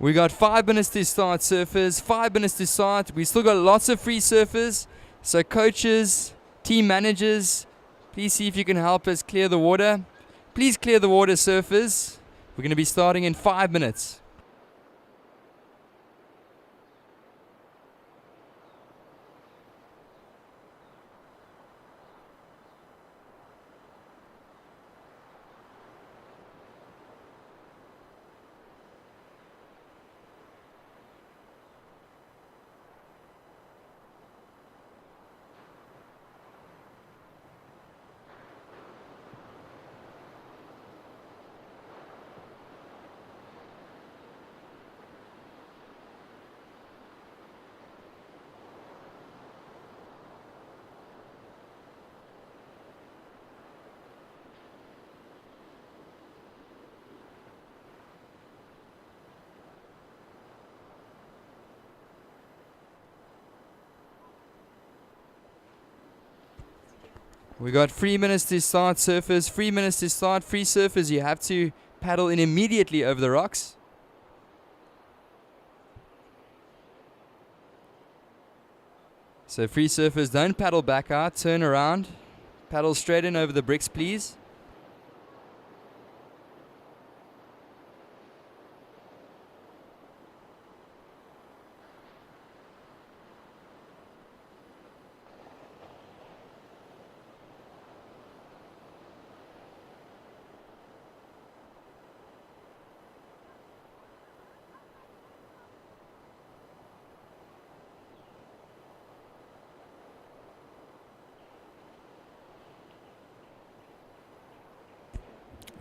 We got 5 minutes to start, surfers. 5 minutes to start. We still got lots of free surfers. So coaches, team managers, please see if you can help us clear the water. Please clear the water, surfers. We're going to be starting in 5 minutes. We got 3 minutes to start, surfers. 3 minutes to start. Free surfers, you have to paddle in immediately over the rocks. So free surfers, don't paddle back out. Turn around. Paddle straight in over the bricks, please.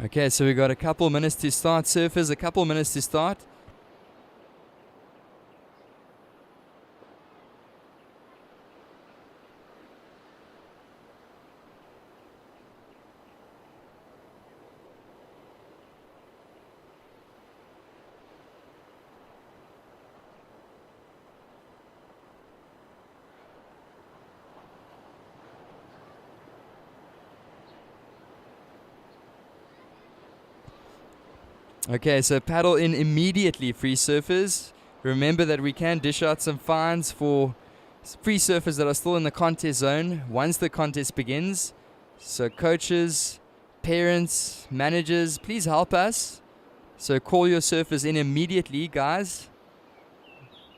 Okay, so we got a couple minutes to start, surfers. A couple minutes to start. Okay, so paddle in immediately, free surfers. Remember that we can dish out some fines for free surfers that are still in the contest zone once the contest begins. So coaches, parents, managers, please help us. So call your surfers in immediately, guys.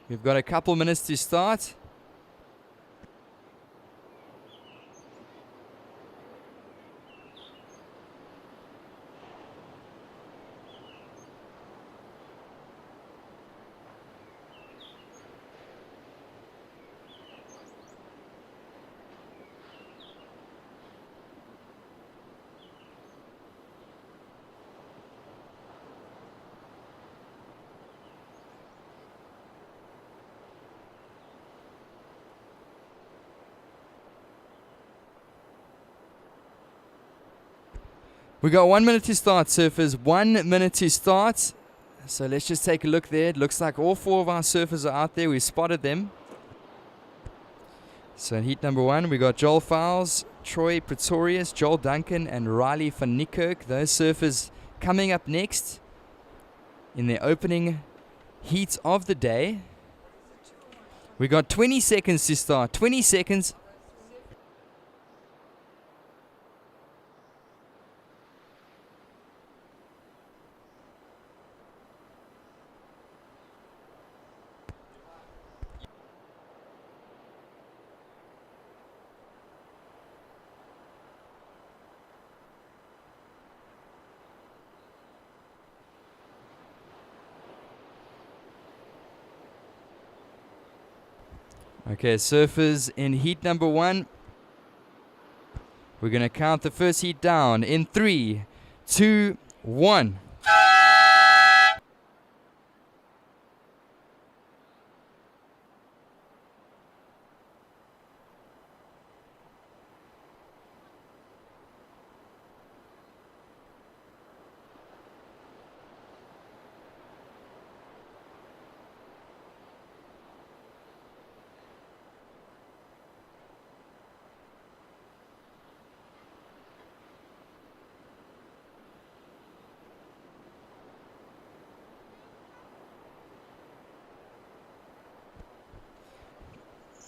We've got a couple minutes to start. We got 1 minute to start, surfers. 1 minute to start. So let's just take a look there. It looks like all 4 of our surfers are out there. We've spotted them. So in heat number 1, we got Joel Fowles, Troy Pretorius, Joel Duncan, and Riley van Niekerk. Those surfers coming up next in their opening heat of the day. We got 20 seconds to start. 20 seconds. Okay, surfers in heat number 1. We're going to count the first heat down in 3, 2, 1.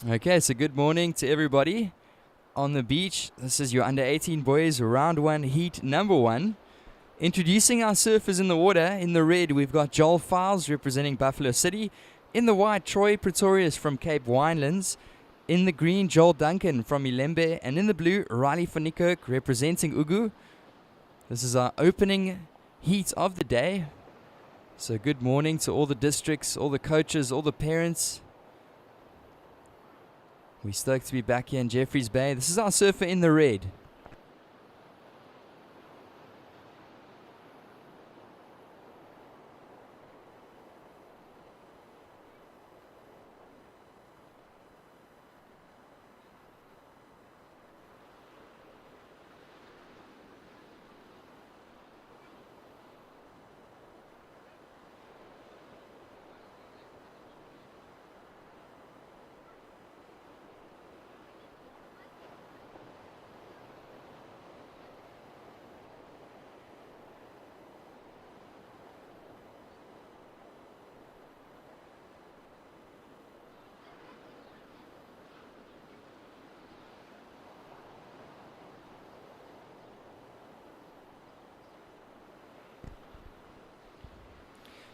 Okay, so good morning to everybody on the beach. This is your under 18 boys, round 1, heat number 1. Introducing our surfers in the water. In the red, we've got Joel Files representing Buffalo City. In the white, Troy Pretorius from Cape Winelands. In the green, Joel Duncan from Ilembe. And in the blue, Riley van Niekerk representing Ugu. This is our opening heat of the day. So good morning to all the districts, all the coaches, all the parents. We're stoked to be back here in Jeffreys Bay. This is our surfer in the red.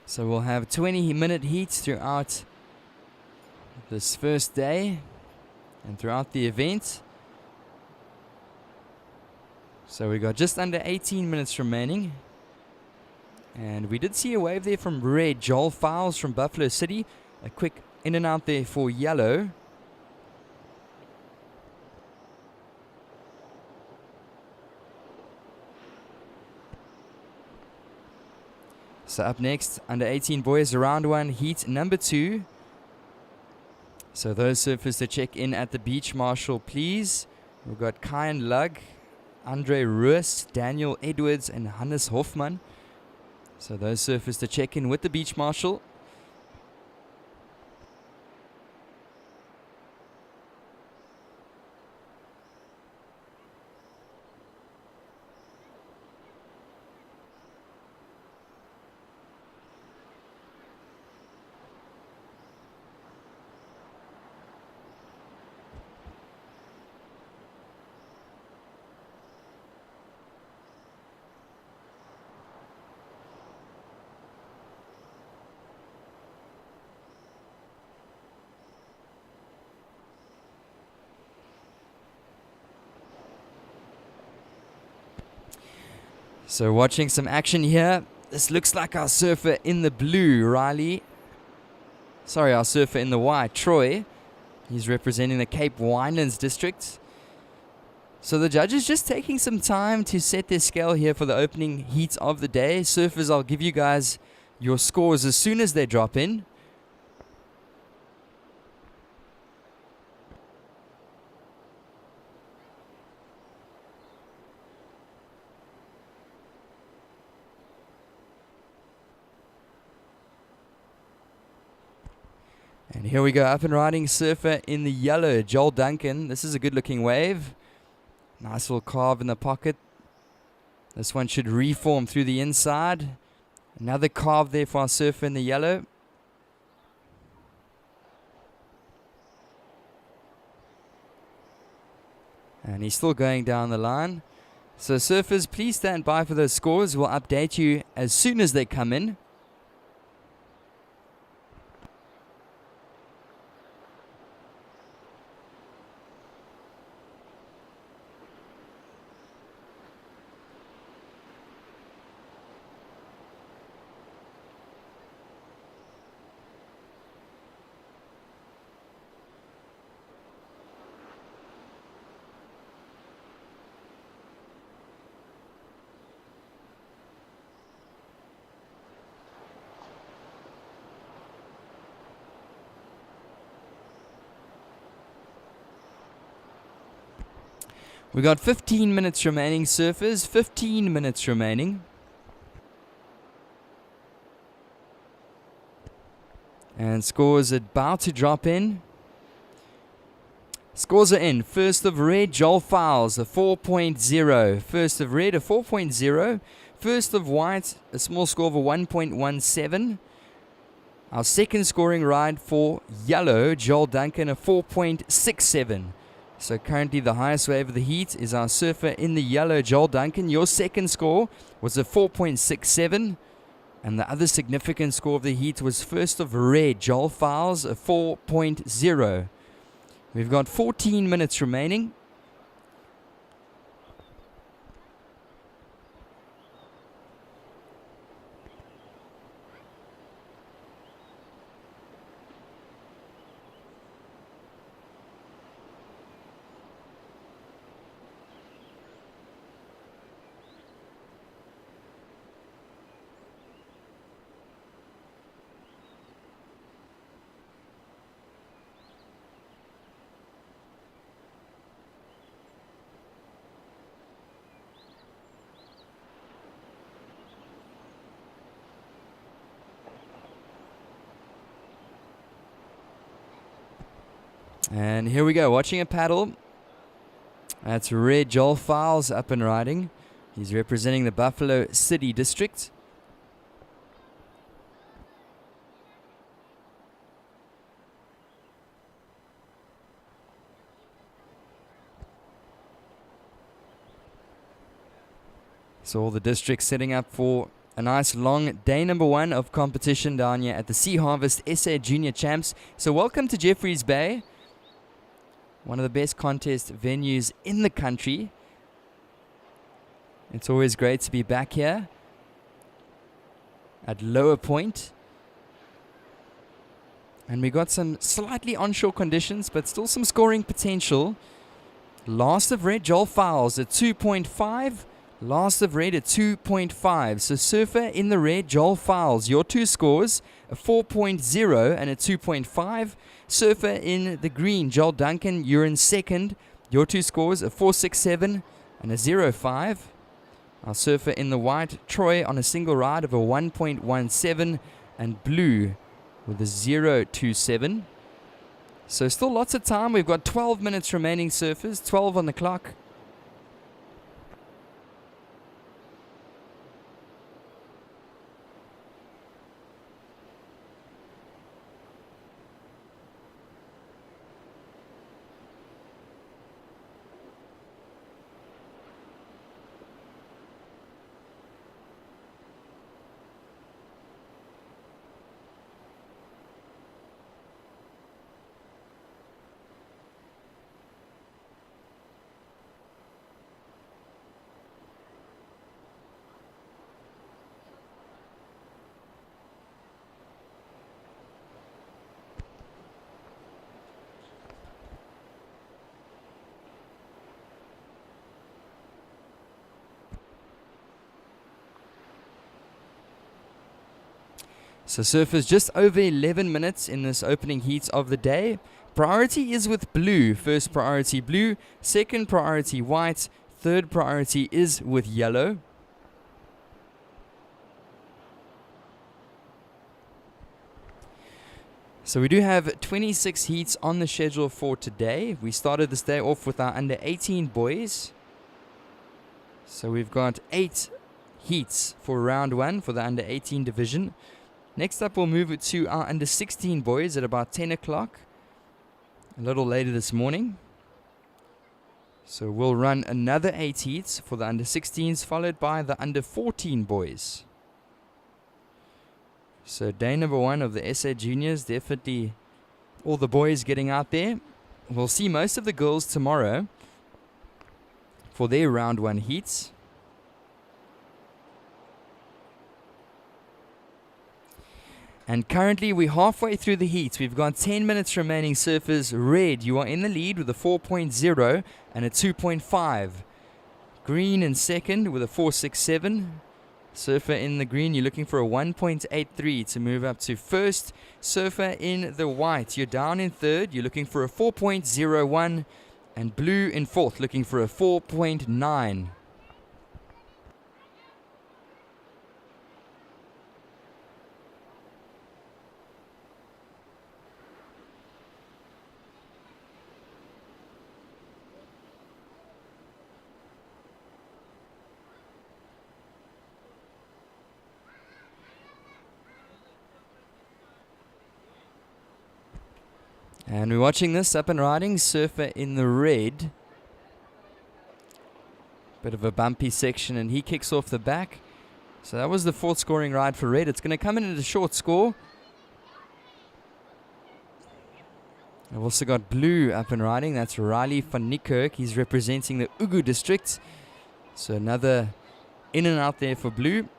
So we'll have 20-minute heats throughout this first day and throughout the event. So we got just under 18 minutes remaining. And we did see a wave there from red, Joel Files from Buffalo City. A quick in and out there for yellow. So up next, under 18 boys, round 1, heat number 2. So those surfers to check in at the beach marshal, please. We've got Kyan Lug, Andre Roos, Daniel Edwards, and Hannes Hoffman. So those surfers to check in with the beach marshal. So watching some action here. This looks like our surfer in the blue, Riley. Sorry, our surfer in the white, Troy. He's representing the Cape Winelands district. So the judges just taking some time to set their scale here for the opening heat of the day. Surfers, I'll give you guys your scores as soon as they drop in. And here we go, up and riding surfer in the yellow, Joel Duncan. This is a good looking wave. Nice little carve in the pocket. This one should reform through the inside. Another carve there for our surfer in the yellow. And he's still going down the line. So surfers, please stand by for those scores. We'll update you as soon as they come in. We got 15 minutes remaining, surfers. 15 minutes remaining. And scores about to drop in. Scores are in. First of red, Joel Files, a 4.0. First of red, a 4.0. First of white, a small score of a 1.17. Our second scoring ride for yellow, Joel Duncan, a 4.67. So currently the highest wave of the heat is our surfer in the yellow, Joel Duncan. Your second score was a 4.67. And the other significant score of the heat was first of red, Joel Fowles, a 4.0. We've got 14 minutes remaining. And here we go, watching a paddle. That's red, Joel Fowles up and riding. He's representing the Buffalo City District. So all the districts setting up for a nice long day number 1 of competition down here at the Sea Harvest SA Junior Champs. So welcome to Jeffreys Bay, one of the best contest venues in the country. It's always great to be back here at Lower Point. And we got some slightly onshore conditions, but still some scoring potential. Last of red, Joel Fowles at 2.5. Last of red at 2.5. So surfer in the red, Joel Fowles. Your two scores, a 4.0 and a 2.5. Surfer in the green, Joel Duncan, you're in second. Your two scores, a 4.67 and a 0.5. Our surfer in the white, Troy, on a single ride of a 1.17, and blue with a 0.27. So still lots of time. We've got 12 minutes remaining, surfers, 12 on the clock. So surfers just over 11 minutes in this opening heat of the day. Priority is with blue. First priority blue, second priority white, third priority is with yellow. So we do have 26 heats on the schedule for today. We started this day off with our under 18 boys. So we've got 8 heats for round 1 for the under 18 division. Next up, we'll move it to our under 16 boys at about 10 o'clock, a little later this morning. So we'll run another 8 heats for the under 16s, followed by the under 14 boys. So day number 1 of the SA Juniors, definitely all the boys getting out there. We'll see most of the girls tomorrow for their round 1 heats. And currently we're halfway through the heat. We've got 10 minutes remaining, surfers. Red, you are in the lead with a 4.0 and a 2.5. Green in second with a 4.67. Surfer in the green, you're looking for a 1.83 to move up to first. Surfer in the white, you're down in third. You're looking for a 4.01. And blue in fourth, looking for a 4.9. And we're watching this up and riding, surfer in the red. Bit of a bumpy section, and he kicks off the back. So that was the fourth scoring ride for red. It's going to come in at a short score. I've also got blue up and riding. That's Riley van Niekerk. He's representing the Ugu district. So another in and out there for blue.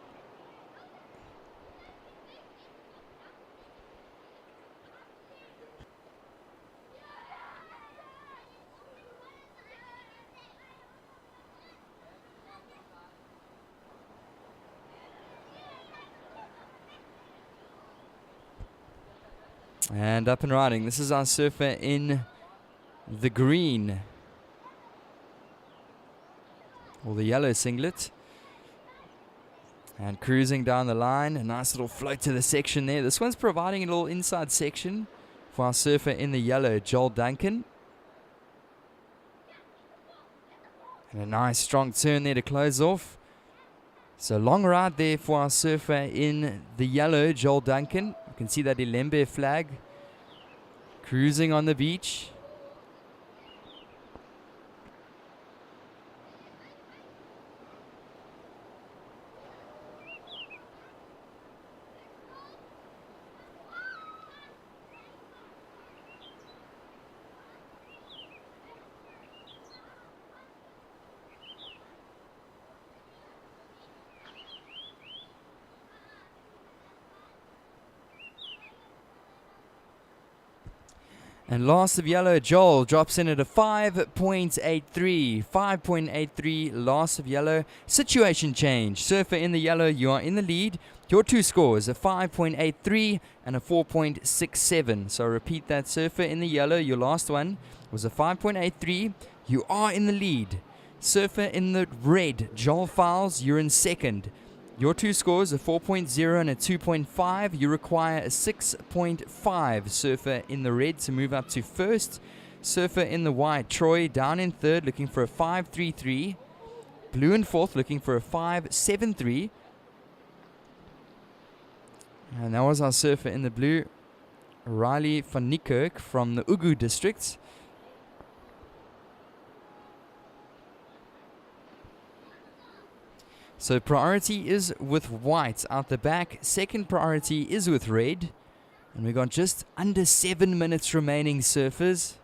And up and riding. This is our surfer in the green. Or the yellow singlet. And cruising down the line. A nice little float to the section there. This one's providing a little inside section for our surfer in the yellow, Joel Duncan. And a nice strong turn there to close off. So long ride there for our surfer in the yellow, Joel Duncan. You can see that Ilembe flag cruising on the beach. And last of yellow, Joel drops in at a 5.83. 5.83, last of yellow. Situation change. Surfer in the yellow, you are in the lead. Your two scores, a 5.83 and a 4.67. So repeat that. Surfer in the yellow, your last one was a 5.83. You are in the lead. Surfer in the red, Joel Fowles, you're in second. Your two scores, a 4.0 and a 2.5. You require a 6.5. Surfer in the red to move up to first. Surfer in the white, Troy, down in third, looking for a 5.33. Blue in fourth, looking for a 5.73. And that was our surfer in the blue, Riley van Niekerk from the Ugu district. So priority is with white out the back. Second priority is with red. And we've got just under 7 minutes remaining, surfers.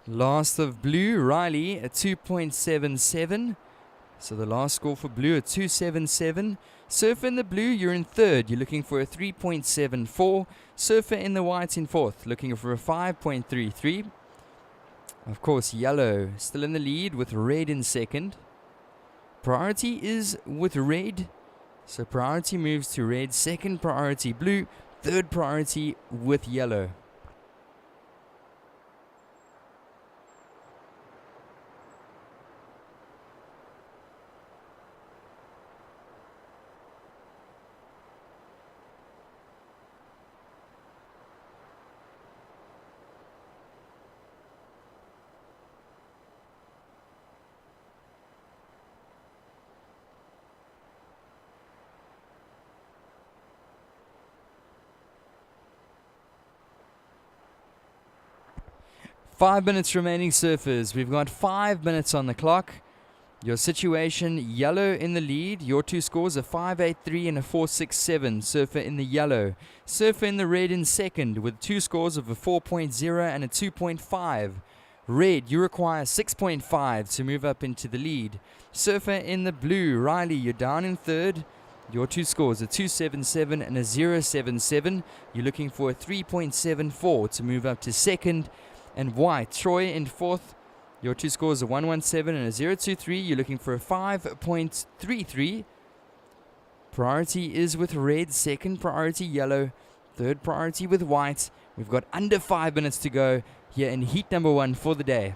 Last of blue, Riley, a 2.77. So the last score for blue, a 2.77. Surfer in the blue, you're in third. You're looking for a 3.74. Surfer in the white in fourth, looking for a 5.33. Of course, yellow still in the lead with red in second. Priority is with red. So priority moves to red. Second priority blue. Third priority with yellow. Five minutes remaining, surfers. We've got 5 minutes on the clock. Your situation, yellow in the lead. Your two scores, a 5.83 and a 4.67. Surfer in the yellow. Surfer in the red in second with two scores of a 4.0 and a 2.5. Red, you require 6.5 to move up into the lead. Surfer in the blue, Riley, you're down in third. Your two scores, a 2.77 and a 0.77. You're looking for a 3.74 to move up to second. And white, Troy in fourth. Your two scores, a 1.17 and a 0.23. You're looking for a 5.33. Priority is with red, second priority yellow, third priority with white. We've got under 5 minutes to go here in heat number 1 for the day.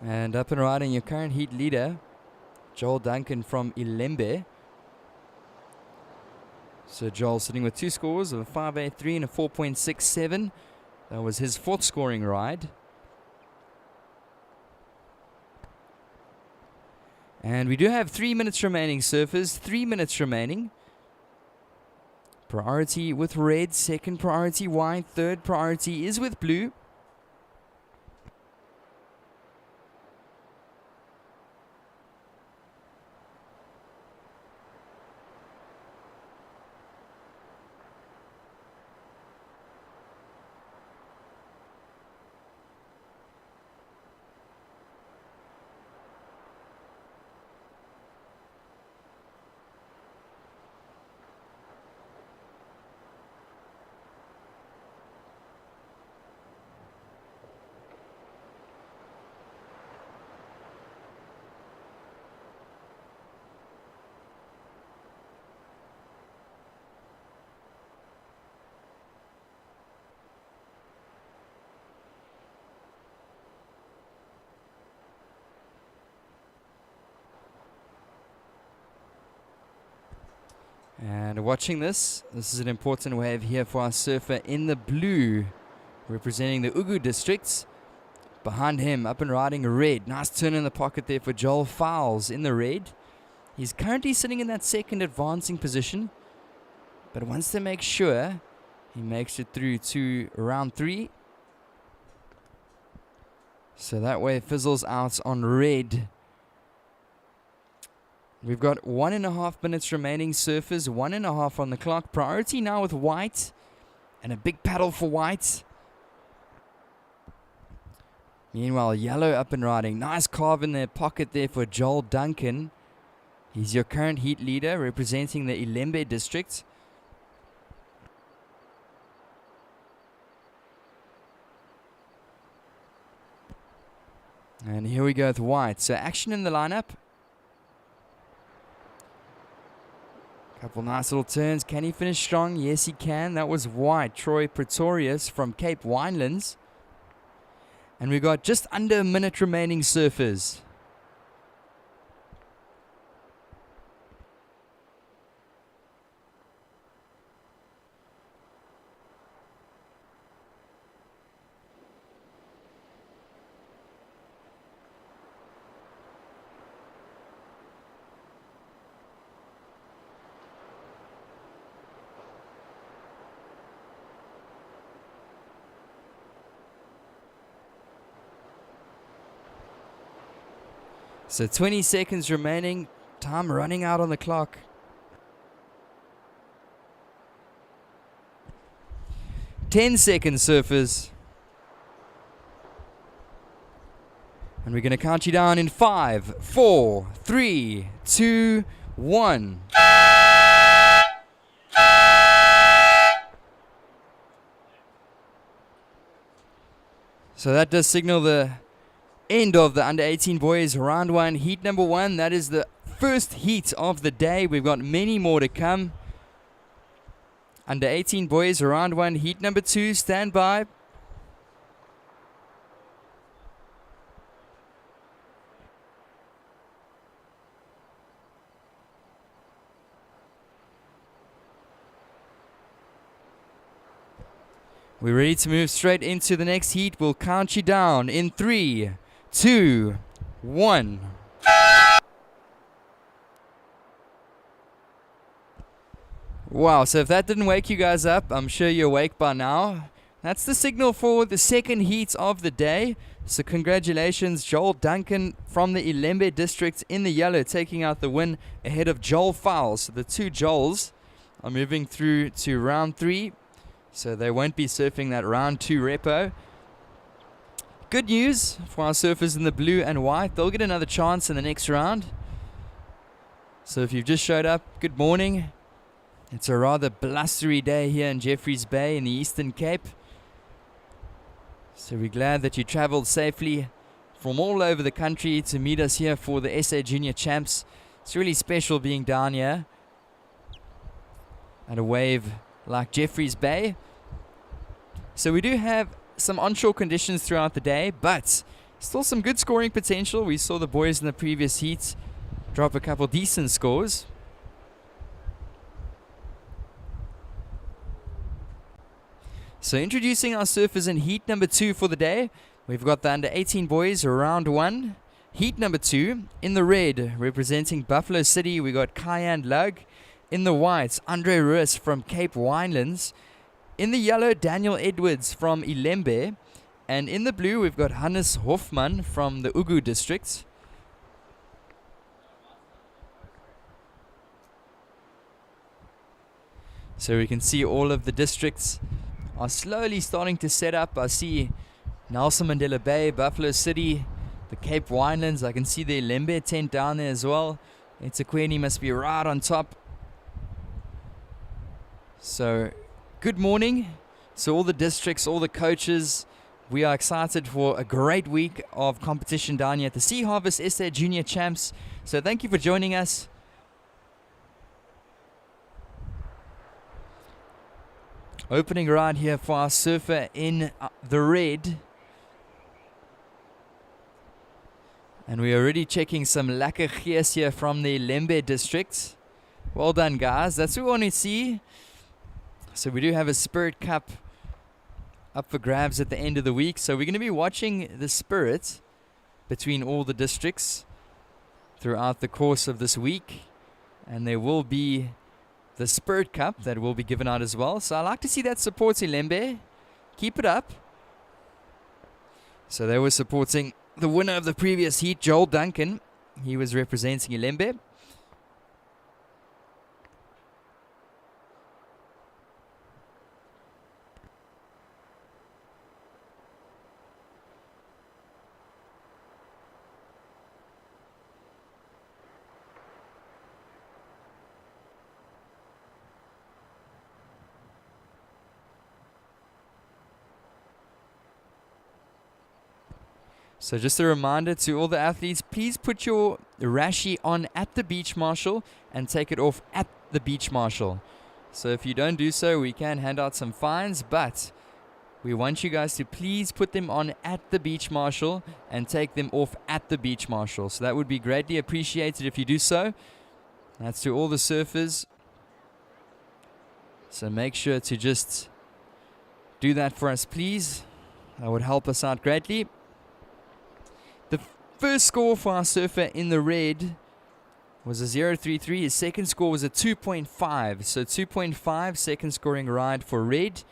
And up and riding, your current heat leader, Joel Duncan from Ilembe. So Joel sitting with 2 scores of a 5.83 and a 4.67. That was his 4th scoring ride. And we do have 3 minutes remaining, surfers. 3 minutes remaining. Priority with red, second priority white, third priority is with blue. And watching this is an important wave here for our surfer in the blue, representing the Ugu districts. Behind him, up and riding red. Nice turn in the pocket there for Joel Fowles in the red. He's currently sitting in that second advancing position, but wants to make sure he makes it through to round 3. So that way fizzles out on red. We've got 1.5 minutes remaining, surfers, 1.5 on the clock. Priority now with white, and a big paddle for white. Meanwhile, yellow up and riding. Nice carve in their pocket there for Joel Duncan. He's your current heat leader, representing the Ilembe district. And here we go with white. So action in the lineup. Couple nice little turns. Can he finish strong? Yes, he can. That was white. Troy Pretorius from Cape Winelands. And we've got just under a minute remaining, surfers. So 20 seconds remaining. Time running out on the clock. 10 seconds, surfers. And we're going to count you down in 5, 4, 3, 2, 1. So that does signal the end of the under 18 boys round 1, heat number 1. That is the first heat of the day. We've got many more to come. Under 18 boys round 1, heat number 2. Stand by. We're ready to move straight into the next heat. We'll count you down in 3, 2, 1. Wow, so if that didn't wake you guys up, I'm sure you're awake by now. That's the signal for the second heat of the day. So congratulations, Joel Duncan from the Ilembe district in the yellow, taking out the win ahead of Joel Fowles. So the two Joels are moving through to round 3. So they won't be surfing that round 2 repo. Good news for our surfers in the blue and white. They'll get another chance in the next round. So if you've just showed up, good morning. It's a rather blustery day here in Jeffreys Bay in the Eastern Cape. So we're glad that you traveled safely from all over the country to meet us here for the SA Junior Champs. It's really special being down here at a wave like Jeffreys Bay. So we do have some onshore conditions throughout the day, but still some good scoring potential. We saw the boys in the previous heats drop a couple decent scores. So introducing our surfers in heat number 2 for the day. We've got the under 18 boys, round 1. Heat number 2, in the red, representing Buffalo City, we got Kyan Lug. In the white, Andre Ruiz from Cape Winelands. In the yellow, Daniel Edwards from Ilembe. And in the blue, we've got Hannes Hofman from the Ugu district. So we can see all of the districts are slowly starting to set up. I see Nelson Mandela Bay, Buffalo City, the Cape Winelands. I can see the Ilembe tent down there as well. eThekwini must be right on top. So, good morning to all the districts, all the coaches. We are excited for a great week of competition down here at the Sea Harvest SA Junior Champs. So thank you for joining us. Opening ride here for our surfer in the red. And we're already checking some lekker gees here from the Ilembe district. Well done, guys. That's what we want to see. So we do have a Spirit Cup up for grabs at the end of the week. So we're going to be watching the Spirit between all the districts throughout the course of this week. And there will be the Spirit Cup that will be given out as well. So I like to see that support Ilembe. Keep it up. So they were supporting the winner of the previous heat, Joel Duncan. He was representing Ilembe. So just a reminder to all the athletes, please put your rashi on at the beach marshal and take it off at the beach marshal. So if you don't do so, we can hand out some fines, but we want you guys to please put them on at the beach marshal and take them off at the beach marshal. So that would be greatly appreciated if you do so. That's to all the surfers. So make sure to just do that for us, please. That would help us out greatly. The first score for our surfer in the red was a 0.33. His second score was a 2.5. So 2.5 second scoring ride for red.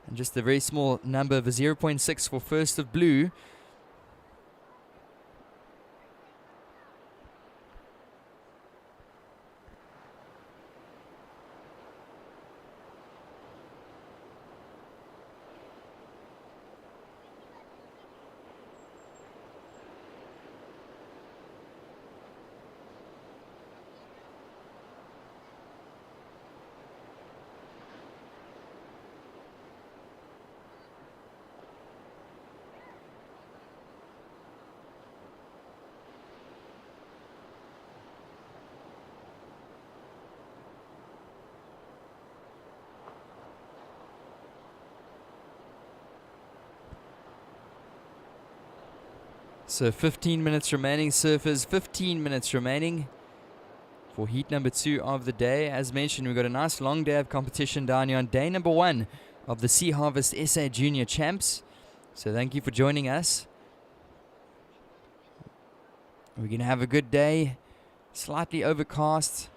And just a very small number of a 0.6 for first of blue. So 15 minutes remaining, surfers. 15 minutes remaining for heat number 2 of the day. As mentioned, we've got a nice long day of competition down here on day number 1 of the Sea Harvest SA Junior Champs. So thank you for joining us. We're going to have a good day. Slightly overcast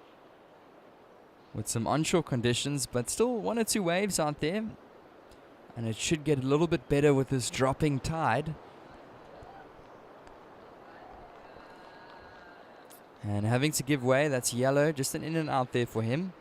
with some onshore conditions, but still 1 or 2 waves out there. And it should get a little bit better with this dropping tide. And having to give way, that's yellow, just an in and out there for him.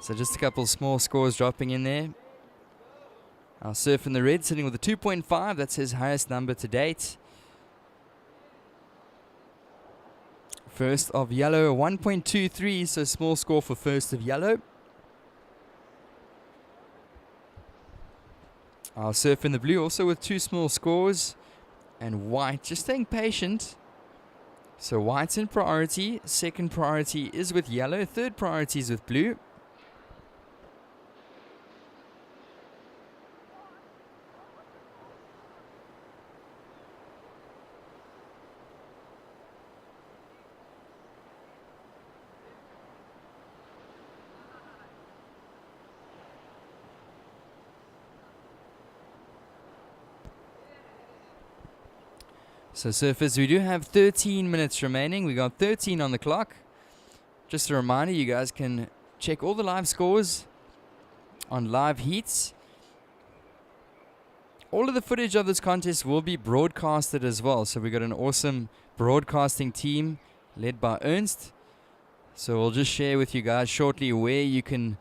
So just a couple small scores dropping in there. Our surf in the red sitting with a 2.5. That's his highest number to date. First of yellow, 1.23. So small score for first of yellow. Our surf in the blue also with 2 small scores. And white just staying patient. So white's in priority. Second priority is with yellow. Third priority is with blue. So surfers, we do have 13 minutes remaining. We got 13 on the clock. Just a reminder, you guys can check all the live scores on live heats. All of the footage of this contest will be broadcasted as well. So we got an awesome broadcasting team led by Ernst. So we'll just share with you guys shortly where you can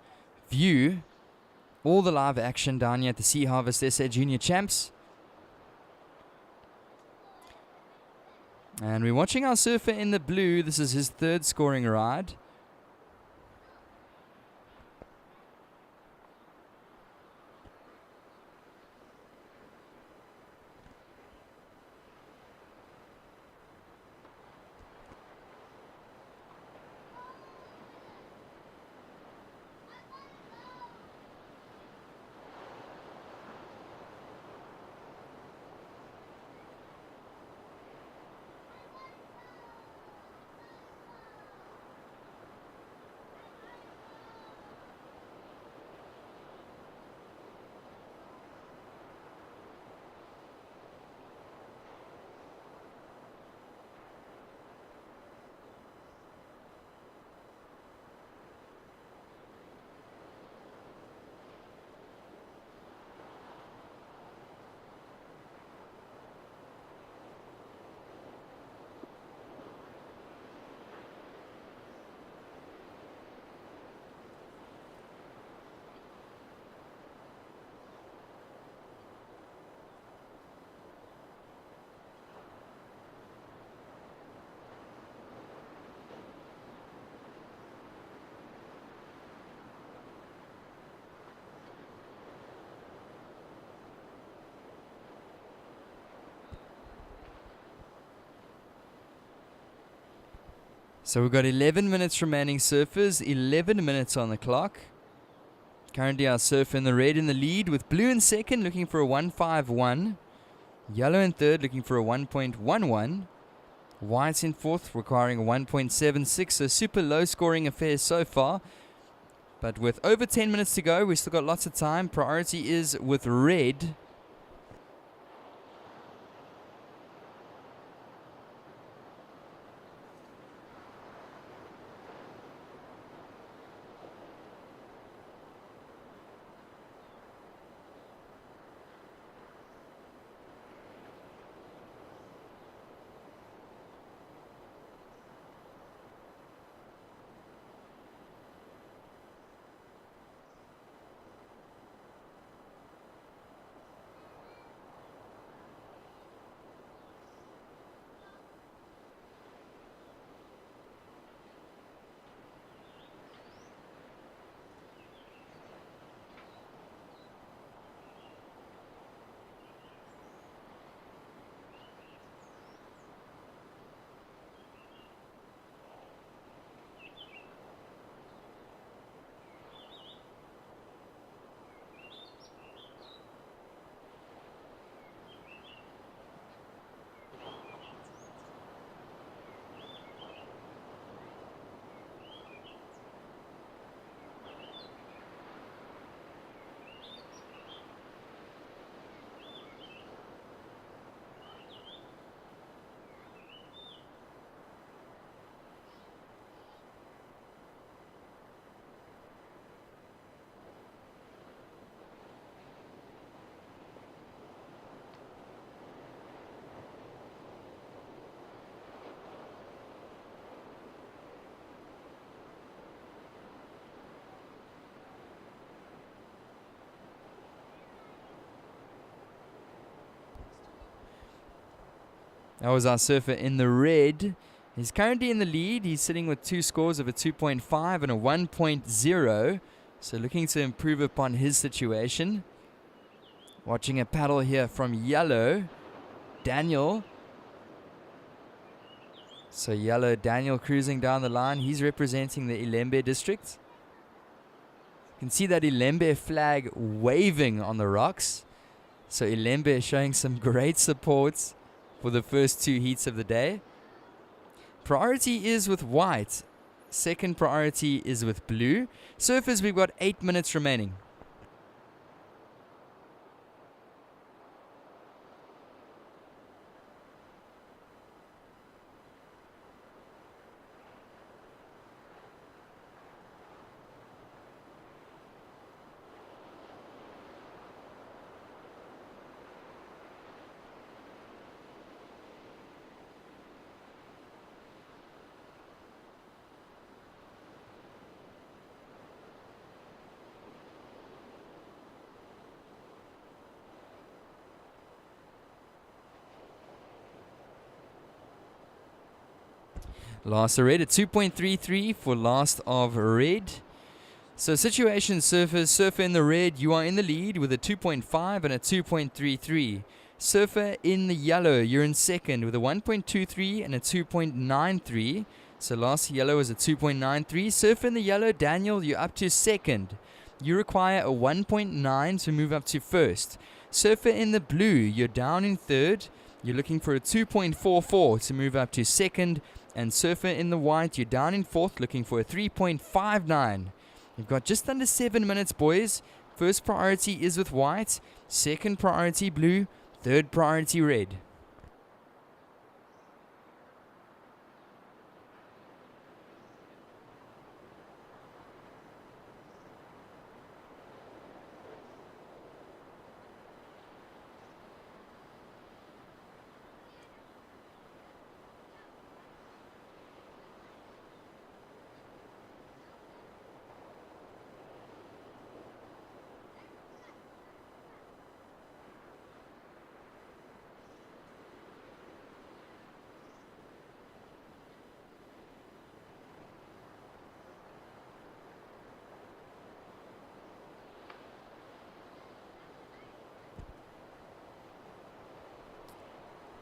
view all the live action down here at the Sea Harvest SA Junior Champs. And we're watching our surfer in the blue. This is his 3rd scoring ride. So we've got 11 minutes remaining, surfers, 11 minutes on the clock. Currently our surfer in the red in the lead with blue in second looking for a 1.51. Yellow in third looking for a 1.11. White in fourth requiring a 1.76. So super low scoring affair so far. But with over 10 minutes to go, we've still got lots of time. Priority is with red. That was our surfer in the red. He's currently in the lead. He's sitting with two scores of a 2.5 and a 1.0. So looking to improve upon his situation. Watching a paddle here from yellow, Daniel. So yellow Daniel cruising down the line. He's representing the Ilembe district. You can see that Ilembe flag waving on the rocks. So Ilembe showing some great support for the first two heats of the day. Priority is with white. Second priority is with blue. Surfers, we've got 8 minutes remaining. Last of red at 2.33 for last of red. So situation surfers, surfer in the red, you are in the lead with a 2.5 and a 2.33. Surfer in the yellow, you're in second with a 1.23 and a 2.93. So last yellow is a 2.93. Surfer in the yellow, Daniel, you're up to second. You require a 1.9 to move up to first. Surfer in the blue, you're down in third. You're looking for a 2.44 to move up to second. And surfer in the white, you're down in fourth, looking for a 3.59. You've got just under 7 minutes, boys. First priority is with white, second priority blue, third priority red.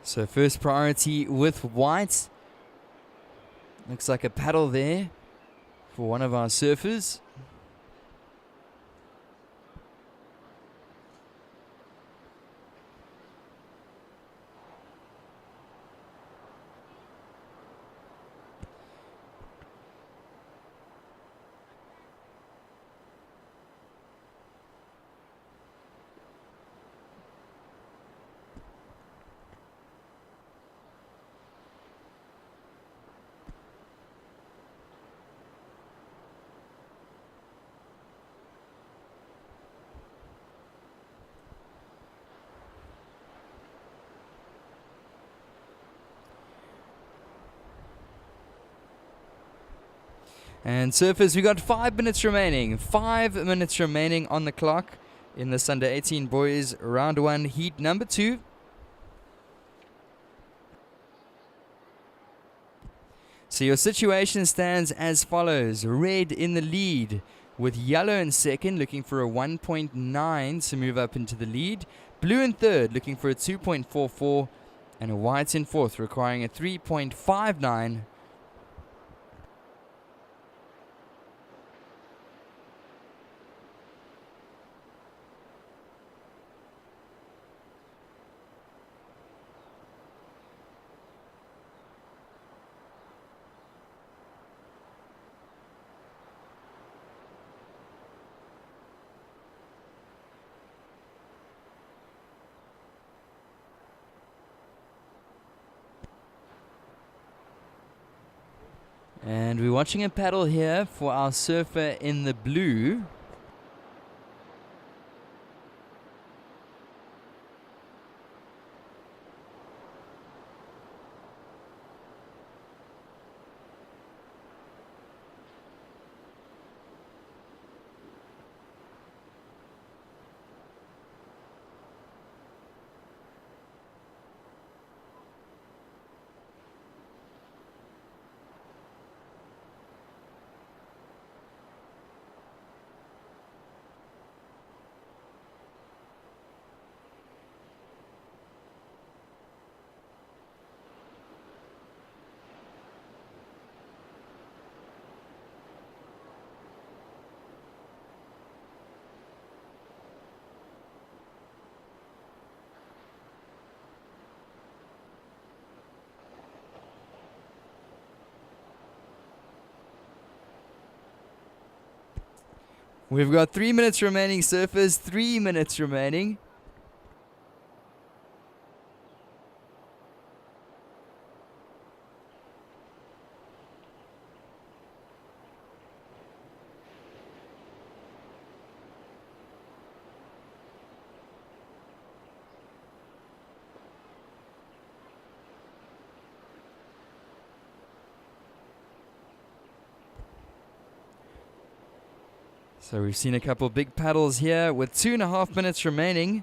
So first priority with white. Looks like a paddle there for one of our surfers. And surfers, we got 5 minutes remaining. 5 minutes remaining on the clock in this under 18 boys round 1 heat number 2. So your situation stands as follows. Red in the lead with yellow in second, looking for a 1.9 to move up into the lead. Blue in third, looking for a 2.44. And a white in fourth, requiring a 3.59. And we're watching a paddle here for our surfer in the blue. We've got 3 minutes remaining, surfers. 3 minutes remaining. So we've seen a couple big paddles here with 2.5 minutes remaining.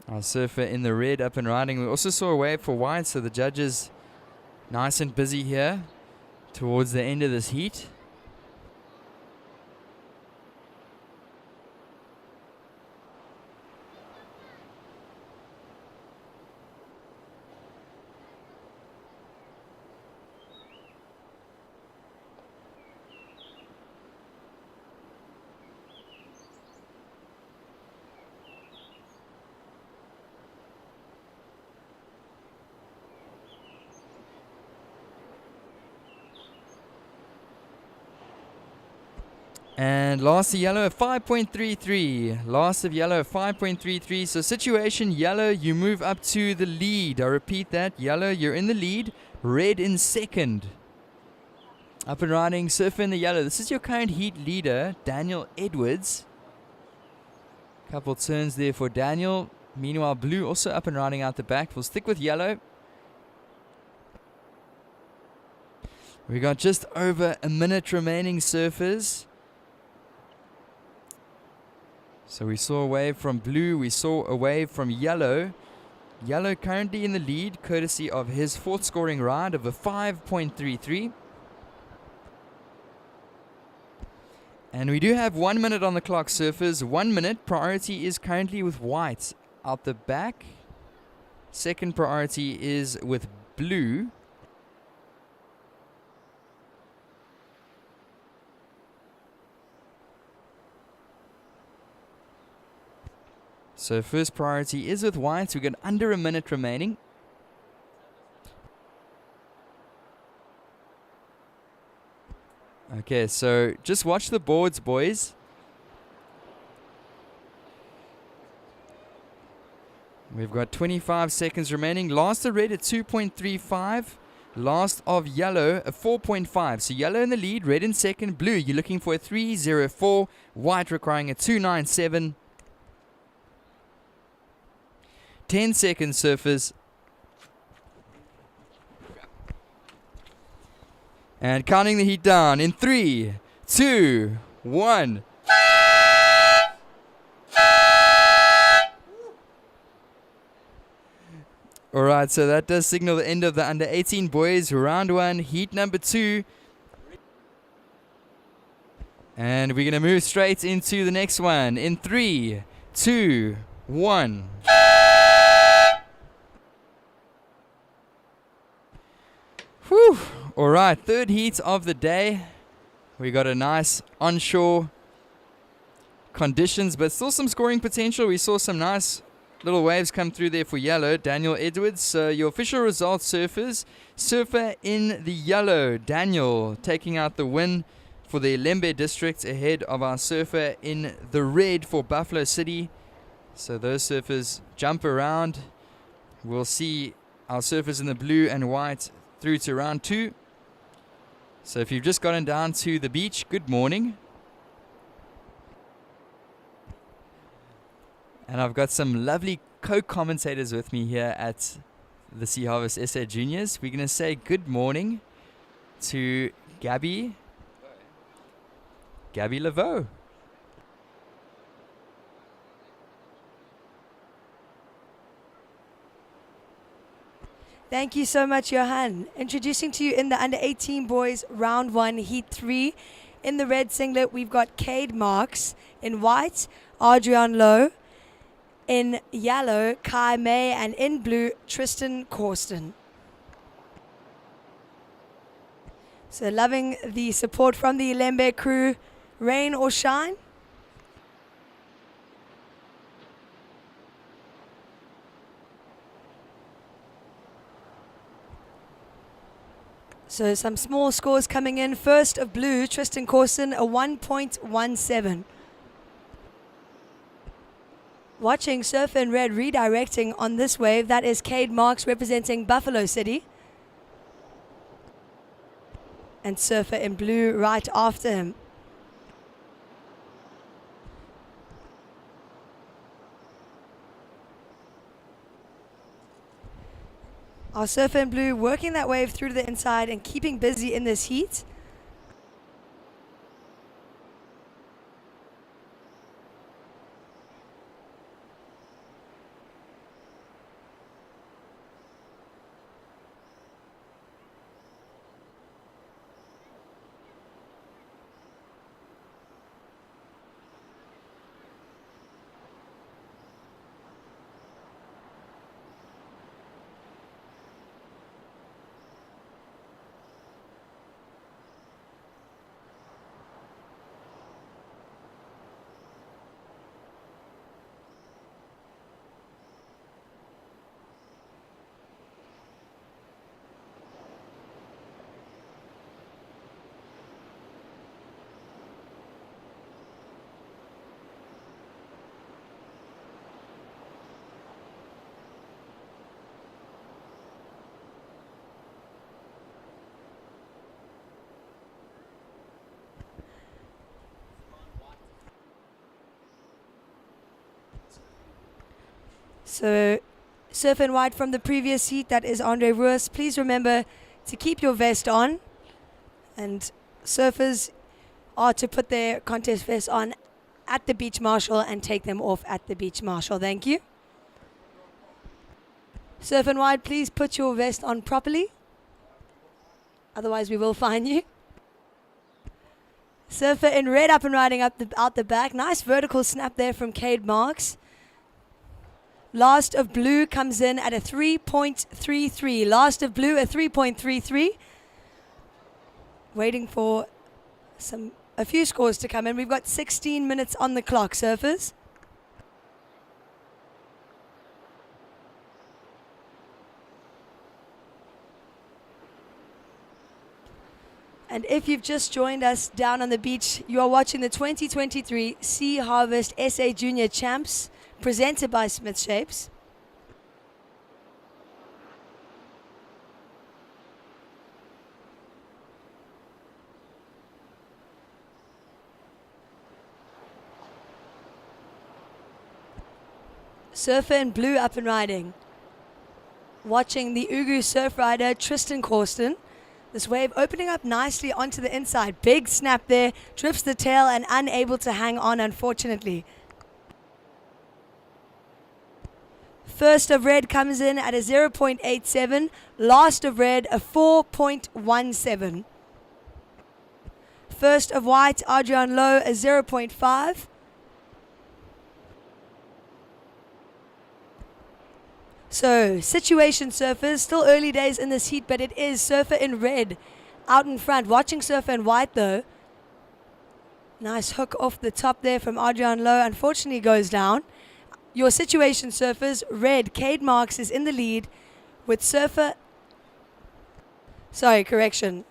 Our surfer in the red up and riding. We also saw a wave for white, so the judges nice and busy here towards the end of this heat. And last of yellow at 5.33. Last of yellow at 5.33. So situation yellow, you move up to the lead. I repeat that. Yellow, you're in the lead. Red in second. Up and riding, surfer in the yellow. This is your current heat leader, Daniel Edwards. Couple turns there for Daniel. Meanwhile, blue also up and riding out the back. We'll stick with yellow. We got just over a minute remaining, surfers. So we saw a wave from blue, we saw a wave from yellow. Yellow currently in the lead, courtesy of his fourth scoring ride of a 5.33. And we do have 1 minute on the clock, surfers. 1 minute. Priority is currently with white out the back. Second priority is with blue. So first priority is with white. We've got under a minute remaining. Okay, so just watch the boards, boys. We've got 25 seconds remaining. Last of red at 2.35. Last of yellow at 4.5. So yellow in the lead, red in second, blue you're looking for a 3.04. White requiring a 2.97. 10 seconds, surfers. And counting the heat down in 3, 2, 1. Alright, so that does signal the end of the under 18 boys. Round 1, heat number 2. And we're going to move straight into the next one in 3, 2, 1. Whew. All right, third heat of the day. We got a nice onshore conditions, but still some scoring potential. We saw some nice little waves come through there for yellow. Daniel Edwards, your official results, surfers. Surfer in the yellow, Daniel, taking out the win for the Lembe district ahead of our surfer in the red for Buffalo City. So those surfers jump around. We'll see our surfers in the blue and white through to round 2. So if you've just gotten down to the beach, good morning. And I've got some lovely co-commentators with me here at the Sea Harvest SA Juniors. We're going to say good morning to Gabby Laveau. Thank you so much, Johan. Introducing to you in the under 18 boys, round 1, heat 3. In the red singlet, we've got Cade Marks. In white, Adrian Lowe. In yellow, Kai May. And in blue, Tristan Corsten. So loving the support from the Lembe crew. Rain or shine? So some small scores coming in. First of blue, Tristan Corson, a 1.17. Watching Surfer in red redirecting on this wave. That is Cade Marks representing Buffalo City. And Surfer in blue right after him. Our Surfer in blue working that wave through to the inside and keeping busy in this heat. So, Surf in white from the previous heat, that is Andre Roos. Please remember to keep your vest on. And surfers are to put their contest vest on at the beach marshal and take them off at the beach marshal. Thank you. Surf in white, please put your vest on properly. Otherwise, we will fine you. Surfer in red up and riding up out the back. Nice vertical snap there from Cade Marks. Last of blue comes in at a 3.33. Last of blue, a 3.33. Waiting for a few scores to come in. We've got 16 minutes on the clock, surfers. And if you've just joined us down on the beach, you are watching the 2023 Sea Harvest SA Junior Champs, presented by SMTH Shapes. Surfer in blue up and riding. Watching the Ugu surf rider Tristan Corson. This wave opening up nicely onto the inside. Big snap there, drifts the tail and unable to hang on, unfortunately. First of red comes in at a 0.87. Last of red, a 4.17. First of white, Adrian Lowe, a 0.5. So, situation surfers, still early days in this heat, but it is Surfer in red out in front. Watching Surfer in white though. Nice hook off the top there from Adrian Lowe. Unfortunately goes down. Your situation surfers, red, Cade Marks is in the lead with Surfer. Sorry, correction.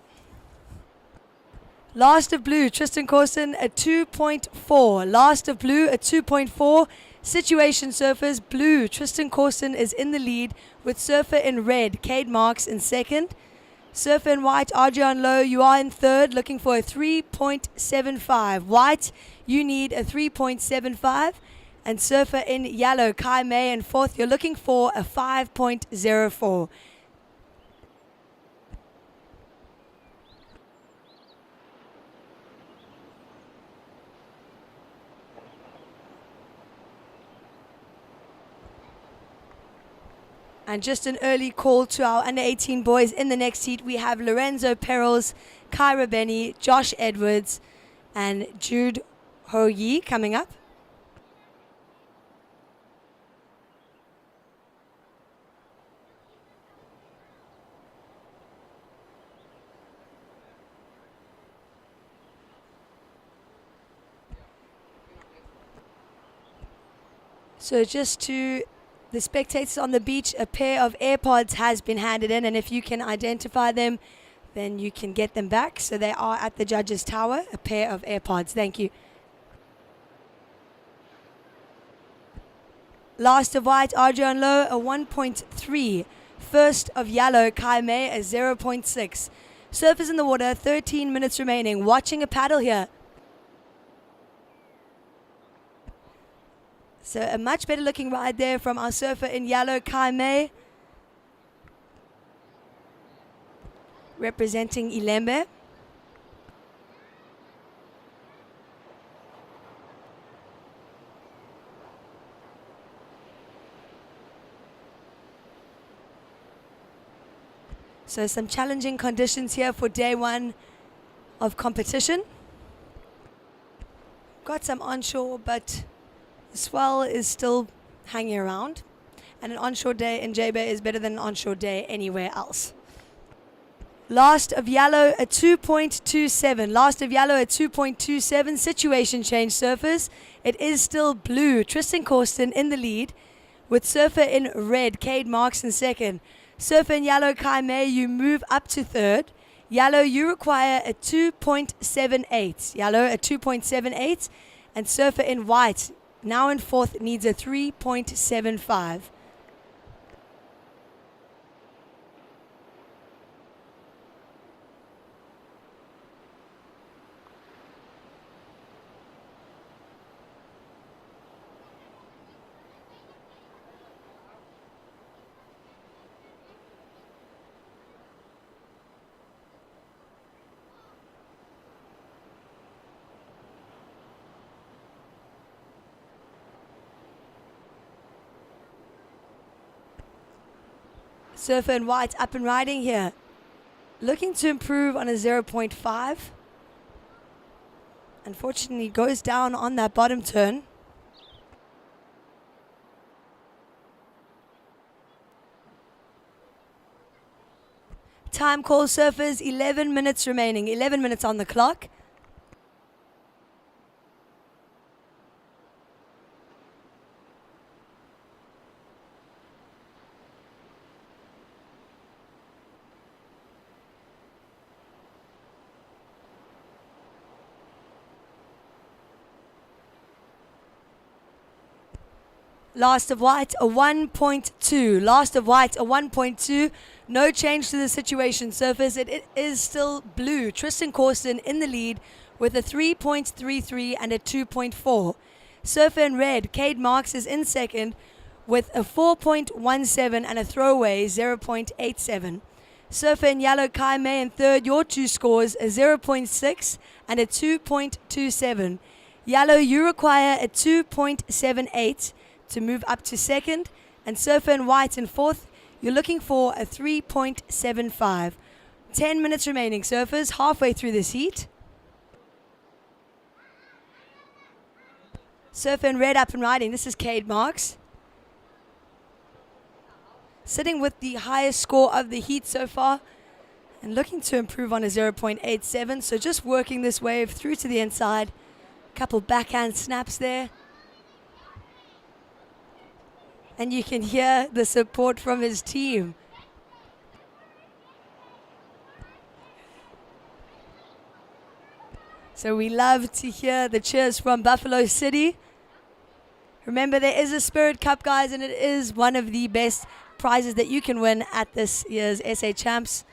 Last of blue, Tristan Corson, a 2.4. Last of blue, a 2.4. Situation surfers, blue, Tristan Corson is in the lead with Surfer in red, Cade Marks in second. Surfer in white, Adrian Lowe, you are in third, looking for a 3.75. White, you need a 3.75. And Surfer in yellow, Kai May in fourth, you're looking for a 5.04. And just an early call to our under-18 boys in the next heat. We have Lorenzo Perils, Kyra Benny, Josh Edwards, and Jude Ho Yi coming up. So just to the spectators on the beach, a pair of AirPods has been handed in, and if you can identify them, then you can get them back. So they are at the judges' tower, a pair of AirPods. Thank you. Last of white, Adrian Lowe, a 1.3. First of yellow, Kai Mei, a 0.6. Surfers in the water, 13 minutes remaining. Watching a paddle here. So a much better looking ride there from our surfer in yellow, Kai Mei. Representing Ilembe. So some challenging conditions here for day one of competition. Got some onshore, but the swell is still hanging around. And an onshore day in J-Bay is better than an onshore day anywhere else. Last of yellow, a 2.27. Last of yellow, a 2.27. Situation change, surfers. It is still blue. Tristan Corsten in the lead, with surfer in red, Cade Marks in second. Surfer in yellow, Kai Mei, you move up to third. Yellow, you require a 2.78. Yellow, a 2.78. And surfer in white, now in fourth, needs a 3.75. Surfer in white up and riding here. Looking to improve on a 0.5. Unfortunately goes down on that bottom turn. Time call, surfers, 11 minutes remaining. 11 minutes on the clock. Last of white, a 1.2. Last of white, a 1.2. No change to the situation, surfers. It is still blue. Tristan Corsten in the lead with a 3.33 and a 2.4. Surfer in red, Cade Marks is in second with a 4.17 and a throwaway 0.87. Surfer in yellow, Kai Mei in third. Your two scores, a 0.6 and a 2.27. Yellow, you require a 2.78 to move up to second, and surfer in white in fourth, you're looking for a 3.75. 10 minutes remaining, surfers, halfway through this heat. Surfer in red up and riding, this is Cade Marks. Sitting with the highest score of the heat so far, and looking to improve on a 0.87, so just working this wave through to the inside. Couple backhand snaps there. And you can hear the support from his team. So we love to hear the cheers from Buffalo City. Remember, there is a Spirit Cup, guys, and it is one of the best prizes that you can win at this year's SA Champs.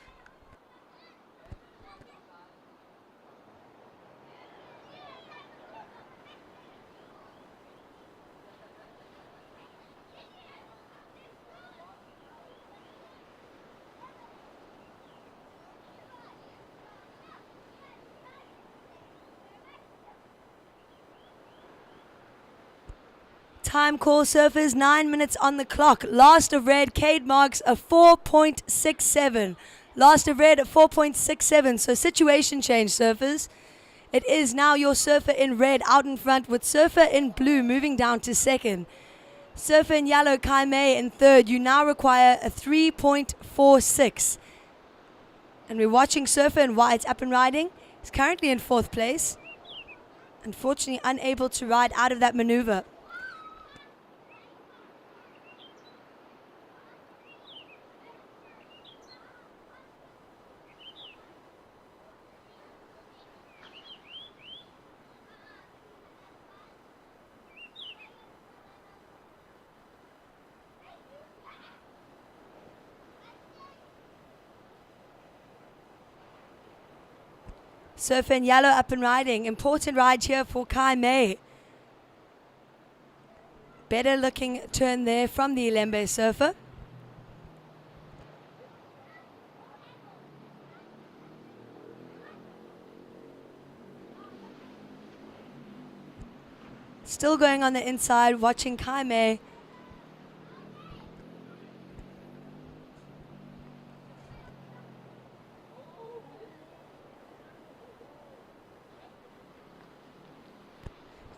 Time call, surfers, 9 minutes on the clock. Last of red, Cade Marks, a 4.67. Last of red, a 4.67. So situation change, surfers. It is now your surfer in red out in front, with surfer in blue moving down to second. Surfer in yellow, Kai Mei in third. You now require a 3.46. And we're watching surfer in white up and riding. He's currently in fourth place. Unfortunately unable to ride out of that maneuver. Surfer in yellow up and riding. Important ride here for Kai May. Better looking turn there from the Ilembe surfer. Still going on the inside, watching Kai May.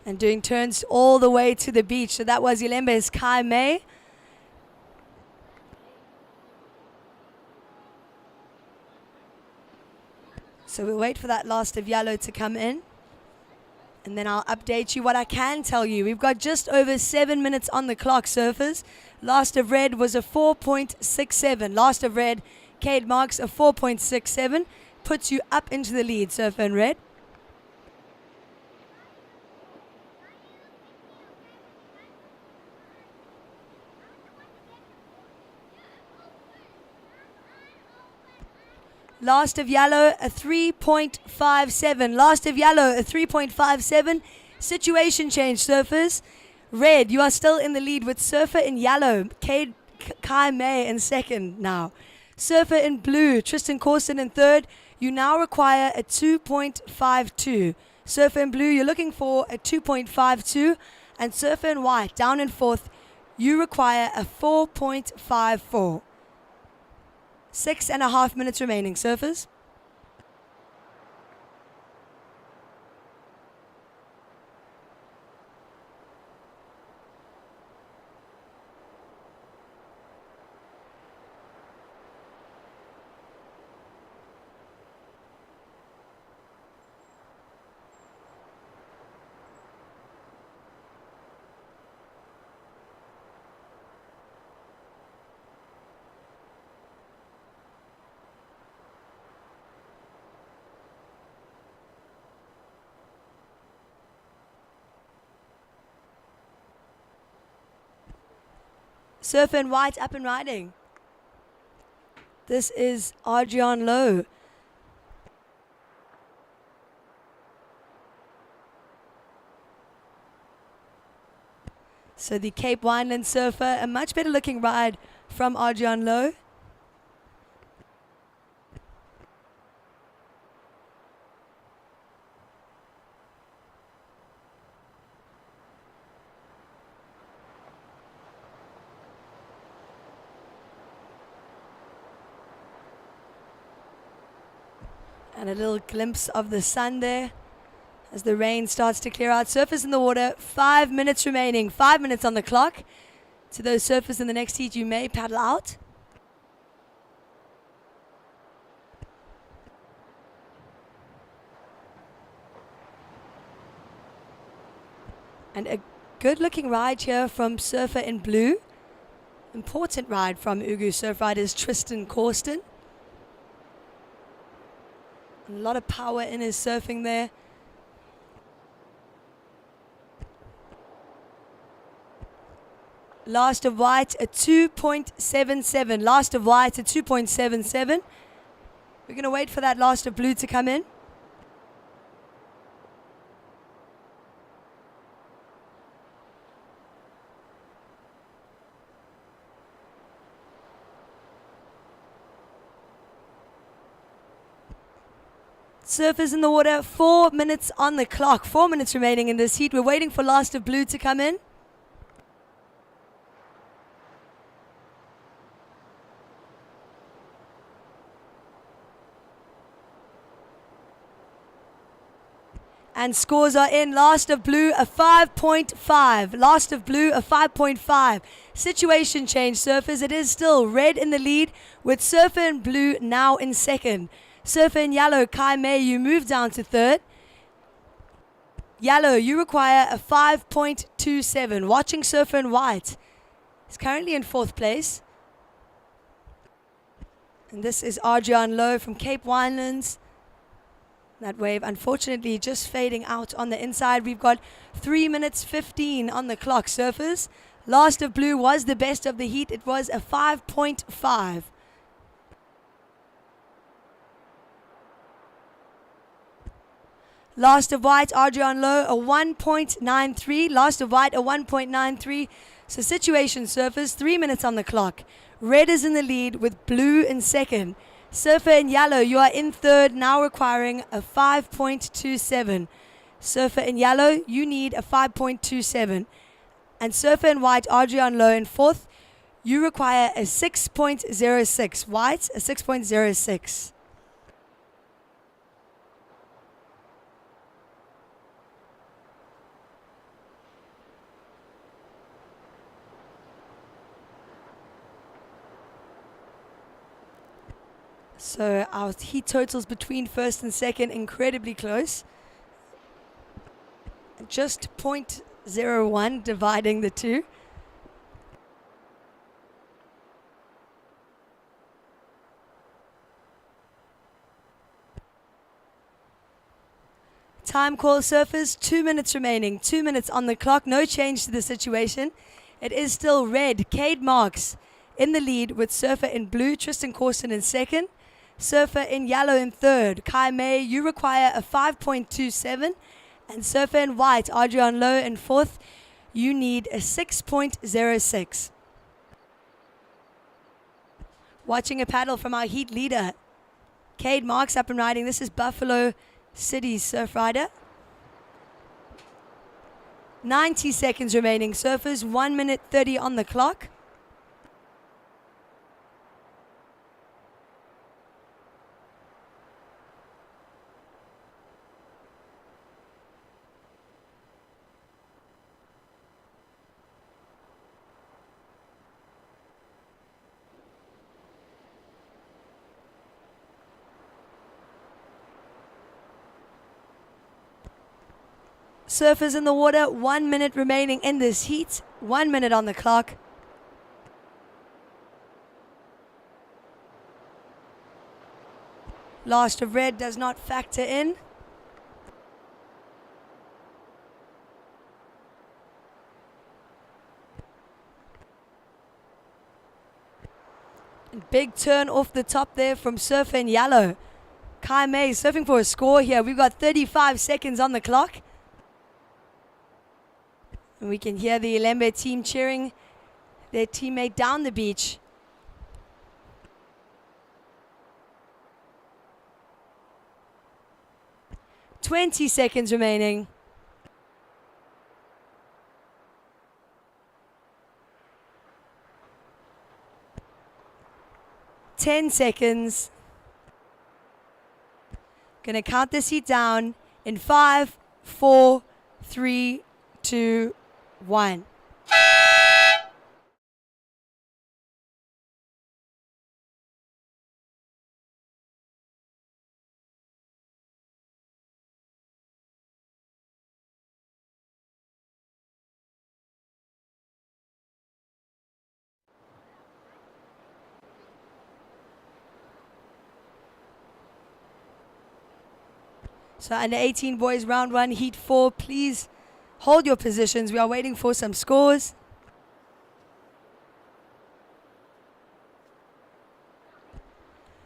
And doing turns all the way to the beach. So that was Ilembe's Kai May. So we'll wait for that last of yellow to come in. And then I'll update you what I can tell you. We've got just over 7 minutes on the clock, surfers. Last of red was a 4.67. Last of red, Cade Marks, a 4.67. Puts you up into the lead, surfer in red. Last of yellow, a 3.57. Last of yellow, a 3.57. Situation change, surfers. Red, you are still in the lead with surfer in yellow. Kai May in second now. Surfer in blue, Tristan Corson in third. You now require a 2.52. Surfer in blue, you're looking for a 2.52. And surfer in white, down in fourth, you require a 4.54. 6.5 minutes remaining, surfers. Surfer in white up and riding. This is Adrian Lowe. So the Cape Wineland surfer, a much better looking ride from Adrian Lowe. And a little glimpse of the sun there as the rain starts to clear out. Surfers in the water, 5 minutes remaining. 5 minutes on the clock. To those surfers in the next heat, you may paddle out. And a good looking ride here from surfer in blue. Important ride from Ugu surf riders Tristan Corsten. A lot of power in his surfing there. Last of white, a 2.77. Last of white, a 2.77. We're going to wait for that last of blue to come in. Surfers in the water, 4 minutes on the clock. 4 minutes remaining in this heat. We're waiting for last of blue to come in. And scores are in. Last of blue, a 5.5. Last of blue, a 5.5. Situation change, surfers. It is still red in the lead with surfer in blue now in second. Surfer in yellow, Kai May, you move down to third. Yellow, you require a 5.27. Watching surfer in white is currently in fourth place. And this is Adrian Lowe from Cape Winelands. That wave, unfortunately, just fading out on the inside. We've got 3 minutes 15 on the clock, surfers. Last of blue was the best of the heat. It was a 5.5. Last of white, Adrian Lowe, a 1.93. Last of white, a 1.93. So situation, surfers, 3 minutes on the clock. Red is in the lead with blue in second. Surfer in yellow, you are in third, now requiring a 5.27. Surfer in yellow, you need a 5.27. And surfer in white, Adrian Lowe in fourth, you require a 6.06. White, a 6.06. So our heat totals between first and second incredibly close. Just 0.01 dividing the two. Time call, surfers, 2 minutes remaining. 2 minutes on the clock, no change to the situation. It is still red. Cade Marks in the lead with surfer in blue, Tristan Corson in second. Surfer in yellow in third. Kai May, you require a 5.27. And surfer in white, Adrian Lowe in fourth, you need a 6.06. Watching a paddle from our heat leader, Cade Marks up and riding. This is Buffalo City's surf rider. 90 seconds remaining. Surfers, 1 minute 30 on the clock. Surfers in the water, 1 minute remaining in this heat. 1 minute on the clock. Last of red does not factor in. Big turn off the top there from surfer in yellow. Kai May surfing for a score here. We've got 35 seconds on the clock. And we can hear the Ilembe team cheering their teammate down the beach. "20 seconds remaining. "10 seconds. Gonna count this heat down in 5, 4, 3, 2, 1. So under 18 boys, round 1, heat 4. Please hold your positions. We are waiting for some scores.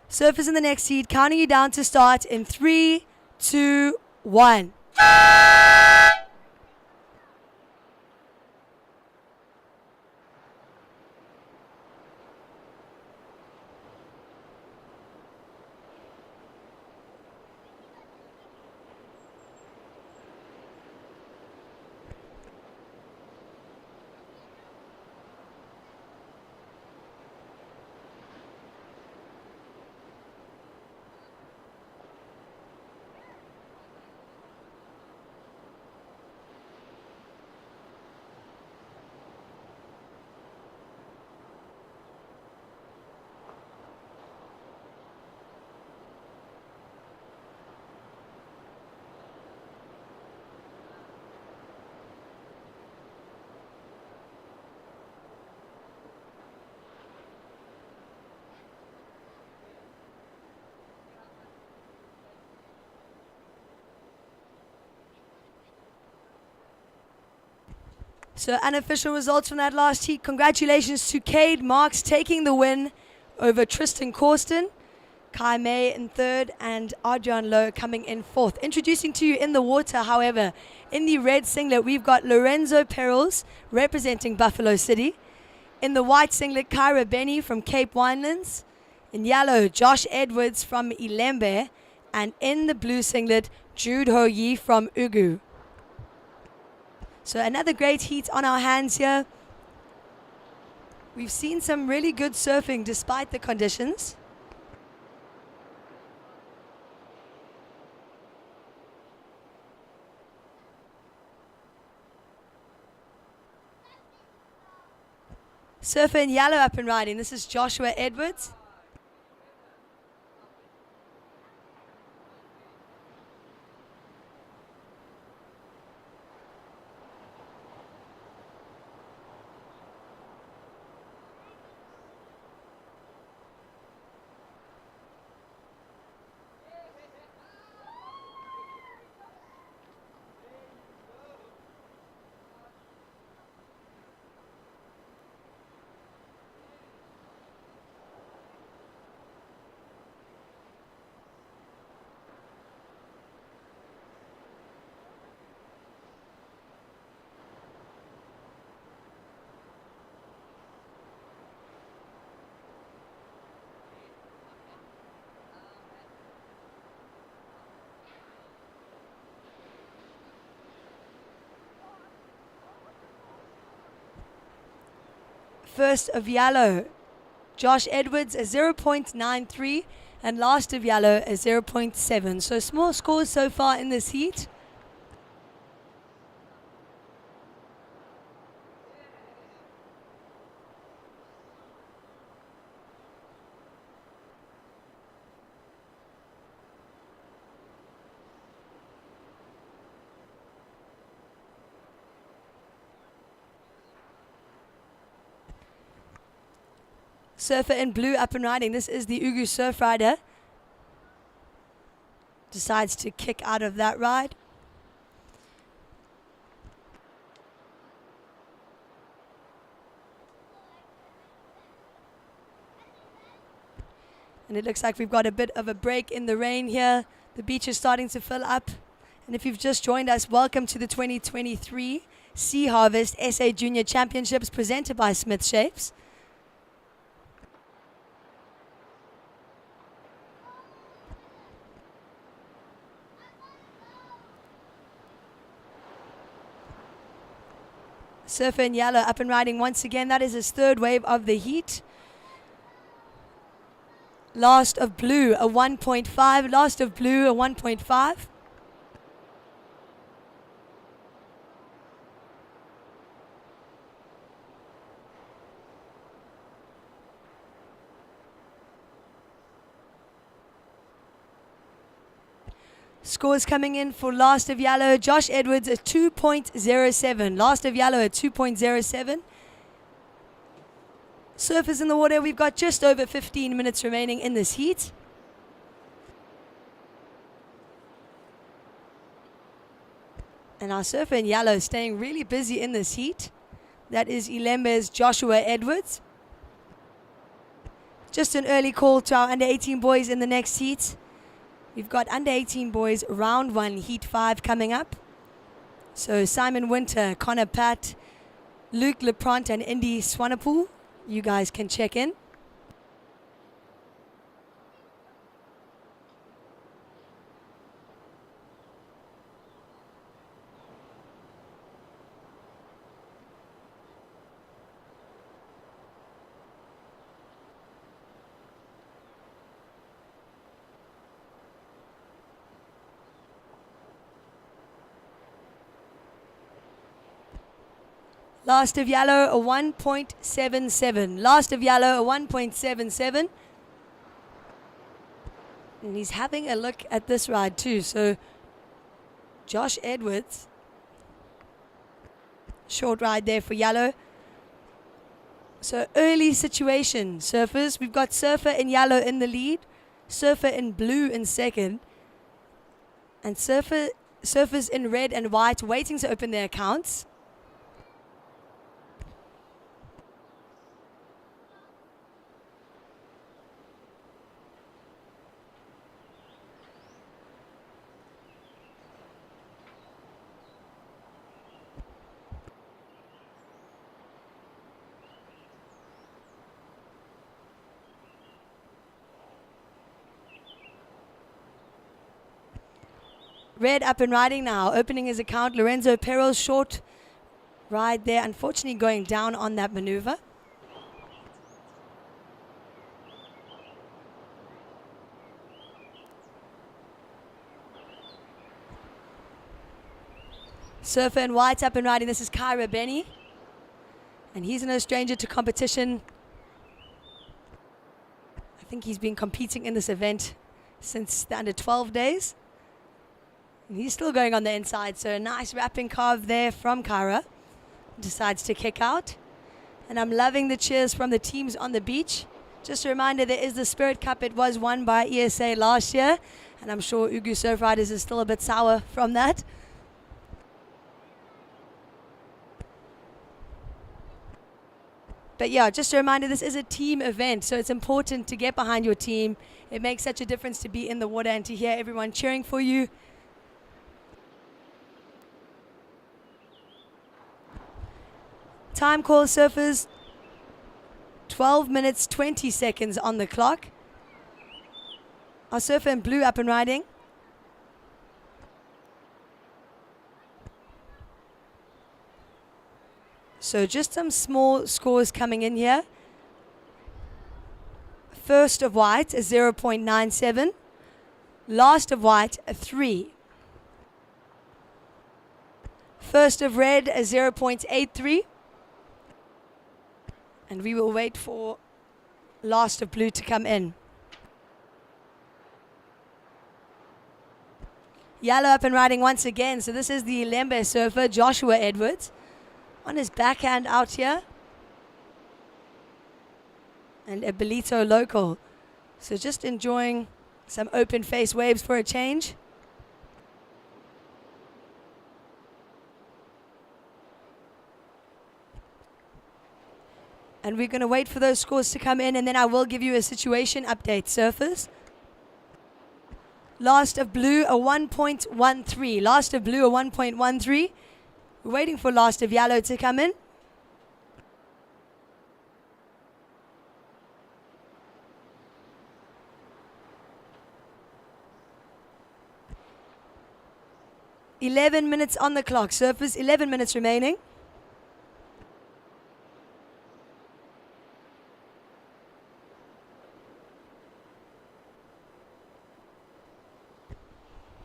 Surfers in the next heat, counting you down to start in 3, 2, 1. So unofficial results from that last heat. Congratulations to Cade Marks taking the win over Tristan Corsten. Kai May in third, and Adrian Lowe coming in fourth. Introducing to you in the water, however, in the red singlet, we've got Lorenzo Perils representing Buffalo City. In the white singlet, Kyra Benny from Cape Winelands. In yellow, Josh Edwards from Ilembe. And in the blue singlet, Jude Ho Yi from Ugu. So another great heat on our hands here. We've seen some really good surfing despite the conditions. Surfer in yellow up and riding. This is Joshua Edwards. First of yellow, Josh Edwards a 0.93 and last of yellow a 0.7. So small scores so far in this heat. Surfer in blue up and riding. This is the Ugu Surf Rider. Decides to kick out of that ride. And it looks like we've got a bit of a break in the rain here. The beach is starting to fill up. And if you've just joined us, welcome to the 2023 Sea Harvest SA Junior Championships presented by SMTH Shapes. Surfer in yellow up and riding once again. That is his third wave of the heat. Last of blue, a 1.5. Last of blue, a 1.5. Scores coming in for last of yellow. Josh Edwards a 2.07. Last of yellow a 2.07. Surfers in the water. We've got just over 15 minutes remaining in this heat. And our surfer in yellow is staying really busy in this heat. That is Ilembe's Joshua Edwards. Just an early call to our under 18 boys in the next heat. We've got under 18 boys round 1 heat 5 coming up. So Simon Winter, Connor Pat, Luke Leprant and Indy Swanepoel. You guys can check in. Last of yellow, a 1.77. Last of yellow, a 1.77. And he's having a look at this ride too. So Josh Edwards. Short ride there for yellow. So early situation, surfers. We've got surfer in yellow in the lead. Surfer in blue in second. And surfers in red and white waiting to open their accounts. Red up and riding now, opening his account. Lorenzo Perros, short ride there, unfortunately going down on that maneuver. Surfer in white up and riding. This is Kyra Benny. And he's no stranger to competition. I think he's been competing in this event since the under 12 days. And he's still going on the inside. So a nice wrapping carve there from Kyra. Decides to kick out. And I'm loving the cheers from the teams on the beach. Just a reminder, there is the Spirit Cup. It was won by ESA last year. And I'm sure Ugu Surf Riders is still a bit sour from that. But yeah, just a reminder, this is a team event, so it's important to get behind your team. It makes such a difference to be in the water and to hear everyone cheering for you. Time call, surfers. 12 minutes, 20 seconds on the clock. Our surfer in blue up and riding. So just some small scores coming in here. First of white, a 0.97. Last of white, a 3. First of red, a 0.83. And we will wait for last of blue to come in. Yellow up and riding once again. So this is the Lembe surfer, Joshua Edwards. On his backhand out here. And a Belito local. So just enjoying some open face waves for a change. And we're going to wait for those scores to come in, and then I will give you a situation update, surfers. Last of blue, a 1.13. Last of blue, a 1.13. We're waiting for last of yellow to come in. $11 minutes on the clock, surfers. 11 minutes remaining.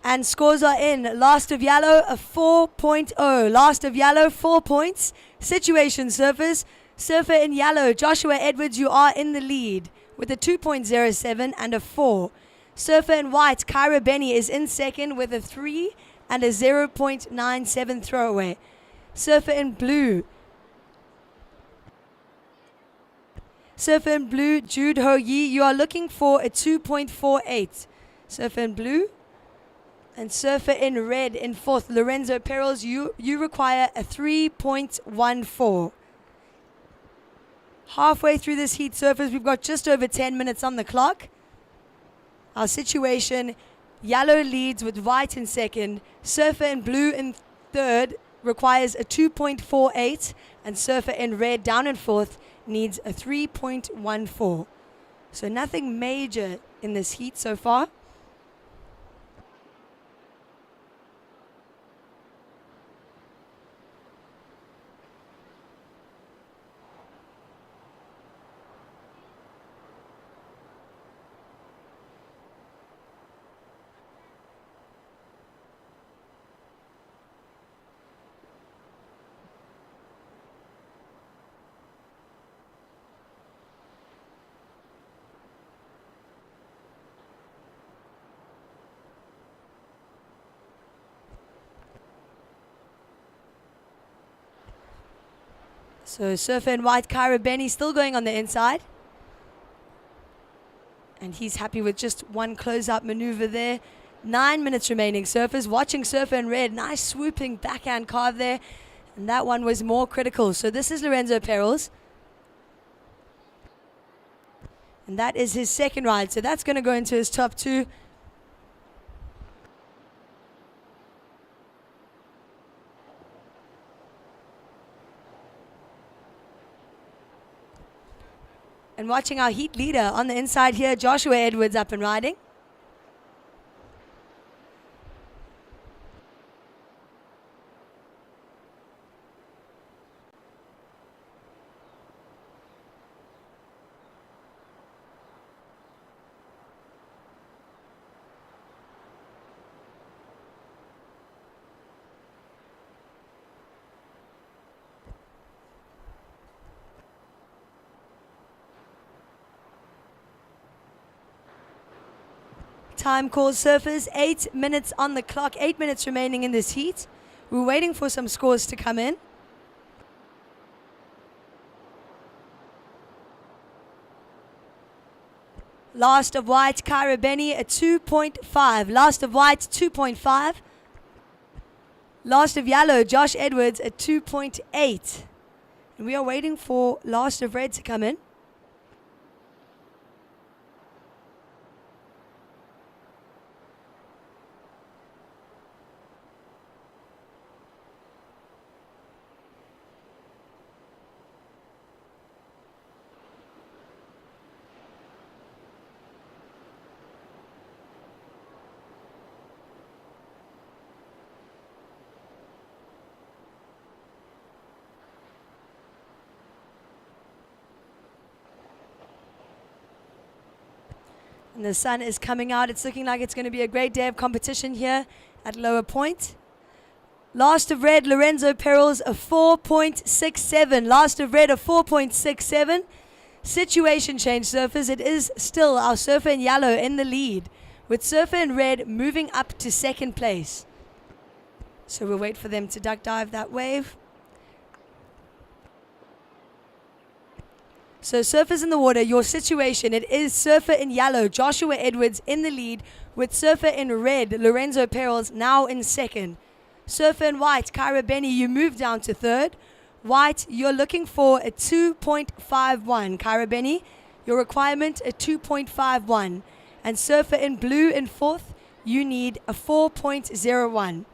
And scores are in. Last of yellow, a 4.0. Last of yellow, 4 points. Situation, surfers. Surfer in yellow, Joshua Edwards, you are in the lead with a 2.07 and a 4. Surfer in white, Kyra Benny, is in second with a 3 and a 0.97 throwaway. Surfer in blue. Surfer in blue, Jude Ho Yi, you are looking for a 2.48. Surfer in blue. And surfer in red in fourth, Lorenzo Perros, you require a 3.14. Halfway through this heat, surfers, we've got just over 10 minutes on the clock. Our situation, yellow leads with white in second. Surfer in blue in third requires a 2.48. And surfer in red down in fourth needs a 3.14. So nothing major in this heat so far. So surfer in white, Kyra Benny, still going on the inside. And he's happy with just one closeout maneuver there. 9 minutes remaining, surfers. Watching surfer in red. Nice swooping backhand carve there. And that one was more critical. So this is Lorenzo Perros. And that is his second ride. So that's going to go into his top 2. And watching our heat leader on the inside here, Joshua Edwards up and riding. Time call surfers, 8 minutes on the clock, 8 minutes remaining in this heat. We're waiting for some scores to come in. Last of white, Kyra Benny, a 2.5. Last of white, 2.5. Last of yellow, Josh Edwards, a 2.8. And we are waiting for last of red to come in. And the sun is coming out. It's looking like it's going to be a great day of competition here at Lower Point. Last of red, Lorenzo Perils, a 4.67. Last of red, a 4.67. Situation change, surfers. It is still our surfer in yellow in the lead, with surfer in red moving up to second place. So we'll wait for them to duck dive that wave. So surfers in the water, your situation, it is surfer in yellow, Joshua Edwards in the lead, with surfer in red, Lorenzo Perils, now in second. Surfer in white, Kyra Benny, you move down to third. White, you're looking for a 2.51. Kyra Benny, your requirement, a 2.51. And surfer in blue in fourth, you need a 4.01.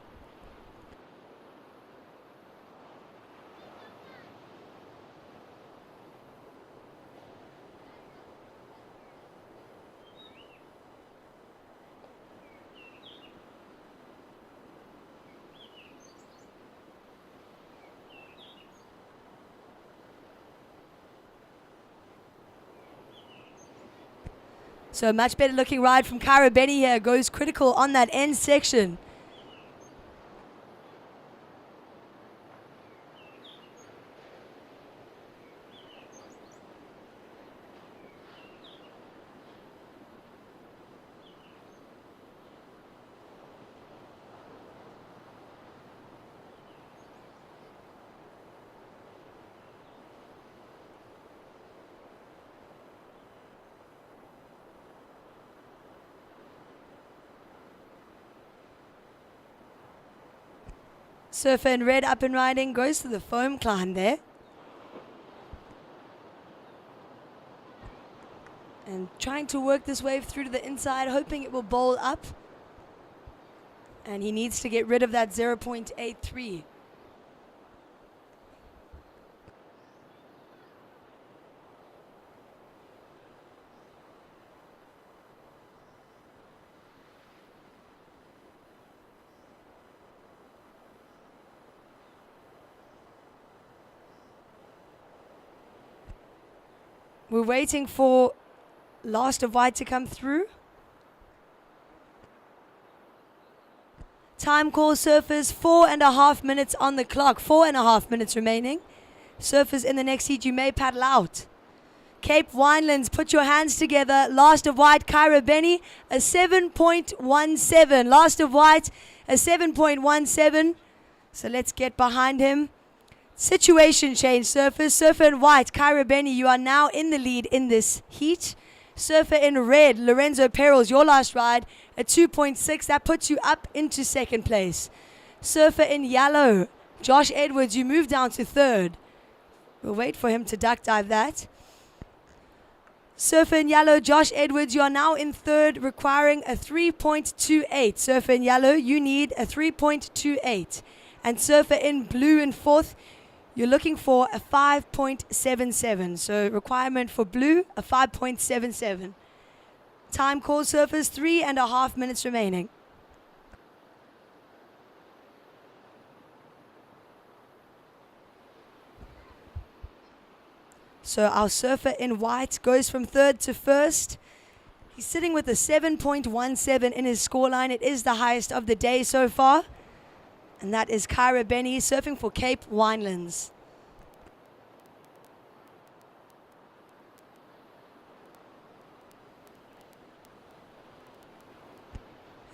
So a much better looking ride from Kyra Benny here. Goes critical on that end section. Surfer in red up and riding, goes to the foam climb there. And trying to work this wave through to the inside, hoping it will bowl up. And he needs to get rid of that 0.83. We're waiting for last of white to come through. Time call, surfers, 4.5 minutes on the clock. 4.5 minutes remaining. Surfers in the next heat, you may paddle out. Cape Winelands, put your hands together. Last of white, Kyra Benny, a 7.17. Last of white, a 7.17. So let's get behind him. Situation change, surfers. Surfer in white, Kyra Benny, you are now in the lead in this heat. Surfer in red, Lorenzo Perils, your last ride, a 2.6. That puts you up into second place. Surfer in yellow, Josh Edwards, you move down to third. We'll wait for him to duck dive that. Surfer in yellow, Josh Edwards, you are now in third, requiring a 3.28. Surfer in yellow, you need a 3.28. And surfer in blue in fourth, you're looking for a 5.77. So requirement for blue, a 5.77. Time call, surfers, 3.5 minutes remaining. So our surfer in white goes from third to first. He's sitting with a 7.17 in his scoreline. It is the highest of the day so far. And that is Kyra Benny surfing for Cape Winelands.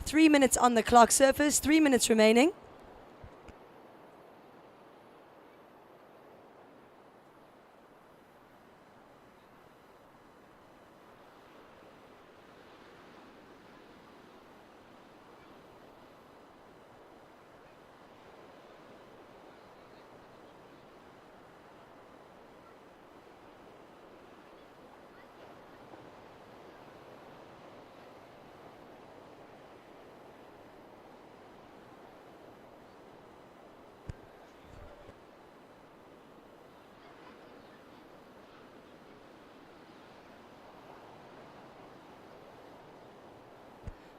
3 minutes on the clock. Surfers, 3 minutes remaining.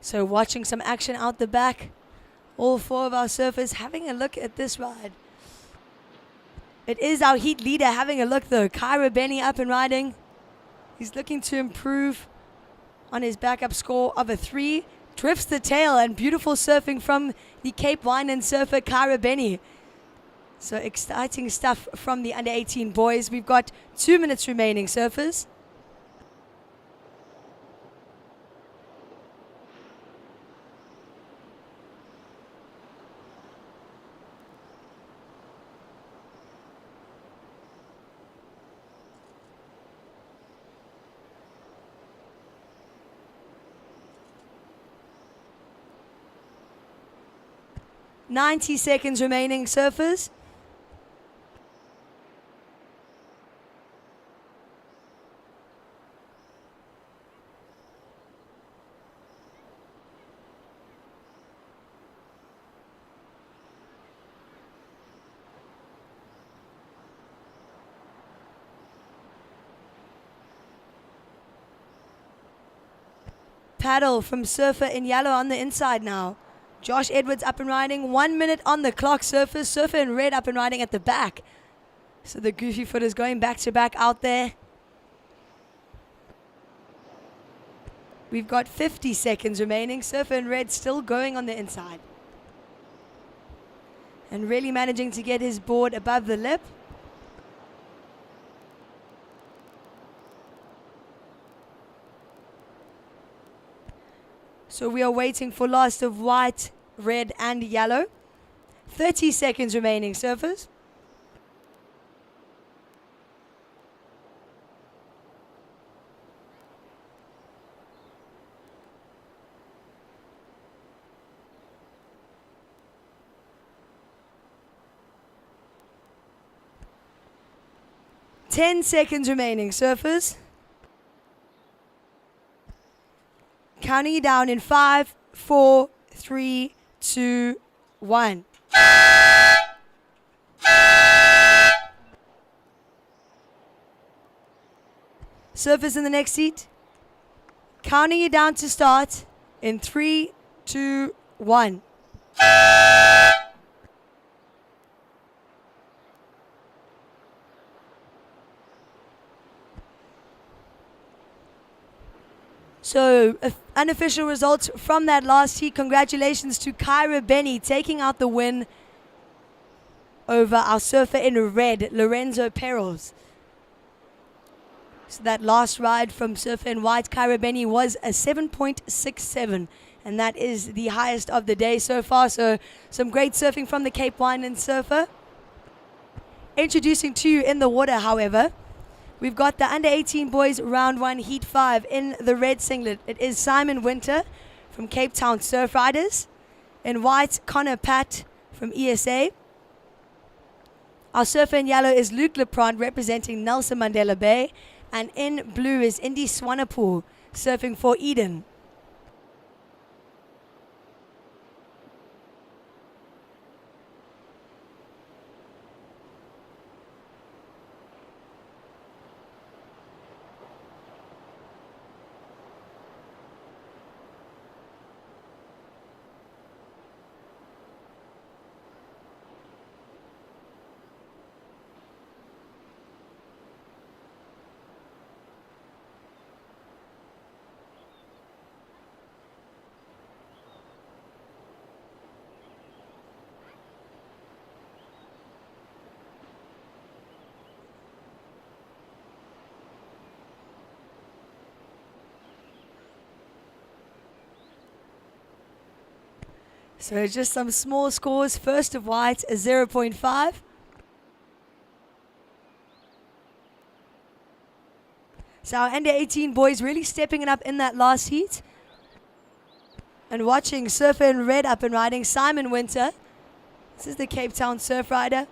So watching some action out the back. All 4 of our surfers having a look at this ride. It is our heat leader having a look though. Kyra Benny up and riding. He's looking to improve on his backup score of a 3. Drifts the tail and beautiful surfing from the Cape Wineland surfer Kyra Benny. So exciting stuff from the under 18 boys. We've got 2 minutes remaining, surfers. "90 seconds remaining, surfers. Paddle from surfer in yellow on the inside now. Josh Edwards up and riding. 1 minute on the clock, surfers. Surfer in red up and riding at the back. So the goofy footers going back to back out there. We've got 50 seconds remaining. Surfer in red still going on the inside. And really managing to get his board above the lip. So we are waiting for last of white, red, and yellow. 30 seconds remaining, surfers. Ten seconds remaining, surfers. Counting you down in 5, 4, 3, 2, 1. Surfers in the next seat. Counting you down to start in 3, 2, 1. So, unofficial results from that last heat. Congratulations to Kyra Benny taking out the win over our surfer in red, Lorenzo Perros. So that last ride from surfer in white, Kyra Benny, was a 7.67. And that is the highest of the day so far. So, some great surfing from the Cape Wineland surfer. Introducing to you in the water, however, we've got the under 18 boys round 1 heat 5 in the red singlet. It is Simon Winter from Cape Town Surf Riders. In white, Connor Pat from ESA. Our surfer in yellow is Luke Leprand representing Nelson Mandela Bay. And in blue is Indy Swanepoel surfing for Eden. So just some small scores. First of white, a 0.5. So our under 18 boys really stepping it up in that last heat. And watching surfer in red up and riding, Simon Winter. This is the Cape Town surf rider.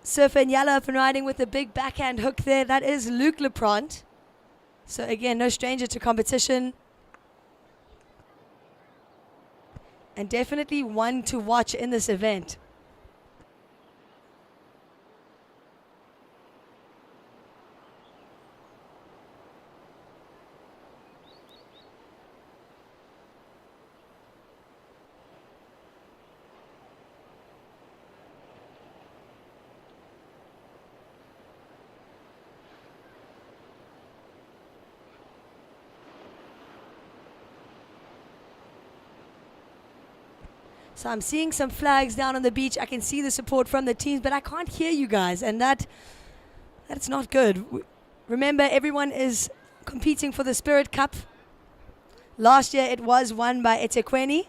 Surfer in yellow up and riding with a big backhand hook there. That is Luke Leprant. So again, no stranger to competition. And definitely one to watch in this event. So I'm seeing some flags down on the beach. I can see the support from the teams, but I can't hear you guys, and that's not good. Remember, everyone is competing for the Spirit Cup. Last year it was won by eThekwini,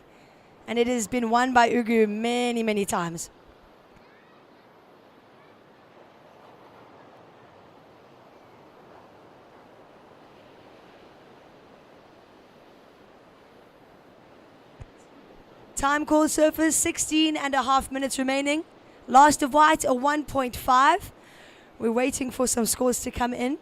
and it has been won by Ugu many, many times. Time call surfers, 16.5 minutes remaining. Last of white, a 1.5. We're waiting for some scores to come in.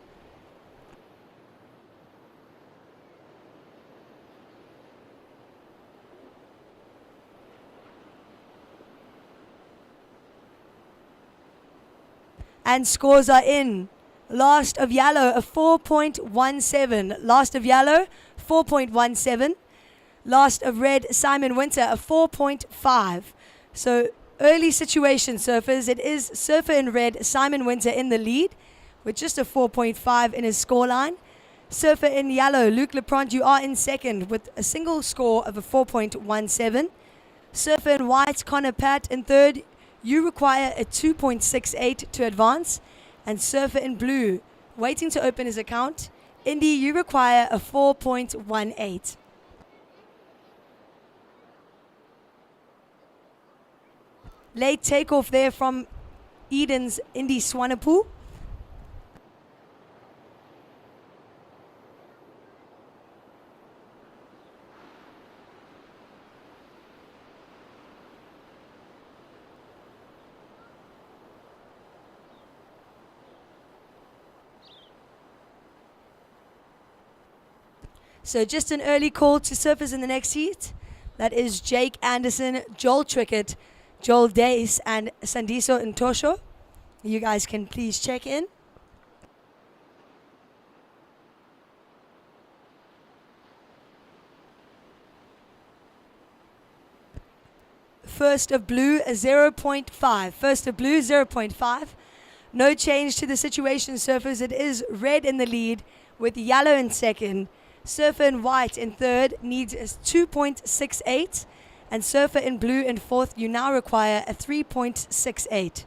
And scores are in. Last of yellow, a 4.17. Last of yellow, 4.17. Last of red, Simon Winter, a 4.5. So early situation, surfers. It is surfer in red, Simon Winter in the lead with just a 4.5 in his scoreline. Surfer in yellow, Luke Leprant, you are in second with a single score of a 4.17. Surfer in white, Connor Pat in third. You require a 2.68 to advance. And surfer in blue, waiting to open his account. Indy, you require a 4.18. Late takeoff there from Eden's Indy Swanepoel. So just an early call to surfers in the next heat. That is Jake Anderson, Joel Trickett, Joel Dace, and Sandiso Ntosho. You guys can please check in. First of blue, a 0.5. First of blue, 0.5. No change to the situation, surfers. It is red in the lead with yellow in second. Surfer in white in third needs a 2.68. And surfer in blue in fourth, you now require a 3.68.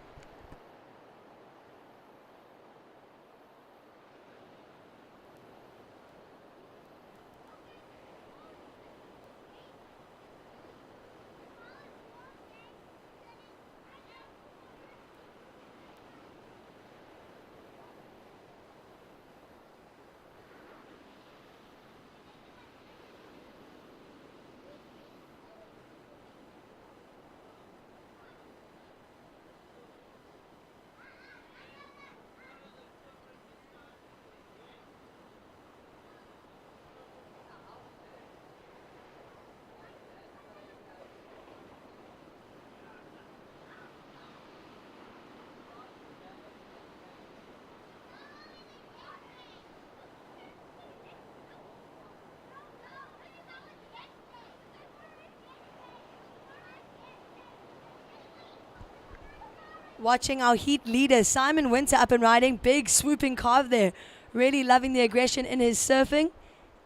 Watching our heat leader, Simon Winter, up and riding. Big swooping carve there. Really loving the aggression in his surfing.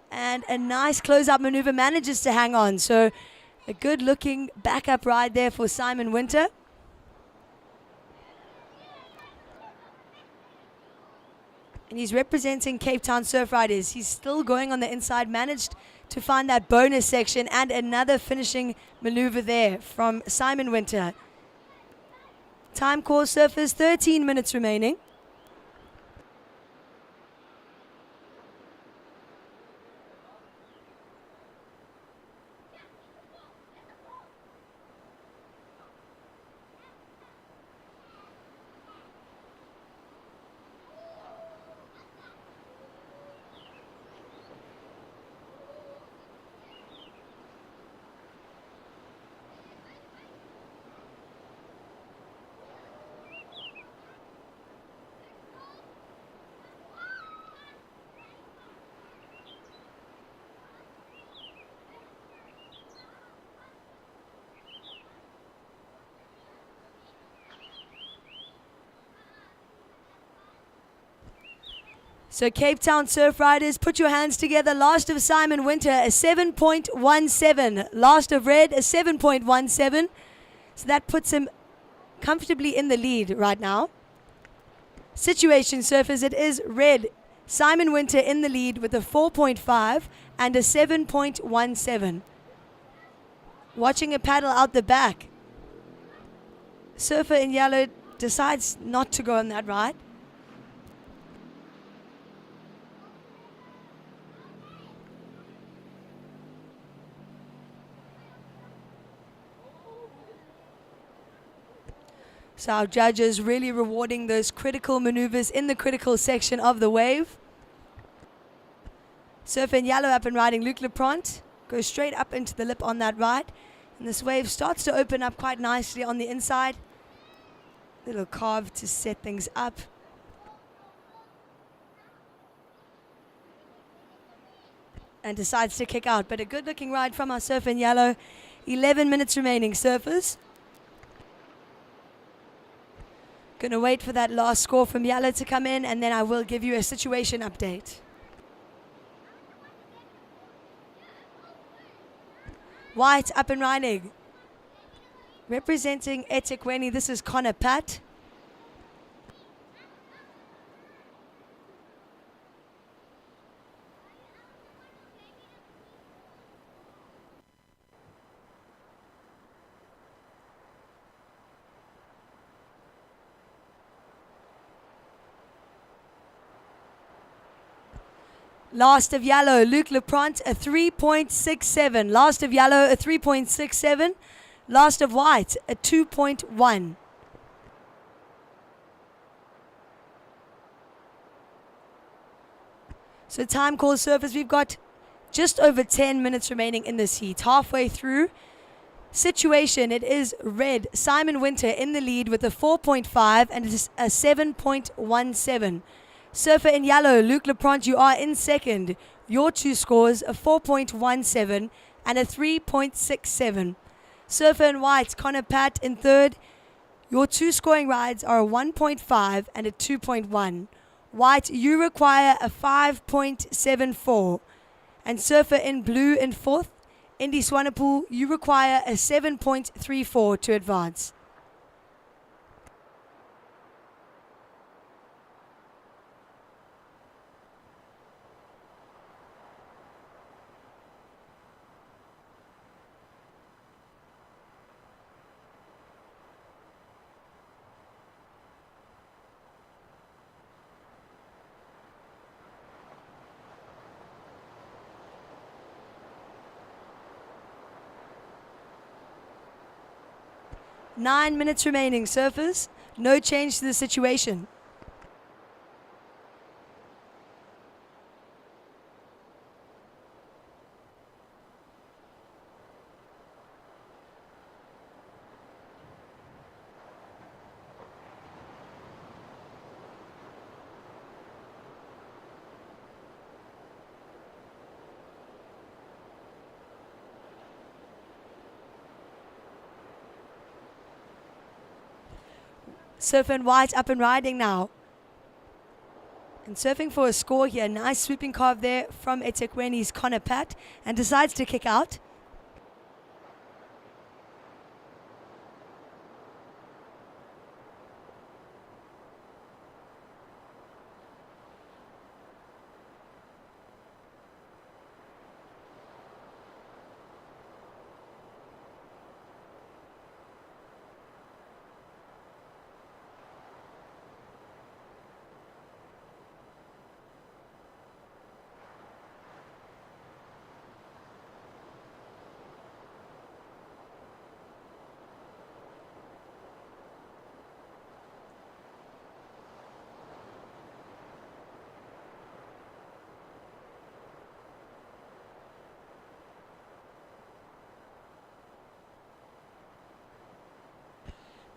And a nice close-up maneuver, manages to hang on. So a good-looking backup ride there for Simon Winter. And he's representing Cape Town Surf Riders. He's still going on the inside, managed to find that bonus section, and another finishing maneuver there from Simon Winter. Time call surfers, 13 minutes remaining. So Cape Town Surf Riders, put your hands together. Last of Simon Winter, a 7.17. Last of Red, a 7.17. So that puts him comfortably in the lead right now. Situation surfers, it is Red. Simon Winter in the lead with a 4.5 and a 7.17. Watching a paddle out the back. Surfer in yellow decides not to go on that ride. So our judges really rewarding those critical maneuvers in the critical section of the wave. Surfer in yellow up and riding Luc Leprant. Goes straight up into the lip on that ride. And this wave starts to open up quite nicely on the inside. Little carve to set things up. And decides to kick out. But a good looking ride from our surfer in yellow. 11 minutes remaining, surfers. Going to wait for that last score from yellow to come in, and then I will give you a situation update. White up and riding. Representing eThekwini, this is Connor Pat. Last of yellow, Luc Leprant, a 3.67. Last of yellow, a 3.67. Last of white, a 2.1. So time call surfers, we've got just over 10 minutes remaining in this heat. Halfway through. Situation, it is Red. Simon Winter in the lead with a 4.5 and it is a 7.17. Surfer in yellow, Luc Leprant, you are in second. Your two scores, a 4.17 and a 3.67. Surfer in white, Connor Pat in third. Your two scoring rides are a 1.5 and a 2.1. White, you require a 5.74. And surfer in blue in fourth. Indy Swanepoel, you require a 7.34 to advance. Nine minutes remaining, surfers. No change to the situation. Surfer in white up and riding now. And surfing for a score here. Nice sweeping carve there from eThekwini's Connor Pat. And decides to kick out.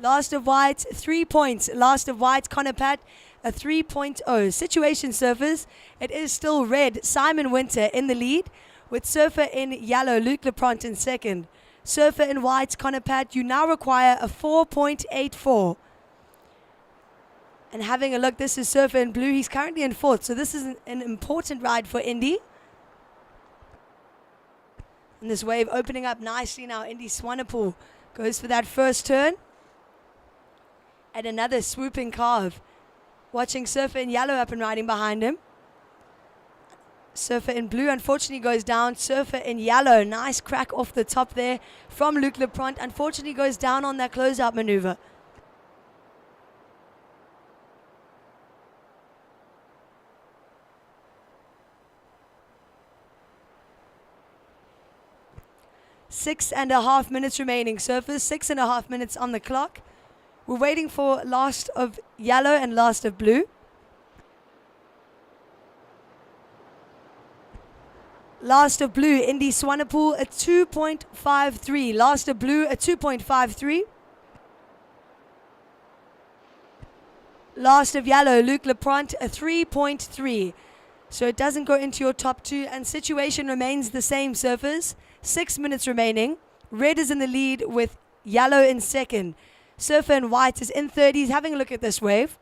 Last of white, 3 points. Last of white, Connor Pat, a 3.0. Situation surfers, it is still red. Simon Winter in the lead, with surfer in yellow, Luke Leprant in second. Surfer in white, Connor Pat, you now require a 4.84. And having a look, this is surfer in blue. He's currently in fourth, so this is an important ride for Indy. And this wave opening up nicely now. Indy Swanepoel goes for that first turn. And another swooping carve. Watching surfer in yellow up and riding behind him. Surfer in blue unfortunately goes down. Surfer in yellow, nice crack off the top there from Luke Leprant. Unfortunately goes down on that closeout maneuver. Six and a half minutes remaining. Surfers, 6.5 minutes on the clock. We're waiting for last of yellow and last of blue. Last of blue, Indy Swanepoel, a 2.53. Last of blue, a 2.53. Last of yellow, Luke Leprant, a 3.3. So it doesn't go into your top two, and situation remains the same, surfers. 6 minutes remaining. Red is in the lead with yellow in second. Surfer in white is in third. He's having a look at this wave.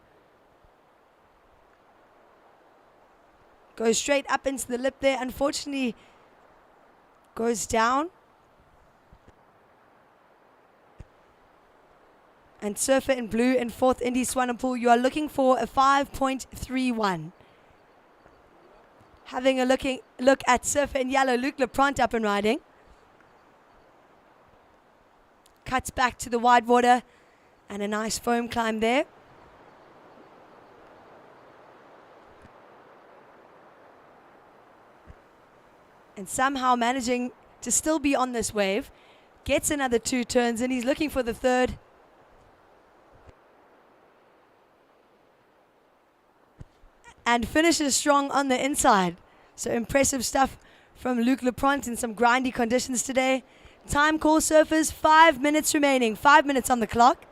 Goes straight up into the lip there. Unfortunately, goes down. And surfer in blue in fourth, Indy Swanepoel. You are looking for a 5.31. Having a look at surfer in yellow, Luke Leprant up and riding. Cuts back to the wide water. And a nice foam climb there. And somehow managing to still be on this wave. Gets another 2 turns and he's looking for the third. And finishes strong on the inside. So impressive stuff from Luke Leprant in some grindy conditions today. Time call, surfers, 5 minutes remaining. 5 minutes on the clock.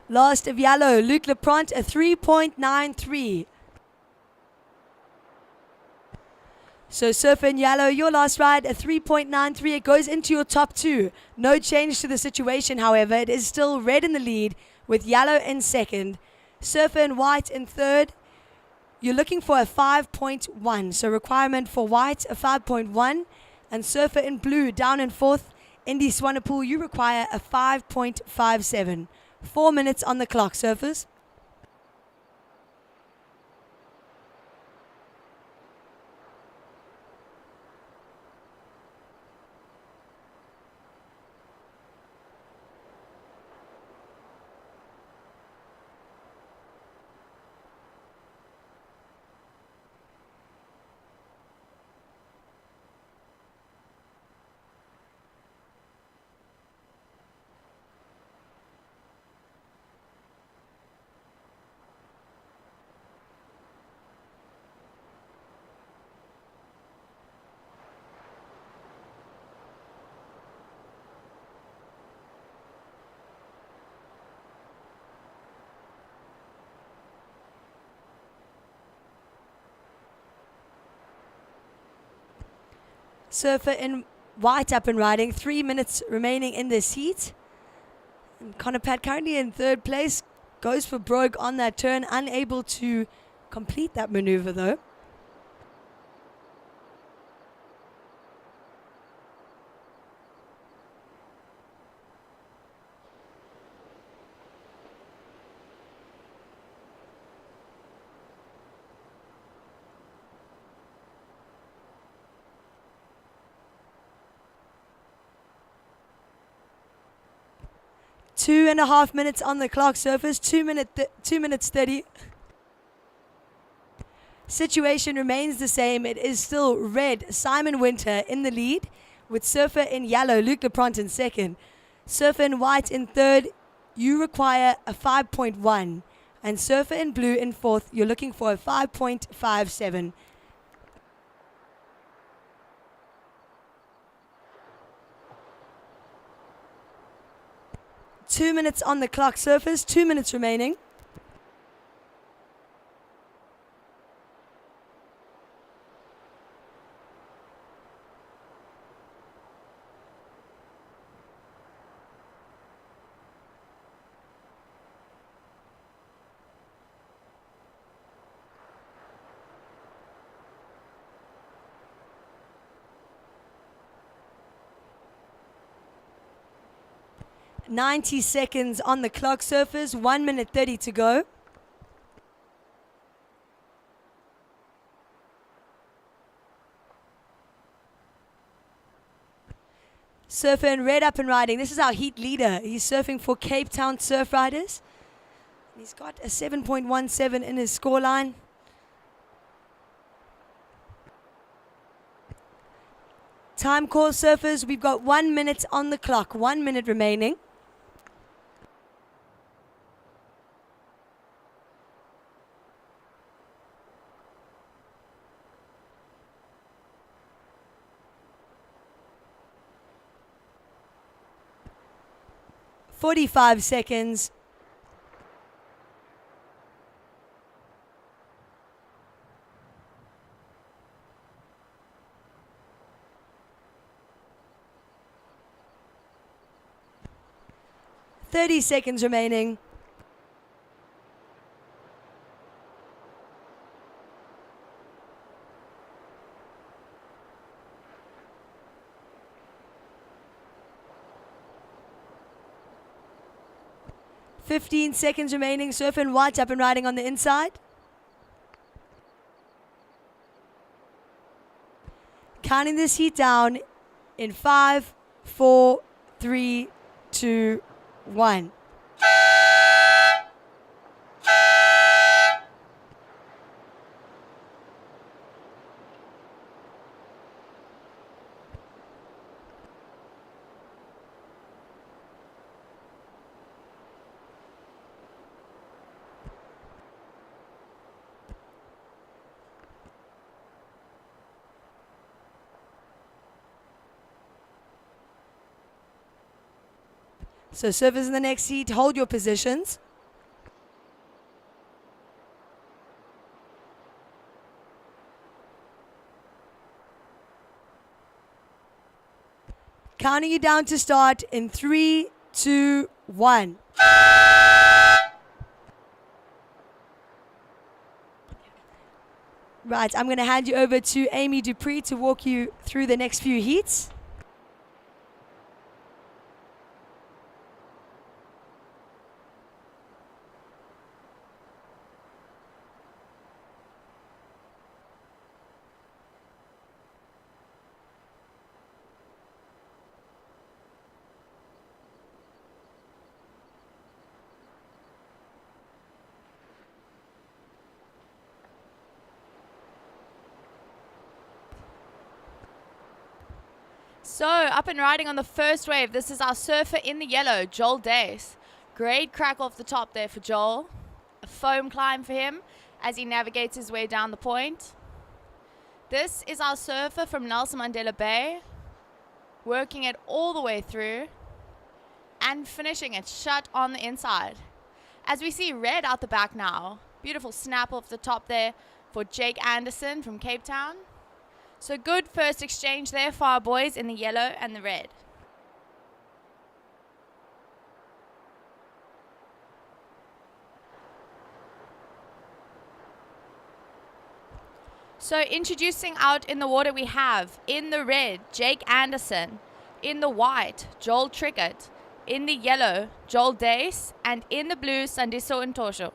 Last of yellow, Luke Leprant, a 3.93. So surfer in yellow, your last ride, a 3.93. It goes into your top two. No change to the situation, however. It is still red in the lead with yellow in second. Surfer in white in third. You're looking for a 5.1. So requirement for white, a 5.1. And surfer in blue down in fourth. Indy Swanepoel, you require a 5.57. 4 minutes on the clock, surfers. Surfer in white up and riding. 3 minutes remaining in this heat. And Connor Pat currently in third place. Goes for broke on that turn. Unable to complete that maneuver though. 2.5 minutes on the clock, surfers. 2 minutes 30. Situation remains the same. It is still red, Simon Winter in the lead, with surfer in yellow, Luke Lepront in second. Surfer in white in third, you require a 5.1. And surfer in blue in fourth, you're looking for a 5.57. Two minutes on the clock, surfers. 2 minutes remaining. "90 seconds on the clock, surfers. 1 minute 30 to go. Surfer in red up and riding. This is our heat leader. He's surfing for Cape Town Surf Riders. He's got a 7.17 in his scoreline. Time call, surfers. We've got 1 minute on the clock. 1 minute remaining. "45 seconds. "30 seconds remaining. "15 seconds remaining. Surfer in white up and riding on the inside. Counting this heat down in 5, 4, 3, 2, 1. So surfers in the next heat, hold your positions. Counting you down to start in 3, 2, 1. Right, I'm going to hand you over to Amy Dupree to walk you through the next few heats. So, up and riding on the first wave, this is our surfer in the yellow, Joel Dace. Great crack off the top there for Joel. A foam climb for him as he navigates his way down the point. This is our surfer from Nelson Mandela Bay, working it all the way through and finishing it shut on the inside. As we see red out the back now, beautiful snap off the top there for Jake Anderson from Cape Town. So good first exchange there for our boys in the yellow and the red. So introducing out in the water we have, in the red, Jake Anderson. In the white, Joel Trickett. In the yellow, Joel Dace. And in the blue, Sandiso Ntosho.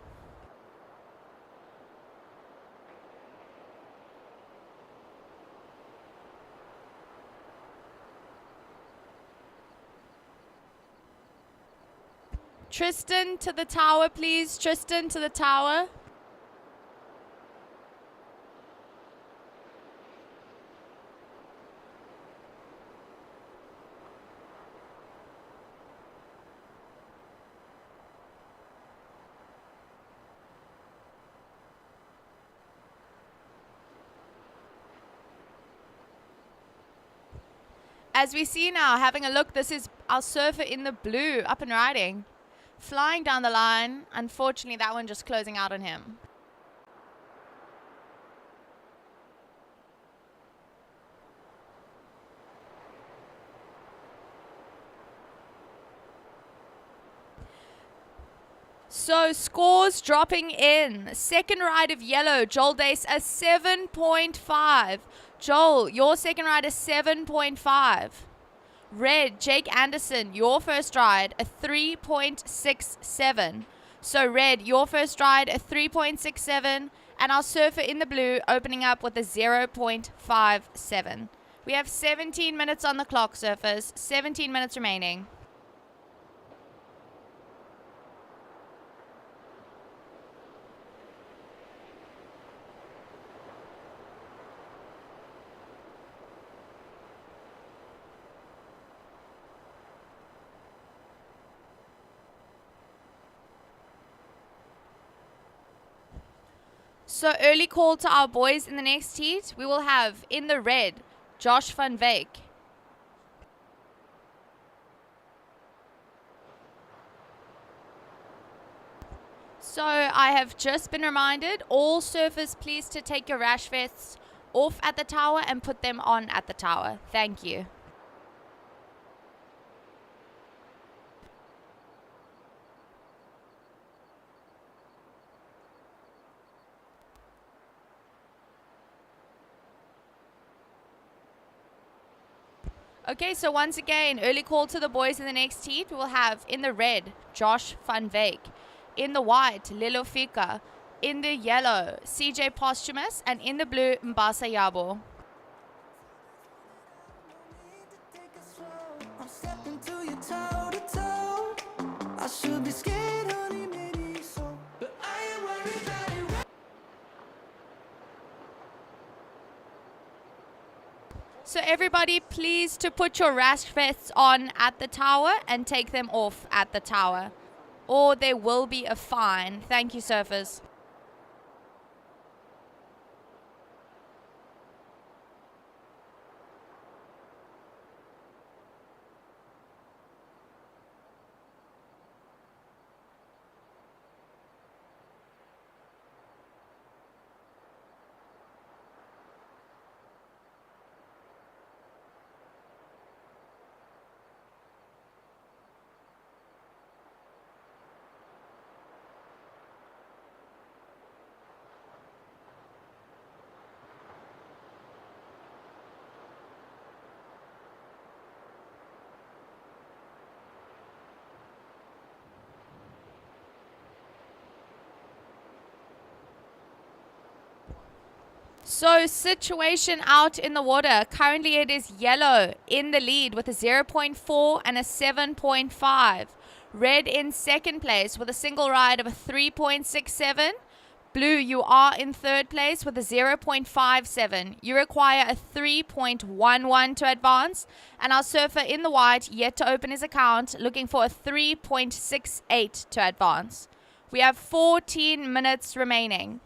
Tristan to the tower, please. Tristan to the tower. As we see now, having a look, this is our surfer in the blue, up and riding. Flying down the line. Unfortunately, that one just closing out on him. So scores dropping in. Second ride of yellow, Joel Dace, a 7.5. Joel, your second ride is 7.5. Red, Jake Anderson, your first ride, a 3.67. So Red, your first ride, a 3.67. And our surfer in the blue opening up with a 0.57. We have 17 minutes on the clock, surfers. 17 minutes remaining. So early call to our boys in the next heat. We will have in the red, Josh van Wyk. So I have just been reminded, all surfers please to take your rash vests off at the tower and put them on at the tower. Thank you. Okay, so once again, early call to the boys in the next heat. We will have in the red, Josh van Wyk. In the white, Lilo Fika. In the yellow, CJ Posthumous. And in the blue, Mbasa Yabo. I'm stepping to you toe to toe. I should be scared, honey, maybe so. But I ain't worried about it. So everybody, please to put your rash vests on at the tower and take them off at the tower, or there will be a fine. Thank you, surfers. So situation out in the water. Currently it is yellow in the lead with a 0.4 and a 7.5. Red in second place with a single ride of a 3.67. Blue, you are in third place with a 0.57. You require a 3.11 to advance. And our surfer in the white, yet to open his account, looking for a 3.68 to advance. We have 14 minutes remaining.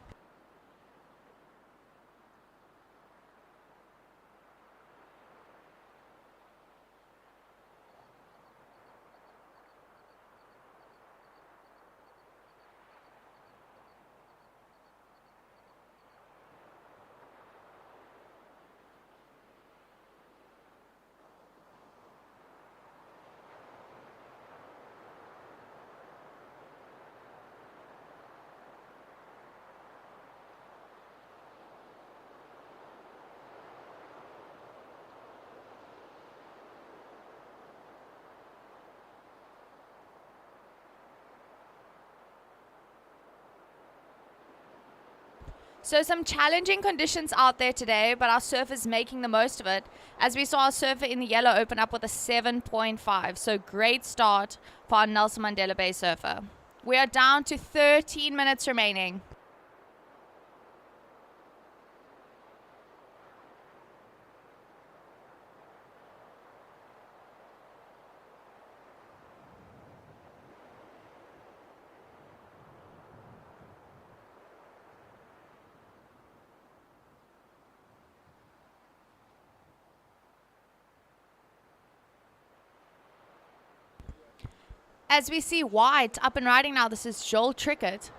So some challenging conditions out there today, but our surfer's making the most of it. As we saw our surfer in the yellow open up with a 7.5. So great start for our Nelson Mandela Bay surfer. We are down to 13 minutes remaining. As we see White up and riding now, this is Joel Trickett.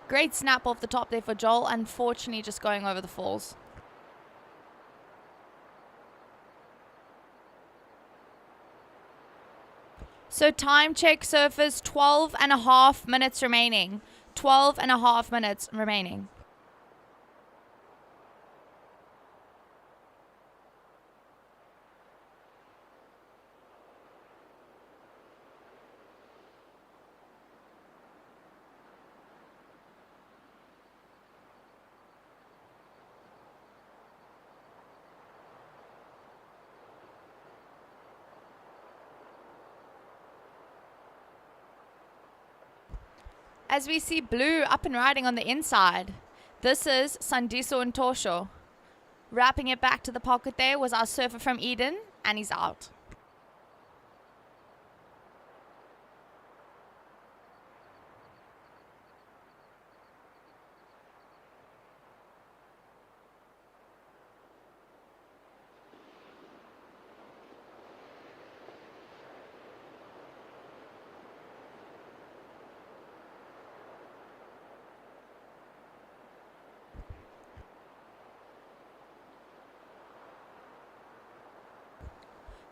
Great snap off the top there for Joel, unfortunately just going over the falls. So time check surfers, 12 and a half minutes remaining. 12 and a half minutes remaining. As we see Blue up and riding on the inside, this is Sandiso Ntosho. Wrapping it back to the pocket there was our surfer from Eden, and he's out.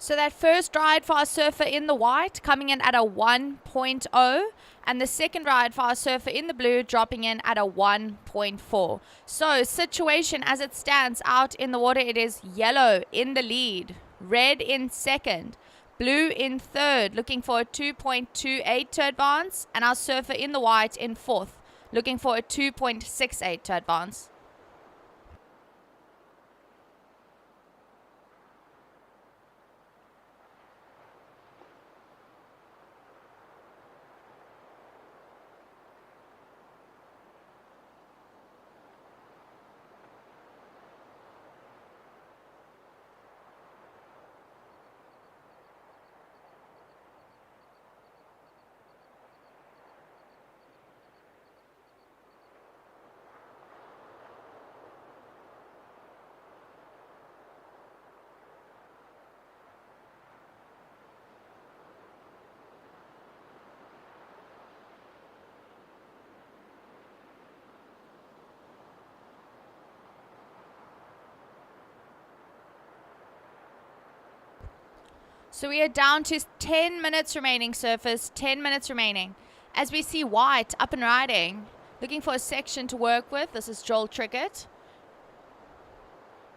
So that first ride for our surfer in the white coming in at a 1.0, and the second ride for our surfer in the blue dropping in at a 1.4. So situation as it stands out in the water, it is yellow in the lead, red in second, blue in third, looking for a 2.28 to advance, and our surfer in the white in fourth, looking for a 2.68 to advance. So we are down to 10 minutes remaining, surfers, 10 minutes remaining. As we see White up and riding, looking for a section to work with. This is Joel Trickett.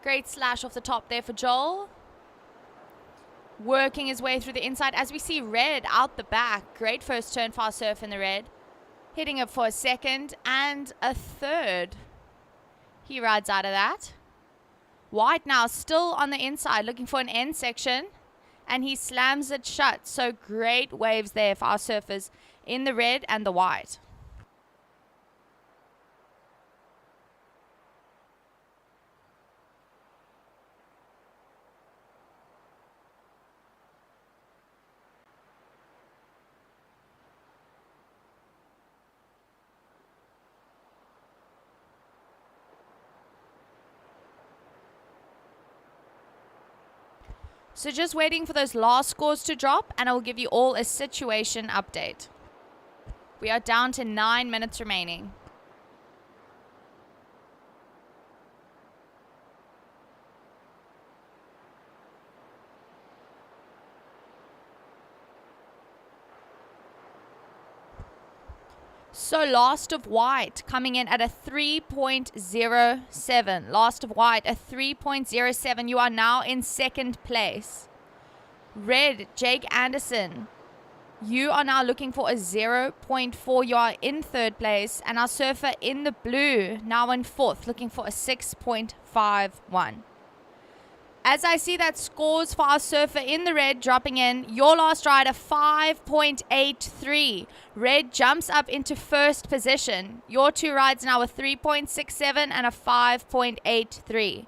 Great slash off the top there for Joel. Working his way through the inside as we see Red out the back. Great first turn for our surf in the red. Hitting up for a second and a third. He rides out of that. White now still on the inside looking for an end section. And he slams it shut. So great waves there for our surfers in the red and the white. So just waiting for those last scores to drop, and I will give you all a situation update. We are down to 9 minutes remaining. So last of White coming in at a 3.07. Last of White, a 3.07. You are now in second place. Red, Jake Anderson, you are now looking for a 0.4. You are in third place. And our surfer in the blue, now in fourth, looking for a 6.51. As I see that scores for our surfer in the red dropping in, your last ride, a 5.83. Red jumps up into first position. Your two rides now a 3.67 and a 5.83.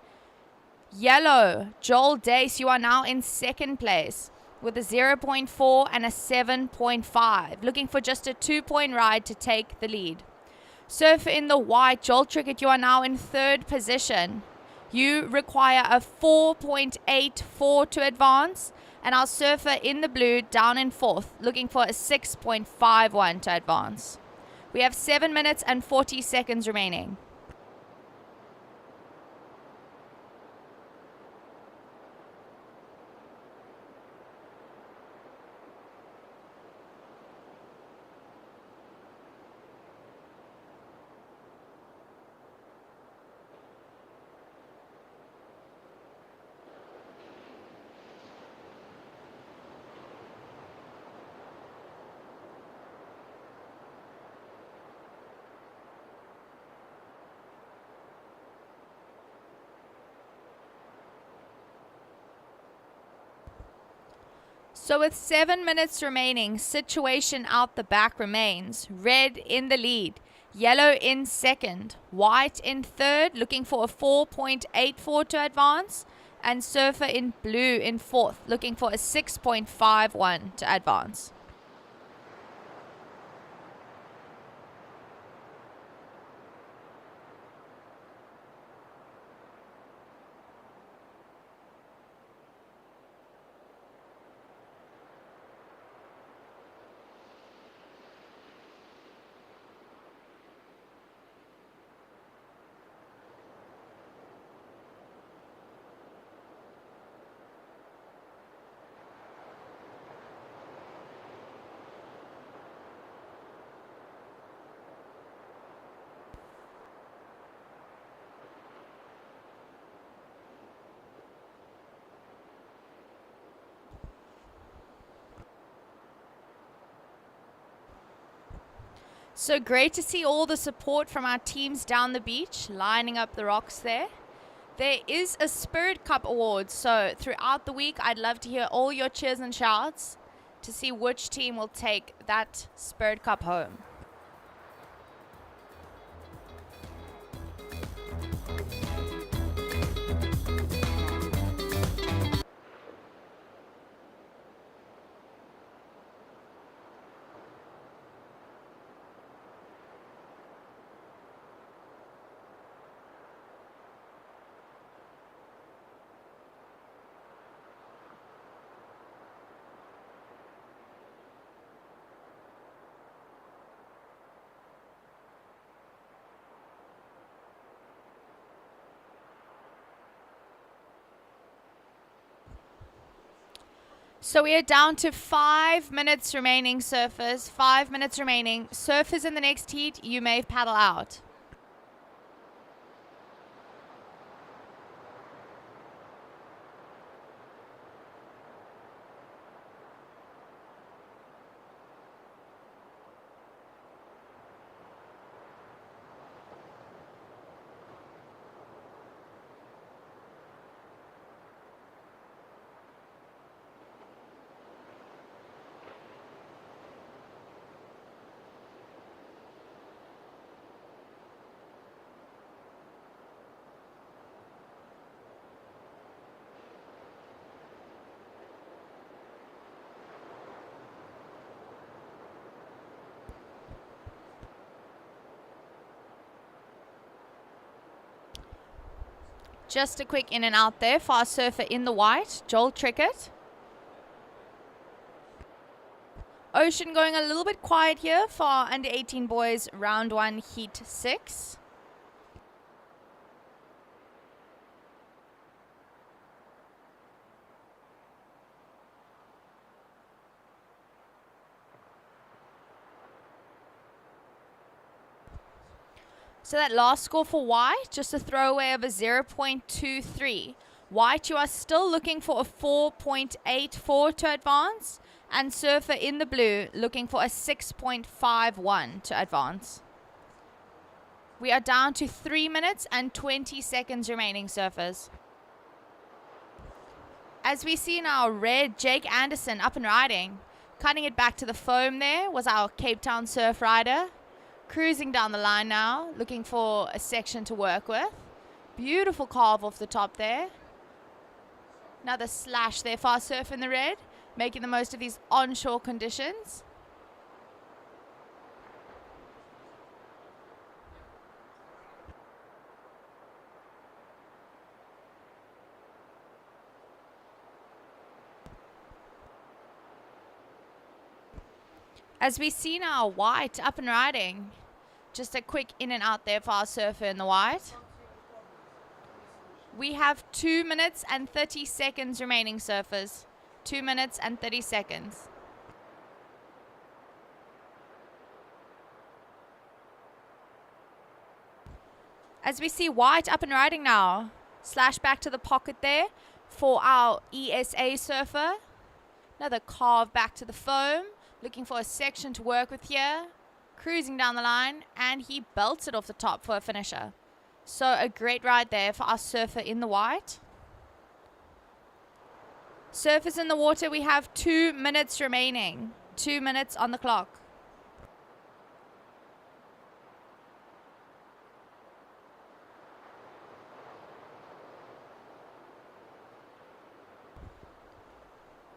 Yellow, Joel Dace, you are now in second place with a 0.4 and a 7.5. Looking for just a 2-point ride to take the lead. Surfer in the white, Joel Trickett, you are now in third position. You require a 4.84 to advance. And our surfer in the blue down in fourth, looking for a 6.51 to advance. We have 7 minutes and 40 seconds remaining. So with 7 minutes remaining, situation out the back remains. Red in the lead, yellow in second, white in third, looking for a 4.84 to advance, and surfer in blue in fourth, looking for a 6.51 to advance. So great to see all the support from our teams down the beach, lining up the rocks there. There is a Spirit Cup award, so throughout the week, I'd love to hear all your cheers and shouts to see which team will take that Spirit Cup home. So we are down to 5 minutes remaining, surfers. 5 minutes remaining. Surfers in the next heat, you may paddle out. Just a quick in and out there for our surfer in the white, Joel Trickett. Ocean going a little bit quiet here for our under 18 boys, round 1, heat 6. So that last score for white, just a throwaway of a 0.23. White, you are still looking for a 4.84 to advance. And Surfer in the blue looking for a 6.51 to advance. We are down to 3 minutes and 20 seconds remaining, Surfers. As we see now, red, Jake Anderson up and riding. Cutting it back to the foam there was our Cape Town surf rider. Cruising down the line now, looking for a section to work with. Beautiful carve off the top there. Another slash there for our surf in the red, making the most of these onshore conditions. As we see now, white up and riding. Just a quick in and out there for our surfer in the white. We have 2 minutes and 30 seconds remaining, surfers. 2 minutes and 30 seconds. As we see white up and riding now. Slash back to the pocket there for our ESA surfer. Another carve back to the foam. Looking for a section to work with here. Cruising down the line. And he belts it off the top for a finisher. So a great ride there for our surfer in the white. Surfers in the water, we have 2 minutes remaining. 2 minutes on the clock.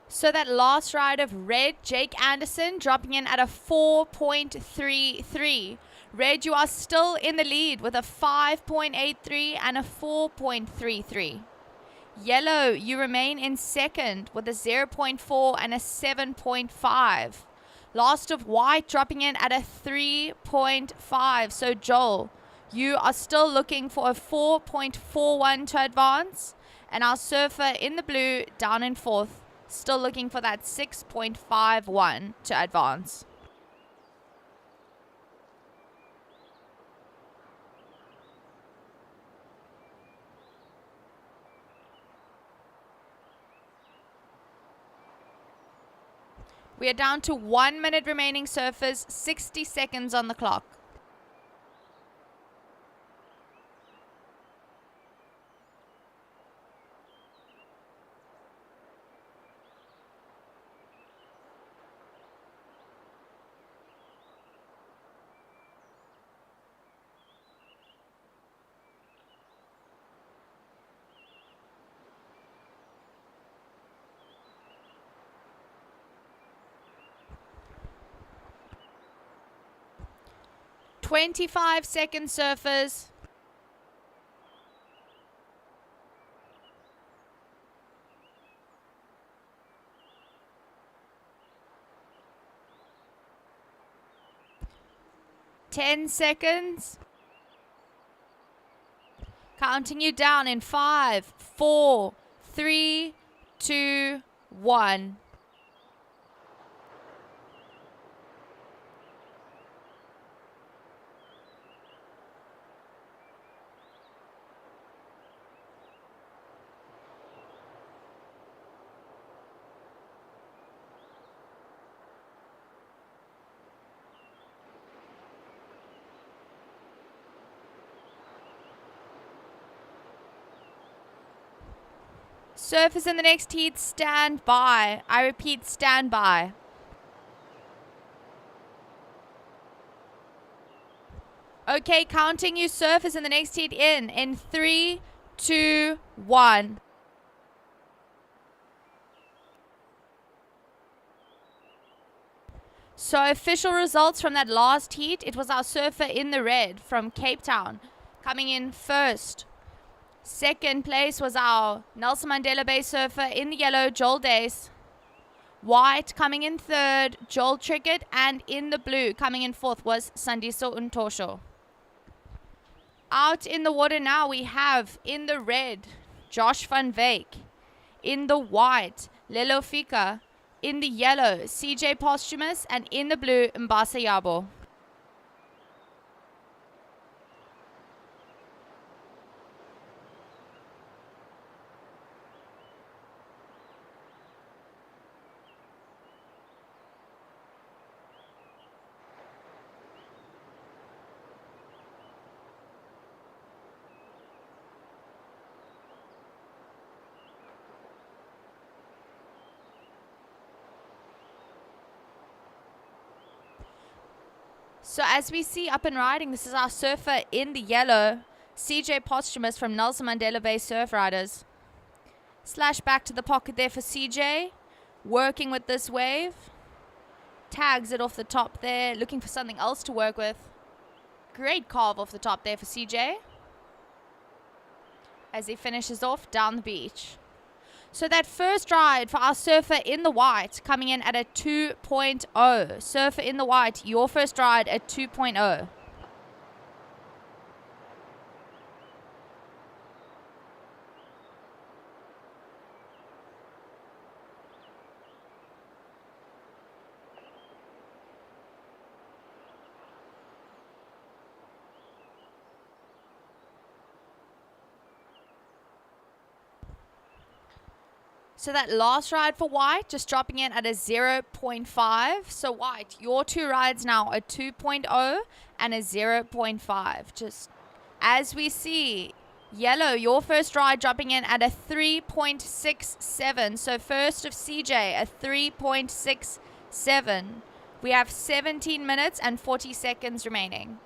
So that last ride of red, Jake Anderson, dropping in at a 4.33. Red, you are still in the lead with a 5.83 and a 4.33. Yellow, you remain in second with a 0.4 and a 7.5. Last of white dropping in at a 3.5. So Joel, you are still looking for a 4.41 to advance. And our surfer in the blue down in fourth, still looking for that 6.51 to advance. We are down to 1 minute remaining, surfers, 60 seconds on the clock. "25 seconds, surfers." "10 seconds." Counting you down in 5, 4, 3, 2, 1. Surfers in the next heat, stand by. I repeat, stand by. Okay, counting you surfers in the next heat in 3, 2, 1. So official results from that last heat, it was our surfer in the red from Cape Town coming in first. Second place was our Nelson Mandela Bay surfer in the yellow, Joel Dace. White coming in third, Joel Trickett. And in the blue coming in fourth was Sandiso Untosho. Out in the water now we have in the red, Josh van Wyk. In the white, Lelo Fika. In the yellow, CJ Posthumous. And in the blue, Mbasa Yabo. So as we see up and riding, this is our surfer in the yellow, CJ Posthumous from Nelson Mandela Bay Surf Riders. Slash back to the pocket there for CJ, working with this wave. Tags it off the top there, looking for something else to work with. Great carve off the top there for CJ as he finishes off down the beach. So that first ride for our surfer in the white coming in at a 2.0. Surfer in the white, your first ride at 2.0. So that last ride for white, just dropping in at a 0.5. So white, your two rides now, a 2.0 and a 0.5. Just as we see, yellow, your first ride dropping in at a 3.67. So first of CJ, a 3.67. We have 17 minutes and 40 seconds remaining.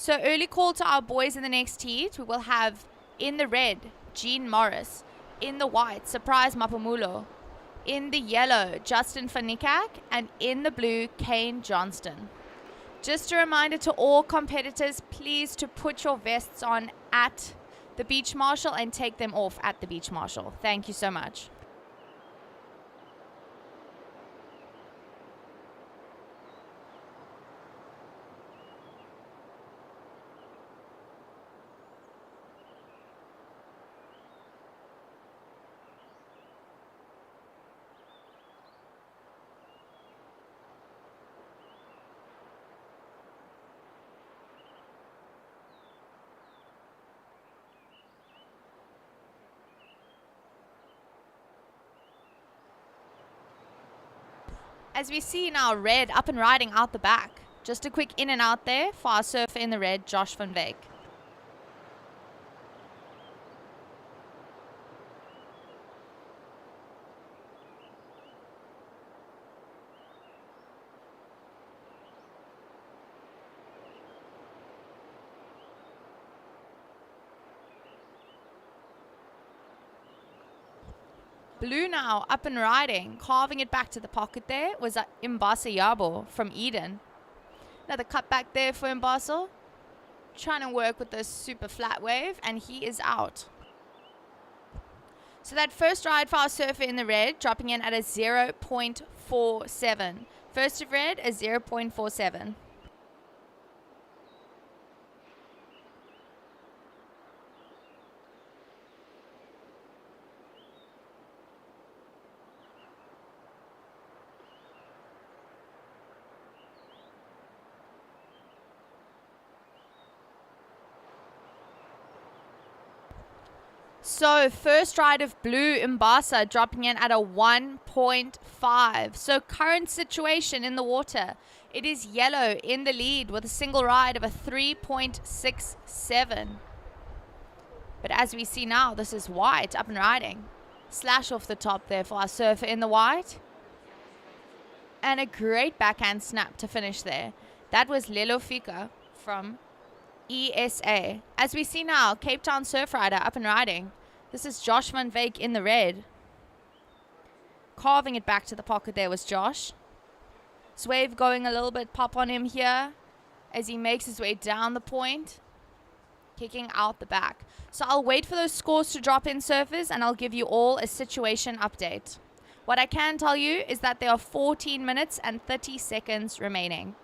So early call to our boys in the next heat. We will have in the red, Gene Morris. In the white, Surprise Mapamulo. In the yellow, Justin Fanikak. And in the blue, Kane Johnston. Just a reminder to all competitors, please to put your vests on at the beach marshal and take them off at the beach marshal. Thank you so much. As we see now, red up and riding out the back. Just a quick in and out there for our surfer in the red, Josh van Veek. Blue now up and riding, carving it back to the pocket there was Imbasa Yabo from Eden. Another cut back there for Imbasa. Trying to work with this super flat wave, and he is out. So that first ride for our surfer in the red, dropping in at a 0.47. First of red, a 0.47. So first ride of blue Imbasa dropping in at a 1.5. So current situation in the water. It is yellow in the lead with a single ride of a 3.67. But as we see now, this is white up and riding. Slash off the top there for our surfer in the white. And a great backhand snap to finish there. That was Lelo Fika from ESA. As we see now, Cape Town Surf Rider up and riding. This is Josh van Veek in the red. Carving it back to the pocket there was Josh. Swave going a little bit pop on him here as he makes his way down the point. Kicking out the back. So I'll wait for those scores to drop in, surfers, and I'll give you all a situation update. What I can tell you is that there are 14 minutes and 30 seconds remaining.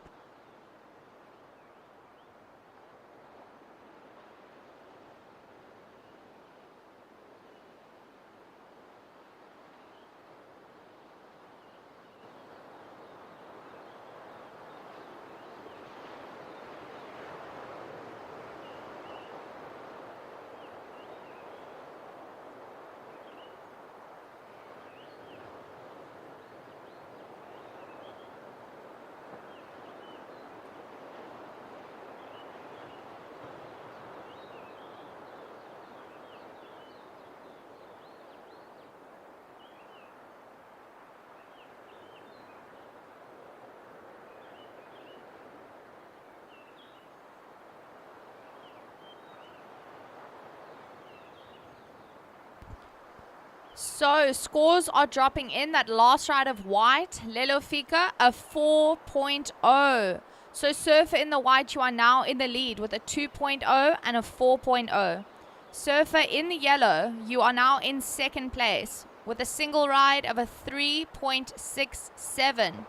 So scores are dropping in. That last ride of white, Lelofika, a 4.0. So surfer in the white, you are now in the lead with a 2.0 and a 4.0. Surfer in the yellow, you are now in second place with a single ride of a 3.67.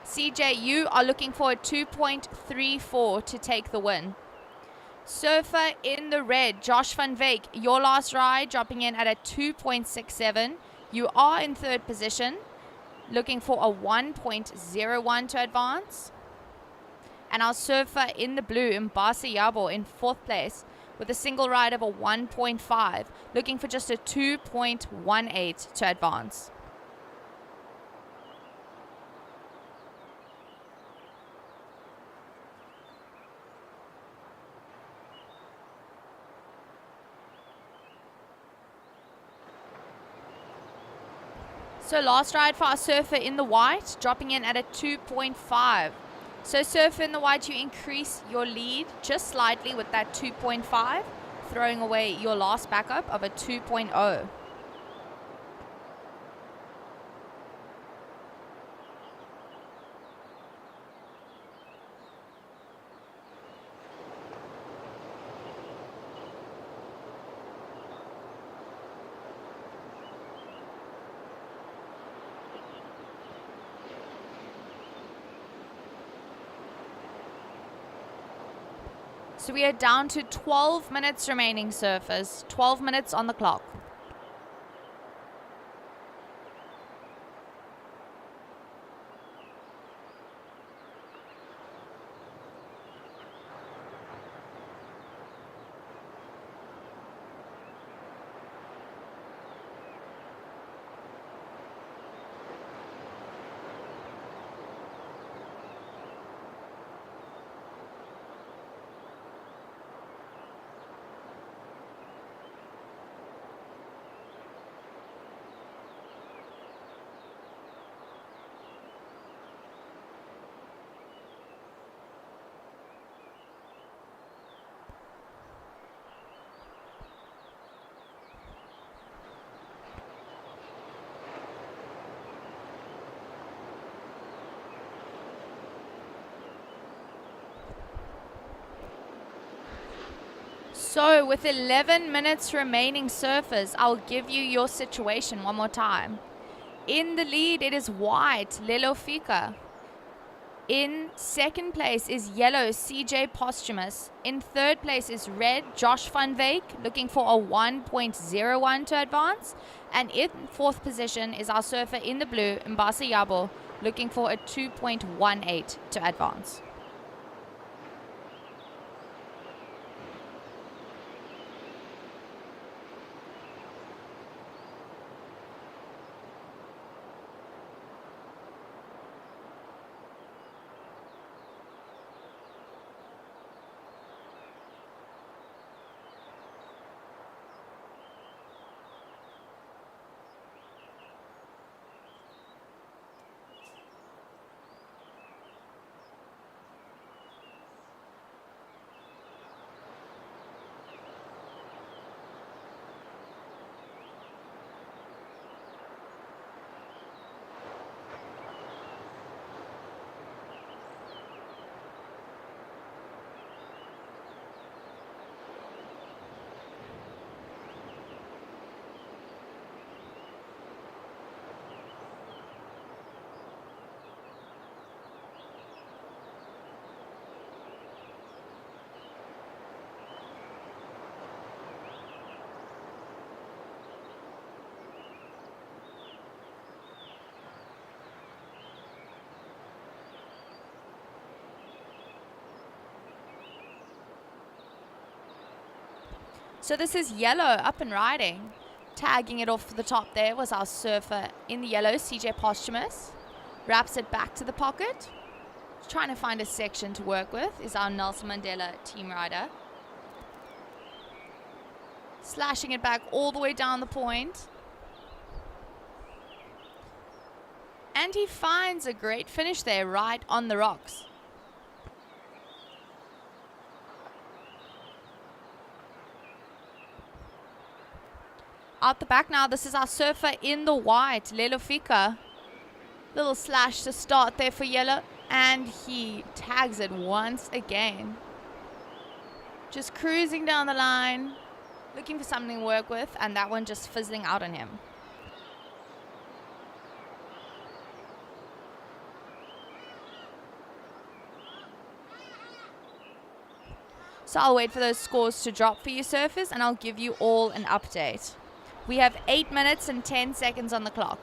CJ, you are looking for a 2.34 to take the win. Surfer in the red, Josh van Veek, your last ride dropping in at a 2.67. You are in third position, looking for a 1.01 to advance. And our surfer in the blue, Mbasi Yabo, in fourth place with a single ride of a 1.5, looking for just a 2.18 to advance. So last ride for our surfer in the white, dropping in at a 2.5. So surfer in the white, you increase your lead just slightly with that 2.5, throwing away your last backup of a 2.0. So we are down to 12 minutes remaining, surfers. 12 minutes on the clock. So with 11 minutes remaining, surfers, I'll give you your situation one more time. In the lead, it is white, Lelofika. In second place is yellow, CJ Posthumous. In third place is red, Josh van Veek, looking for a 1.01 to advance. And in fourth position is our surfer in the blue, Mbasi Yabo, looking for a 2.18 to advance. So this is yellow up and riding. Tagging it off the top there was our surfer in the yellow, CJ Posthumous. Wraps it back to the pocket. Trying to find a section to work with is our Nelson Mandela team rider. Slashing it back all the way down the point. And he finds a great finish there right on the rocks. Our out the back now. This is our surfer in the white, Lelofika. Little slash to start there for yellow. And he tags it once again. Just cruising down the line, looking for something to work with, and that one just fizzling out on him. So I'll wait for those scores to drop for you surfers, and I'll give you all an update. We have 8 minutes and 10 seconds on the clock.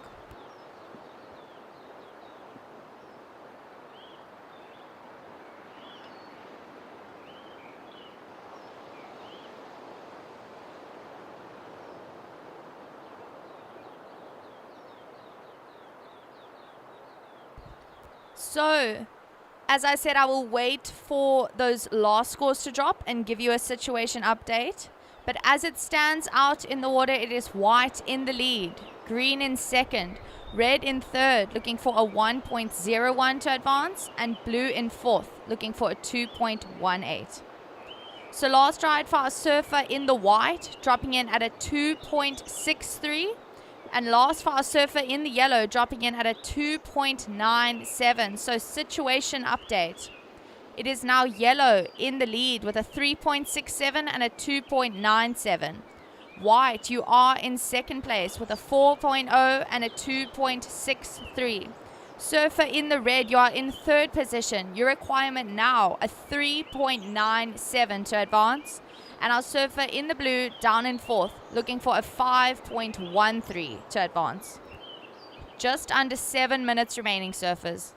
So, as I said, I will wait for those last scores to drop and give you a situation update. But as it stands out in the water, it is white in the lead, green in second, red in third, looking for a 1.01 to advance, and blue in fourth, looking for a 2.18. So last ride for our surfer in the white, dropping in at a 2.63. And last for our surfer in the yellow, dropping in at a 2.97. So situation update. It is now yellow in the lead with a 3.67 and a 2.97. White, you are in second place with a 4.0 and a 2.63. Surfer in the red, you are in third position. Your requirement now, a 3.97 to advance. And our surfer in the blue down in fourth, looking for a 5.13 to advance. Just under 7 minutes remaining, surfers.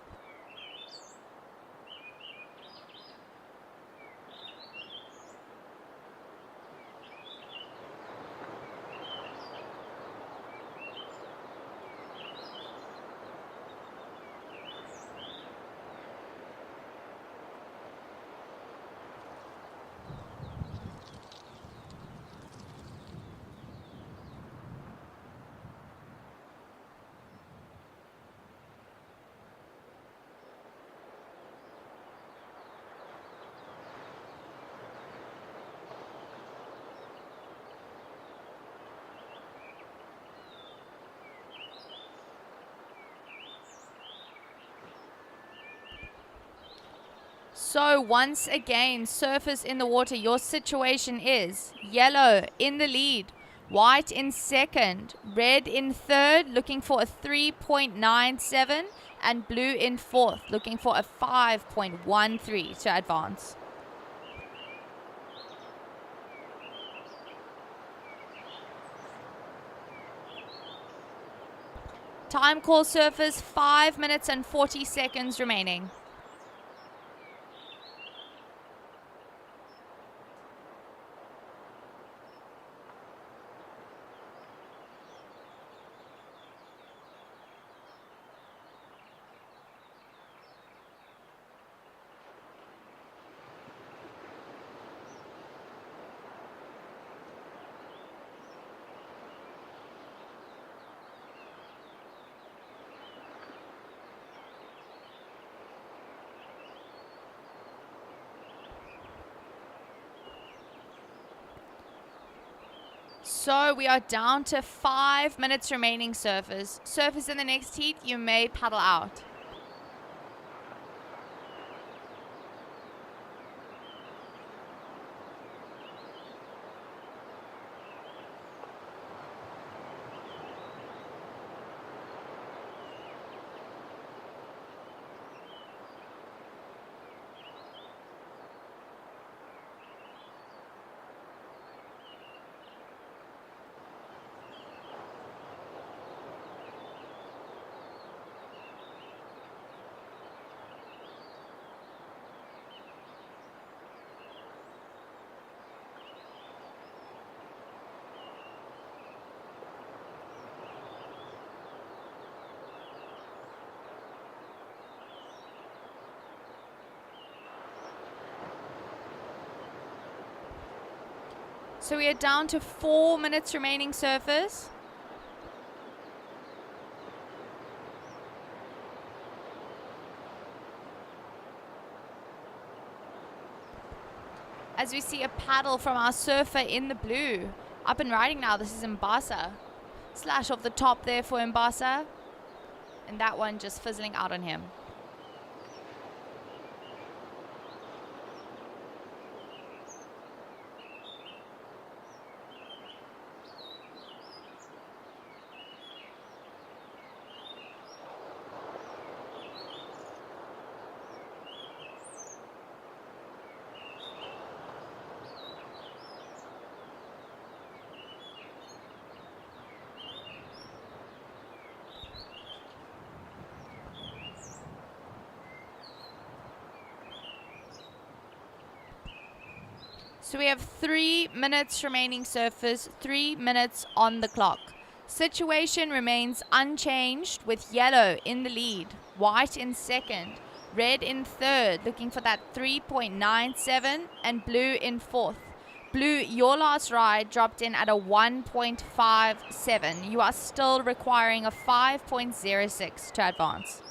So once again, surfers in the water, your situation is yellow in the lead, white in second, red in third, looking for a 3.97, and blue in fourth, looking for a 5.13 to advance. Time call, surfers, 5 minutes and 40 seconds remaining. So we are down to 5 minutes remaining, surfers. Surfers in the next heat, you may paddle out. So we are down to 4 minutes remaining, surfers. As we see a paddle from our surfer in the blue. Up and riding now, this is Mbasa. Slash off the top there for Mbasa. And that one just fizzling out on him. So we have 3 minutes remaining surface, 3 minutes on the clock. Situation remains unchanged with yellow in the lead, white in second, red in third, looking for that 3.97, and blue in fourth. Blue, your last ride dropped in at a 1.57. You are still requiring a 5.06 to advance.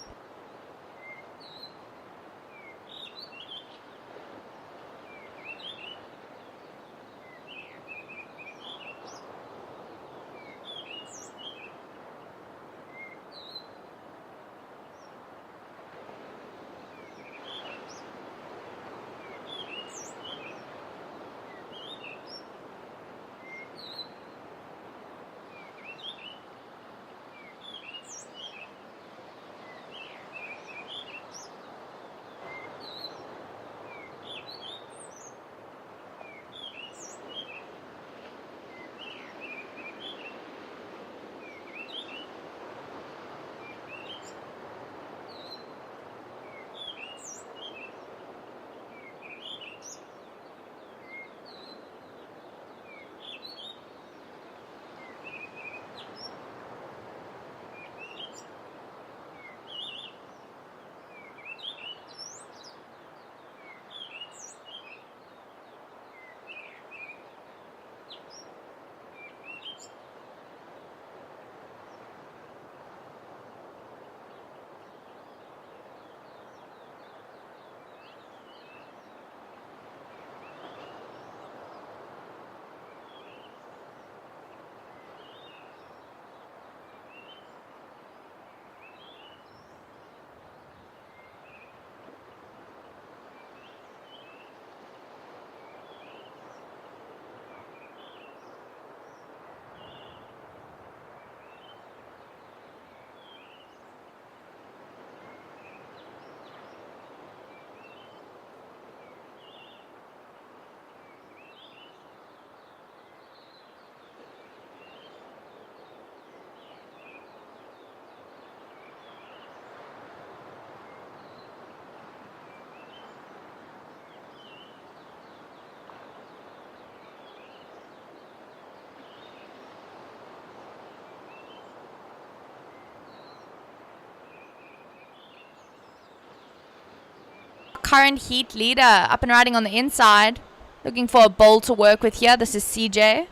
Current heat leader up and riding on the inside. Looking for a bowl to work with here. This is CJ.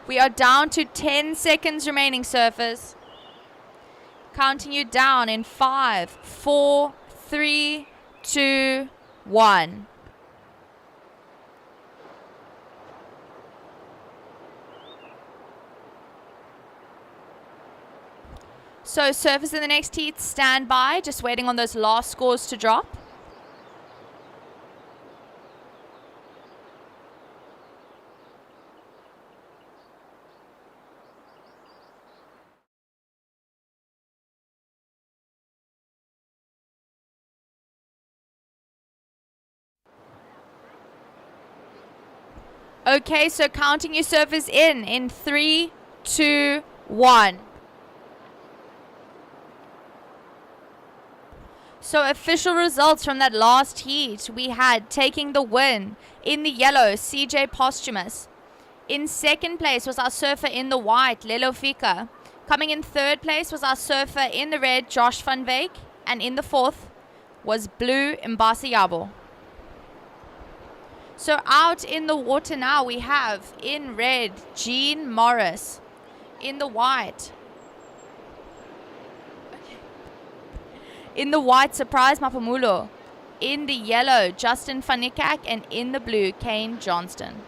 We are down to 10 seconds remaining, surfers. Counting you down in 5, 4, 3, 2, 1. So surfers in the next heat, stand by, just waiting on those last scores to drop. Okay, so counting your surfers in 3, 2, 1. So official results from that last heat, we had taking the win in the yellow, CJ Posthumous. In second place was our surfer in the white, Lelo Fika. Coming in third place was our surfer in the red, Josh van Wyk. And in the fourth was blue, Mbasa Yabo. So out in the water now we have in red, Jean Morris. In the white, Surprise Mapamulo. In the yellow, Justin Fanikak. And in the blue, Kane Johnston.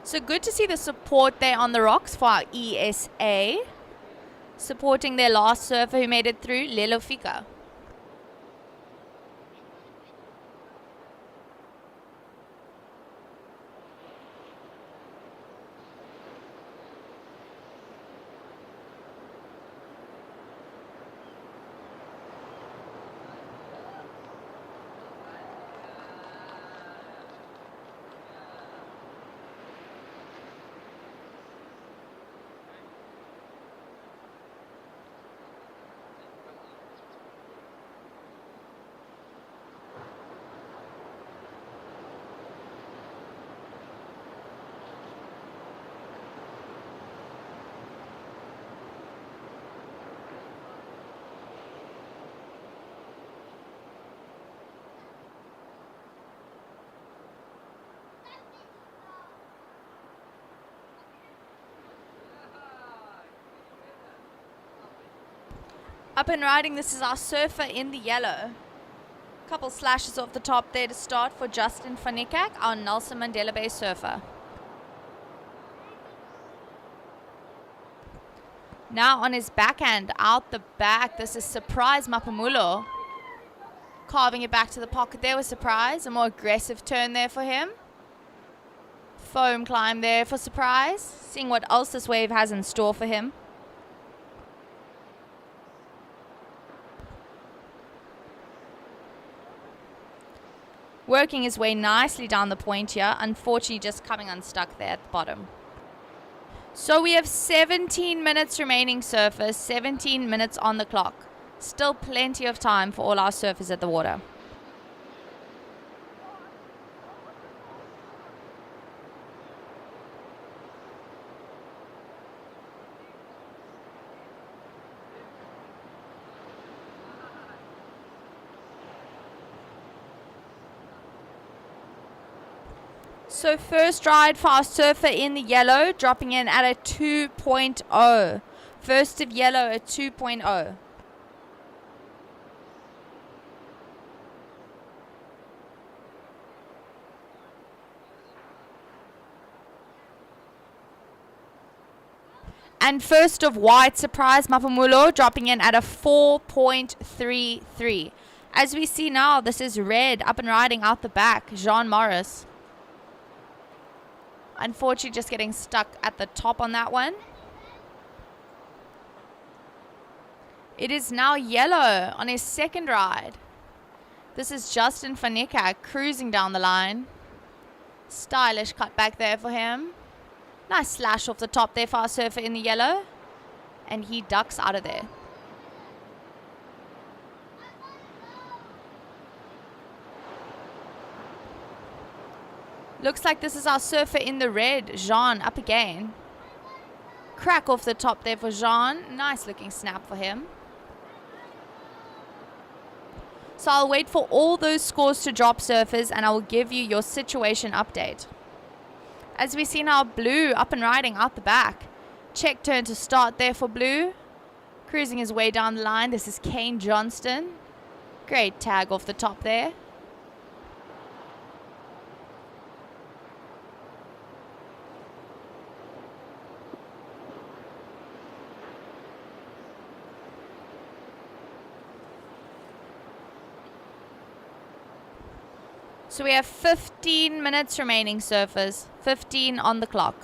So good to see the support there on the rocks for our ESA. Supporting their last surfer who made it through, Lelofika. Up and riding, this is our surfer in the yellow. Couple slashes off the top there to start for Justin Fanikak, our Nelson Mandela Bay surfer. Now on his backhand, out the back, this is Surprise Mapamulo. Carving it back to the pocket there with Surprise. A more aggressive turn there for him. Foam climb there for Surprise. Seeing what else this wave has in store for him. Working his way nicely down the point here. Unfortunately, just coming unstuck there at the bottom. So we have 17 minutes remaining, surfers. 17 minutes on the clock. Still plenty of time for all our surfers at the water. So first ride for our surfer in the yellow, dropping in at a 2.0. First of yellow, a 2.0. And first of white, Surprise Mapamulo, dropping in at a 4.33. As we see now, this is red, up and riding out the back, Jean Morris. Unfortunately, just getting stuck at the top on that one. It is now yellow on his second ride. This is Justin Fanikak cruising down the line. Stylish cut back there for him. Nice slash off the top there for our surfer in the yellow. And he ducks out of there. Looks like this is our surfer in the red, Jean, up again. Crack off the top there for Jean. Nice looking snap for him. So I'll wait for all those scores to drop, surfers, and I will give you your situation update. As we see now, Blue up and riding out the back. Check turn to start there for Blue. Cruising his way down the line. This is Kane Johnston. Great tag off the top there. So we have 15 minutes remaining, surfers. 15 on the clock.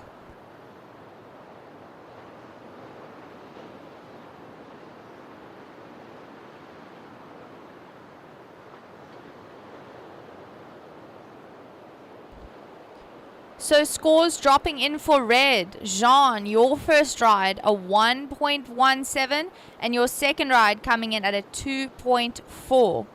So scores dropping in for red. Jean, your first ride, a 1.17, and your second ride coming in at a 2.4.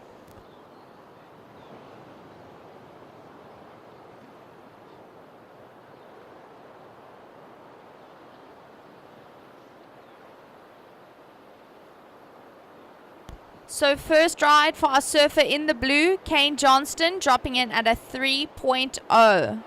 So first ride for our surfer in the blue, Kane Johnston, dropping in at a 3.0.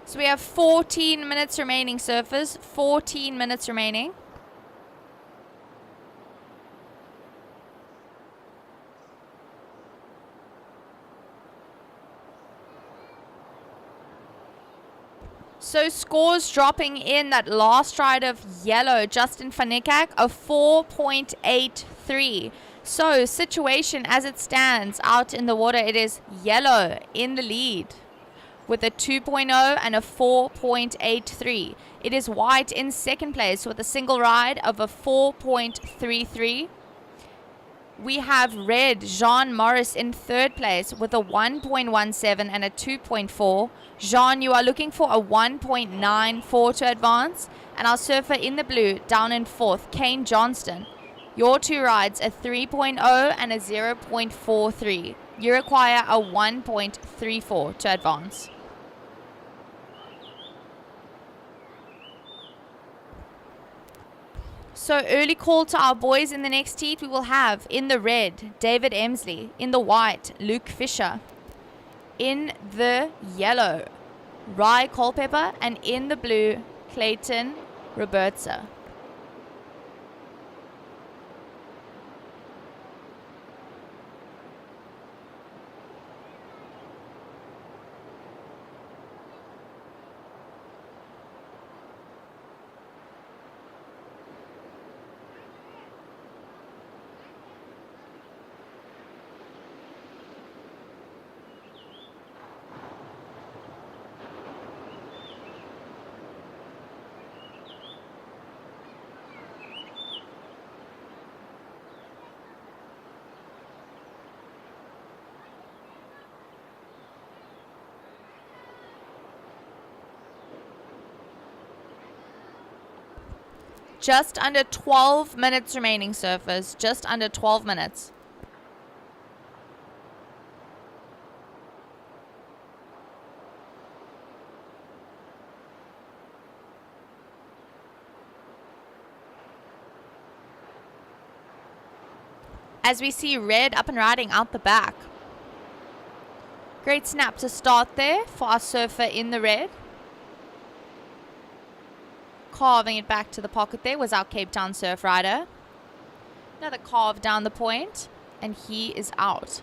So we have 14 minutes remaining, surfers. 14 minutes remaining. So scores dropping in that last ride of yellow, Justin van Niekerk, a 4.83. So situation as it stands out in the water, it is yellow in the lead with a 2.0 and a 4.83. It is white in second place with a single ride of a 4.33. We have red, Jean Morris, in third place with a 1.17 and a 2.4. Jean, you are looking for a 1.94 to advance. And our surfer in the blue, down in fourth, Kane Johnston. Your two rides, a 3.0 and a 0.43. You require a 1.34 to advance. So early call to our boys in the next heat. We will have in the red, David Emsley. In the white, Luke Fisher. In the yellow, Rye Culpepper. And in the blue, Clayton Robertsa. Just under 12 minutes remaining, surfers. Just under 12 minutes. As we see red up and riding out the back. Great snap to start there for our surfer in the red. Carving it back to the pocket there was our Cape Town surf rider. Another carve down the point, and he is out.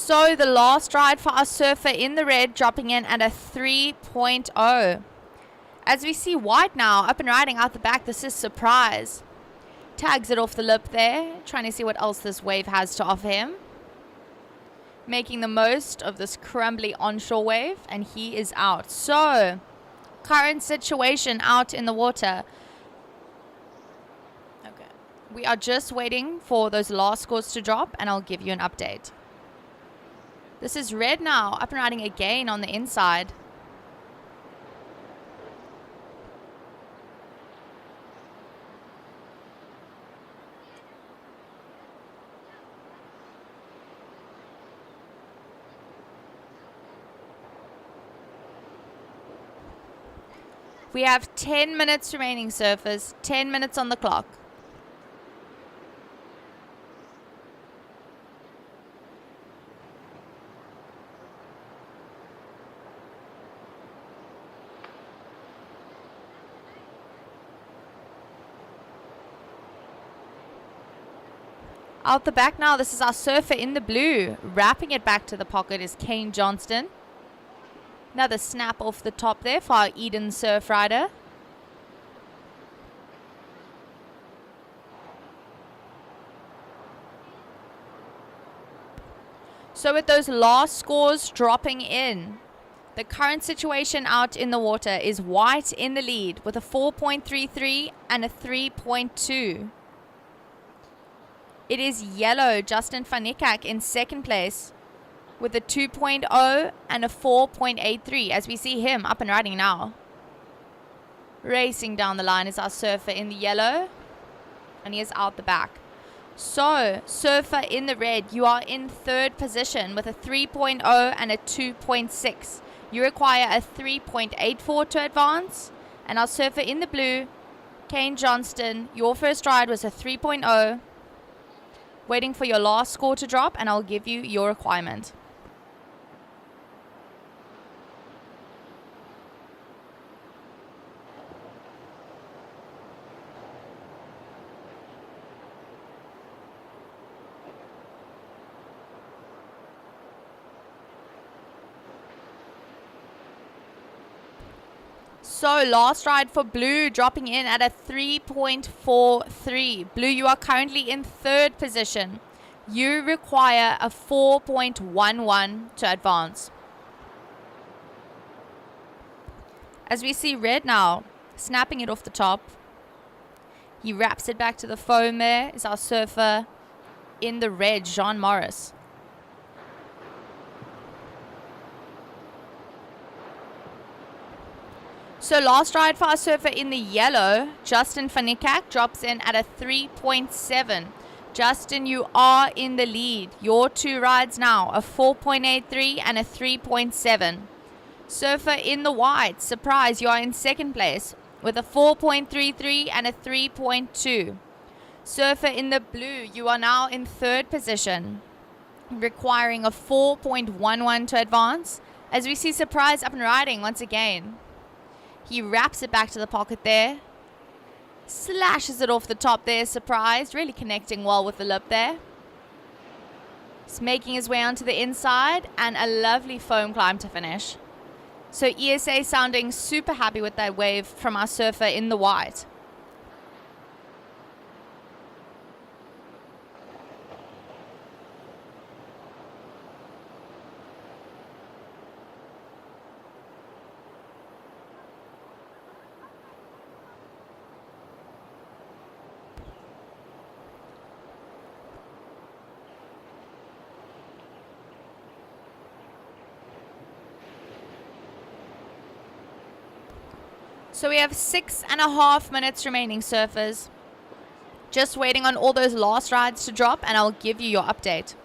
So the last ride for our surfer in the red, dropping in at a 3.0. As we see white now up and riding out the back, this is Surprise. Tags it off the lip there, trying to see what else this wave has to offer him. Making the most of this crumbly onshore wave, and he is out. So, current situation out in the water. Okay. We are just waiting for those last scores to drop, and I'll give you an update. This is red now, up and riding again on the inside. We have 10 minutes remaining, surfers. 10 minutes on the clock. Out the back now, this is our surfer in the blue. Wrapping it back to the pocket is Kane Johnston. Another snap off the top there for our Eden surf rider. So with those last scores dropping in, the current situation out in the water is white in the lead with a 4.33 and a 3.2. It is yellow, Justin van Niekerk, in second place with a 2.0 and a 4.83 as we see him up and riding now. Racing down the line is our surfer in the yellow. and he is out the back. So, surfer in the red, you are in third position with a 3.0 and a 2.6. You require a 3.84 to advance. And our surfer in the blue, Kane Johnston, your first ride was a 3.0. Waiting for your last score to drop, and I'll give you your requirement. So last ride for blue, dropping in at a 3.43. Blue, you are currently in third position. You require a 4.11 to advance. As we see red now, snapping it off the top. He wraps it back to the foam. There is our surfer in the red, Jean Morris. So last ride for our surfer in the yellow, Justin van Niekerk, drops in at a 3.7. Justin, you are in the lead. Your two rides now, a 4.83 and a 3.7. Surfer in the white, surprise, you are in second place with a 4.33 and a 3.2. Surfer in the blue, you are now in third position, requiring a 4.11 to advance. As we see surprise up and riding once again. He wraps it back to the pocket there. Slashes it off the top there, surprised. Really connecting well with the lip there. He's making his way onto the inside and a lovely foam climb to finish. So ESA sounding super happy with that wave from our surfer in the white. So we have 6.5 minutes remaining, surfers. Just waiting on all those last rides to drop, and I'll give you your update.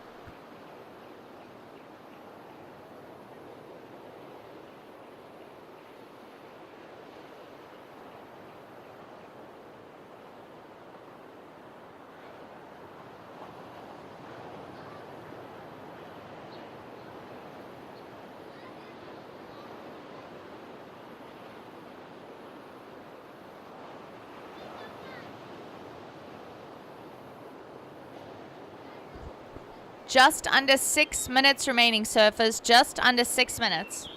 Just under 6 minutes remaining, surfers. Just under 6 minutes.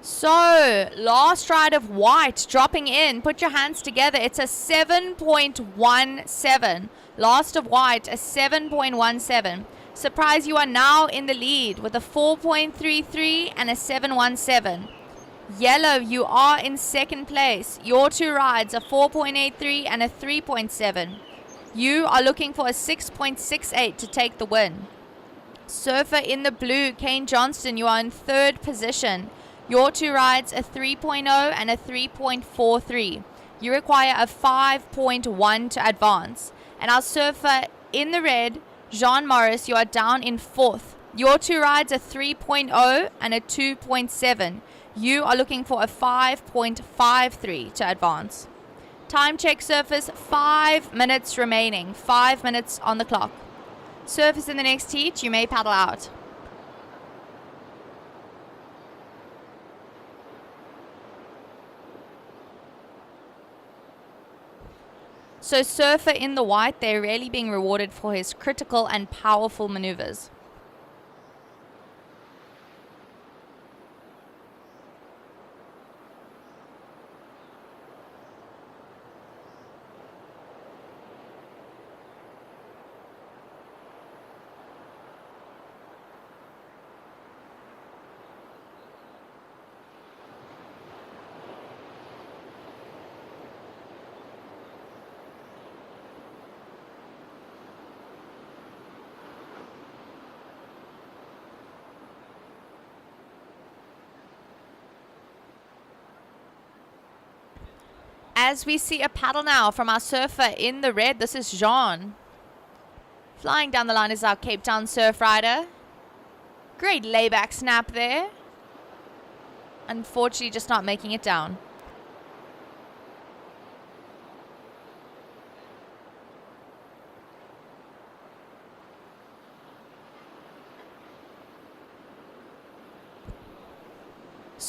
So, last ride of white dropping in. Put your hands together. It's a 7.17. Last of white, a 7.17. Surprise, you are now in the lead with a 4.33 and a 7.17. Yellow, you are in second place. Your two rides, a 4.83 and a 3.7. You are looking for a 6.68 to take the win. Surfer in the blue, Kane Johnston, you are in third position. Your two rides, a 3.0 and a 3.43. You require a 5.1 to advance. And our surfer in the red, Jean Morris, you are down in fourth. Your two rides, a 3.0 and a 2.7. You are looking for a 5.53 to advance. Time check, surfers, 5 minutes remaining. 5 minutes on the clock. Surfers in the next heat, you may paddle out. So surfer in the white, they're really being rewarded for his critical and powerful maneuvers. As we see a paddle now from our surfer in the red, this is Jean. Flying down the line is our Cape Town surf rider. Great layback snap there. Unfortunately, just not making it down.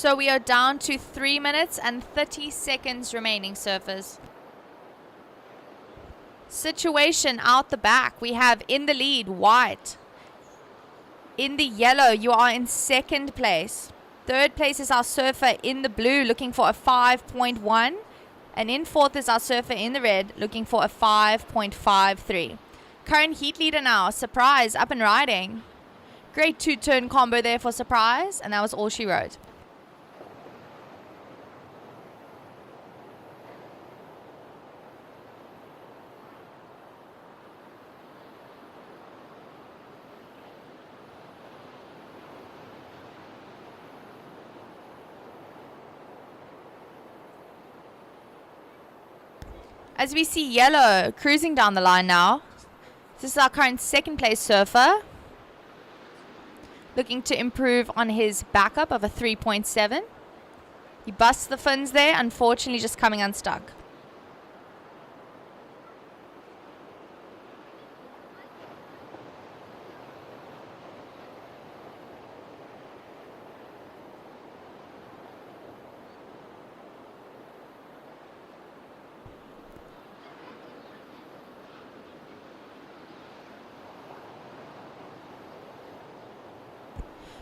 So we are down to 3 minutes and 30 seconds remaining, surfers. Situation out the back. We have in the lead, white. In the yellow, you are in second place. Third place is our surfer in the blue, looking for a 5.1. And in fourth is our surfer in the red, looking for a 5.53. Current heat leader now, Surprise, up and riding. Great two-turn combo there for Surprise, and that was all she wrote. As we see yellow cruising down the line now. This is our current second place surfer. Looking to improve on his backup of a 3.7. He busts the fins there, unfortunately just coming unstuck.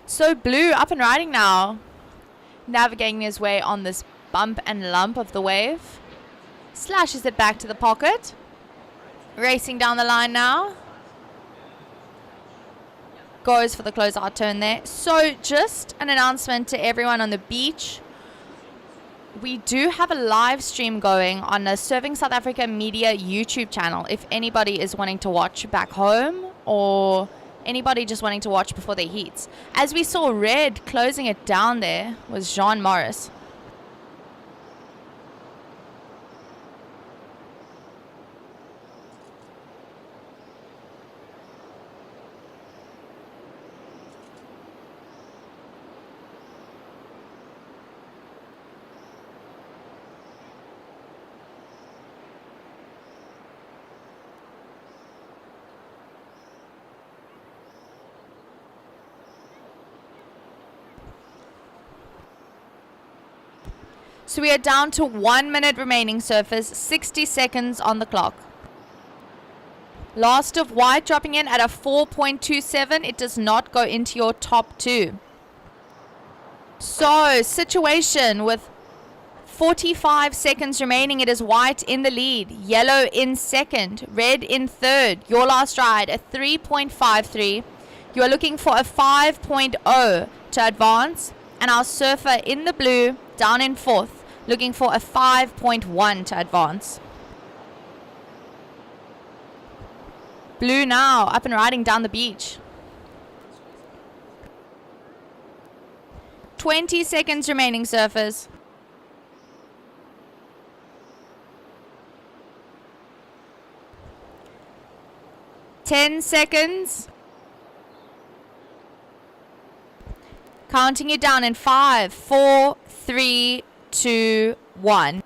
So blue up and riding now. Navigating his way on this bump and lump of the wave. Slashes it back to the pocket. Racing down the line now. Goes for the closeout turn there. So just an announcement to everyone on the beach. We do have a live stream going on the Surfing South Africa Media YouTube channel. If anybody is wanting to watch back home or anybody just wanting to watch before their heats. As we saw red closing it down there was Jean Morris. So we are down to 1 minute remaining, surfers, 60 seconds on the clock. Last of white dropping in at a 4.27. It does not go into your top two. So situation with 45 seconds remaining. It is white in the lead, yellow in second, red in third. Your last ride, a 3.53. You are looking for a 5.0 to advance. And our surfer in the blue down in fourth, looking for a 5.1 to advance. Blue now up and riding down the beach. 20 seconds remaining, surfers. Ten seconds. Counting you down in 5, 4, 3, 2, 1.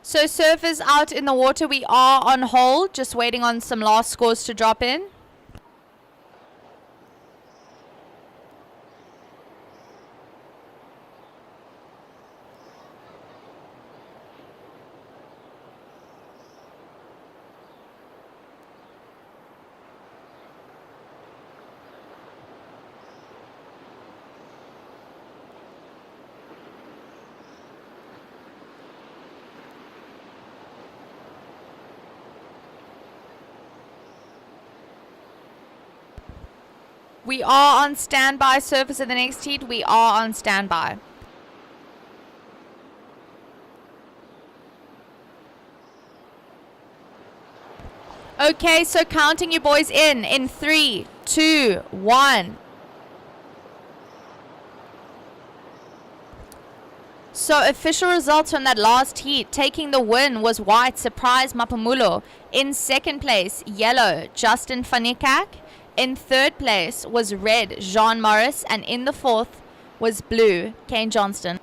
So surfers out in the water, we are on hold, just waiting on some last scores to drop in. We are on standby, surfers in the next heat. We are on standby. Okay, so counting you boys in 3, 2, 1. So official results from that last heat. Taking the win was white, Surprise Mapamulo. In second place, yellow, Justin Fanikak. In third place was red, Jean Morris. And in the fourth was blue, Kane Johnston.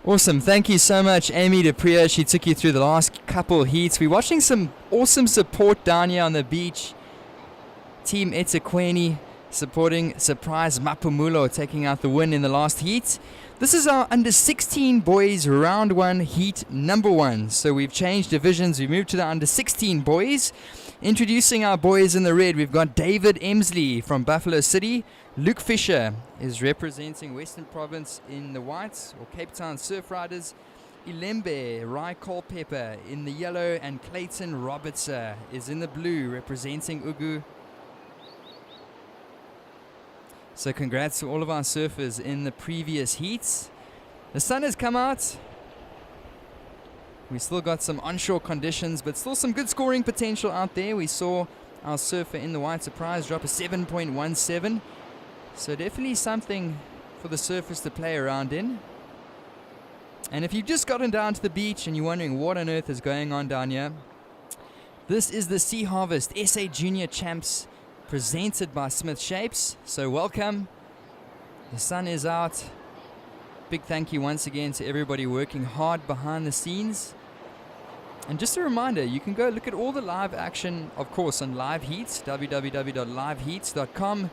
Awesome. Thank you so much, Amy DePria. She took you through the last couple heats. We're watching some awesome support down here on the beach. Team Etequeni supporting Surprise Mapumulo, taking out the win in the last heat. This is our under 16 boys round 1 heat number 1. So we've changed divisions. We moved to the under 16 boys. Introducing our boys in the red, we've got David Emsley from Buffalo City. Luke Fisher is representing Western Province in the whites, or Cape Town Surf Riders. Ilembe Rai Culpepper in the yellow, and Clayton Robertson is in the blue, representing Ugu. So congrats to all of our surfers in the previous heats. The sun has come out. We still got some onshore conditions, but still some good scoring potential out there. We saw our surfer in the white Surprise drop a 7.17. So definitely something for the surfers to play around in. And if you've just gotten down to the beach and you're wondering what on earth is going on down here, this is the Sea Harvest SA Junior Champs presented by SMTH Shapes. So welcome. The sun is out. Big thank you once again to everybody working hard behind the scenes. And just a reminder, you can go look at all the live action, of course, on Live Heats, www.liveheats.com,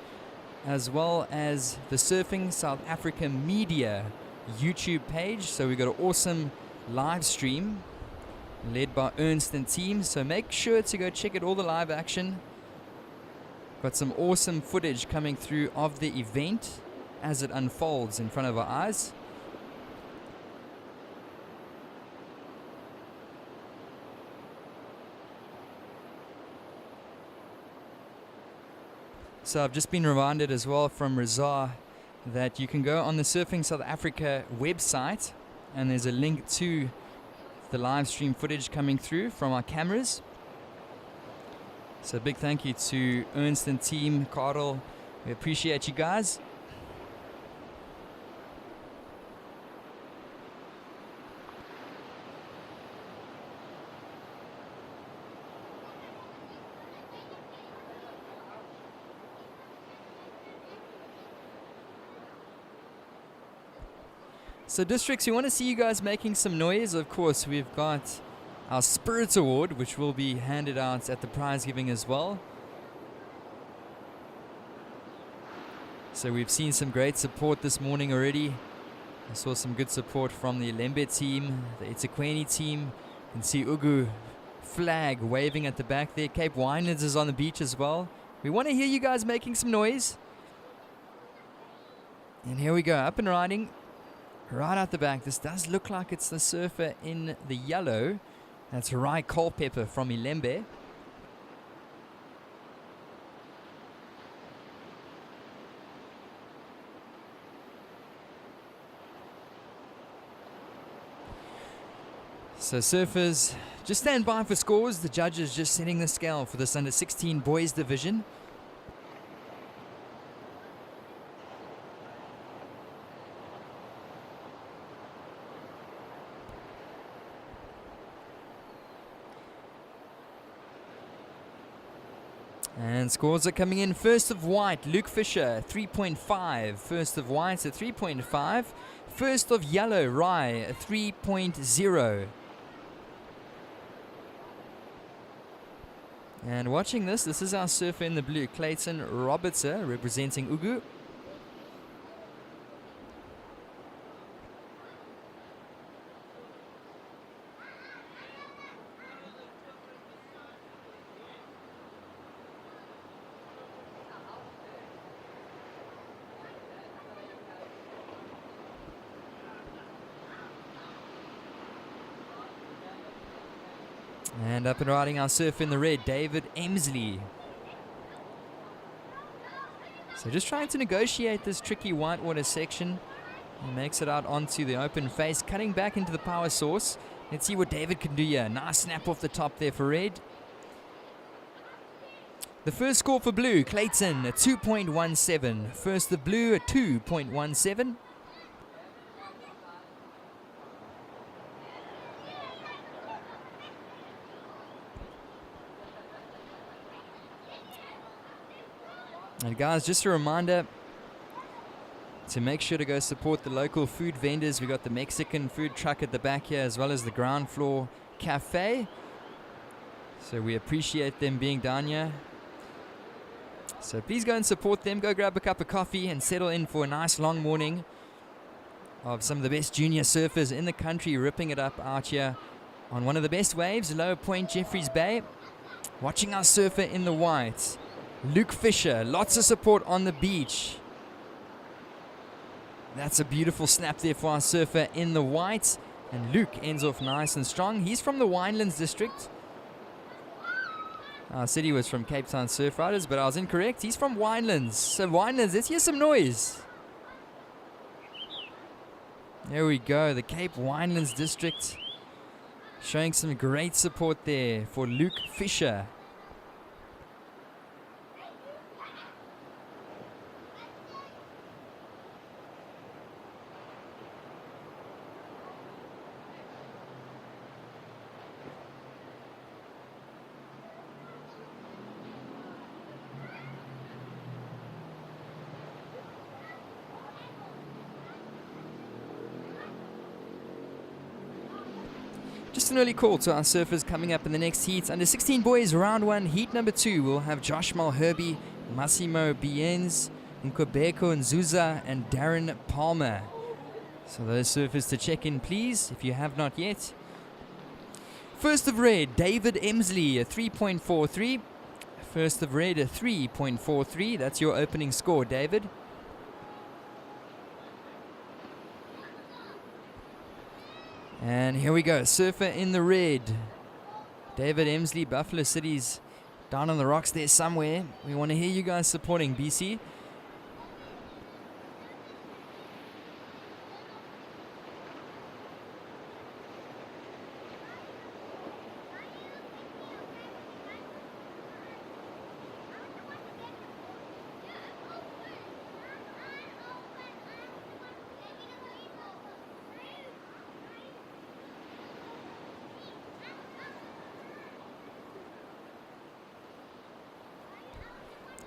as well as the Surfing South Africa Media YouTube page. So we've got an awesome live stream led by Ernst and team. So make sure to go check out all the live action. Got some awesome footage coming through of the event as it unfolds in front of our eyes. So I've just been reminded as well from Rizar that you can go on the Surfing South Africa website and there's a link to the live stream footage coming through from our cameras. So big thank you to Ernst and team, Carl. We appreciate you guys. So districts, we want to see you guys making some noise. Of course, we've got our Spirit Award, which will be handed out at the prize giving as well. So we've seen some great support this morning already. I saw some good support from the Ilembe team, the Etequeni team. You can see Ugu flag waving at the back there. Cape Winelands is on the beach as well. We want to hear you guys making some noise. And here we go, up and riding. Right out the back, this does look like it's the surfer in the yellow. That's Rai Culpepper from Ilembe. So surfers, just stand by for scores. The judges just setting the scale for this under 16 boys division. And scores are coming in. First of white, Luke Fisher, 3.5. First of white, a 3.5. First of yellow, Rye, a 3.0. And watching this is our surfer in the blue, Clayton Robertson, representing Ugu. And up and riding our surf in the red, David Emsley. So just trying to negotiate this tricky whitewater section. He makes it out onto the open face, cutting back into the power source. Let's see what David can do here. Nice snap off the top there for red. The first score for blue, Clayton, a 2.17. First the blue, a 2.17. And guys, just a reminder to make sure to go support the local food vendors. We got the Mexican food truck at the back here, as well as the ground floor cafe. So we appreciate them being down here. So please go and support them. Go grab a cup of coffee and settle in for a nice long morning of some of the best junior surfers in the country ripping it up out here on one of the best waves, Lower Point, Jeffreys Bay. Watching our surfer in the white, Luke Fisher, lots of support on the beach. That's a beautiful snap there for our surfer in the white. And Luke ends off nice and strong. He's from the Winelands district. I said he was from Cape Town Surf Riders, but I was incorrect. He's from Winelands. So Winelands, let's hear some noise. There we go, the Cape Winelands district showing some great support there for Luke Fisher. Just an early call to our surfers coming up in the next heat. Under 16 boys, round 1, heat number 2. We'll have Josh Malherbe, Massimo Bienz, Nkobeko Nzuza, and Darren Palmer. So those surfers to check in, please, if you have not yet. First of red, David Emsley, a 3.43. First of red, a 3.43. That's your opening score, David. And here we go, surfer in the red. David Emsley, Buffalo City's down on the rocks there somewhere. We want to hear you guys supporting BC.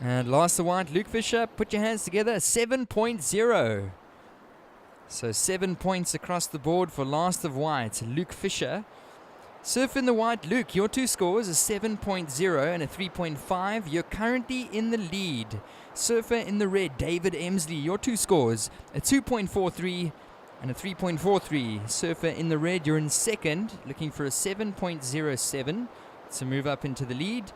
And last the white, Luke Fisher, put your hands together, 7.0. So 7 points across the board for last of white, Luke Fisher. Surf in the white, Luke, your two scores, a 7.0 and a 3.5. You're currently in the lead. Surfer in the red, David Emsley, your two scores, a 2.43 and a 3.43. Surfer in the red, you're in second, looking for a 7.07 to move up into the lead.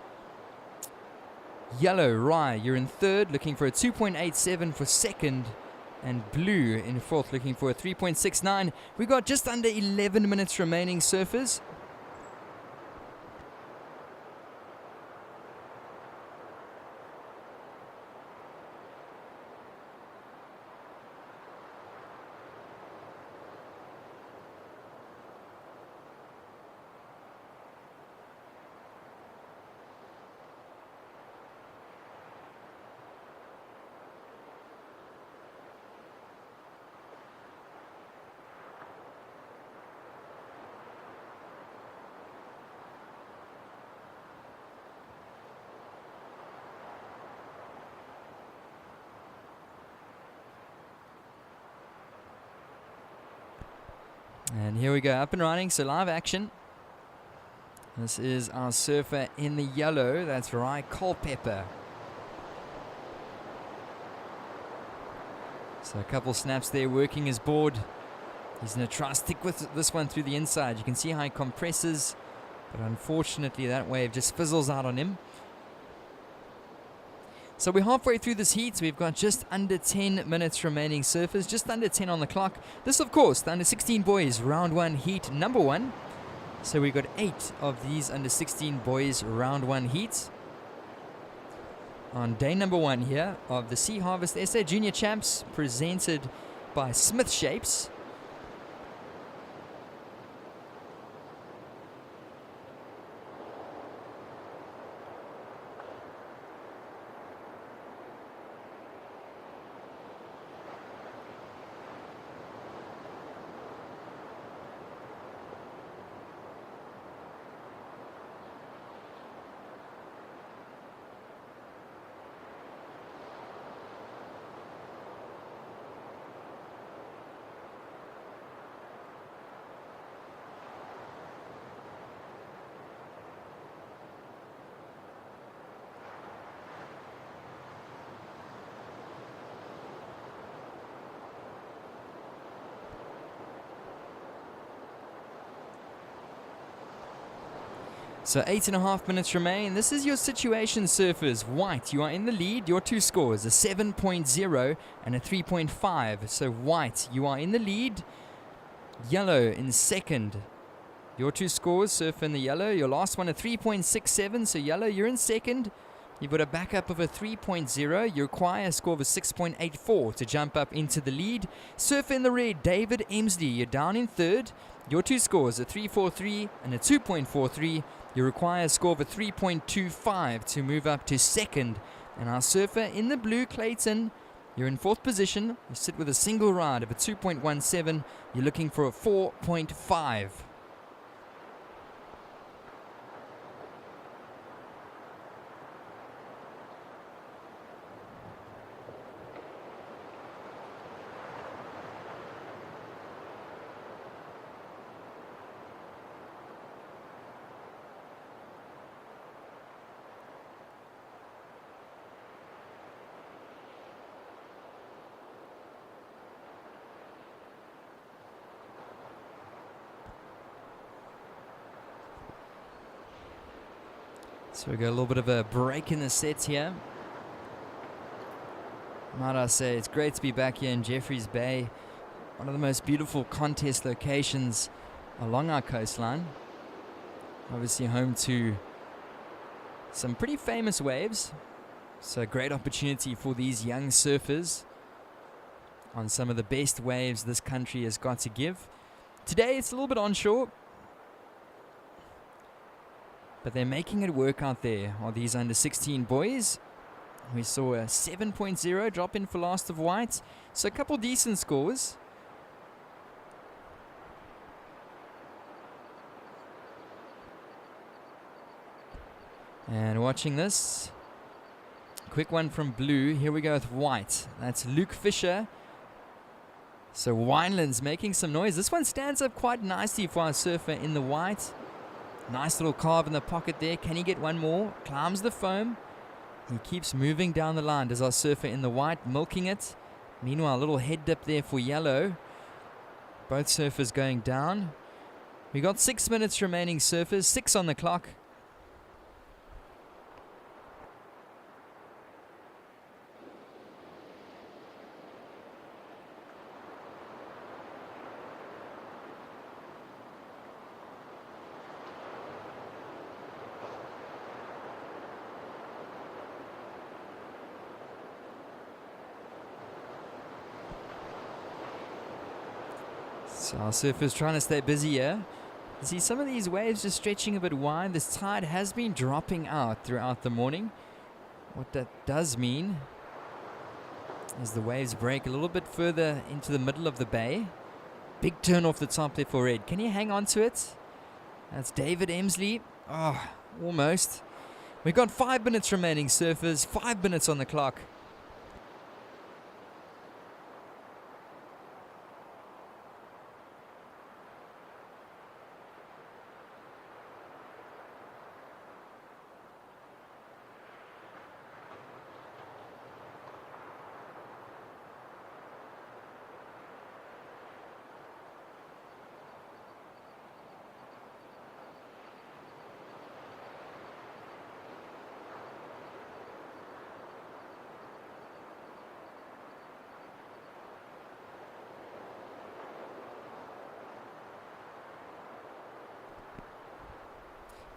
Yellow, Rye, you're in third, looking for a 2.87 for second. And blue in fourth, looking for a 3.69. We got just under 11 minutes remaining, surfers. And here we go, up and running, so live action. This is our surfer in the yellow. That's Rye Culpepper. So a couple snaps there, working his board. He's going to try to stick with this one through the inside. You can see how he compresses, but unfortunately that wave just fizzles out on him. So we're halfway through this heat. We've got just under 10 minutes remaining surfers, just under 10 on the clock. This, of course, the under 16 boys, round 1, heat number 1. So we've got 8 of these under 16 boys round 1 heats. On day number 1 here of the Sea Harvest SA Junior Champs, presented by SMTH Shapes. So 8.5 minutes remain. This is your situation, surfers. White, you are in the lead. Your 2 scores, a 7.0 and a 3.5. So white, you are in the lead. Yellow in second. Your 2 scores, surfer in the yellow. Your last one, a 3.67. So yellow, you're in second. You've got a backup of a 3.0. You require a score of a 6.84 to jump up into the lead. Surfer in the red, David Emsley, you're down in third. Your 2 scores, a 3.43 and a 2.43. You require a score of a 3.25 to move up to second. And our surfer in the blue, Clayton, you're in 4th position. You sit with a single ride of a 2.17. You're looking for a 4.5. So we got a little bit of a break in the sets here. Might I say, it's great to be back here in Jeffreys Bay, one of the most beautiful contest locations along our coastline. Obviously home to some pretty famous waves, so a great opportunity for these young surfers on some of the best waves this country has got to give. Today it's a little bit onshore, but they're making it work out there, are these under 16 boys. We saw a 7.0 drop in for last of white, so a couple decent scores. And watching this, quick one from blue. Here we go with white. That's Luke Fisher. So Wineland's making some noise. This one stands up quite nicely for our surfer in the white. Nice little carve in the pocket there. Can he get one more? Climbs the foam. He keeps moving down the line. Does our surfer in the white, milking it. Meanwhile, a little head dip there for yellow. Both surfers going down. We got 6 minutes remaining, surfers. 6 on the clock. So our surfer's trying to stay busy here. You see some of these waves just stretching a bit wide. This tide has been dropping out throughout the morning. What that does mean is the waves break a little bit further into the middle of the bay. Big turn off the top there for red. Can he hang on to it? That's David Emsley. Oh, almost. We've got 5 minutes remaining, surfers. 5 minutes on the clock.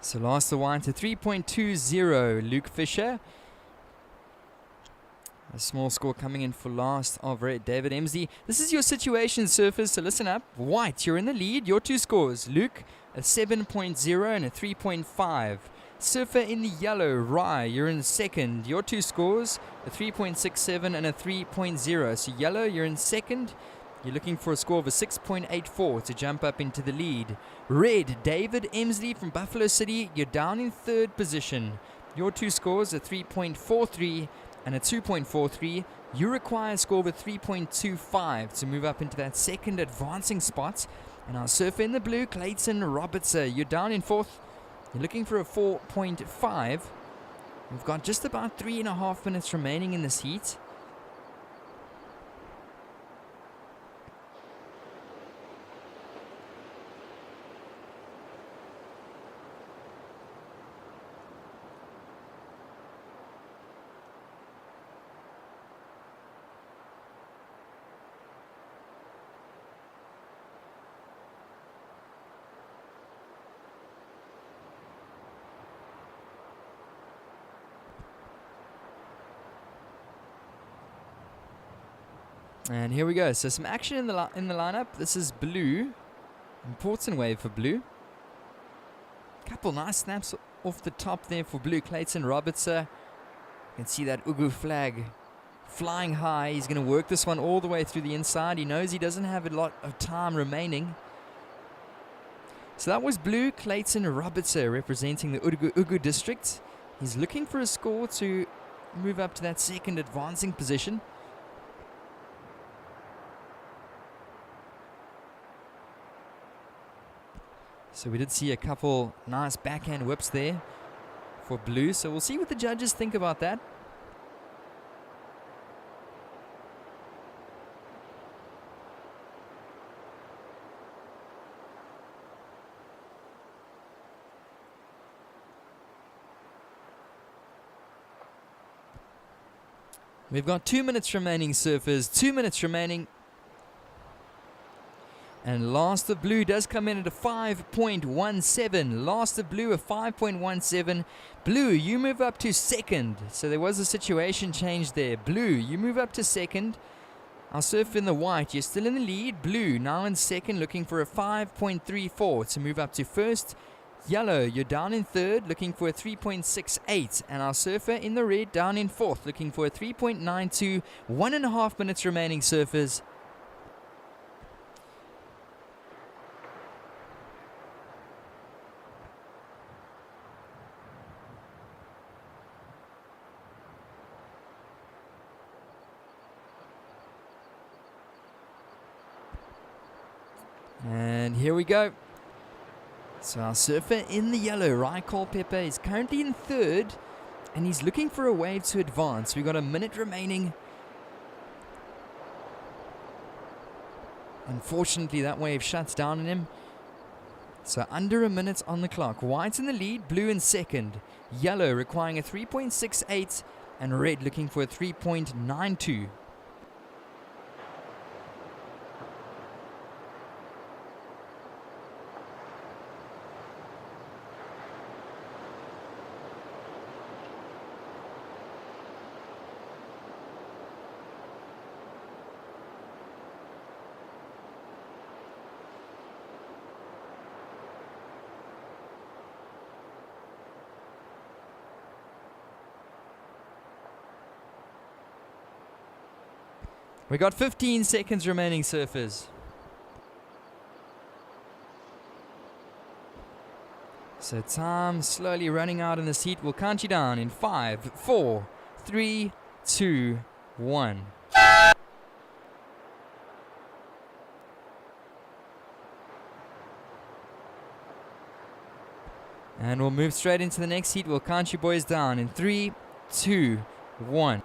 So last the white to 3.20, Luke Fisher. A small score coming in for last of red, David Emsley. This is your situation, surfers, so listen up. White, you're in the lead. Your two scores, Luke, a 7.0 and a 3.5. Surfer in the yellow, Rye, you're in second. Your two scores, a 3.67 and a 3.0. So yellow, you're in second. You're looking for a score of a 6.84 to jump up into the lead. Red, David Emsley from Buffalo City, you're down in third position. Your two scores, a 3.43 and a 2.43. You require a score of a 3.25 to move up into that second advancing spot. And our surfer in the blue, Clayton Robertson, you're down in fourth. You're looking for a 4.5. We've got just about 3.5 minutes remaining in this heat. And here we go. So some action in the lineup. This is blue. Important wave for blue. Couple nice snaps off the top there for blue. Clayton Robertson. You can see that Ugu flag flying high. He's going to work this one all the way through the inside. He knows he doesn't have a lot of time remaining. So that was blue. Clayton Robertson representing the Ugu district. He's looking for a score to move up to that second advancing position. So we did see a couple nice backhand whips there for blue. So we'll see what the judges think about that. We've got 2 minutes remaining, surfers. 2 minutes remaining. And last of blue does come in at a 5.17. Last of blue, a 5.17. Blue, you move up to second. So there was a situation change there. Blue, you move up to second. I'll surf in the white. You're still in the lead. Blue, now in second, looking for a 5.34 to move up to first. Yellow, you're down in third, looking for a 3.68. And our surfer in the red, down in fourth, looking for a 3.92. 1.5 minutes remaining, surfers. And here we go. So our surfer in the yellow, Rye Culpepper, is currently in third. And he's looking for a wave to advance. We've got a minute remaining. Unfortunately, that wave shuts down on him. So under a minute on the clock. White in the lead, blue in second. Yellow requiring a 3.68. And red looking for a 3.92. We got 15 seconds remaining, surfers. So time slowly running out in this heat. We'll count you down in 5, 4, 3, 2, 1. And we'll move straight into the next heat. We'll count you boys down in 3, 2, 1.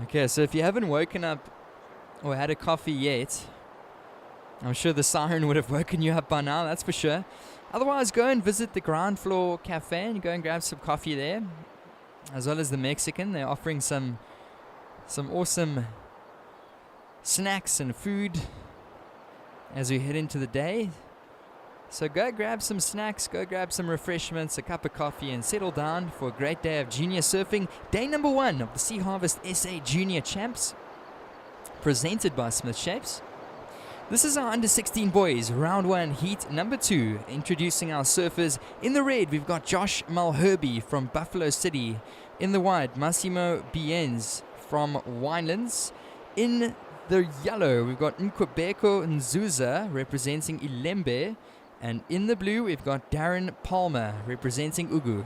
Okay, so if you haven't woken up or had a coffee yet, I'm sure the siren would have woken you up by now, that's for sure. Otherwise, go and visit the ground floor cafe and go and grab some coffee there, as well as the Mexican. They're offering some awesome snacks and food as we head into the day. So go grab some snacks, go grab some refreshments, a cup of coffee, and settle down for a great day of junior surfing. Day number 1 of the Sea Harvest SA Junior Champs, presented by SMTH Shapes. This is our under 16 boys, round 1, heat number 2. Introducing our surfers. In the red, we've got Josh Malherbe from Buffalo City. In the white, Massimo Bienz from Winelands. In the yellow, we've got Nkwabeko Nzuza representing Ilembe. And in the blue, we've got Darren Palmer representing Ugu.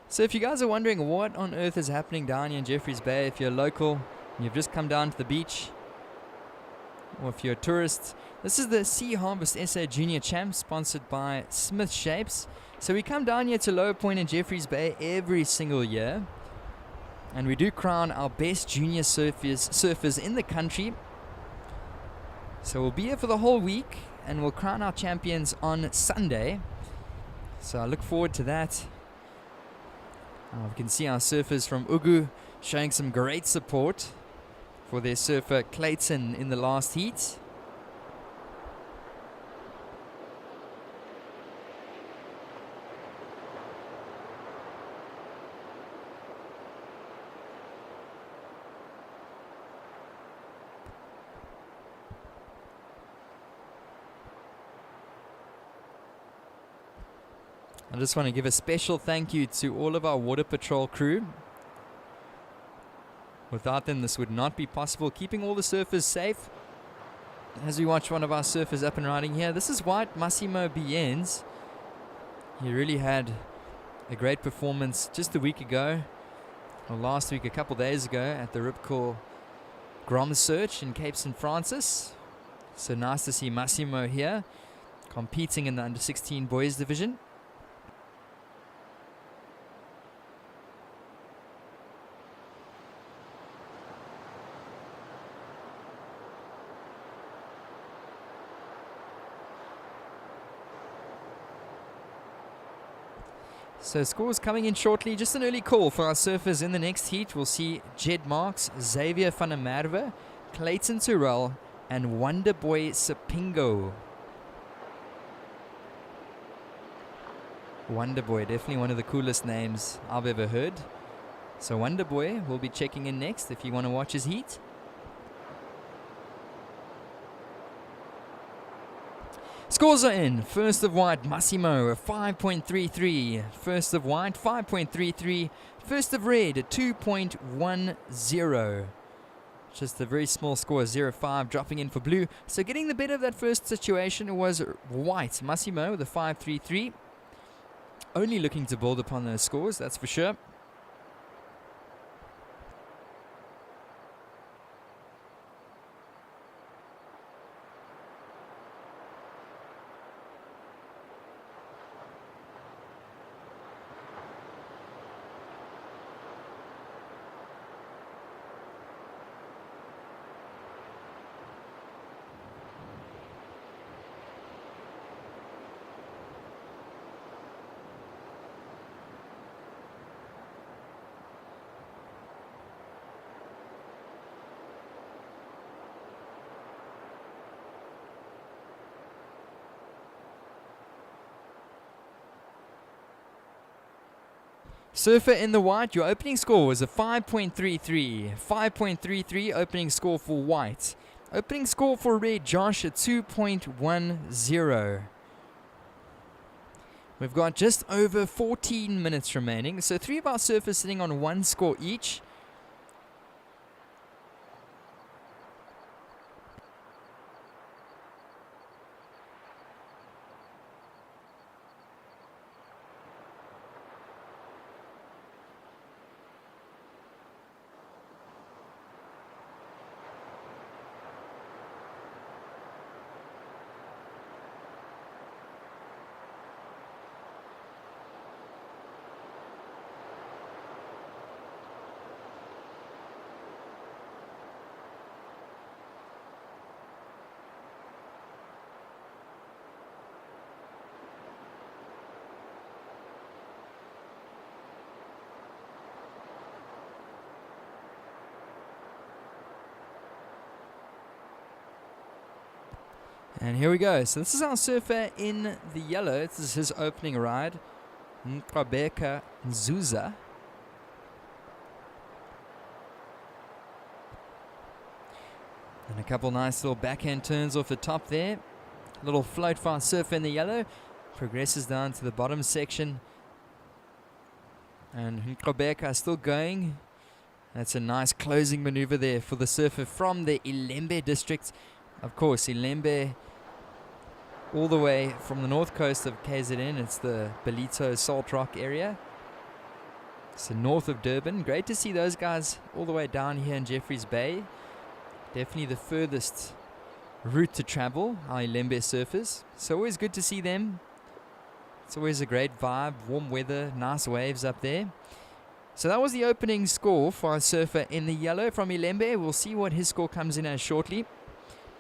So if you guys are wondering what on earth is happening down here in Jeffreys Bay, if you're local and you've just come down to the beach, or if you're a tourist, this is the Sea Harvest SA Junior Champs, sponsored by SMTH Shapes. So we come down here to Lower Point in Jeffreys Bay every single year, and we do crown our best junior surfers in the country. So we'll be here for the whole week, and we'll crown our champions on Sunday. So I look forward to that. We can see our surfers from Ugu showing some great support for their surfer Clayton in the last heat. I just want to give a special thank you to all of our Water Patrol crew. Without them, this would not be possible. Keeping all the surfers safe. As we watch one of our surfers up and riding here, this is white Massimo Bienz. He really had a great performance just a week ago, or last week, a couple days ago, at the Ripcore Grom Search in Cape St. Francis. So nice to see Massimo here, competing in the under 16 boys division. So scores coming in shortly. Just an early call for our surfers in the next heat. We'll see Jed Marks, Xavier van der Merwe, Clayton Turrell, and Wonderboy Sapingo. Wonderboy, definitely one of the coolest names I've ever heard. So Wonderboy will be checking in next if you want to watch his heat. Scores are in. First of white, Massimo, a 5.33. First of white, 5.33. First of red, a 2.10. Just a very small score, 0.5, dropping in for blue. So getting the better of that first situation was white, Massimo, with a 5.33. Only looking to build upon those scores, that's for sure. Surfer in the white, your opening score was a 5.33. 5.33 opening score for white. Opening score for red, Josh, a 2.10. We've got just over 14 minutes remaining. So 3 of our surfers sitting on 1 score each. And here we go. So this is our surfer in the yellow. This is his opening ride. Nkabeka Nzuza. And a couple nice little backhand turns off the top there. Little float fast surfer in the yellow. Progresses down to the bottom section. And Nkabeka still going. That's a nice closing maneuver there for the surfer from the Ilembe district. Of course, Ilembe, all the way from the north coast of KZN. It's the Belito Salt Rock area. So north of Durban. Great to see those guys all the way down here in Jeffreys Bay. Definitely the furthest route to travel, our Ilembe surfers. So always good to see them. It's always a great vibe, warm weather, nice waves up there. So that was the opening score for our surfer in the yellow from Ilembe. We'll see what his score comes in as shortly.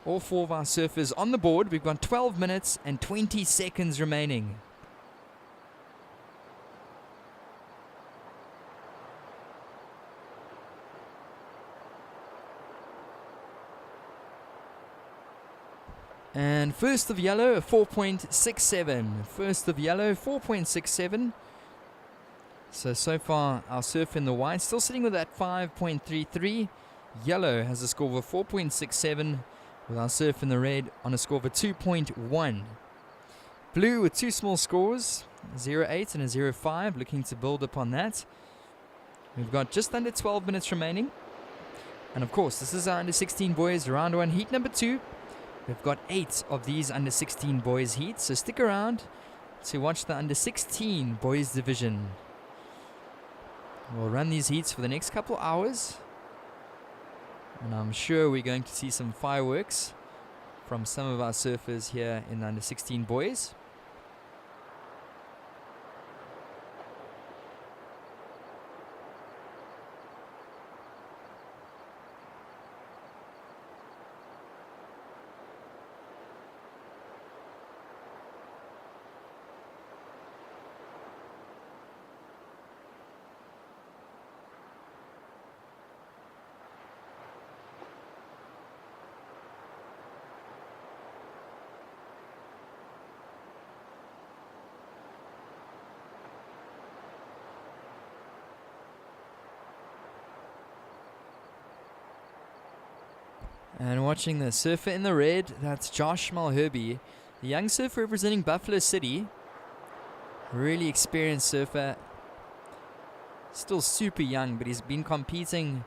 All 4 of our surfers on the board. We've got 12 minutes and 20 seconds remaining. And first of yellow, a 4.67. First of yellow, 4.67. So far our surfer in the white still sitting with that 5.33. Yellow has a score of 4.67. With our surf in the red on a score of a 2.1. Blue with 2 small scores, 0.8 and a 0.5, looking to build upon that. We've got just under 12 minutes remaining. And of course, this is our under 16 boys round 1 heat number 2. We've got 8 of these under 16 boys heats, so stick around to watch the under 16 boys division. We'll run these heats for the next couple hours. And I'm sure we're going to see some fireworks from some of our surfers here in the under 16 boys. And watching the surfer in the red, that's Josh Malherby, the young surfer representing Buffalo City. Really experienced surfer. Still super young, but he's been competing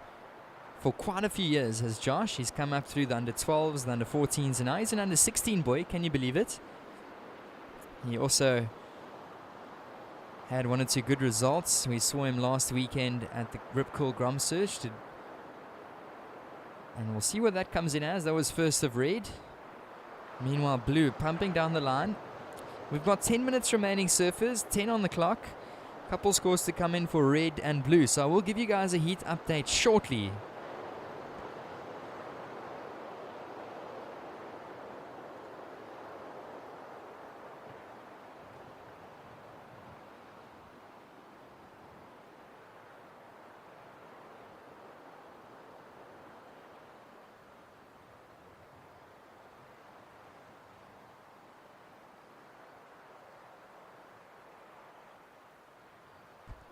for quite a few years, has Josh. He's come up through the under 12s, the under 14s, and now he's an under 16 boy. Can you believe it? He also had 1 or 2 good results. We saw him last weekend at the Ripcool Grom Search. And we'll see what that comes in as. That was first of red. Meanwhile, blue pumping down the line. We've got 10 minutes remaining, surfers. 10 on the clock. Couple scores to come in for red and blue. So I will give you guys a heat update shortly.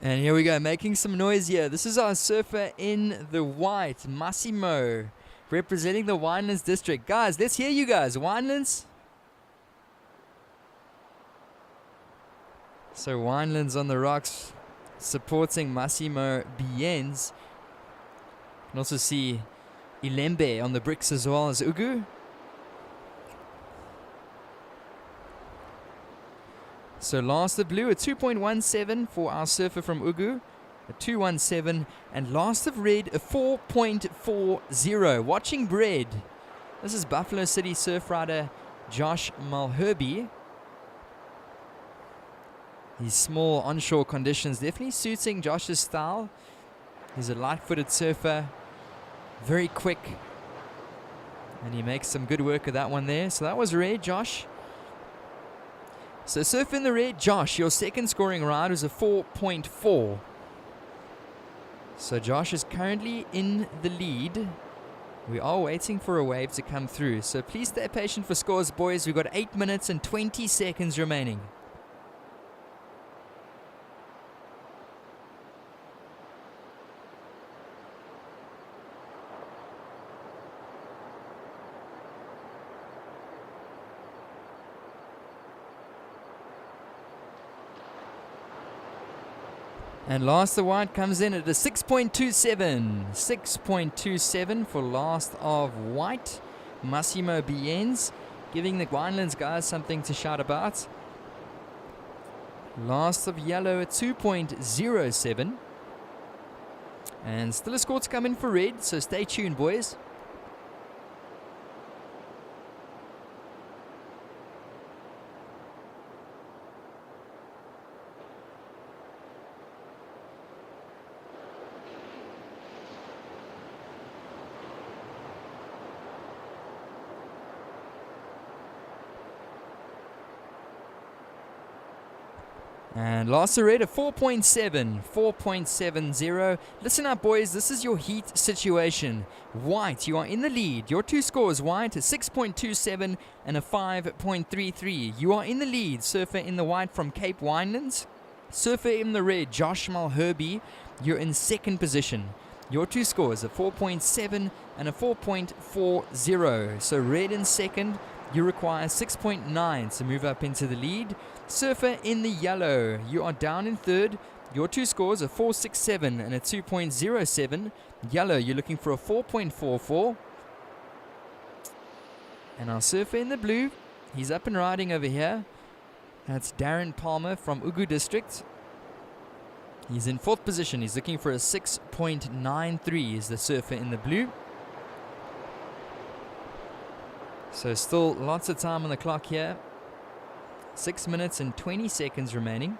And here we go, making some noise here. This is our surfer in the white, Massimo, representing the Winelands district. Guys, let's hear you guys. Winelands. So Winelands on the rocks supporting Massimo Bienz. You can also see Ilembe on the bricks as well as Ugu. So last of blue, a 2.17 for our surfer from Ugu, a 2.17, and last of red, a 4.40. Watching bread. This is Buffalo City surf rider Josh Mulherby. These small onshore conditions definitely suiting Josh's style. He's a light-footed surfer, very quick, and he makes some good work of that one there. So that was red, Josh. So surf in the red, Josh. Your second scoring ride was a 4.4. So Josh is currently in the lead. We are waiting for a wave to come through. So please stay patient for scores, boys. We've got 8 minutes and 20 seconds remaining. And last of white comes in at a 6.27. 6.27 for last of white. Massimo Bienz giving the Winelands guys something to shout about. Last of yellow at 2.07. And still a score to come in for red, so stay tuned, boys. And last red a 4.7, 4.70. Listen up, boys. This is your heat situation. White, you are in the lead. Your two scores, white, a 6.27 and a 5.33. You are in the lead. Surfer in the white from Cape Winelands. Surfer in the red, Josh Mulherby. You're in second position. Your two scores, a 4.7 and a 4.40. So red in second. You require 6.9 to move up into the lead. Surfer in the yellow, you are down in third. Your two scores are 4.67 and a 2.07. Yellow, you're looking for a 4.44. And our surfer in the blue, he's up and riding over here. That's Darren Palmer from Ugu District. He's in fourth position. He's looking for a 6.93 is the surfer in the blue. So still lots of time on the clock here. 6 minutes and 20 seconds remaining.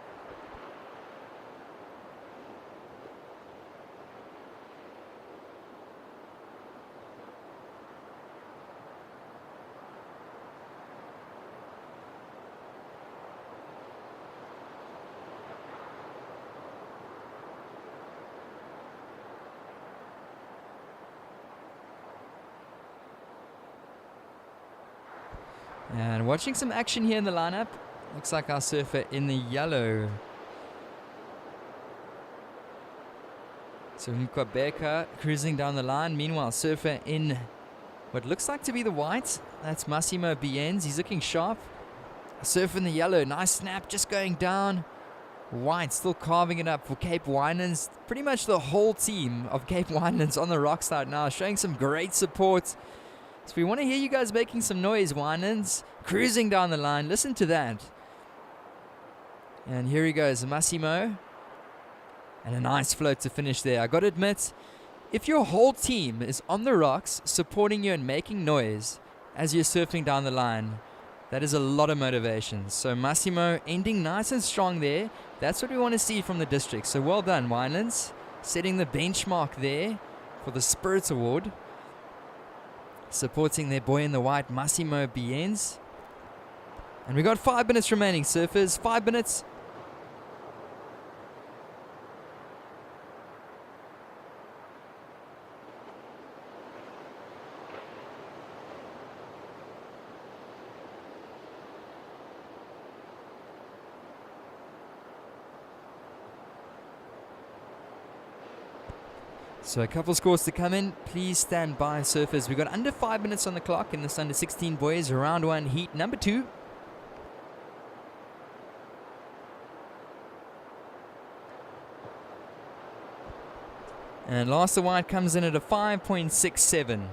And watching some action here in the lineup. Looks like our surfer in the yellow. So we've got Becca cruising down the line. Meanwhile, surfer in what looks like to be the white. That's Massimo Bienz. He's looking sharp. Surfer in the yellow. Nice snap, just going down. White still carving it up for Cape Winelands. Pretty much the whole team of Cape Winelands on the rocks right now, showing some great support. So we want to hear you guys making some noise, Winelands. Cruising down the line. Listen to that. And here he goes, Massimo. And a nice float to finish there. I got to admit, if your whole team is on the rocks supporting you and making noise as you're surfing down the line, that is a lot of motivation. So Massimo ending nice and strong there. That's what we want to see from the district. So well done, Winelands. Setting the benchmark there for the Spirit Award. Supporting their boy in the white, Massimo Bienz. And we got 5 minutes remaining, surfers. 5 minutes. So a couple scores to come in. Please stand by, surfers. We've got under 5 minutes on the clock in this under 16 boys. Round one, heat number 2. And Last the White comes in at a 5.67.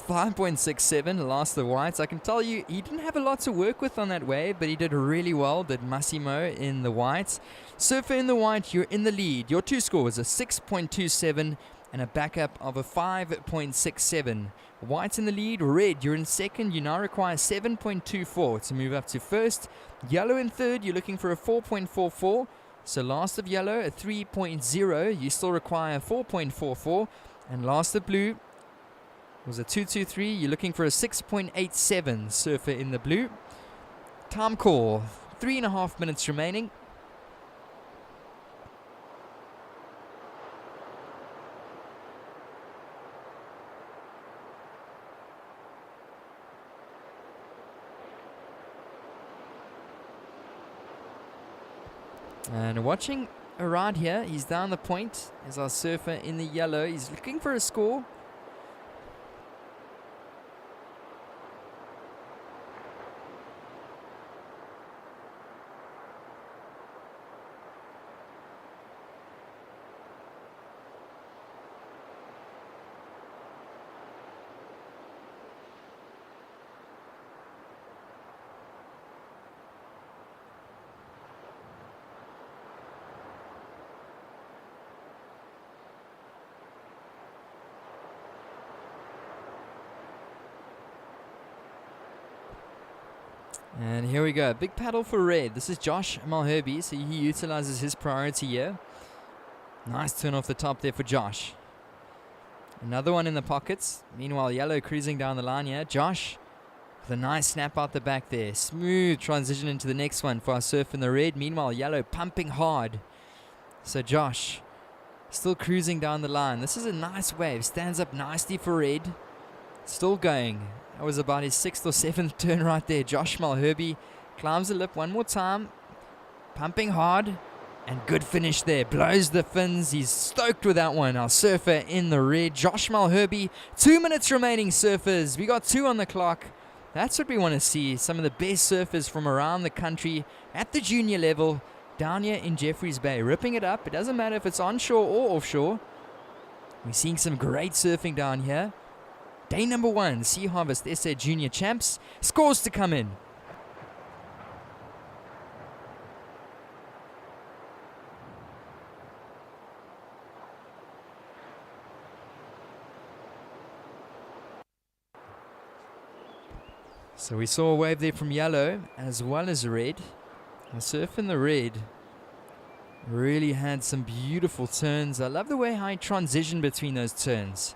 5.67, Last the White. I can tell you, he didn't have a lot to work with on that wave, but he did really well, did Massimo in the white. Surfer in the white, you're in the lead. Your two scores, a 6.27 and a backup of a 5.67. White's in the lead. Red, you're in second. You now require 7.24 to move up to first. Yellow in third, you're looking for a 4.44. So last of yellow, a 3.0. You still require 4.44. And last of blue was a 223. You're looking for a 6.87. Surfer in the blue. Time call. 3.5 minutes remaining. And watching around here, he's down the point as our surfer in the yellow. He's looking for a score. And here we go. Big paddle for red. This is Josh Malherbe, so he utilizes his priority here. Nice turn off the top there for Josh. Another one in the pockets. Meanwhile, yellow cruising down the line here. Josh with a nice snap out the back there. Smooth transition into the next one for our surf in the red. Meanwhile, yellow pumping hard. So Josh still cruising down the line. This is a nice wave. Stands up nicely for red. Still going. That was about his 6th or 7th turn right there. Josh Malherbe climbs the lip one more time. Pumping hard. And good finish there. Blows the fins. He's stoked with that one. Our surfer in the red. Josh Malherbe. 2 minutes remaining, surfers. We got 2 on the clock. That's what we want to see. Some of the best surfers from around the country at the junior level down here in Jeffreys Bay. Ripping it up. It doesn't matter if it's onshore or offshore. We're seeing some great surfing down here. Day number 1, Sea Harvest SA Junior Champs. Scores to come in. So we saw a wave there from yellow as well as red. The surf in the red really had some beautiful turns. I love the way how he transitioned between those turns.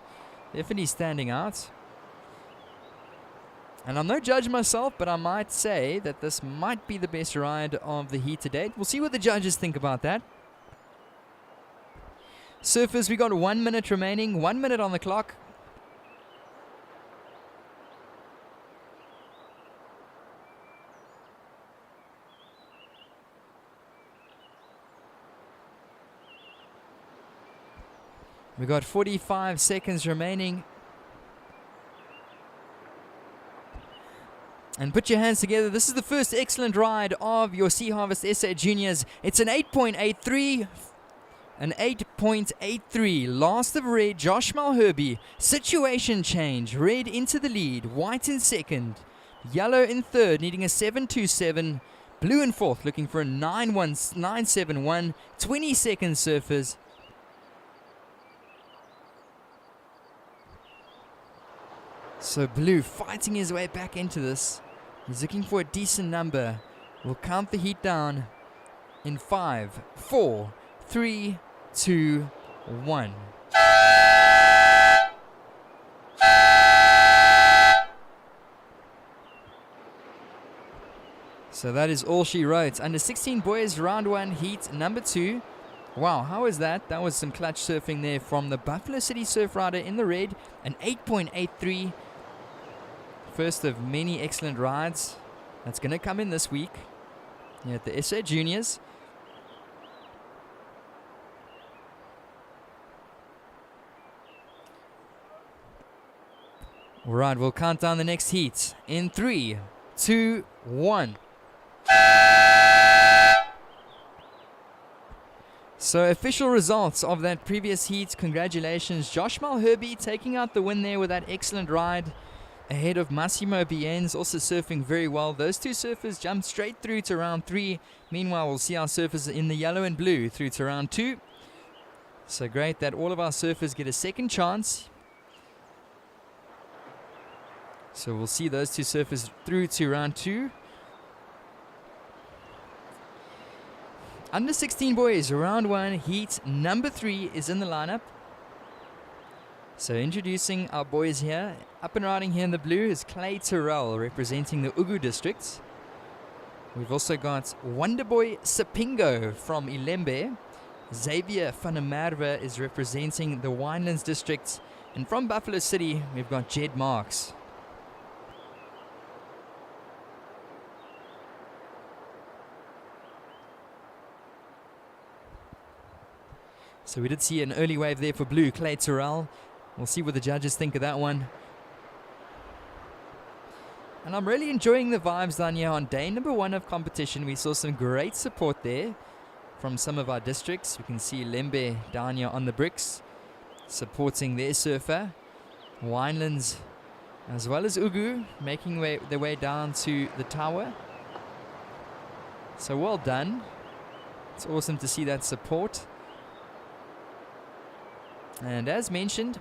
Definitely standing out. And I'm no judge myself, but I might say that this might be the best ride of the heat to date. We'll see what the judges think about that. Surfers, we got 1 minute remaining. 1 minute on the clock. We got 45 seconds remaining. And put your hands together. This is the first excellent ride of your Sea Harvest SA Juniors. It's an 8.83. An 8.83. Last of red, Josh Malherbe. Situation change. Red into the lead. White in second. Yellow in third, needing a 7.27. Blue in fourth, looking for a 9.71. 20 seconds, surfers. So Blue fighting his way back into this. He's looking for a decent number. We'll count the heat down in 5, 4, 3, 2, 1. So that is all she wrote. Under 16 boys, round 1, heat number 2. Wow, how was that? That was some clutch surfing there from the Buffalo City Surf Rider in the red. An 8.83. First of many excellent rides that's going to come in this week here at the SA Juniors. All right, we'll count down the next heat in 3, 2, 1. So official results of that previous heat. Congratulations, Josh Malherby taking out the win there with that excellent ride. Ahead of Massimo Bienz, also surfing very well. Those two surfers jumped straight through to round 3. Meanwhile, we'll see our surfers in the yellow and blue through to round 2. So great that all of our surfers get a second chance. So we'll see those two surfers through to round 2. Under 16 boys, round 1, heat number 3 is in the lineup. So introducing our boys here, up and riding here in the blue is Clay Terrell representing the Ugu district. We've also got Wonderboy Sapingo from Ilembe. Xavier van der Merwe is representing the Winelands district. And from Buffalo City, we've got Jed Marks. So we did see an early wave there for blue, Clay Terrell. We'll see what the judges think of that one. And I'm really enjoying the vibes down here on day number 1 of competition. We saw some great support there from some of our districts. We can see Lembe down here on the bricks supporting their surfer. Winelands as well as Ugu making their way down to the tower. So well done. It's awesome to see that support. And as mentioned,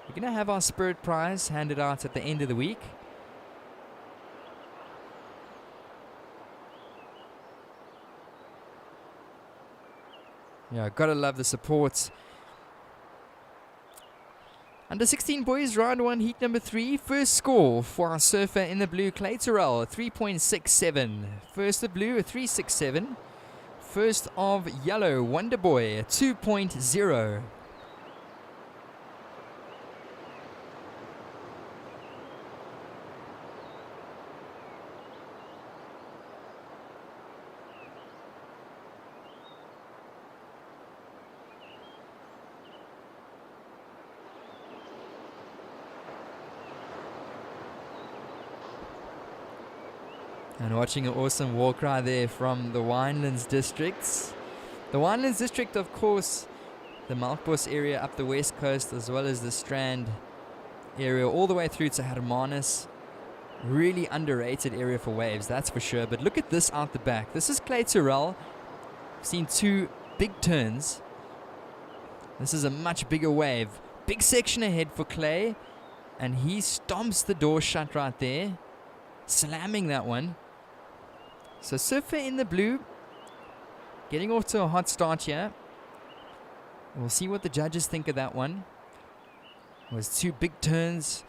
we're going to have our Spirit Prize handed out at the end of the week. Yeah, gotta love the support. Under 16 boys, round 1, heat number 3. First score for our surfer in the blue, Clay Terrell, 3.67. First of blue, a 3.67. First of yellow, Wonderboy, a 2.0. And watching an awesome walk ride there from the Winelands districts. The Winelands district, of course, the Melkbos area up the west coast, as well as the Strand area, all the way through to Hermanus. Really underrated area for waves, that's for sure. But look at this out the back. This is Clay Terrell. We've seen 2 big turns. This is a much bigger wave. Big section ahead for Clay. And he stomps the door shut right there, slamming that one. So surfer in the blue, getting off to a hot start here. We'll see what the judges think of that one. It was 2 big turns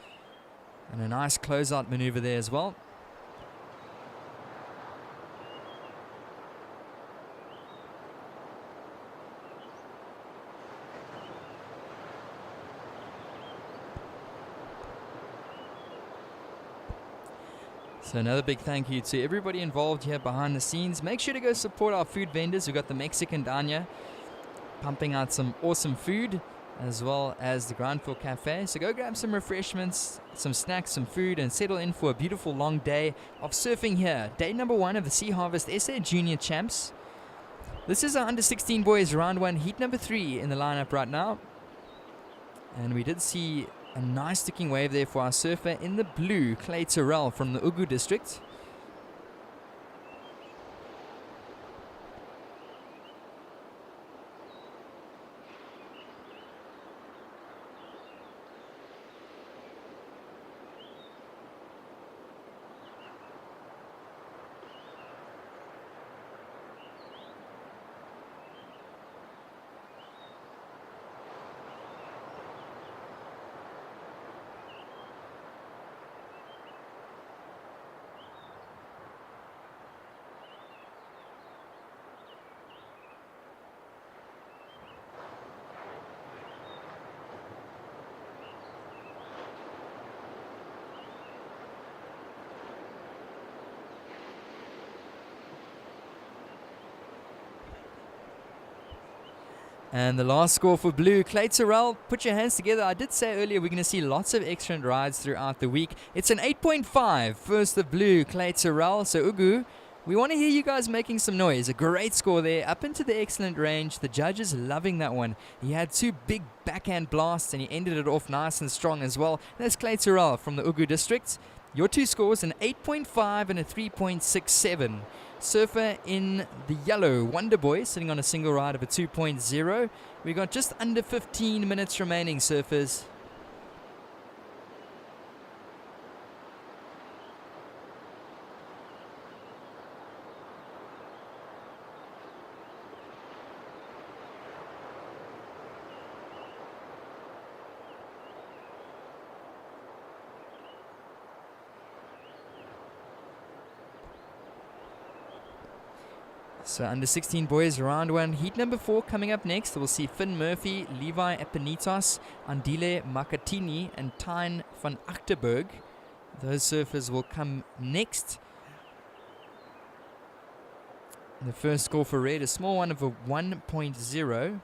and a nice closeout maneuver there as well. So another big thank you to everybody involved here behind the scenes. Make sure to go support our food vendors. We've got the Mexican down here pumping out some awesome food, as well as the Groundfield Cafe. So go grab some refreshments, some snacks, some food, and settle in for a beautiful long day of surfing here. Day number 1 of the Sea Harvest SA Junior Champs. This is our under 16 boys round 1, heat number 3 in the lineup right now. And we did see a nice sticking wave there for our surfer in the blue, Clay Terrell from the Ugu district. And the last score for blue, Clay Terrell, put your hands together. I did say earlier we're going to see lots of excellent rides throughout the week. It's an 8.5, first the blue, Clay Terrell. So Ugu We want to hear you guys making some noise. A great score there, up into the excellent range. The judges loving that one. He had 2 big backhand blasts and he ended it off nice and strong as well. That's Clay Terrell from the Ugu district. Your 2 scores, an 8.5 and a 3.67. Surfer in the yellow, Wonder Boy, sitting on a single ride of a 2.0. We got just under 15 minutes remaining, surfers. So under 16 boys, round 1, heat number 4 coming up next. We'll see Finn Murphy, Levi Epinitas, Andile Makatini, and Tyne van Achterberg. Those surfers will come next. The first score for red, a small one of a 1.0.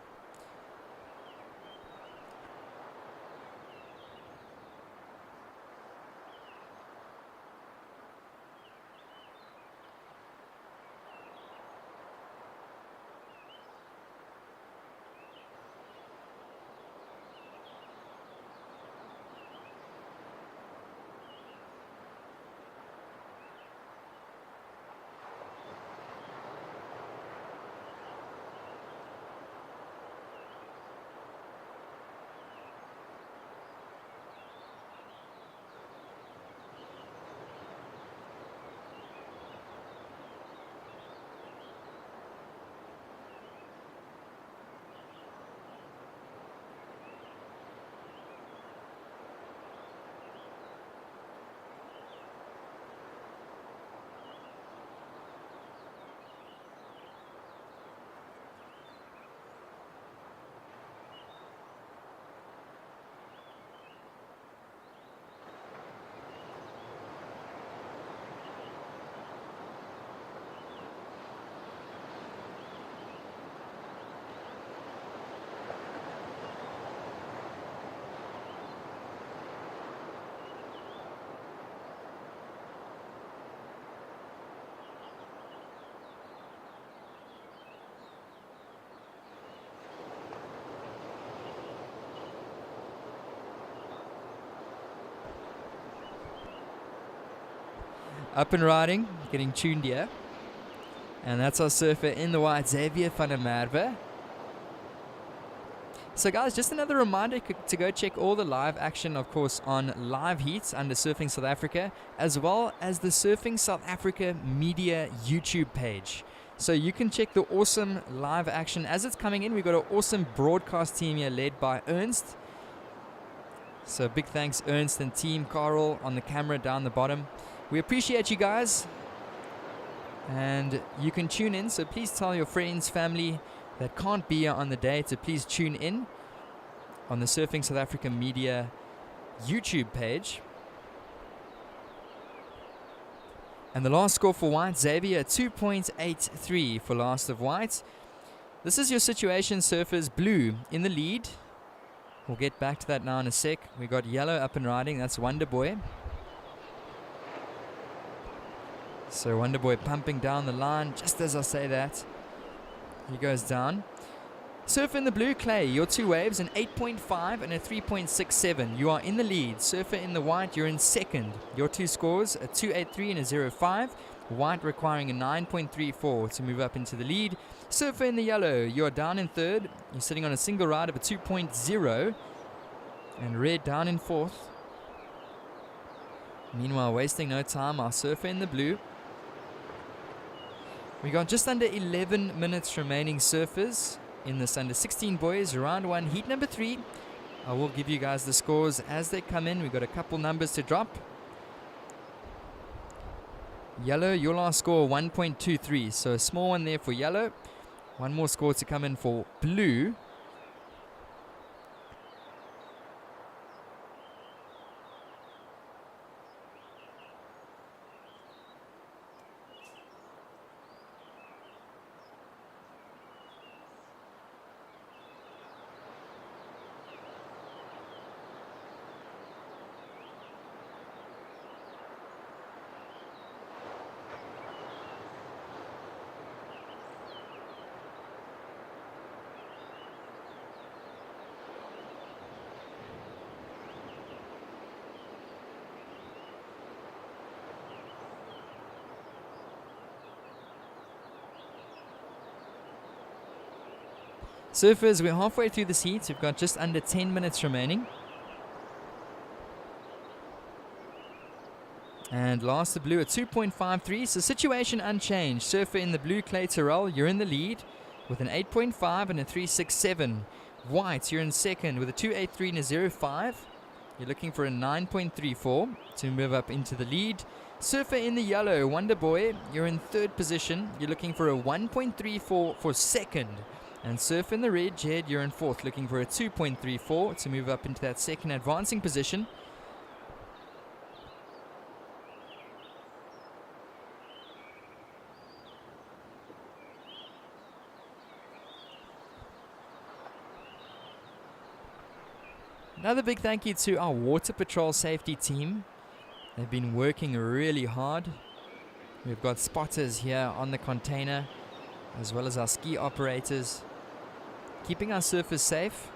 Up and riding, getting tuned here. And that's our surfer in the white, Xavier van der Merwe. So guys, just another reminder to go check all the live action, of course, on Live Heats under Surfing South Africa, as well as the Surfing South Africa Media YouTube page. So you can check the awesome live action as it's coming in. We've got an awesome broadcast team here led by Ernst. So big thanks, Ernst and team, Carl on the camera down the bottom. We appreciate you guys, and you can tune in, so please tell your friends, family that can't be here on the day to please tune in on the Surfing South Africa Media YouTube page. And the last score for white, Xavier, 2.83 for last of white. This is your situation, surfers. Blue in the lead. We'll get back to that now in a sec. We got yellow up and riding, that's Wonder Boy. So Wonder Boy pumping down the line, just as I say that. He goes down. Surfer in the blue, Clay, your 2 waves, an 8.5 and a 3.67. You are in the lead. Surfer in the white, you're in second. Your 2 scores, a 2.83 and a 0.5. White requiring a 9.34 to move up into the lead. Surfer in the yellow, you're down in third. You're sitting on a single ride of a 2.0. And red down in fourth. Meanwhile, wasting no time, our surfer in the blue. We got just under 11 minutes remaining, surfers, in this under 16 boys, round 1, heat number 3. I will give you guys the scores as they come in. We've got a couple numbers to drop. Yellow, your last score 1.23, so a small one there for yellow. One more score to come in for blue. Surfers, we're halfway through this heat. We've got just under 10 minutes remaining. And last the blue at 2.53, so situation unchanged. Surfer in the blue, Clay Terrell, you're in the lead with an 8.5 and a 3.67. White, you're in second with a 2.83 and a 0.5. You're looking for a 9.34 to move up into the lead. Surfer in the yellow, Wonder Boy, you're in third position. You're looking for a 1.34 for second. And Surfer in the red, Jed, you're in fourth, looking for a 2.34 to move up into that second advancing position. Another big thank you to our Water Patrol safety team. They've been working really hard. We've got spotters here on the container, as well as our ski operators, keeping our surfers safe.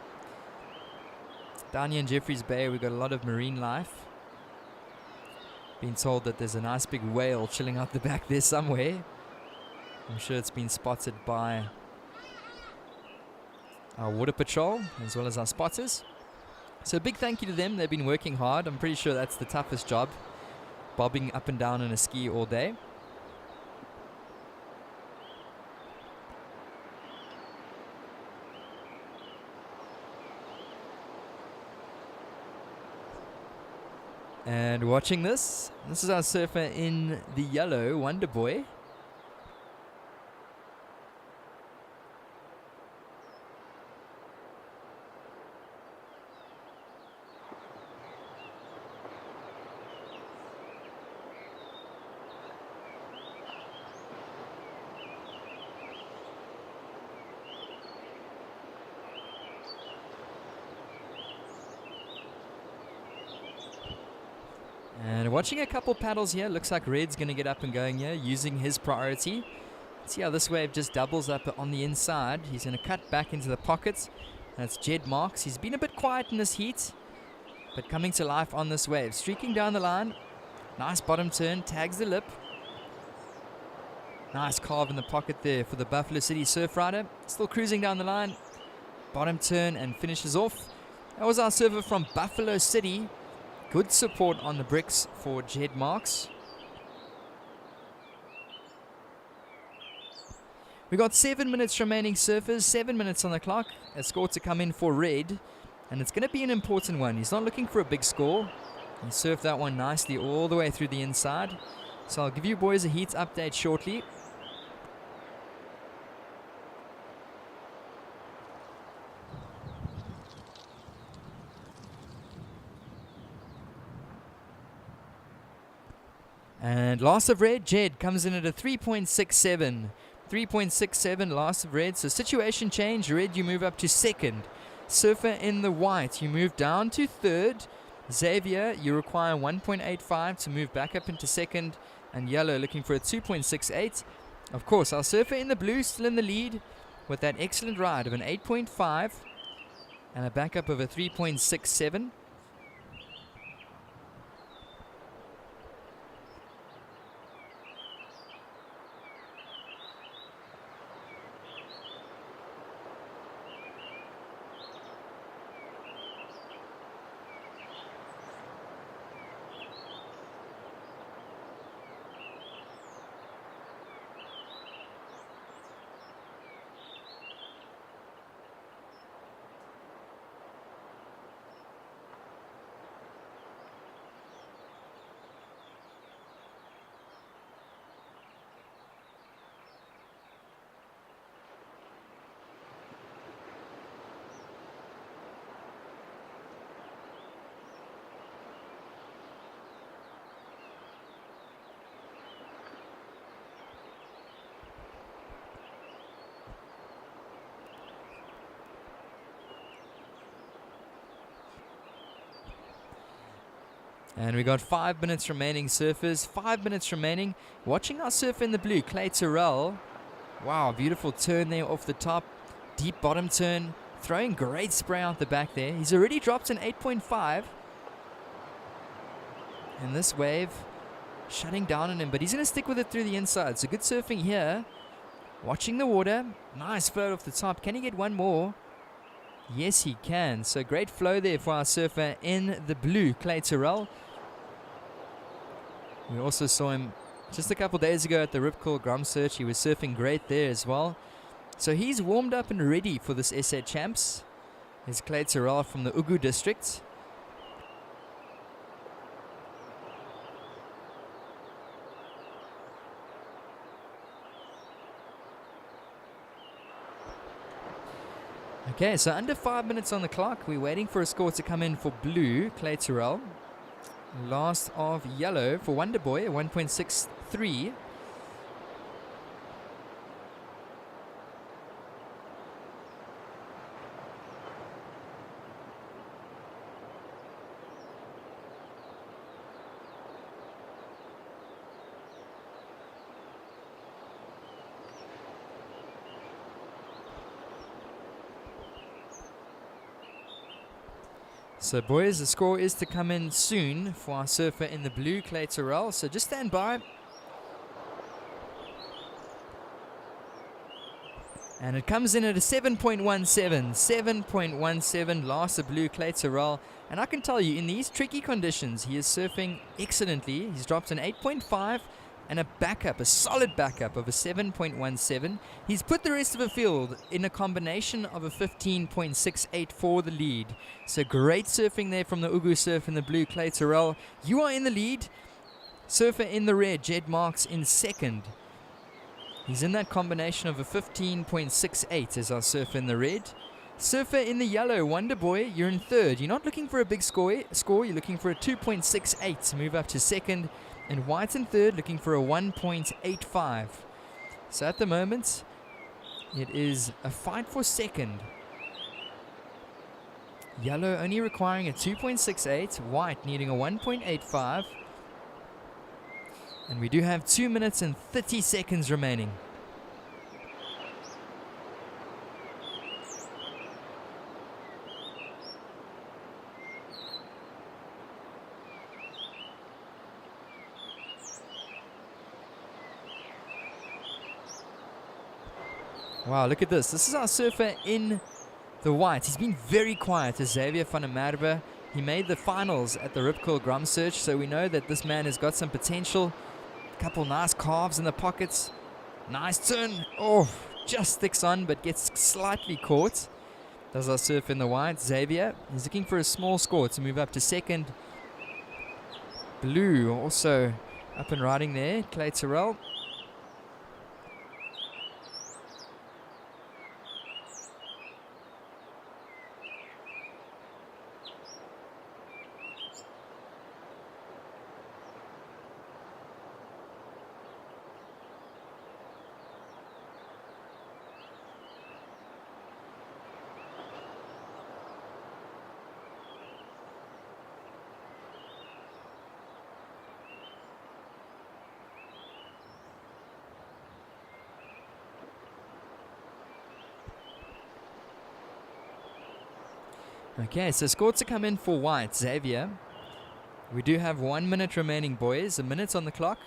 Down here in Jeffreys Bay, we've got a lot of marine life. Been told that there's a nice big whale chilling out the back there somewhere. I'm sure it's been spotted by our Water Patrol, as well as our spotters. So a big thank you to them. They've been working hard. I'm pretty sure that's the toughest job, bobbing up and down on a ski all day. And watching this is our surfer in the yellow, Wonder Boy. And watching a couple paddles here, looks like Red's going to get up and going here, using his priority. See how this wave just doubles up on the inside. He's going to cut back into the pockets. That's Jed Marks. He's been a bit quiet in this heat, but coming to life on this wave. Streaking down the line. Nice bottom turn, tags the lip. Nice carve in the pocket there for the Buffalo City Surf Rider. Still cruising down the line. Bottom turn and finishes off. That was our surfer from Buffalo City. Good support on the bricks for Jed Marks. We got 7 minutes remaining, surfers. 7 minutes on the clock. A score to come in for Red. And it's going to be an important one. He's not looking for a big score. He surfed that one nicely all the way through the inside. So I'll give you boys a heat update shortly. And last of Red, Jed comes in at a 3.67. 3.67 last of Red. So situation change. Red, you move up to second. Surfer in the white, you move down to third. Xavier, you require 1.85 to move back up into second. And yellow looking for a 2.68. Of course, our surfer in the blue still in the lead with that excellent ride of an 8.5 and a backup of a 3.67. And we got 5 minutes remaining, surfers. 5 minutes remaining. Watching our surfer in the blue, Clay Terrell. Wow, beautiful turn there off the top. Deep bottom turn. Throwing great spray out the back there. He's already dropped an 8.5. And this wave shutting down on him, but he's going to stick with it through the inside. So good surfing here Watching the water. Nice float off the top. Can he get one more? Yes, he can. So great flow there for our surfer in the blue, Clay Terrell. We also saw him just a couple days ago at the Rip Curl Grom Search. He was surfing great there as well. So he's warmed up and ready for this SA Champs. Here's Clay Terrell from the Ugu district. Okay, so under 5 minutes on the clock. We're waiting for a score to come in for blue, Clay Terrell. Last of yellow for Wonder Boy, 1.63. So boys, the score is to come in soon for our surfer in the blue, Clay Terrell. So just stand by. And it comes in at a 7.17. 7.17 last the blue, Clay Terrell. And I can tell you, in these tricky conditions, he is surfing excellently. He's dropped an 8.5 and a backup, a solid backup of a 7.17. He's put the rest of the field in a combination of a 15.68 for the lead. So great surfing there from the Ugu surf in the blue, Clay Terrell. You are in the lead. Surfer in the red, Jed Marks in second. He's in that combination of a 15.68 as our surfer in the red. Surfer in the yellow, Wonder Boy, you're in third. You're not looking for a big score, you're looking for a 2.68 to move up to second. And white in third, looking for a 1.85. So at the moment, it is a fight for second. Yellow only requiring a 2.68, white needing a 1.85. And we do have 2 minutes and 30 seconds remaining. Wow, look at this. This is our surfer in the white. He's been very quiet, Xavier van der Merwe. He made the finals at the Rip Curl Grom Search, so we know that this man has got some potential. A couple nice calves in the pockets. Nice turn. Oh, just sticks on, but gets slightly caught. Does our surf in the white. Xavier, he's looking for a small score to move up to second. Blue also up and riding there. Clay Terrell. Okay, so score to come in for white, Xavier. We do have 1 minute remaining, boys. A minute on the clock.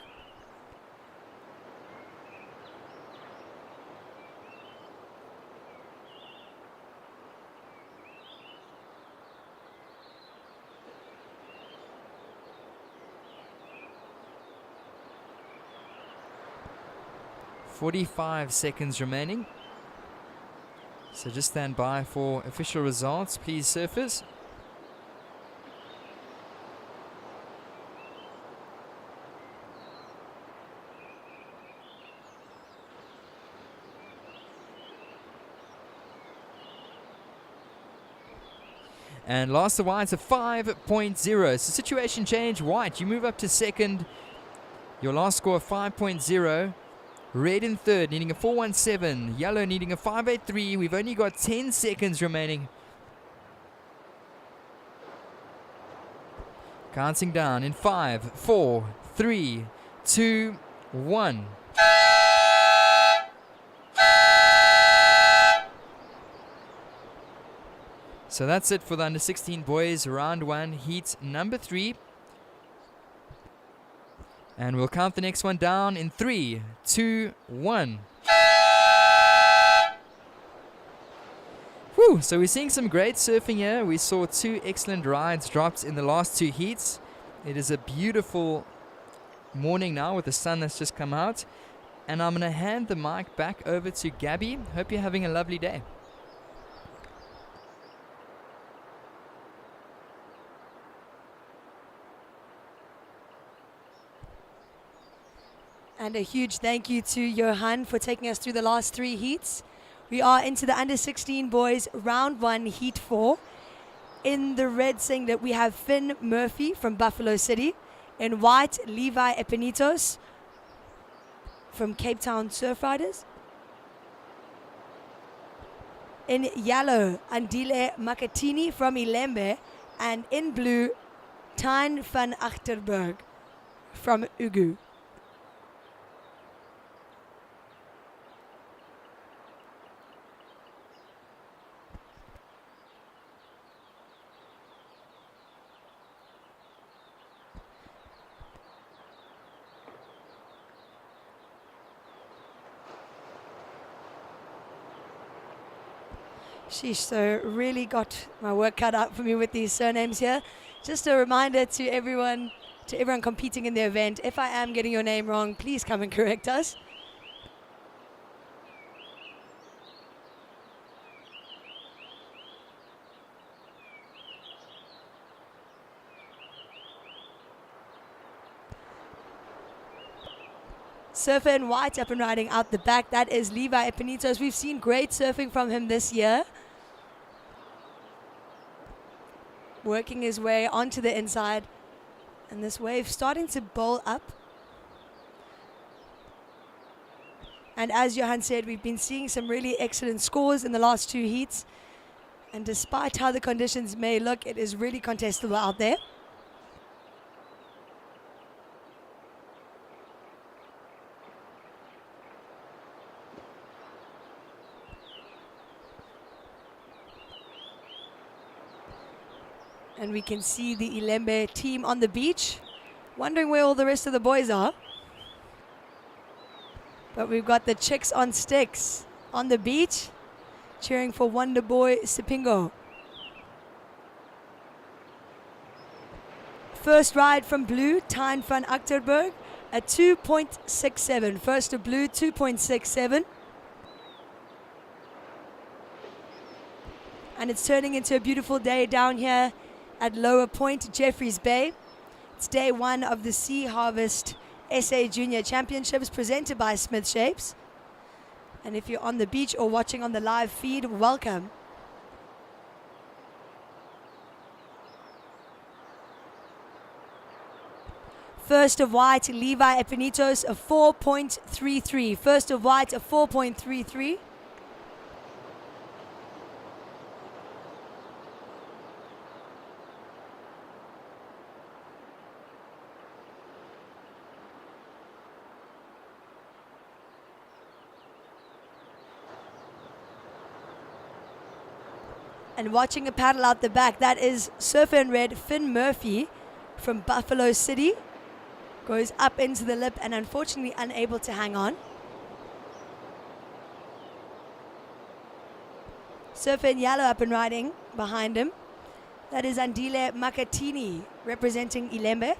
.45 seconds remaining. So just stand by for official results, please, surfers. And last the whites, a 5.0. So situation change. White, you move up to second. Your last score, 5.0. Red in third, needing a 4.17. Yellow needing a 5.83. We've only got 10 seconds remaining. Counting down in 5, 4, 3, 2, 1. So that's it for the under 16 boys, round 1, heat number 3. And we'll count the next one down in 3, 2, 1. Whew, so we're seeing some great surfing here. We saw 2 excellent rides dropped in the last 2 heats. It is a beautiful morning now with the sun that's just come out. And I'm going to hand the mic back over to Gabby. Hope you're having a lovely day. And a huge thank you to Johan for taking us through the last 3 heats. We are into the under 16 boys round 1 heat 4. In the red singlet we have Finn Murphy from Buffalo City. In white, Levi Epinitos from Cape Town Surf Riders. In yellow, Andile Makatini from Ilembe. And in blue, Tijn van Achterberg from Ugu. Sheesh, so really got my work cut out for me with these surnames here. Just a reminder to everyone competing in the event, if I am getting your name wrong, please come and correct us. Surfer in white up and riding out the back. That is Levi Epinitos. We've seen great surfing from him this year. Working his way onto the inside. And this wave starting to bowl up. And as Johan said, we've been seeing some really excellent scores in the last 2 heats. And despite how the conditions may look, it is really contestable out there. And we can see the Ilembe team on the beach, wondering where all the rest of the boys are. But we've got the chicks on sticks on the beach, cheering for Wonder Boy Sipingo. First ride from blue, Tijn van Achterberg, at 2.67. First to blue, 2.67. And it's turning into a beautiful day down here at Lower Point, Jeffreys Bay. It's day 1 of the Sea Harvest SA Junior Championships presented by SMTH Shapes. And if you're on the beach or watching on the live feed, welcome. First of white, Levi Epinitos, a 4.33. First of white, a 4.33. And watching a paddle out the back, that is surfer in red, Finn Murphy from Buffalo City. Goes up into the lip and unfortunately unable to hang on. Surfer in yellow up and riding behind him. That is Andile Makatini representing Ilembe.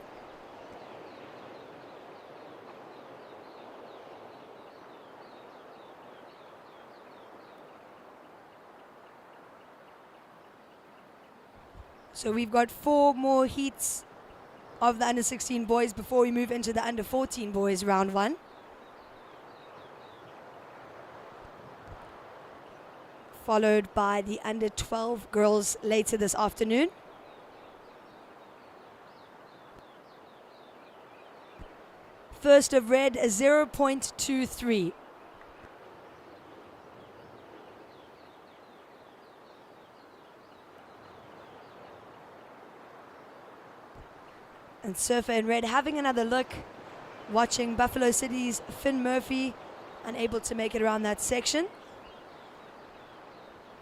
So we've got 4 more heats of the under 16 boys before we move into the under 14 boys round 1. Followed by the under 12 girls later this afternoon. First of red, a 0.23. And surfer in red having another look, watching Buffalo City's Finn Murphy, unable to make it around that section.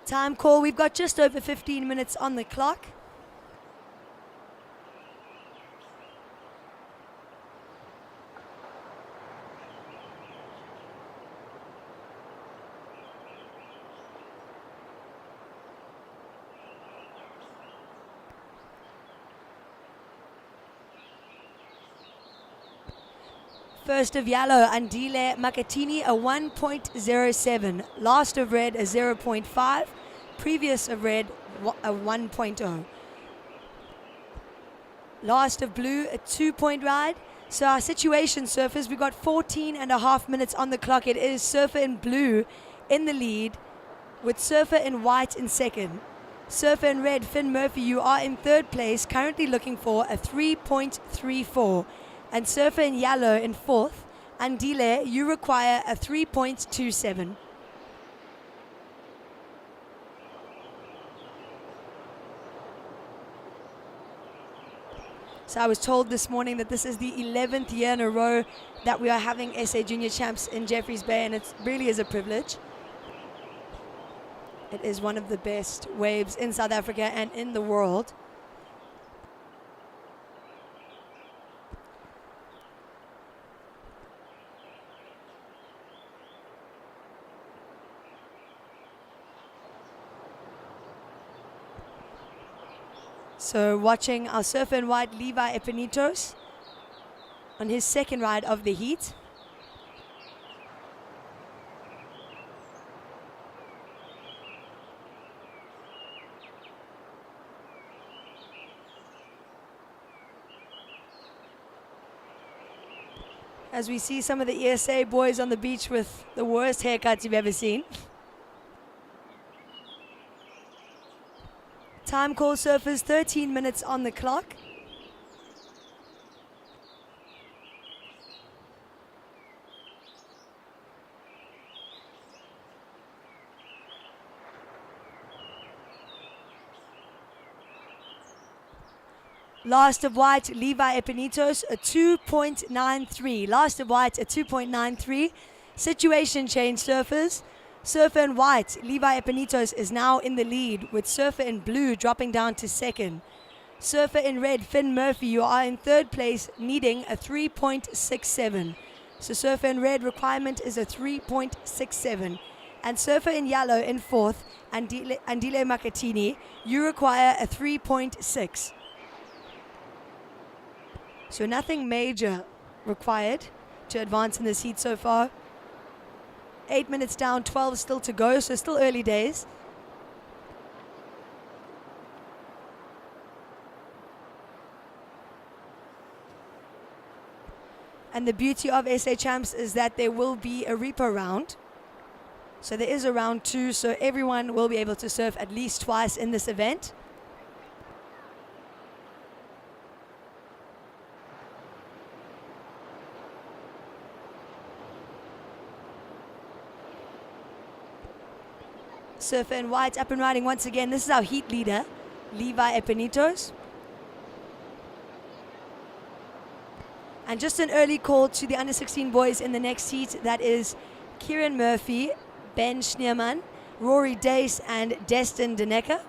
Time call, we've got just over 15 minutes on the clock. First of yellow, Andile Makatini, a 1.07. Last of red, a 0.5. Previous of red, a 1.0. Last of blue, a 2-point ride. So our situation, surfers, we've got 14 and a half minutes on the clock. It is surfer in blue in the lead, with surfer in white in second. Surfer in red, Finn Murphy, you are in third place, currently looking for a 3.34. And surfer in yellow in fourth, Andile, you require a 3.27. So I was told this morning that this is the 11th year in a row that we are having SA Junior Champs in Jeffreys Bay, and it really is a privilege. It is one of the best waves in South Africa and in the world. So watching our surfer in white, Levi Epinitos, on his second ride of the heat. As we see some of the ESA boys on the beach with the worst haircuts you've ever seen. Time call, surfers, 13 minutes on the clock. Last of white, Levi Epinitos, a 2.93. Last of white, a 2.93. Situation change, surfers. Surfer in white, Levi Epinitos, is now in the lead, with surfer in blue dropping down to second. Surfer in red, Finn Murphy, you are in third place, needing a 3.67. So surfer in red requirement is a 3.67. And surfer in yellow in fourth, Andile Makatini, you require a 3.6. So nothing major required to advance in this heat so far. 8 minutes down, 12 still to go, so still early days. And the beauty of SA Champs is that there will be a repo round. So there is a round 2, so everyone will be able to surf at least twice in this event. Surfer in white up and riding once again. This is our heat leader, Levi Epinitos. And just an early call to the under 16 boys in the next heat. That is Kieran Murphy, Ben Schneerman, Rory Dace, and Destin Deneka.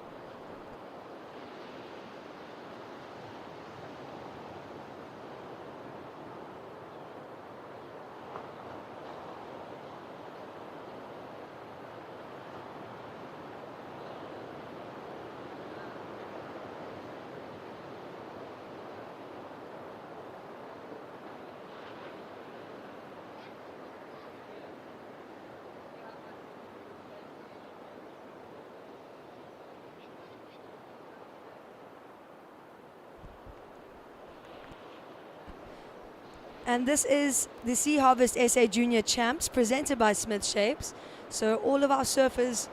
And this is the Sea Harvest SA Junior Champs presented by SMTH Shapes. So all of our surfers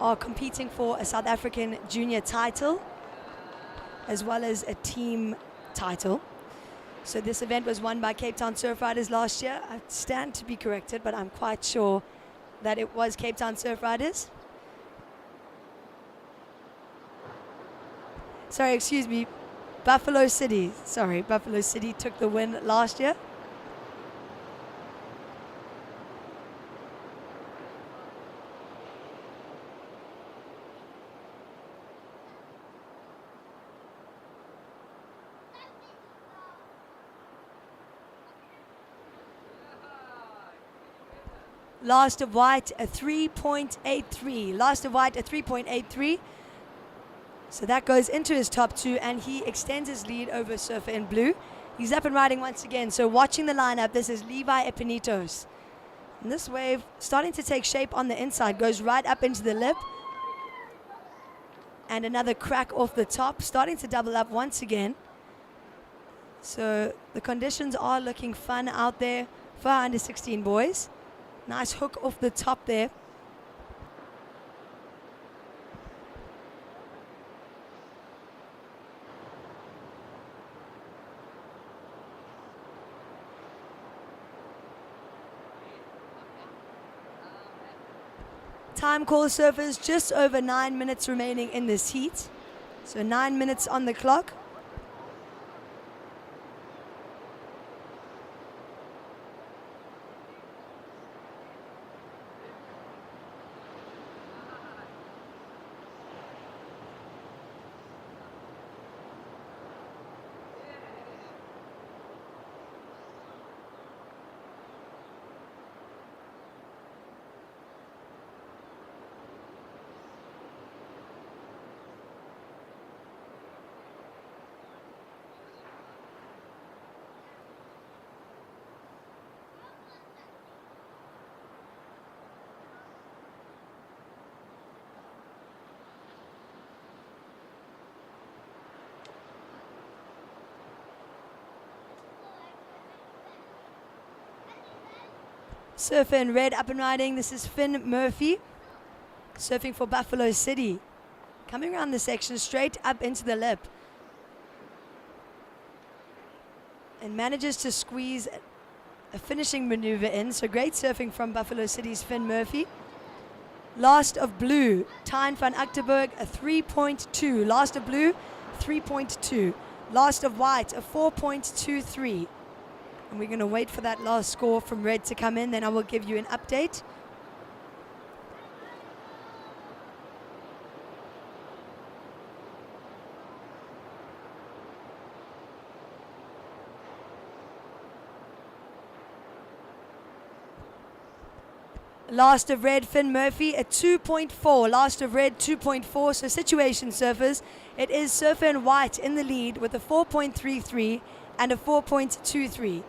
are competing for a South African junior title as well as a team title. So this event was won by Cape Town Surf Riders last year. I stand to be corrected, but I'm quite sure that it was Cape Town Surf Riders. Sorry, excuse me. Buffalo City. Sorry, Buffalo City took the win last year. Last of white, a 3.83. Last of white, a 3.83. So that goes into his top 2, and he extends his lead over surfer in blue. He's up and riding once again. So watching the lineup, this is Levi Epinitos. And this wave starting to take shape on the inside, goes right up into the lip. And another crack off the top, starting to double up once again. So the conditions are looking fun out there for our under 16 boys. Nice hook off the top there. Time call surfers, just over 9 minutes remaining in this heat. So 9 minutes on the clock. Surfer in red up and riding. This is Finn Murphy, surfing for Buffalo City. Coming around the section straight up into the lip. And manages to squeeze a finishing maneuver in. So great surfing from Buffalo City's Finn Murphy. Last of blue, Tyne van Achterberg, a 3.2. Last of blue, 3.2. Last of white, a 4.23. And we're going to wait for that last score from red to come in, then I will give you an update. Last of red, Finn Murphy, a 2.4. Last of red, 2.4. So situation surfers, it is surfer in white in the lead with a 4.33 and a 4.23.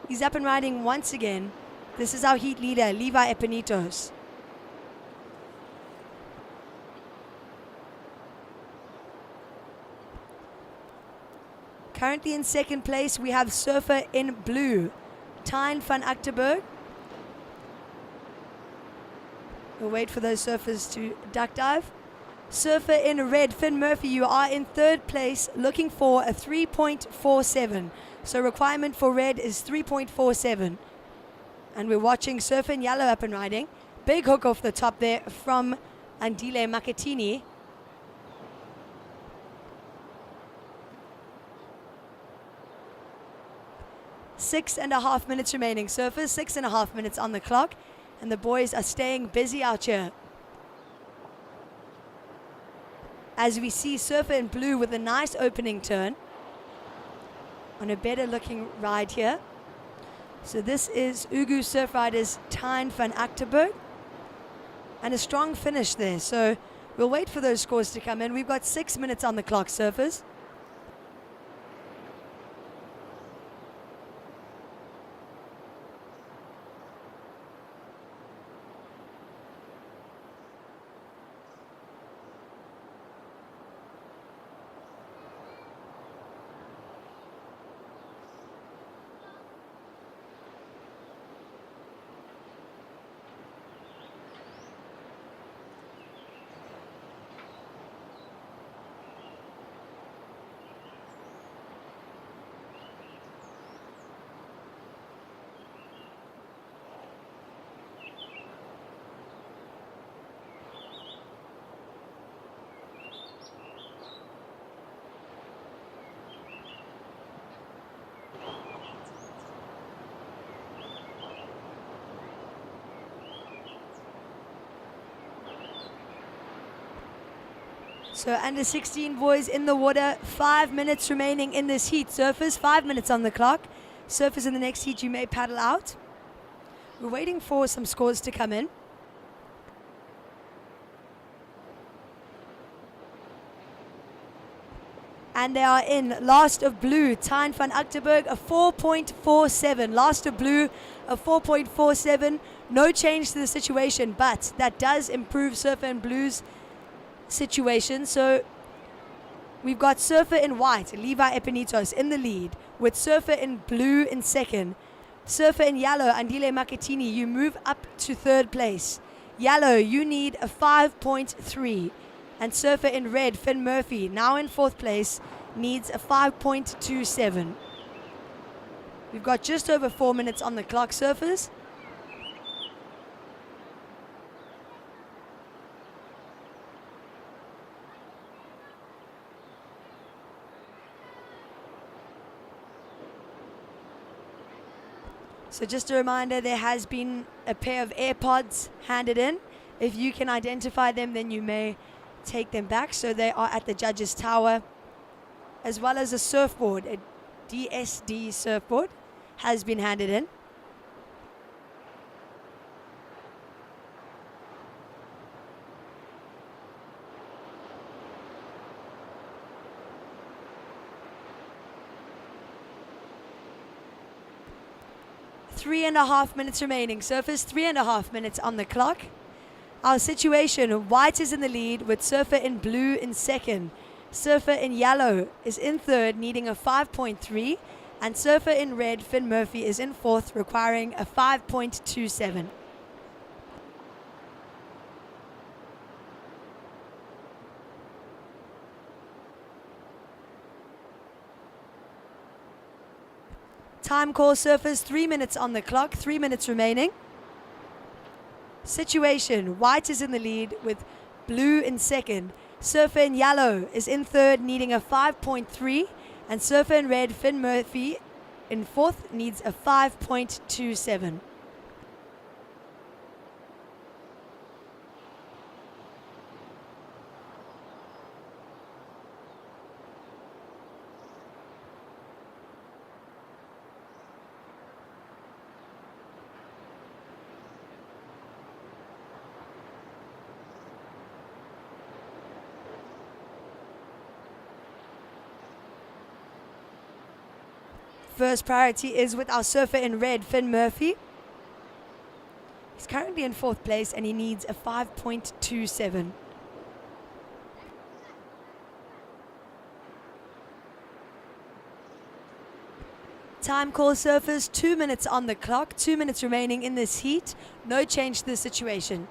He's up and riding once again. This is our heat leader, Levi Epinitos. Currently in second place, we have surfer in blue, Tyne van Achterberg. We'll wait for those surfers to duck dive. Surfer in red, Finn Murphy, you are in third place, looking for a 3.47. So requirement for red is 3.47. And we're watching surfer in yellow up and riding. Big hook off the top there from Andile Makatini. Six and a half minutes remaining. Surfers, 6.5 minutes on the clock. And the boys are staying busy out here. As we see surfer in blue with a nice opening turn on a better looking ride here. So this is Ugu Surf Riders Tyne van Achterberg. And a strong finish there. So we'll wait for those scores to come in. We've got 6 minutes on the clock, surfers. So under 16 boys in the water, 5 minutes remaining in this heat. Surfers, 5 minutes on the clock. Surfers in the next heat, you may paddle out. We're waiting for some scores to come in. And they are in last of blue, Tyne van Achterberg, a 4.47. Last of blue, a 4.47. No change to the situation, but that does improve Surfer in Blue's situation. So we've got Surfer in white, Levi Epinitos, in the lead, with Surfer in blue in second. Surfer in yellow, Andile Makatini, you move up to third place. Yellow, you need a 5.3. And Surfer in red, Finn Murphy, now in fourth place, needs a 5.27. We've got just over 4 minutes on the clock, surfers. So just a reminder, there has been a pair of AirPods handed in. If you can identify them, then you may take them back. So they are at the judges' tower, as well as a surfboard, a DSD surfboard has been handed in. Three and a half minutes remaining. Surfers, 3.5 minutes on the clock. Our situation, white is in the lead with Surfer in blue in second. Surfer in yellow is in third, needing a 5.3. And Surfer in red, Finn Murphy, is in fourth, requiring a 5.27. Time call, surfers, 3 minutes on the clock, 3 minutes remaining. Situation, white is in the lead with blue in second. Surfer in yellow is in third, needing a 5.3. And Surfer in red, Finn Murphy, in fourth, needs a 5.27. First priority is with our Surfer in red, Finn Murphy. He's currently in fourth place and he needs a 5.27. Time call, surfers, 2 minutes on the clock, 2 minutes remaining in this heat. No change to the situation.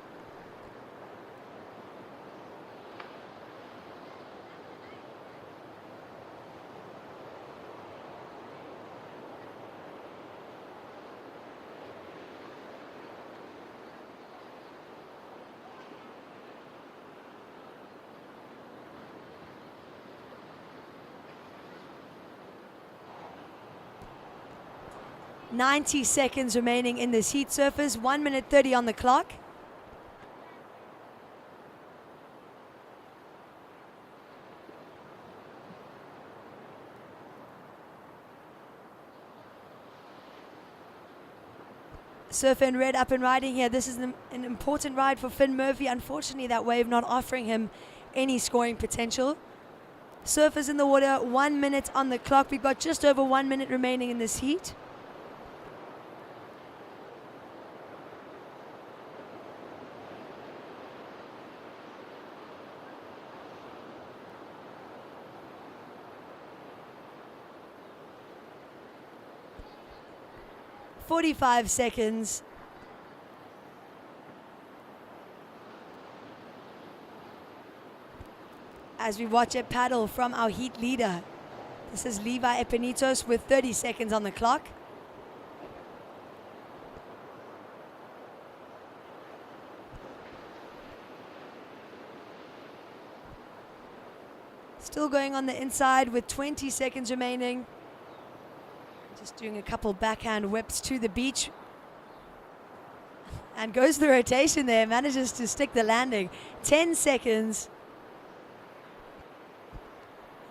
.90 seconds remaining in this heat, surfers. 1 minute 30 on the clock. Surfer in red up and riding here. This is an important ride for Finn Murphy. Unfortunately, that wave not offering him any scoring potential. Surfers in the water, 1 minute on the clock. We've got just over 1 minute remaining in this heat. .45 seconds. As we watch it paddle from our heat leader. This is Levi Epinitos with 30 seconds on the clock. Still going on the inside with 20 seconds remaining. Just doing a couple backhand whips to the beach. And goes the rotation there, manages to stick the landing. 10 seconds.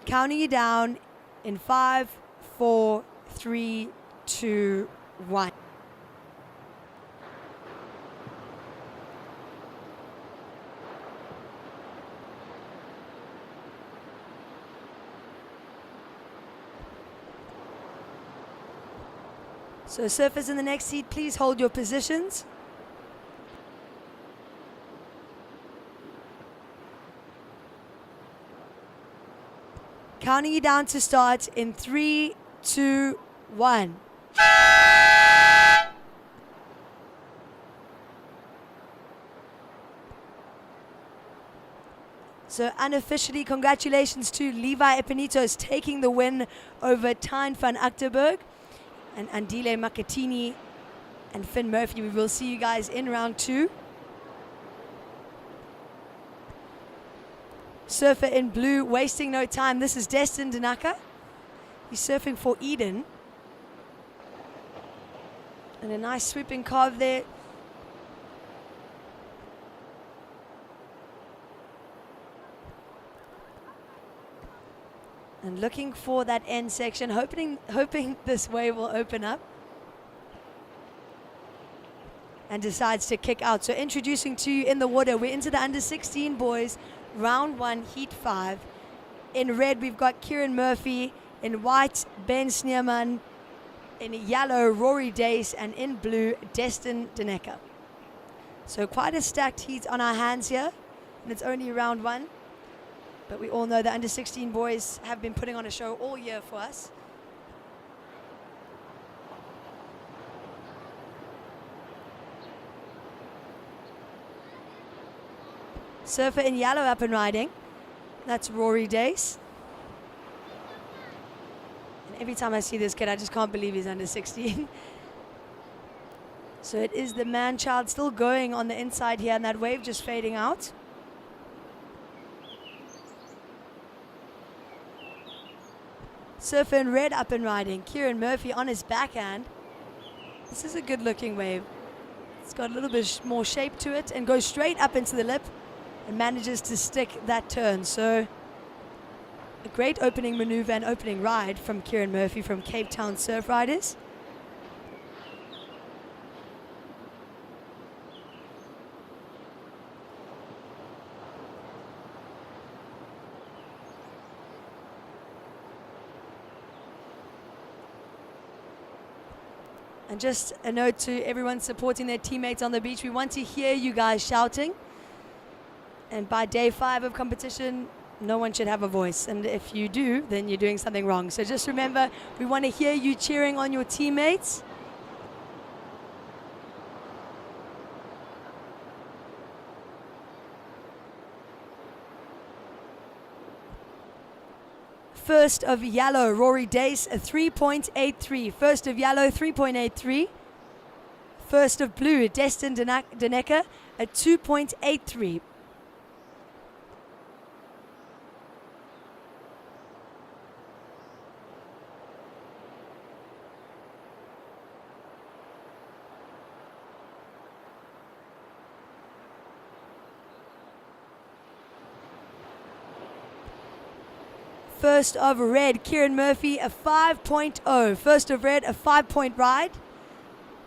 Counting you down in 5, 4, 3, 2, 1. So surfers in the next seat, please hold your positions. Counting you down to start in 3, 2, 1. So unofficially, congratulations to Levi Epinitos taking the win over Tyne van Achterberg and Andile Makatini and Finn Murphy. We will see you guys in round 2. Surfer in blue, wasting no time. This is Destin Danaka. He's surfing for Eden. And a nice swooping carve there. And looking for that end section, hoping this wave will open up. And decides to kick out. So introducing to you in the water, we're into the under 16 boys, round 1, heat 5. In red, we've got Kieran Murphy. In white, Ben Sneerman. In yellow, Rory Dace. And in blue, Destin Daneka. So quite a stacked heat on our hands here. And it's only round 1. But we all know the under 16 boys have been putting on a show all year for us. Surfer in yellow up and riding. That's Rory Dace. And every time I see this kid, I just can't believe he's under 16. So it is the man-child still going on the inside here, and that wave just fading out. Surfer in red up and riding. Kieran Murphy on his backhand. This is a good looking wave. It's got a little bit more shape to it and goes straight up into the lip and manages to stick that turn. So a great opening maneuver and opening ride from Kieran Murphy from Cape Town Surf Riders. And just a note to everyone supporting their teammates on the beach, we want to hear you guys shouting. And by day 5 of competition, no one should have a voice. And if you do, then you're doing something wrong. So just remember, we want to hear you cheering on your teammates. First of yellow, Rory Dace, a 3.83. First of yellow, 3.83. First of blue, Destin Daneka, a 2.83. First of red, Kieran Murphy, a 5.0. First of red, a 5-point ride.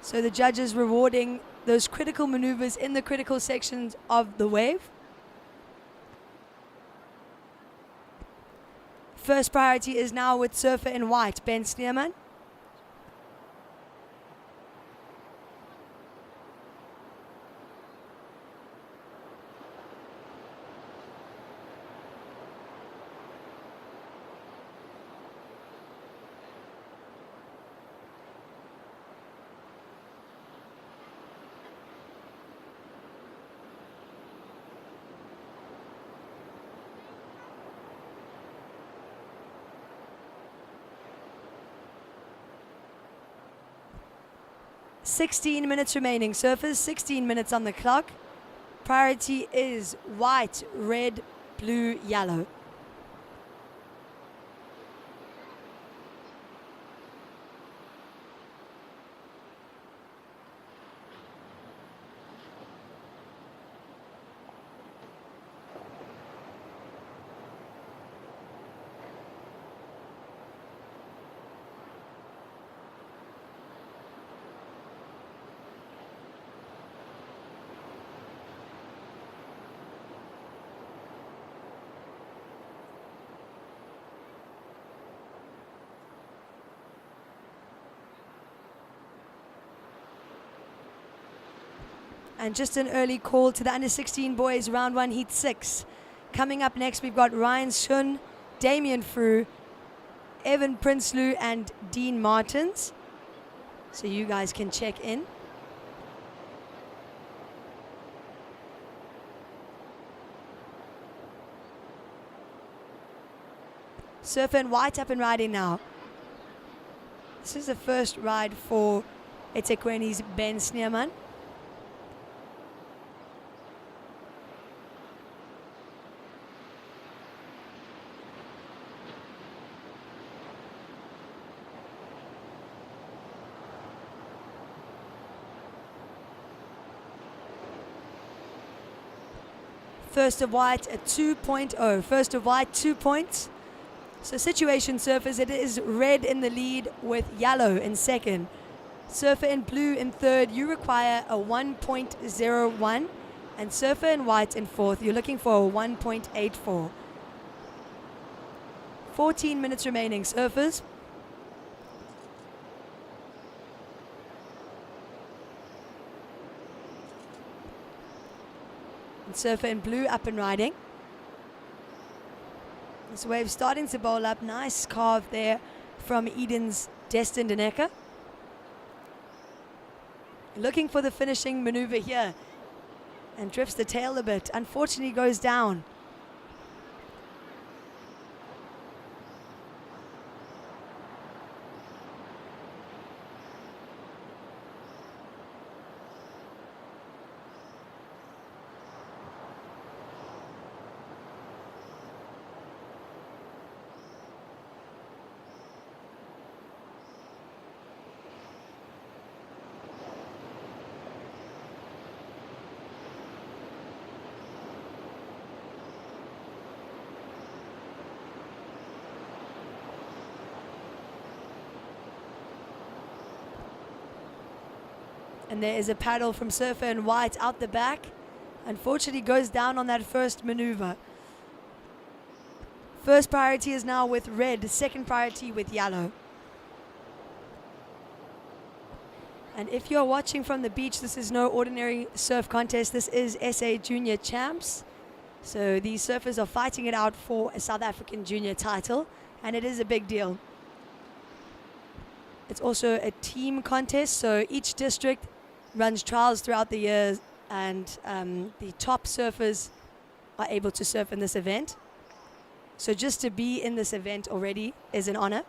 So the judges rewarding those critical maneuvers in the critical sections of the wave. First priority is now with surfer in white, Ben Sneerman. $16 minutes remaining. Surfers, 16 minutes on the clock. Priority is white, red, blue, yellow. And just an early call to the under 16 boys, round 1, heat 6. Coming up next, we've got Ryan Shun, Damien Frew, Evan Prinsloo, and Dean Martins. So you guys can check in. Surfer in white up and riding now. This is the first ride for eThekwini's Ben Sneerman. First of white at 2.0. First of white, 2 points. So situation surfers, it is red in the lead with yellow in second. Surfer in blue in third, you require a 1.01. And surfer in white in fourth, you're looking for a 1.84. 14 minutes remaining, surfers. And surfer in blue up and riding. This wave starting to bowl up. Nice carve there from Eden's Destin Daneka. Looking for the finishing maneuver here. And drifts the tail a bit. Unfortunately goes down. And there is a paddle from Surfer in white out the back. Unfortunately goes down on that first maneuver. First priority is now with red, second priority with yellow. And if you're watching from the beach, this is no ordinary surf contest. This is SA Junior Champs. So these surfers are fighting it out for a South African junior title, and it is a big deal. It's also a team contest, so each district runs trials throughout the year, and the top surfers are able to surf in this event. So just to be in this event already is an honor.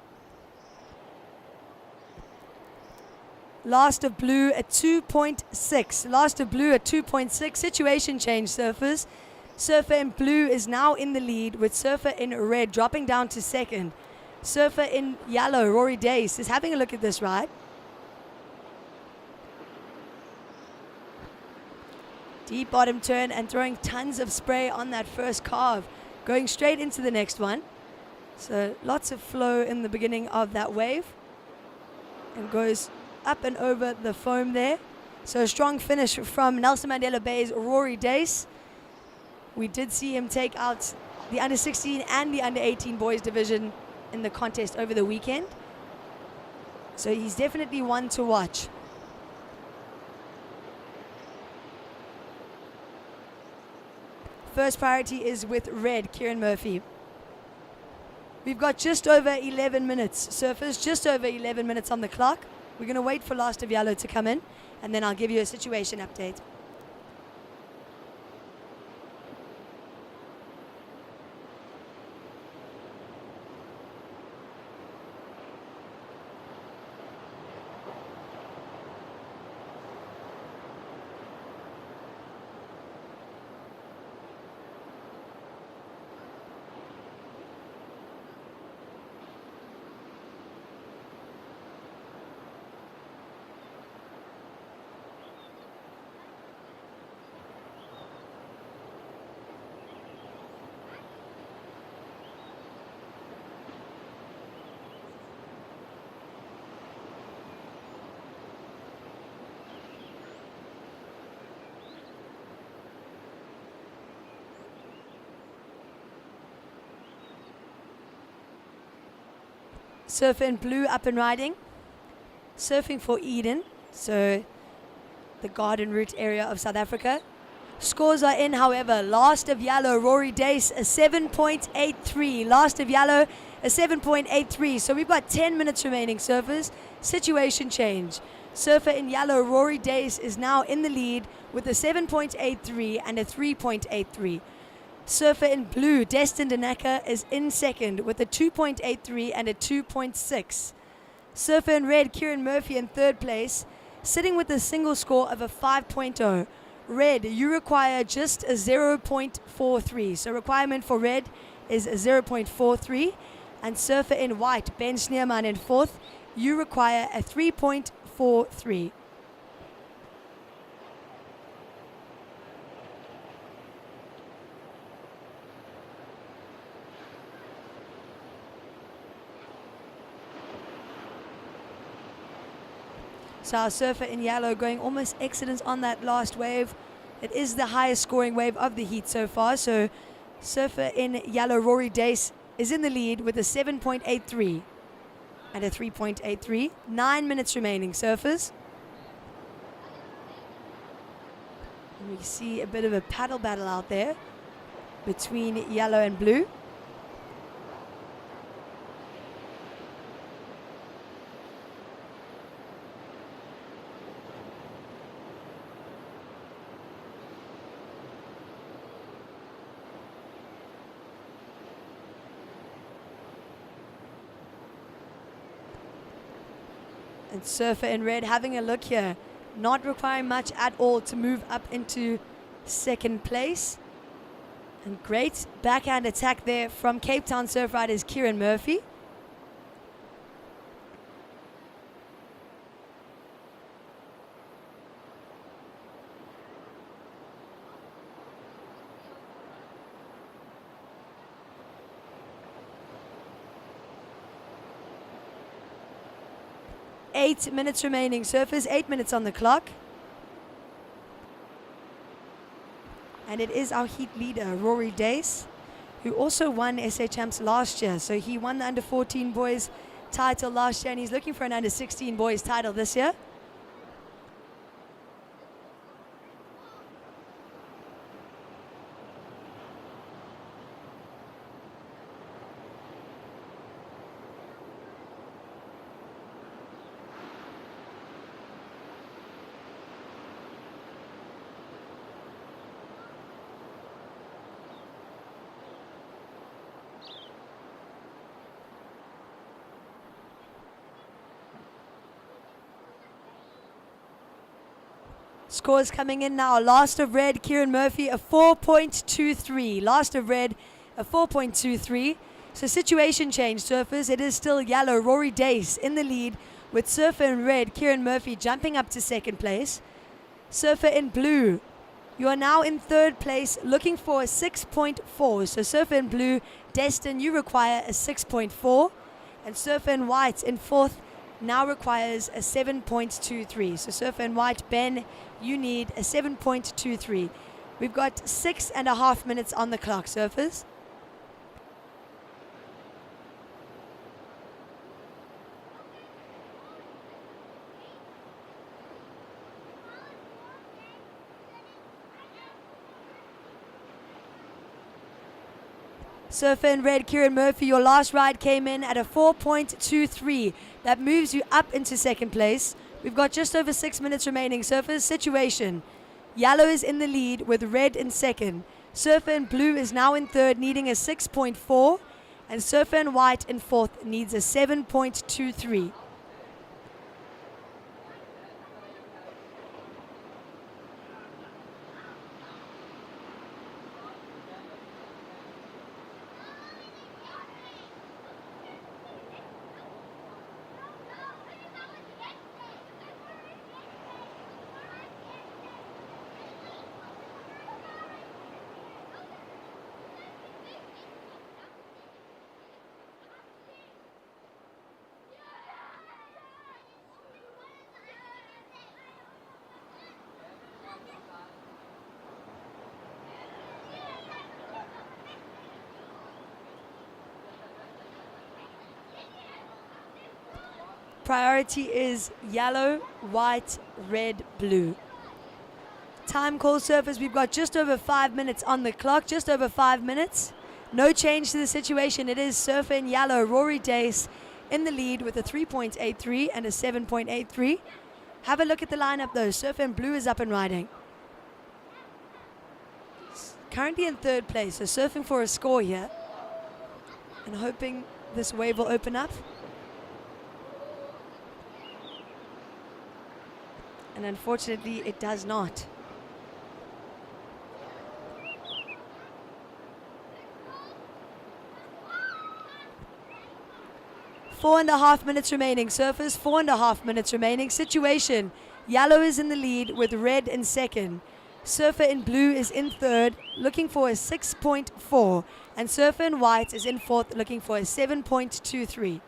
Last of blue at 2.6. Last of blue at 2.6. Situation change, surfers. Surfer in blue is now in the lead, with surfer in red dropping down to second. Surfer in yellow, Rory Dace, is having a look at this ride. Deep bottom turn and throwing tons of spray on that first carve. Going straight into the next one. So lots of flow in the beginning of that wave. And goes up and over the foam there. So a strong finish from Nelson Mandela Bay's Rory Dace. We did see him take out the under 16 and the under 18 boys division in the contest over the weekend. So he's definitely one to watch. First priority is with red, Kieran Murphy. We've got just over 11 minutes, surfers, just over 11 minutes on the clock. We're going to wait for last of yellow to come in, and then I'll give you a situation update. Surfer in blue up and riding. Surfing for Eden. So the Garden Route area of South Africa. Scores are in, however. Last of yellow, Rory Dace, a 7.83. Last of yellow, a 7.83. So we've got 10 minutes remaining, surfers. Situation change. Surfer in yellow, Rory Dace, is now in the lead with a 7.83 and a 3.83. Surfer in blue, Destin Daneka, is in second with a 2.83 and a 2.6. Surfer in red, Kieran Murphy, in third place, sitting with a single score of a 5.0. Red, you require just a 0.43. So requirement for red is a 0.43. And surfer in white, Ben Sneerman, in fourth, you require a 3.43. So our surfer in yellow going almost excellent on that last wave. It is the highest scoring wave of the heat so far. So surfer in yellow, Rory Dace, is in the lead with a 7.83 and a 3.83. 9 minutes remaining, surfers. And we see a bit of a paddle battle out there between yellow and blue. And surfer in red having a look here, not requiring much at all to move up into second place. And great backhand attack there from Cape Town surf riders Kieran Murphy. Eight minutes remaining, surfers, 8 minutes on the clock. And it is our heat leader, Rory Dace, who also won SA Champs last year. So he won the under 14 boys title last year, and he's looking for an under 16 boys title this year. Scores coming in now. Last of red, Kieran Murphy, a 4.23. Last of red, a 4.23. So situation change, surfers. It is still yellow, Rory Dace in the lead with surfer in red, Kieran Murphy, jumping up to second place. Surfer in blue, you are now in third place looking for a 6.4. So surfer in blue, Destin, you require a 6.4. And surfer in white in fourth now requires a 7.23. So surfer in white, Ben, you need a 7.23. We've got 6.5 minutes on the clock, surfers. Surfer in red, Kieran Murphy, your last ride came in at a 4.23. That moves you up into second place. We've got just over 6 minutes remaining. Surfer's situation. Yellow is in the lead with red in second. Surfer in blue is now in third, needing a 6.4. And surfer in white in fourth needs a 7.23. Priority is yellow, white, red, blue. Time call surfers, we've got just over 5 minutes on the clock, just over 5 minutes. No change to the situation. It is surfer in yellow, Rory Dace, in the lead with a 3.83 and a 7.83. Have a look at the lineup though. Surfer in blue is up and riding. Currently in third place, so surfing for a score here. And hoping this wave will open up. And unfortunately, it does not. Four and a half minutes remaining. Surfers, 4.5 minutes remaining. Situation, yellow is in the lead with red in second. Surfer in blue is in third, looking for a 6.4. And surfer in white is in fourth, looking for a 7.23.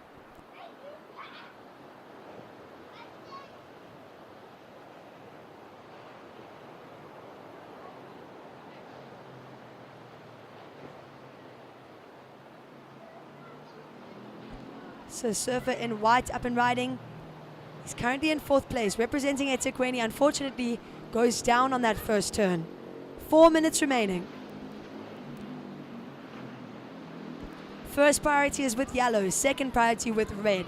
So surfer in white up and riding. He's currently in fourth place, representing eThekwini. Unfortunately, goes down on that first turn. 4 minutes remaining. First priority is with yellow, second priority with red.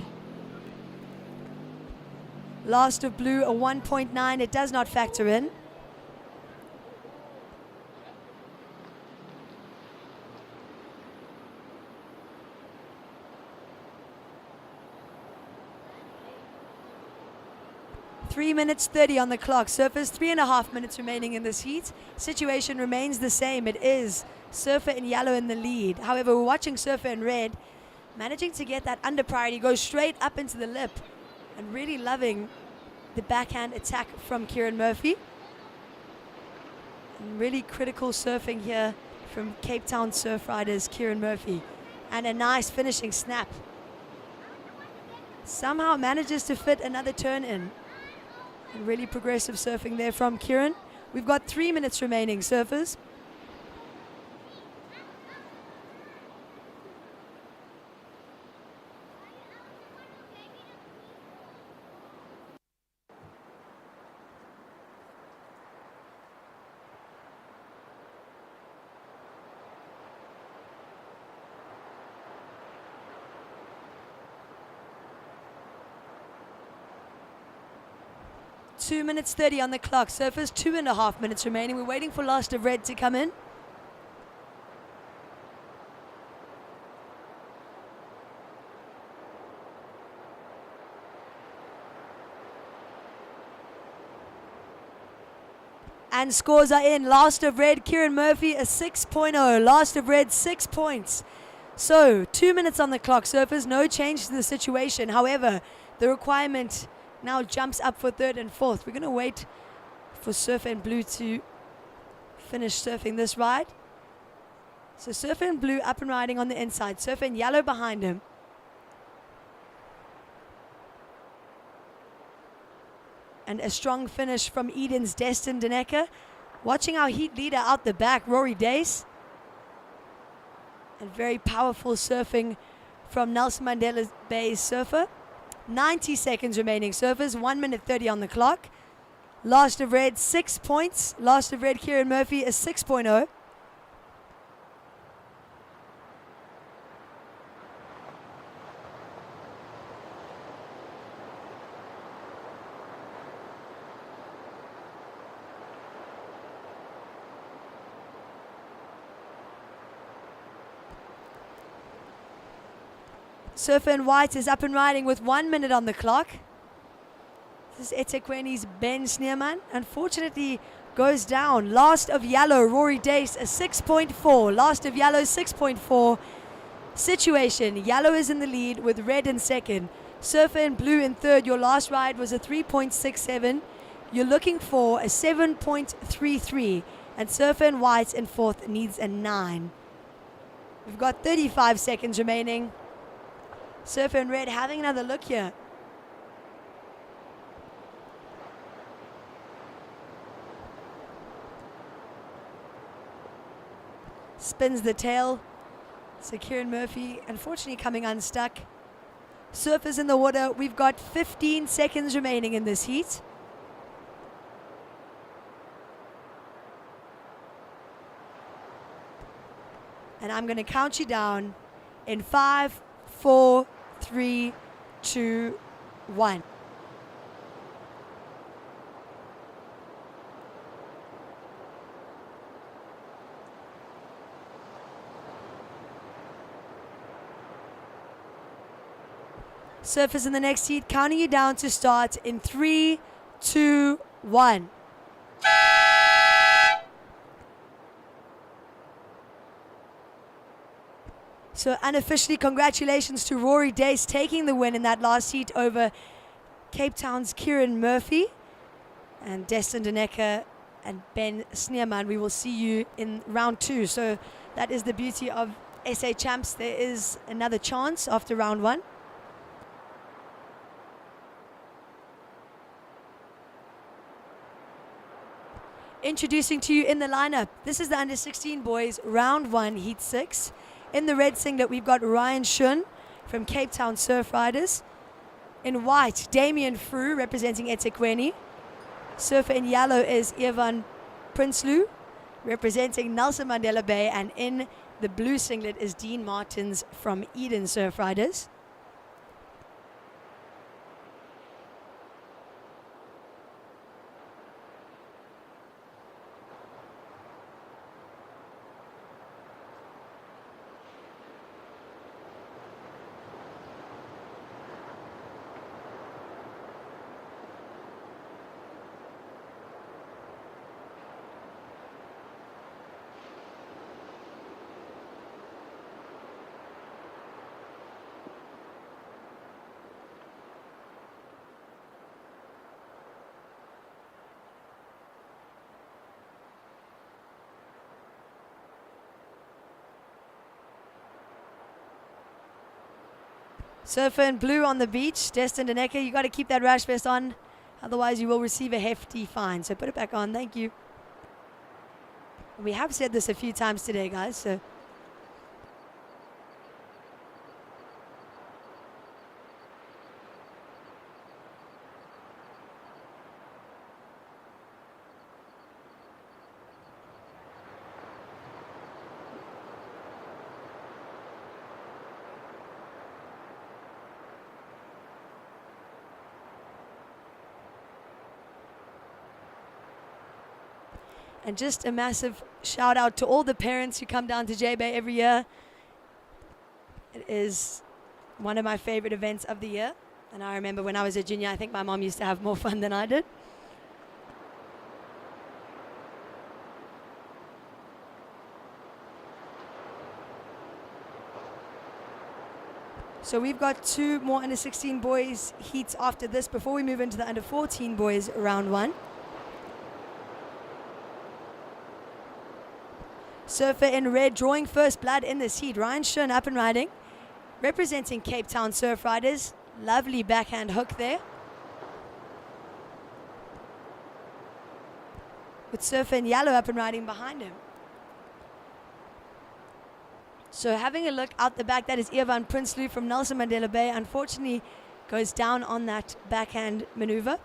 Last of blue, a 1.9. It does not factor in. Three minutes 30 on the clock. Surfers, 3.5 minutes remaining in this heat. Situation remains the same. It is surfer in yellow in the lead. However, we're watching surfer in red, managing to get that under priority, go straight up into the lip, and really loving the backhand attack from Kieran Murphy. And really critical surfing here from Cape Town surf riders Kieran Murphy. And a nice finishing snap. Somehow manages to fit another turn in. And really progressive surfing there from Kieran. We've got 3 minutes remaining, surfers. Two minutes 30 on the clock. Surfers, 2.5 minutes remaining. We're waiting for last of red to come in. And scores are in. Last of red, Kieran Murphy, a 6.0. Last of red, 6 points. So, 2 minutes on the clock, surfers. No change to the situation. However, the requirement now jumps up for third and fourth. We're going to wait for surfer in blue to finish surfing this ride. So surfer in blue up and riding on the inside. Surfer in yellow behind him. And a strong finish from Eden's Destin Daneka. Watching our heat leader out the back, Rory Dace. And very powerful surfing from Nelson Mandela Bay's surfer. 90 seconds remaining, surfers. 1 minute 30 on the clock. Last of red, 6 points. Last of red, Kieran Murphy, a 6.0. Surfer in white is up and riding with 1 minute on the clock. This is eThekwini's Ben Sneerman. Unfortunately, goes down. Last of yellow, Rory Dace, a 6.4. Last of yellow, 6.4. Situation, yellow is in the lead with red in second. Surfer in blue in third. Your last ride was a 3.67. You're looking for a 7.33. And surfer in white in fourth needs a 9. We've got 35 seconds remaining. Surfer in red having another look here. Spins the tail. So Kieran Murphy unfortunately coming unstuck. Surfers in the water. We've got 15 seconds remaining in this heat. I'm going to count you down in 5, 4, 3, 2, 1. Surfers in the next heat, counting you down to start in 3, 2, 1. So unofficially, congratulations to Rory Dace taking the win in that last heat over Cape Town's Kieran Murphy and Destin Denecker and Ben Sneerman. We will see you in round 2. So that is the beauty of SA Champs. There is another chance after round 1. Introducing to you in the lineup, this is the under 16 boys, round 1, heat 6. In the red singlet, we've got Ryan Shun from Cape Town Surf Riders. In white, Damien Frew representing eThekwini. Surfer in yellow is Evan Prinsloo representing Nelson Mandela Bay. And in the blue singlet is Dean Martins from Eden Surf Riders. Surfer in blue on the beach, Destin Denecker, you got to keep that rash vest on, otherwise you will receive a hefty fine. So put it back on, thank you. We have said this a few times today, guys, so. And just a massive shout out to all the parents who come down to J-Bay every year. It is one of my favorite events of the year. And I remember when I was a junior, I think my mom used to have more fun than I did. So we've got 2 more under 16 boys heats after this before we move into the under 14 boys round 1. Surfer in red, drawing first blood in this heat. Ryan Shun up and riding, representing Cape Town Surf Riders. Lovely backhand hook there. With Surfer in yellow up and riding behind him. So having a look out the back, that is Evan Prinsloo from Nelson Mandela Bay. Unfortunately, goes down on that backhand maneuver.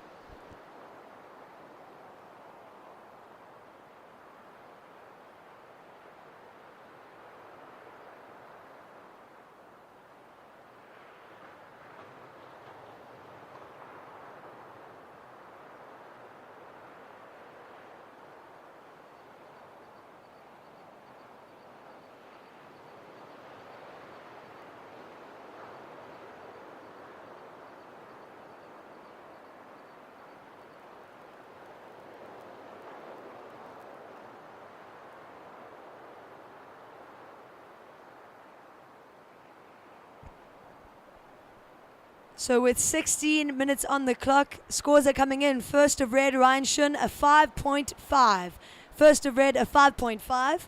So with 16 minutes on the clock, scores are coming in. First of red, Ryan Shun, a 5.5. First of red, a 5.5.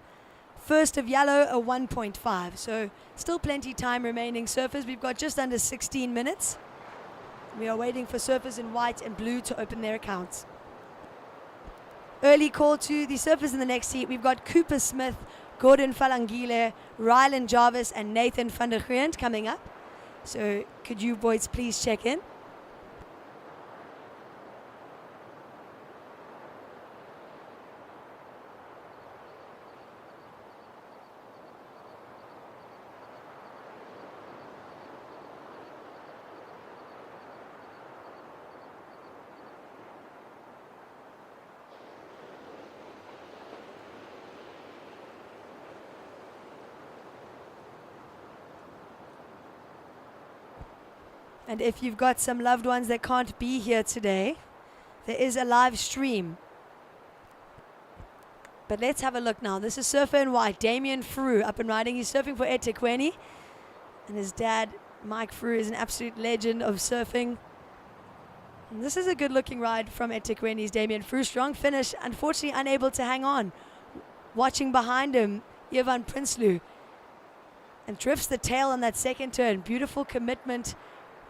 First of yellow, a 1.5. So still plenty time remaining. Surfers, we've got just under 16 minutes. We are waiting for surfers in white and blue to open their accounts. Early call to the surfers in the next heat. We've got Cooper Smith, Gordon Falangile, Rylan Jarvis, and Nathan van der Grient coming up. So could you boys please check in? And if you've got some loved ones that can't be here today, there is a live stream. But let's have a look now. This is surfer in white, Damien Frew, up and riding. He's surfing for eThekwini. And his dad, Mike Frew, is an absolute legend of surfing. And this is a good looking ride from eThekwini's Damien Frew. Strong finish, unfortunately unable to hang on. Watching behind him, Ivan Prinsloo. And drifts the tail on that second turn. Beautiful commitment.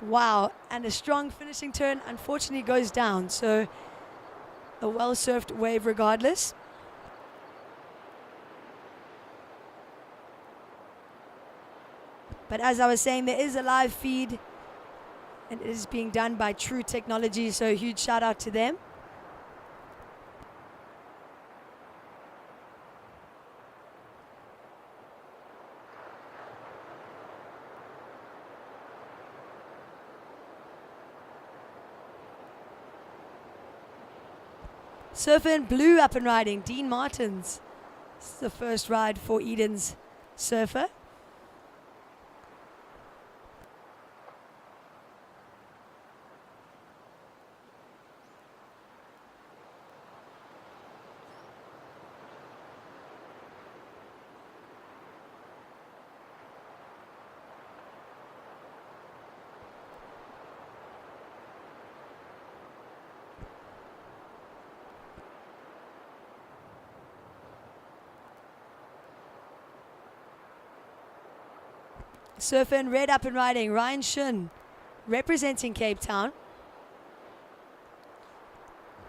Wow. And a strong finishing turn, unfortunately goes down. So a well surfed wave regardless. But as I was saying, there is a live feed, and it is being done by True Technology, so a huge shout out to them. Surfer in blue up and riding, Dean Martins. This is the first ride for Eden's surfer. Surfer in red up and riding, Ryan Shun, representing Cape Town.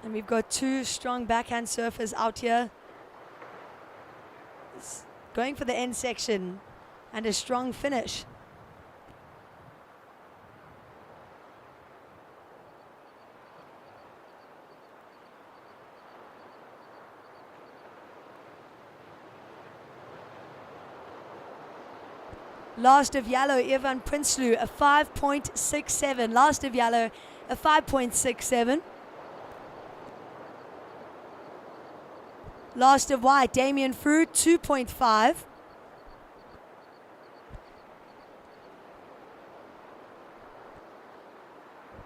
And we've got two strong backhand surfers out here. Going for the end section and a strong finish. Last of yellow, Ivan Prinsloo, a 5.67. Last of yellow, a 5.67. Last of white, Damien Frew, 2.5.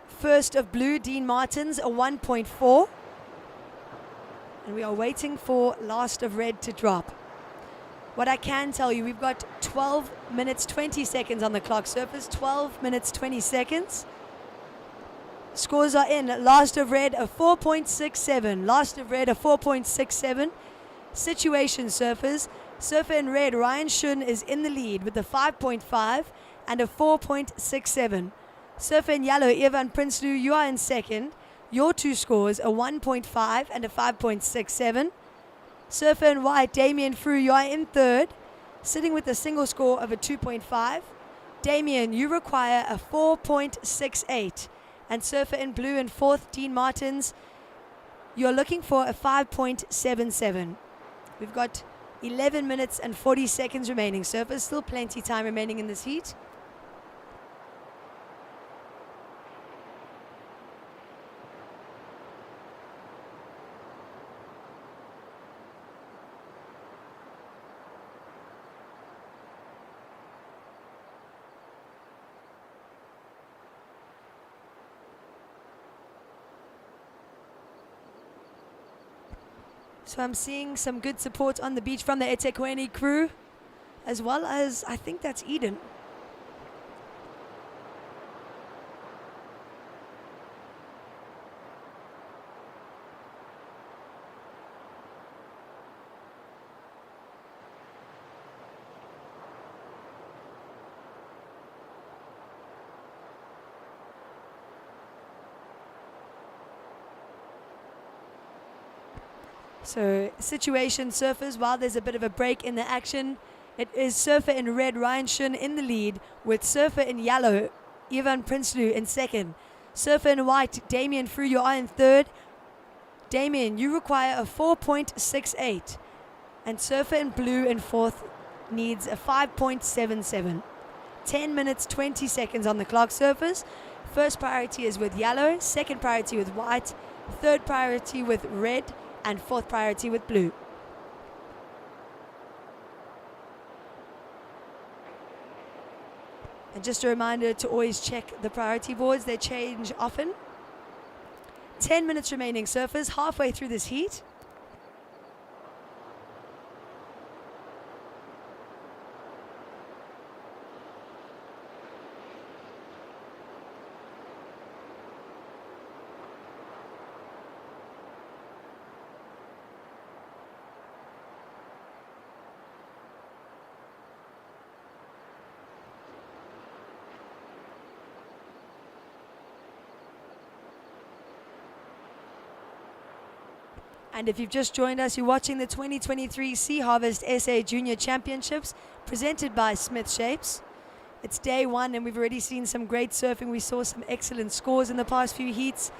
First of blue, Dean Martins, a 1.4. And we are waiting for last of red to drop. What I can tell you, we've got 12 minutes 20 seconds on the clock. Surfers, 12 minutes 20 seconds. Scores are in. Last of red, a 4.67. Last of red, a 4.67. Situation surfers. Surfer in red, Ryan Shun, is in the lead with a 5.5 and a 4.67. Surfer in yellow, Ivan Prinsloo, you are in second. Your two scores, a 1.5 and a 5.67. Surfer in white, Damien Frew, you are in third, sitting with a single score of a 2.5. Damien, you require a 4.68. And surfer in blue in fourth, Dean Martins, you're looking for a 5.77. We've got 11 minutes and 40 seconds remaining. Surfers, still plenty time remaining in this heat. So I'm seeing some good support on the beach from the eThekwini crew, as well as, I think that's Eden. So situation surfers, while there's a bit of a break in the action, it is surfer in red, Ryan Shun, in the lead, with surfer in yellow, Ivan Prinsloo, in second. Surfer in white, Damien Frew, you are in third. Damien, you require a 4.68. And surfer in blue in fourth needs a 5.77. 10 minutes, 20 seconds on the clock. Surfers, first priority is with yellow, second priority with white, third priority with red, and fourth priority with blue. And just a reminder to always check the priority boards. They change often. 10 minutes remaining, surfers, halfway through this heat. And if you've just joined us, you're watching the 2023 Sea Harvest SA Junior Championships presented by SMTH Shapes. It's day one and we've already seen some great surfing. We saw some excellent scores in the past few heats.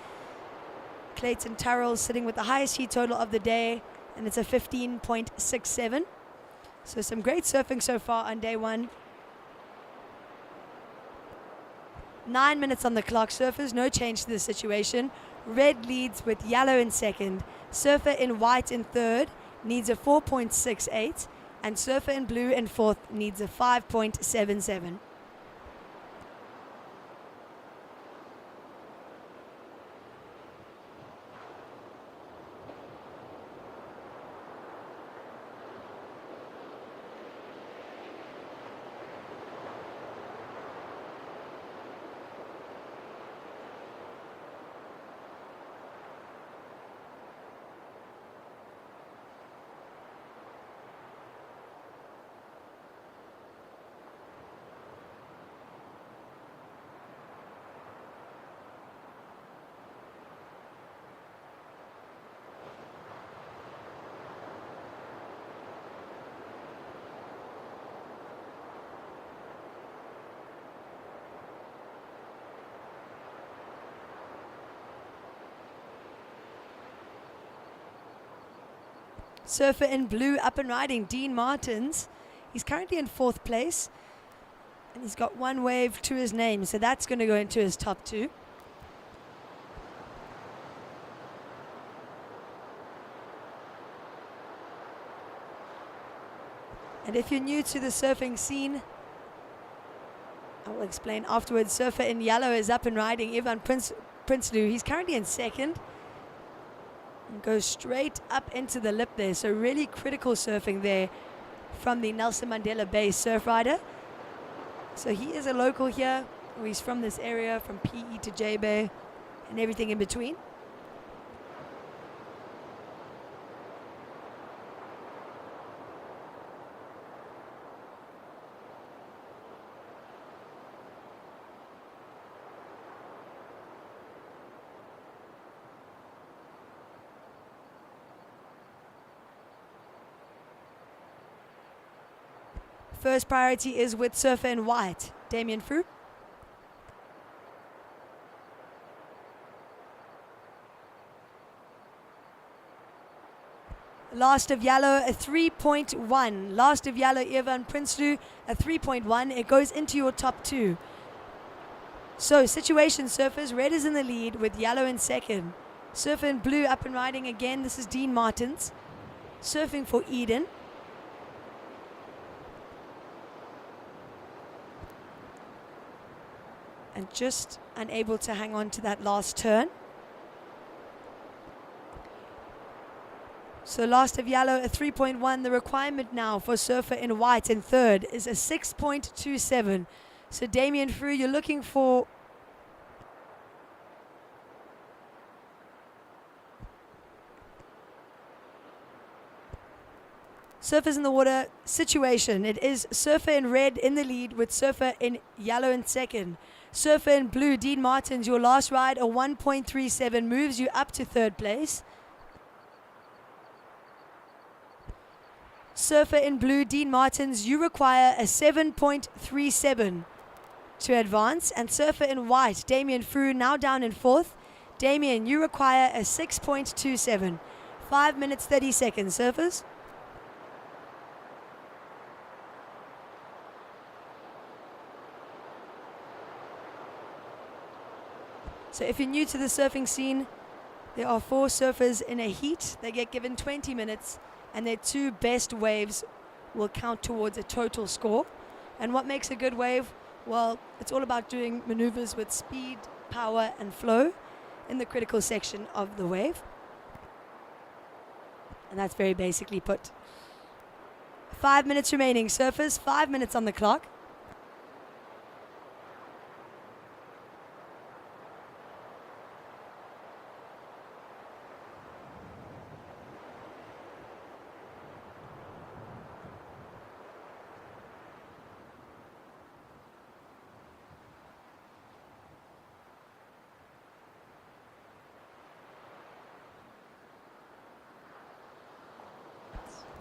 Clayton Turrell sitting with the highest heat total of the day, and it's a 15.67. So some great surfing so far on day one. 9 minutes on the clock, surfers, no change to the situation. Red leads with yellow in second. Surfer in white in third needs a 4.68, and surfer in blue in fourth needs a 5.77. Surfer in blue up and riding, Dean Martins. He's currently in fourth place, and he's got one wave to his name, so that's going to go into his top two. And if you're new to the surfing scene, I will explain afterwards. Surfer in yellow is up and riding, Ivan Prinsloo. He's currently in second. And goes straight up into the lip there. So really critical surfing there from the Nelson Mandela Bay surf rider. So he is a local here. He's from this area, from PE to J Bay and everything in between. First priority is with surfer in white, Damien Frew. Last of yellow, a 3.1. Last of yellow, Ivan Prinsloo, a 3.1. It goes into your top two. So, situation surfers, red is in the lead with yellow in second. Surfer in blue up and riding again. This is Dean Martins. Surfing for Eden. And just unable to hang on to that last turn. So last of yellow, a 3.1. The requirement now for surfer in white in third is a 6.27. So Damien Frew, you're looking for surfers in the water situation. It is surfer in red in the lead with surfer in yellow in second. Surfer in blue, Dean Martins, your last ride, a 1.37 moves you up to third place. Surfer in blue, Dean Martins, you require a 7.37 to advance. And surfer in white, Damien Frew, now down in fourth. Damien, you require a 6.27. 5 minutes, 30 seconds, surfers. So if you're new to the surfing scene, there are 4 surfers in a heat. They get given 20 minutes, and their 2 best waves will count towards a total score. And what makes a good wave? Well, it's all about doing maneuvers with speed, power, and flow in the critical section of the wave. And that's very basically put. 5 minutes remaining. Surfers, 5 minutes on the clock.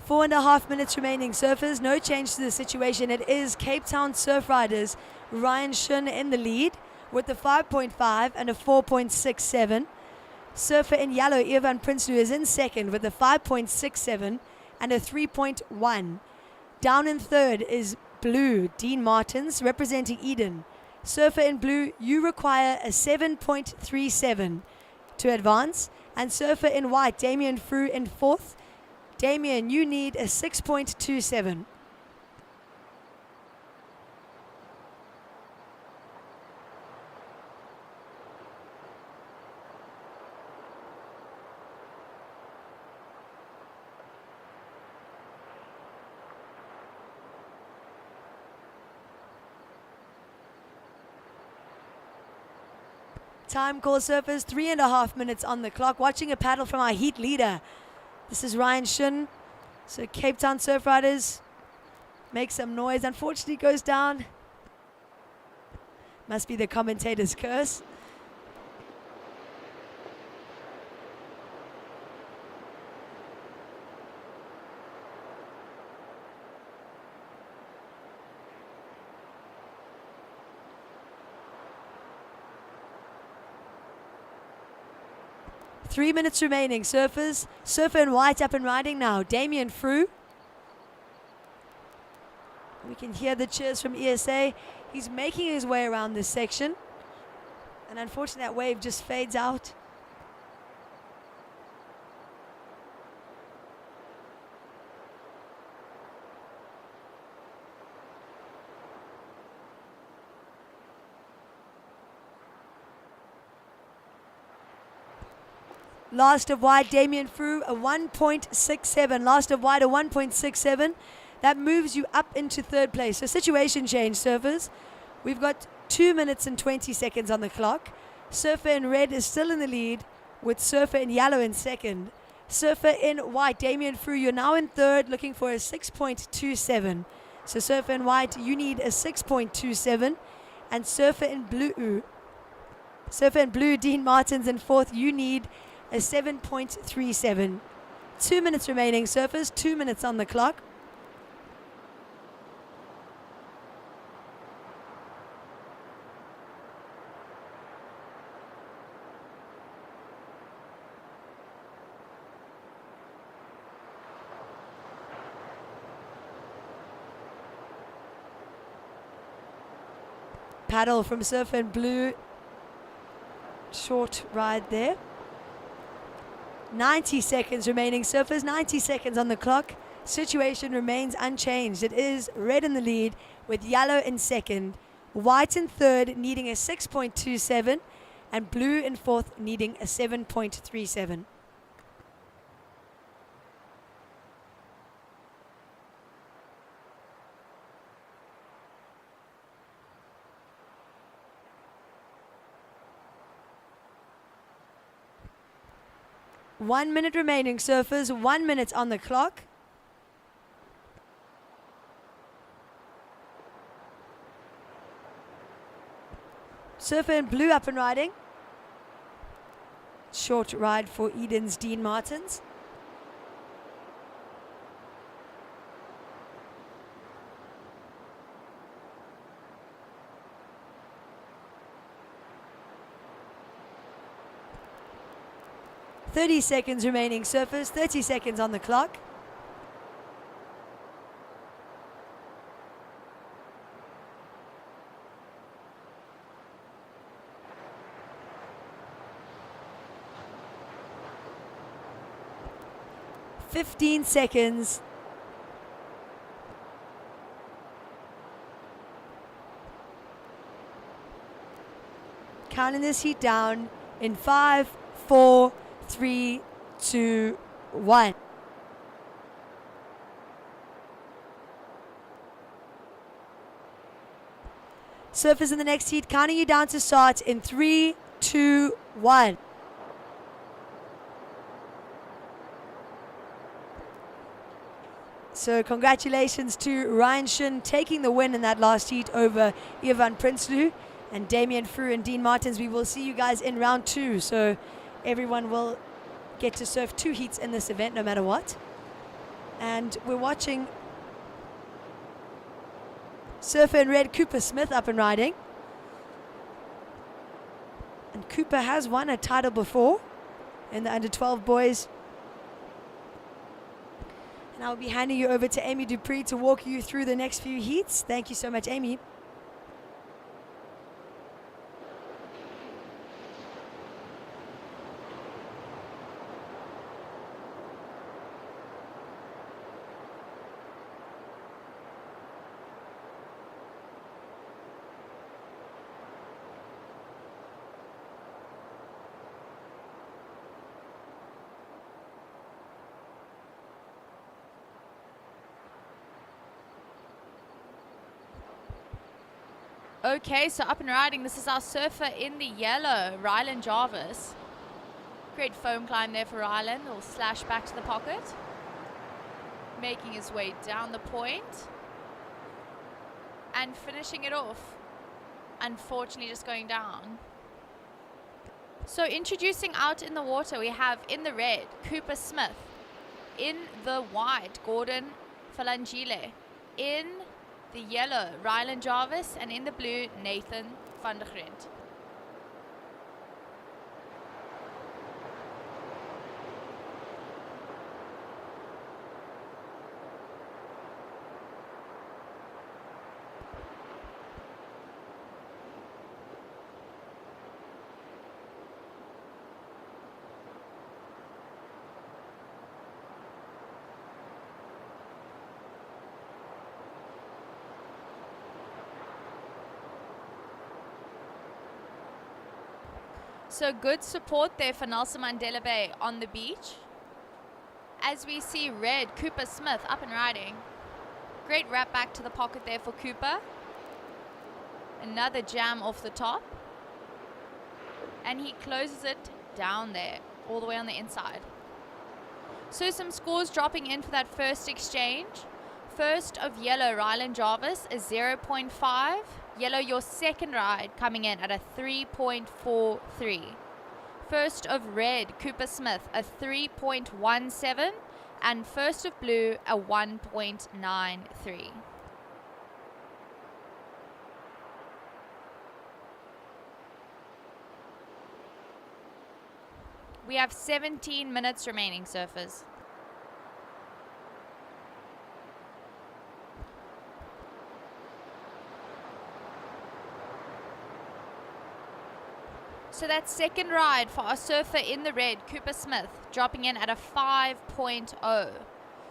Four and a half minutes remaining. Surfers, no change to the situation. It is Cape Town Surf Riders, Ryan Shun in the lead with the 5.5 and a 4.67. Surfer in yellow, Ivan Prinsloo, is in second with a 5.67 and a 3.1. Down in third is blue, Dean Martins, representing Eden. Surfer in blue, you require a 7.37 to advance. And surfer in white, Damien Frew, in fourth. Damien, you need a 6.27. Time call, surfers, 3.5 minutes on the clock. Watching a paddle from our heat leader. This is Ryan Shun. So Cape Town Surf Riders make some noise. Unfortunately goes down. Must be the commentator's curse. Three minutes remaining. Surfers, surfer in white up and riding now. Damien Frew. We can hear the cheers from ESA. He's making his way around this section. And unfortunately that wave just fades out. Last of white, Damien Frew, a 1.67. Last of white, a 1.67. That moves you up into third place. So situation change, surfers. We've got 2 minutes and 20 seconds on the clock. Surfer in red is still in the lead with surfer in yellow in second. Surfer in white, Damien Frew, you're now in third, looking for a 6.27. So surfer in white, you need a 6.27. And surfer in blue, Dean Martins in fourth, you need a 7.37. 2 minutes remaining, surfers, 2 minutes on the clock. Paddle from surfer in blue. Short ride there. 90 seconds remaining. Surfers, 90 seconds on the clock. Situation remains unchanged. It is red in the lead with yellow in second. White in third, needing a 6.27. And blue in fourth, needing a 7.37. One minute remaining, surfers. 1 minute on the clock. Surfer in blue up and riding. Short ride for Eden's Dean Martins. .30 seconds remaining, surfers. 30 seconds on the clock. .15 seconds. counting this heat down in 5, 4, 3, 2, 1. Surfers in the next heat, counting you down to start in 3, 2, 1. So congratulations to Ryan Shin taking the win in that last heat over Ivan Prinsloo and Damien Frew and Dean Martins. We will see you guys in round 2. So everyone will get to surf 2 heats in this event no matter what. And we're watching surfer in red Cooper Smith up and riding. And Cooper has won a title before in the under 12 boys. And I'll be handing you over to Amy Dupree to walk you through the next few heats. Thank you so much, Amy. Okay, so up and riding, this is our surfer in the yellow, Rylan Jarvis. Great foam climb there for Rylan. He'll slash back to the pocket, making his way down the point and finishing it off. Unfortunately, just going down. So introducing out in the water, we have in the red, Cooper Smith. In the white, Gordon Falangile. In the yellow, Rylan Jarvis, and in the blue, Nathan van der Grent. So good support there for Nelson Mandela Bay on the beach. As we see red, Cooper Smith up and riding. Great wrap back to the pocket there for Cooper. Another jam off the top. And he closes it down there, all the way on the inside. So some scores dropping in for that first exchange. First of yellow, Rylan Jarvis, is 0.5. Yellow, your second ride, coming in at a 3.43. First of red, Cooper Smith, a 3.17. And first of blue, a 1.93. We have 17 minutes remaining, surfers. So that second ride for our surfer in the red, Cooper Smith, dropping in at a 5.0.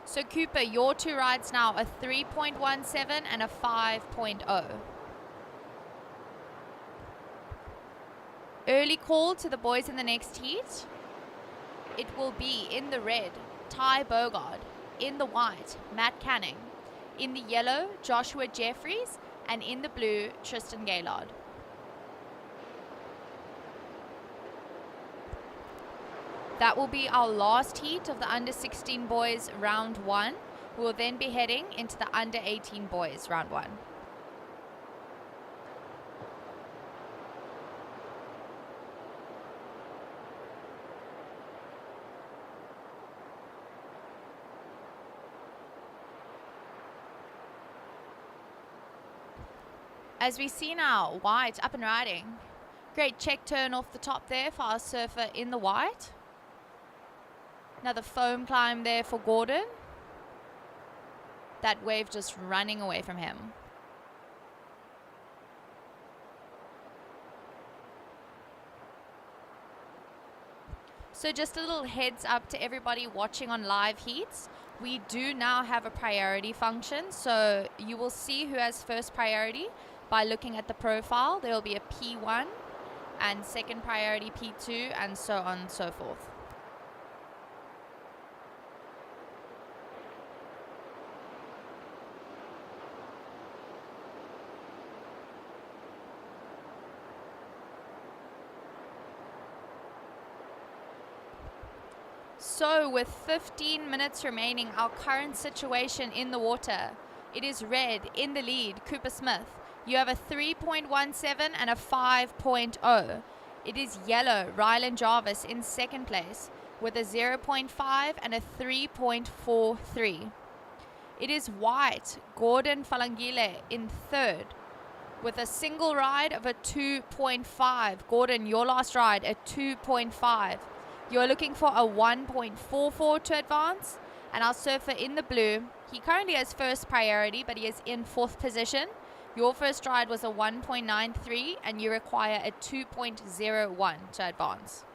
So Cooper, your 2 rides now, a 3.17 and a 5.0. Early call to the boys in the next heat. It will be in the red, Ty Bogard. In the white, Matt Canning. In the yellow, Joshua Jeffries. And in the blue, Tristan Gaylord. That will be our last heat of the under 16 boys round 1. We will then be heading into the under 18 boys round 1. As we see now, white up and riding. Great check turn off the top there for our surfer in the white. Another foam climb there for Gordon. That wave just running away from him. So just a little heads up to everybody watching on live heats. We do now have a priority function. So you will see who has first priority by looking at the profile. There will be a P1, and second priority P2, and so on and so forth. So with 15 minutes remaining, our current situation in the water, it is red in the lead, Cooper Smith. You have a 3.17 and a 5.0. It is yellow, Rylan Jarvis in second place with a 0.5 and a 3.43. It is white, Gordon Falangile in third with a single ride of a 2.5. Gordon, your last ride, a 2.5. You're looking for a 1.44 to advance. And our surfer in the blue, he currently has first priority, but he is in fourth position. Your first ride was a 1.93, and you require a 2.01 to advance.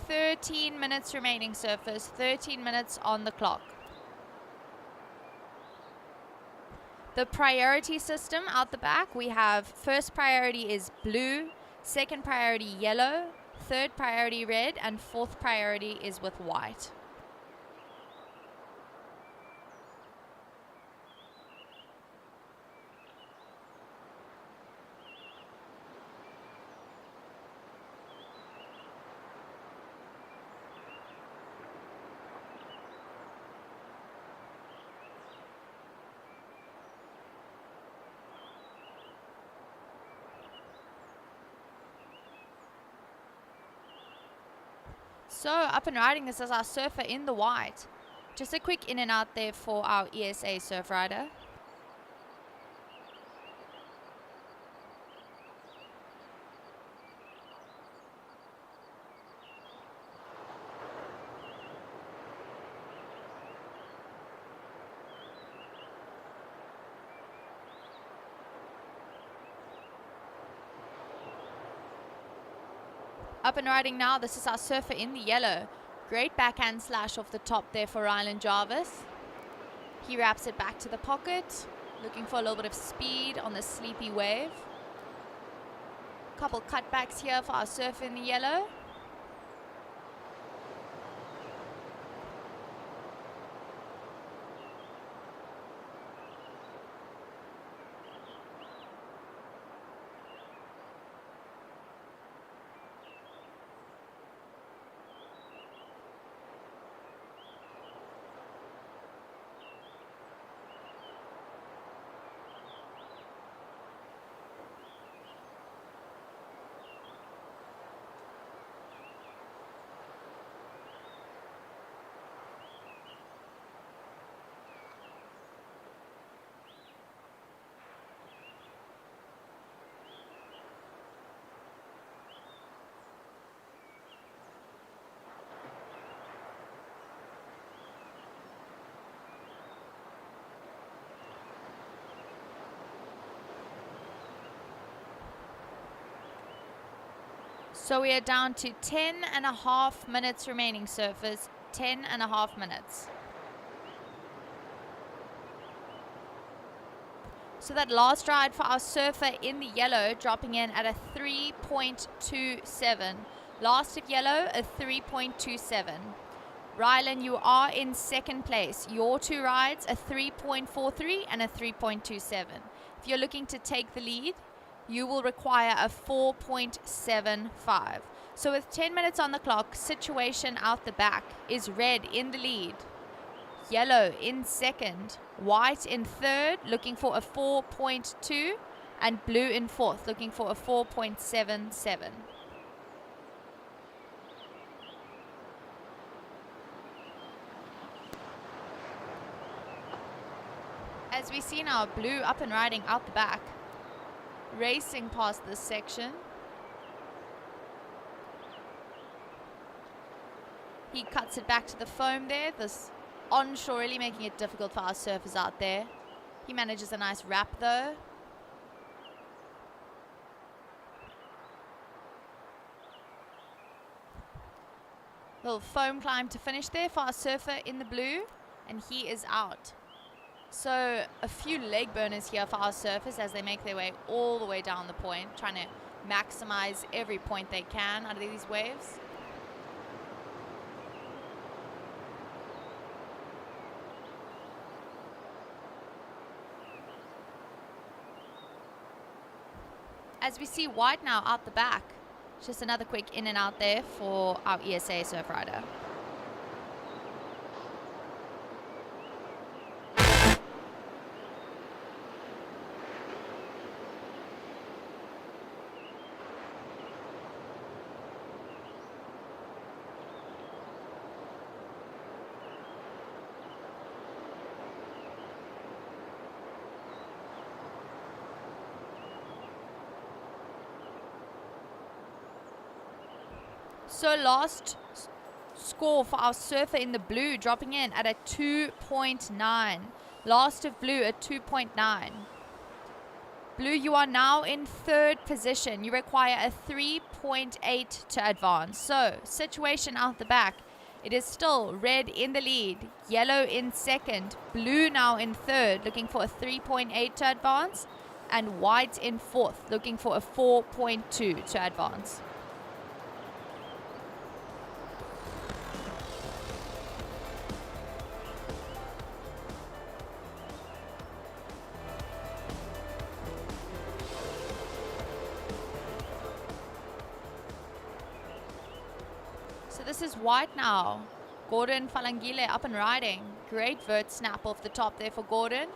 "13 minutes remaining, surfers. 13 minutes on the clock." The priority system out the back, we have first priority is blue, second priority yellow, third priority red, and fourth priority is with white. So up and riding, this is our surfer in the white. Just a quick in and out there for our ESA surf rider. Up and riding now, this is our surfer in the yellow. Great backhand slash off the top there for Rylan Jarvis. He wraps it back to the pocket, looking for a little bit of speed on the sleepy wave. Couple cutbacks here for our surfer in the yellow. So we are down to 10.5 minutes remaining, surfers. 10.5 minutes. So that last ride for our surfer in the yellow, dropping in at a 3.27. Last of yellow, a 3.27. Rylan, you are in second place. Your two rides, a 3.43 and a 3.27. If you're looking to take the lead, you will require a 4.75. So with 10 minutes on the clock, situation out the back is red in the lead, yellow in second, white in third, looking for a 4.2, and blue in fourth, looking for a 4.77. As we see now, blue up and riding out the back, racing past this section. He cuts it back to the foam there. This onshore really making it difficult for our surfers out there. He manages a nice wrap though. Little foam climb to finish there for our surfer in the blue, and he is out. So a few leg burners here for our surfers as they make their way all the way down the point, trying to maximize every point they can out of these waves. As we see white now out the back. Just another quick in and out there for our ESA surf rider. So last score for our surfer in the blue, dropping in at a 2.9. Last of blue at 2.9. Blue, you are now in third position. You require a 3.8 to advance. So situation out the back. It is still red in the lead, yellow in second, blue now in third, looking for a 3.8 to advance, and white in fourth, looking for a 4.2 to advance. So this is white now. Gordon Falangile up and riding. Great vert snap off the top there for Gordon.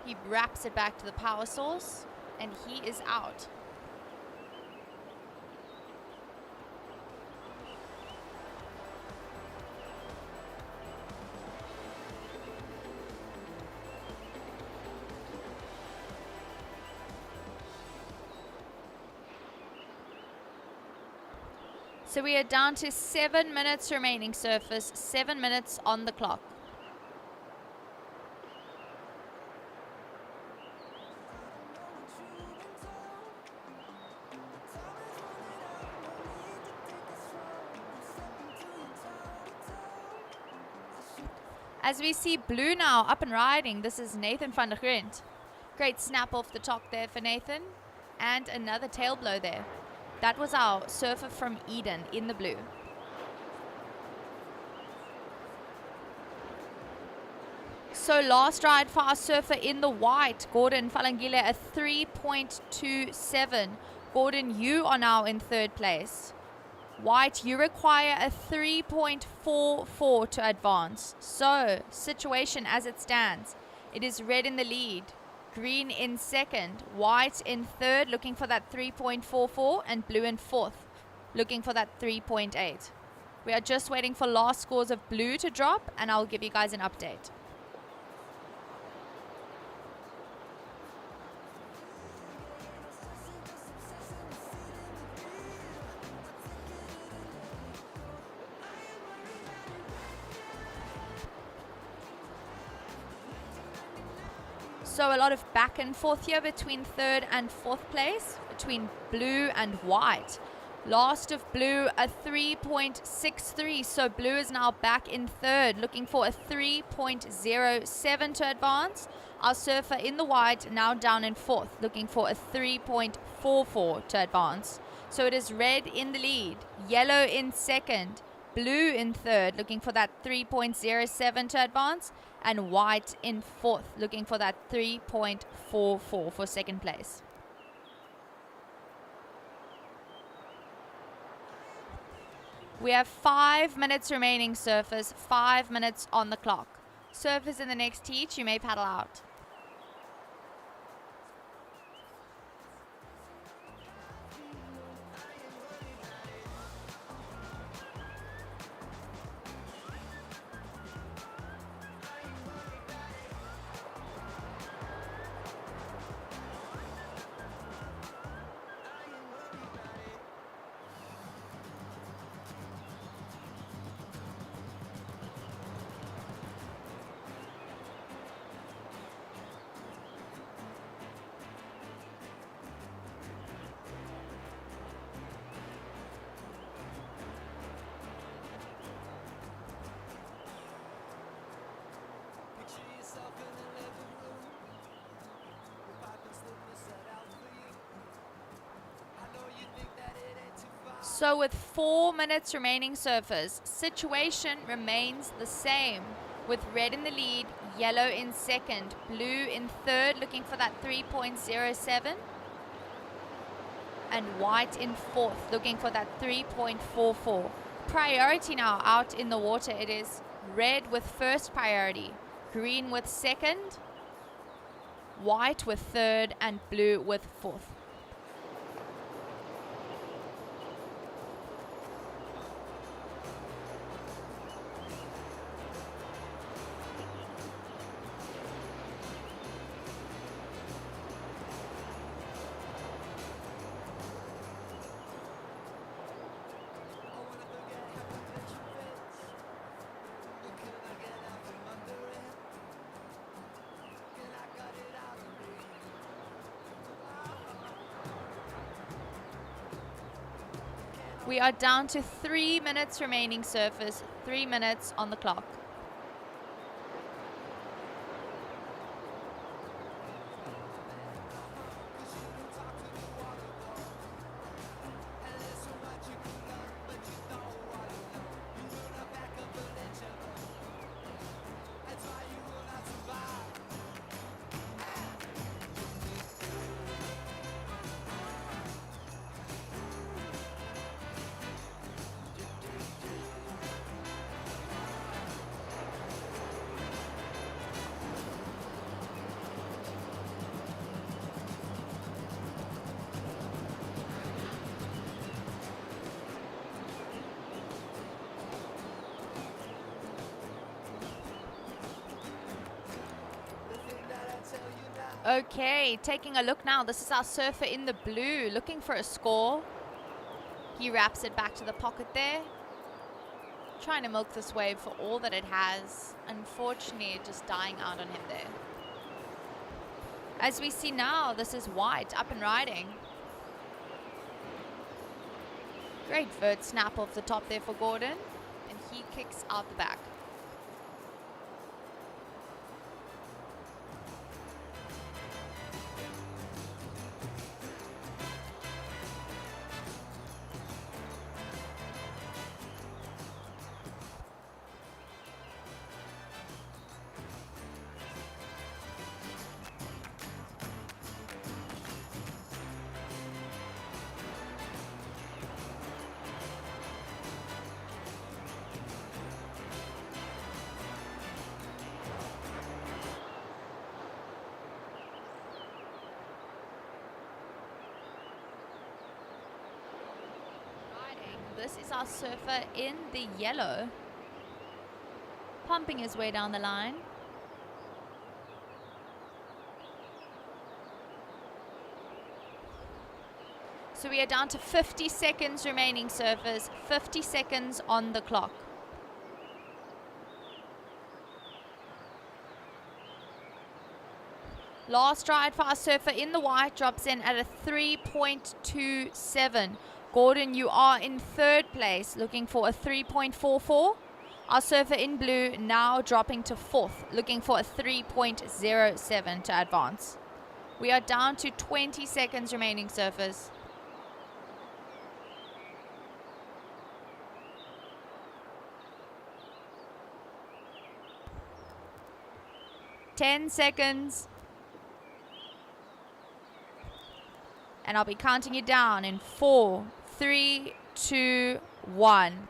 He wraps it back to the power source and he is out. So we are down to 7 minutes remaining, surface, 7 minutes on the clock. As we see blue now up and riding, this is Nathan van der Grint. Great snap off the top there for Nathan. And another tail blow there. That was our surfer from Eden in the blue. So last ride for our surfer in the white, Gordon Falangile, a 3.27. Gordon, you are now in third place. White, you require a 3.44 to advance. So, situation as it stands. It is red in the lead. Green in second, white in third, looking for that 3.44, and blue in fourth, looking for that 3.8. We are just waiting for last scores of blue to drop, and I'll give you guys an update. So a lot of back and forth here between third and fourth place, between blue and white. Last of blue, a 3.63. So blue is now back in third, looking for a 3.07 to advance. Our surfer in the white now down in fourth, looking for a 3.44 to advance. So it is red in the lead, yellow in second, blue in third, looking for that 3.07 to advance, and white in fourth, looking for that 3.44 for second place. We have 5 minutes remaining, surfers, 5 minutes on the clock. Surfers in the next heat, you may paddle out. So with 4 minutes remaining, surfers, situation remains the same, with red in the lead, yellow in second, blue in third, looking for that 3.07, and white in fourth, looking for that 3.44. Priority now out in the water, it is red with first priority, green with second, white with third, and blue with fourth. We are down to 3 minutes remaining, surfers. 3 minutes on the clock. Okay, taking a look now. This is our surfer in the blue, looking for a score. He wraps it back to the pocket there. Trying to milk this wave for all that it has. Unfortunately, just dying out on him there. As we see now, this is white up and riding. Great vert snap off the top there for Gordon. And he kicks out the back. This is our surfer in the yellow, pumping his way down the line. So we are down to 50 seconds remaining, surfers. 50 seconds on the clock. Last ride for our surfer in the white drops in at a 3.27. Gordon, you are in third place, looking for a 3.44. Our surfer in blue now dropping to fourth, looking for a 3.07 to advance. We are down to 20 seconds remaining, surfers. Ten seconds. And I'll be counting you down in 4, 3, 2, 1.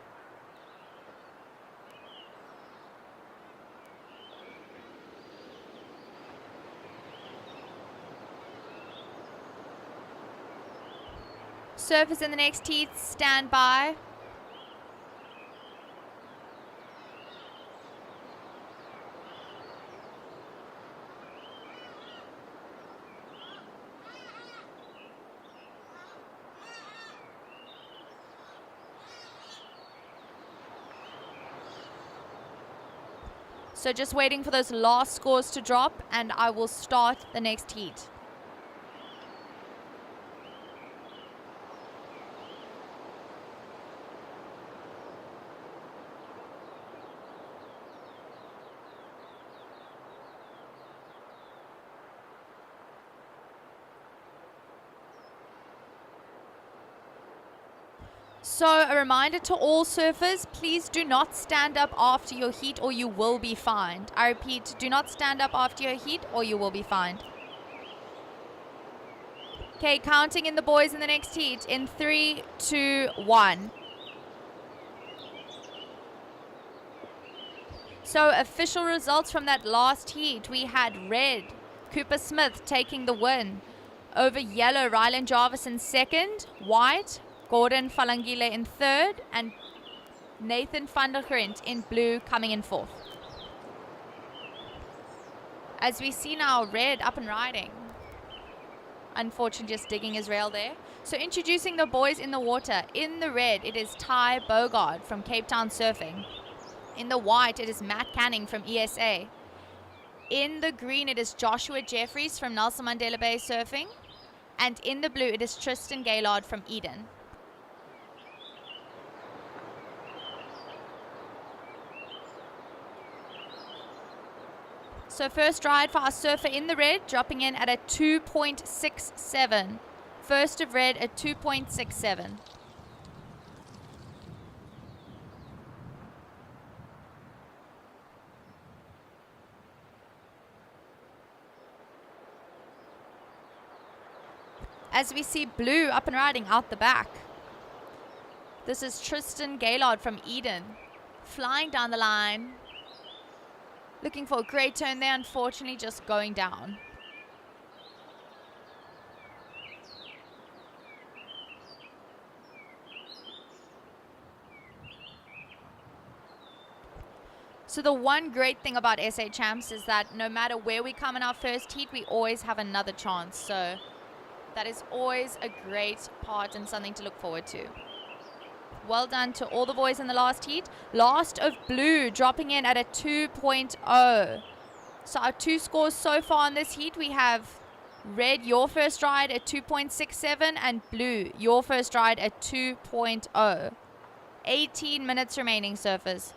Surfers in the next heat, stand by. So just waiting for those last scores to drop, and I will start the next heat. So a reminder to all surfers, please do not stand up after your heat or you will be fined. I repeat, do not stand up after your heat or you will be fined. Okay, counting in the boys in the next heat in 3, 2, 1. So official results from that last heat, we had red, Cooper Smith taking the win. Over yellow, Ryland Jarvis in second, white, Gordon Falangile in third, and Nathan van der Grint in blue coming in fourth. As we see now, red up and riding. Unfortunately, just digging his rail there. So introducing the boys in the water. In the red, it is Ty Bogard from Cape Town Surfing. In the white, it is Matt Canning from ESA. In the green, it is Joshua Jeffries from Nelson Mandela Bay Surfing. And in the blue, it is Tristan Gaylord from Eden. So first ride for our surfer in the red, dropping in at a 2.67. First of red at 2.67. As we see blue up and riding out the back. This is Tristan Gaylord from Eden, flying down the line. Looking for a great turn there, unfortunately just going down. So the one great thing about SA Champs is that no matter where we come in our first heat, we always have another chance. So that is always a great part and something to look forward to. Well done to all the boys in the last heat. Last of blue dropping in at a 2.0. So our two scores so far in this heat, we have red, your first ride at 2.67, and blue, your first ride at 2.0. 18 minutes remaining, surfers.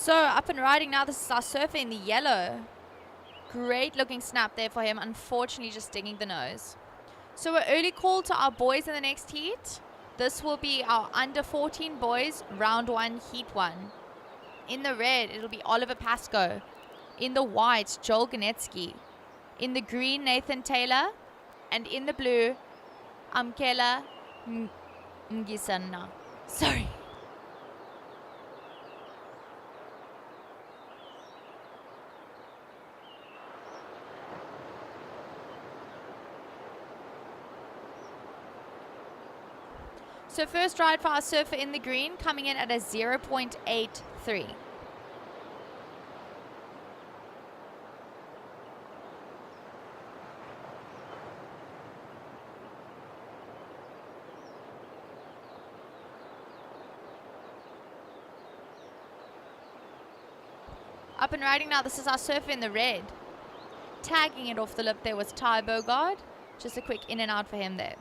So up and riding now, this is our surfer in the yellow. Great looking snap there for him, unfortunately just digging the nose. So an early call to our boys in the next heat. This will be our under 14 boys, round 1, heat 1. In the red, it'll be Oliver Pascoe. In the white, Joel Ganetsky. In the green, Nathan Taylor. And in the blue, Amkela Ngisana. Sorry. So first ride for our surfer in the green, coming in at a 0.83. Up and riding now, this is our surfer in the red. Tagging it off the lip there was Ty Bogard. Just a quick in and out for him there.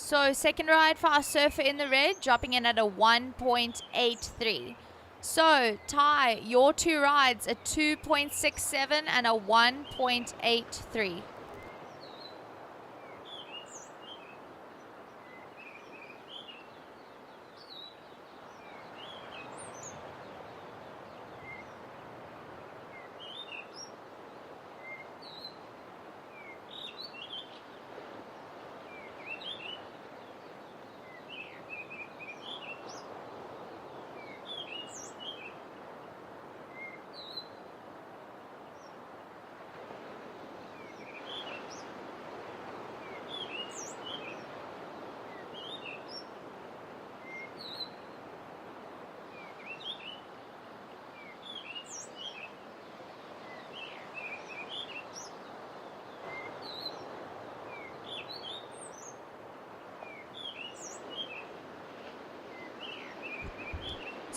So second ride for our surfer in the red, dropping in at a 1.83. So Ty, your two rides, a 2.67 and a 1.83.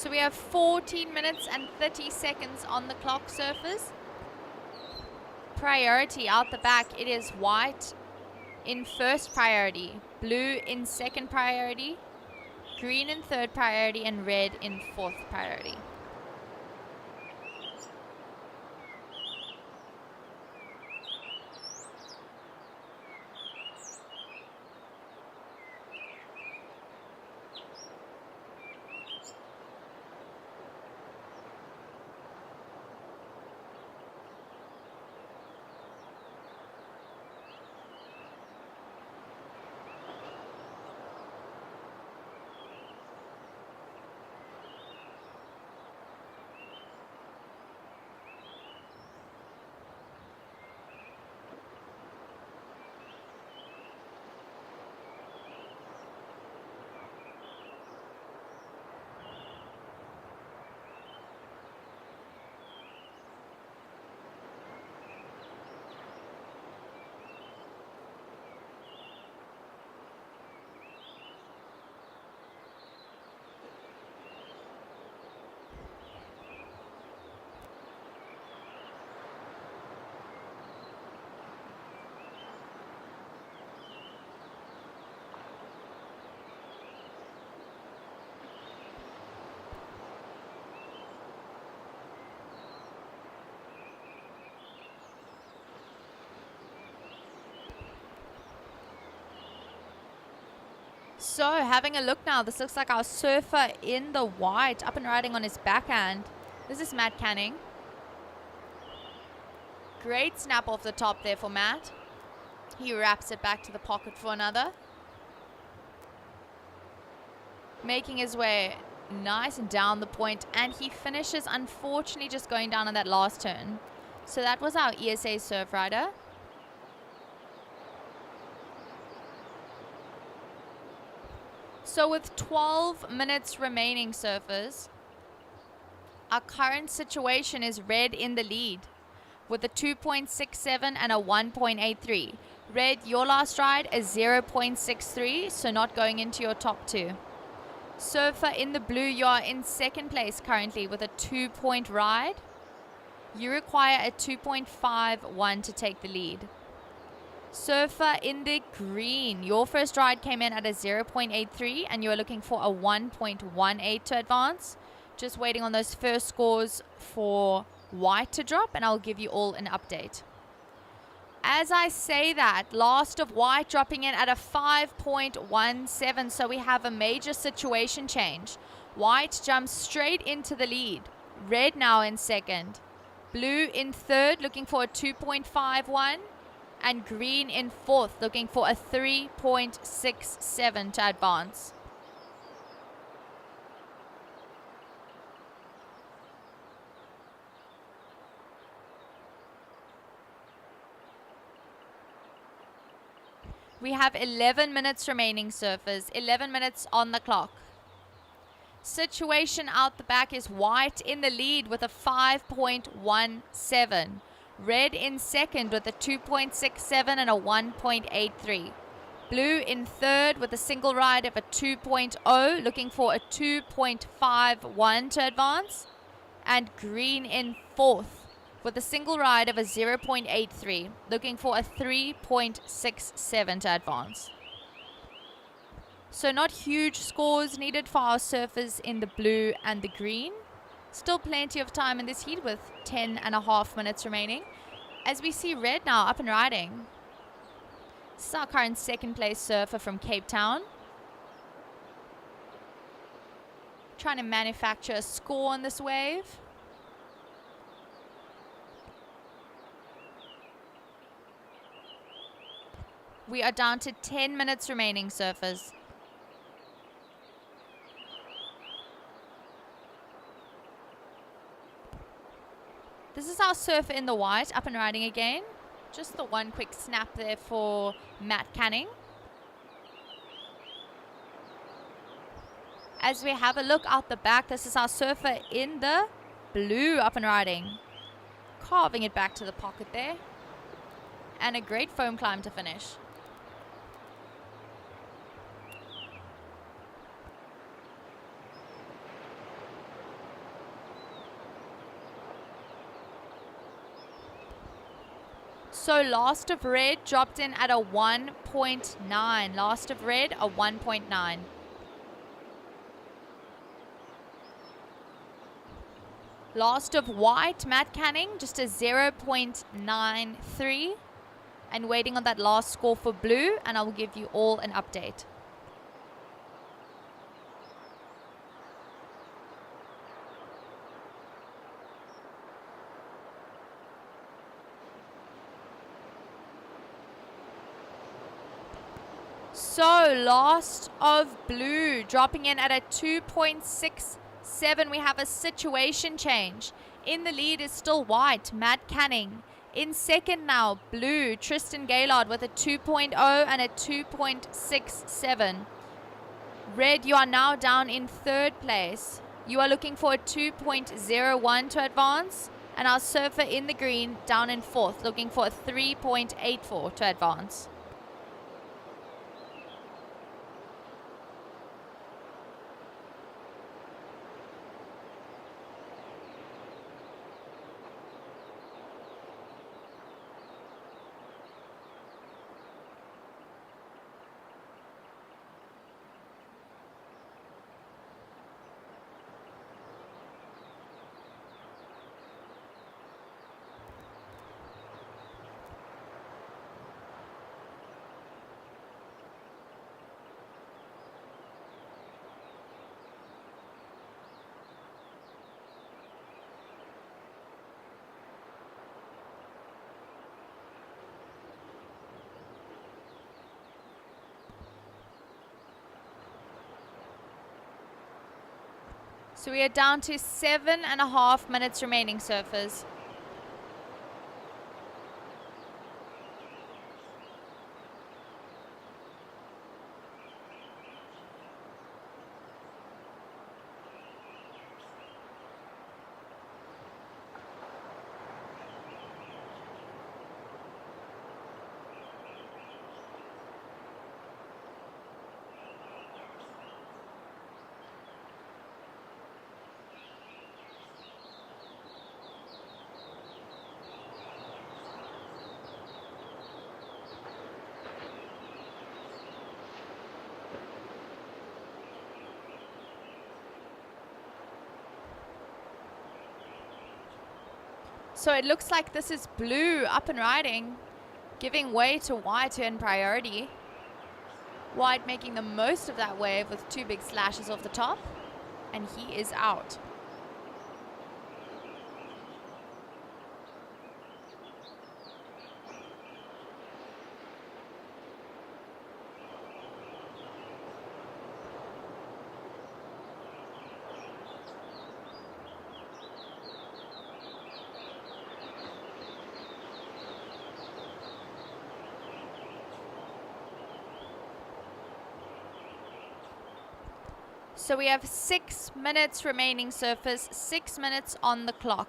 So we have 14 minutes and 30 seconds on the clock, surfers. Priority out the back, it is white in first priority, blue in second priority, green in third priority, and red in fourth priority. So having a look now, this looks like our surfer in the white, up and riding on his backhand. This is Matt Canning. Great snap off the top there for Matt. He wraps it back to the pocket for another. Making his way nice and down the point, and he finishes unfortunately just going down on that last turn. So that was our ESA surf rider. So with 12 minutes remaining, surfers, our current situation is red in the lead with a 2.67 and a 1.83. Red, your last ride is 0.63, so not going into your top two. Surfer in the blue, you are in second place currently with a 2-point ride. You require a 2.51 to take the lead. Surfer in the green. Your first ride came in at a 0.83 and you are looking for a 1.18 to advance. Just waiting on those first scores for white to drop, and I'll give you all an update. As I say that, last of white dropping in at a 5.17, so we have a major situation change. White jumps straight into the lead. Red now in second. Blue in third, looking for a 2.51. And green in fourth, looking for a 3.67 to advance. We have 11 minutes remaining, surfers. 11 minutes on the clock. Situation out the back is white in the lead with a 5.17. Red in second with a 2.67 and a 1.83. Blue in third with a single ride of a 2.0, looking for a 2.51 to advance. And green in fourth with a single ride of a 0.83, looking for a 3.67 to advance. So not huge scores needed for our surfers in the blue and the green. Still plenty of time in this heat with 10.5 minutes remaining. As we see red now up and riding. This is our current second place surfer from Cape Town. Trying to manufacture a score on this wave. We are down to 10 minutes remaining, surfers. This is our surfer in the white, up and riding again. Just the one quick snap there for Matt Canning. As we have a look out the back, this is our surfer in the blue, up and riding. Carving it back to the pocket there. And a great foam climb to finish. So last of red dropped in at a 1.9. Last of red, a 1.9. Last of white, Matt Canning, just a 0.93. And waiting on that last score for blue, and I will give you all an update. So last of blue dropping in at a 2.67. We have a situation change. In the lead is still white, Matt Canning. In second now, blue, Tristan Gaylord with a 2.0 and a 2.67. Red, you are now down in third place. You are looking for a 2.01 to advance. And our surfer in the green down in fourth, looking for a 3.84 to advance. So we are down to 7.5 minutes remaining, surfers. So it looks like this is blue up and riding, giving way to white in priority. White making the most of that wave with 2 big slashes off the top, and he is out. So we have 6 minutes remaining surface, 6 minutes on the clock.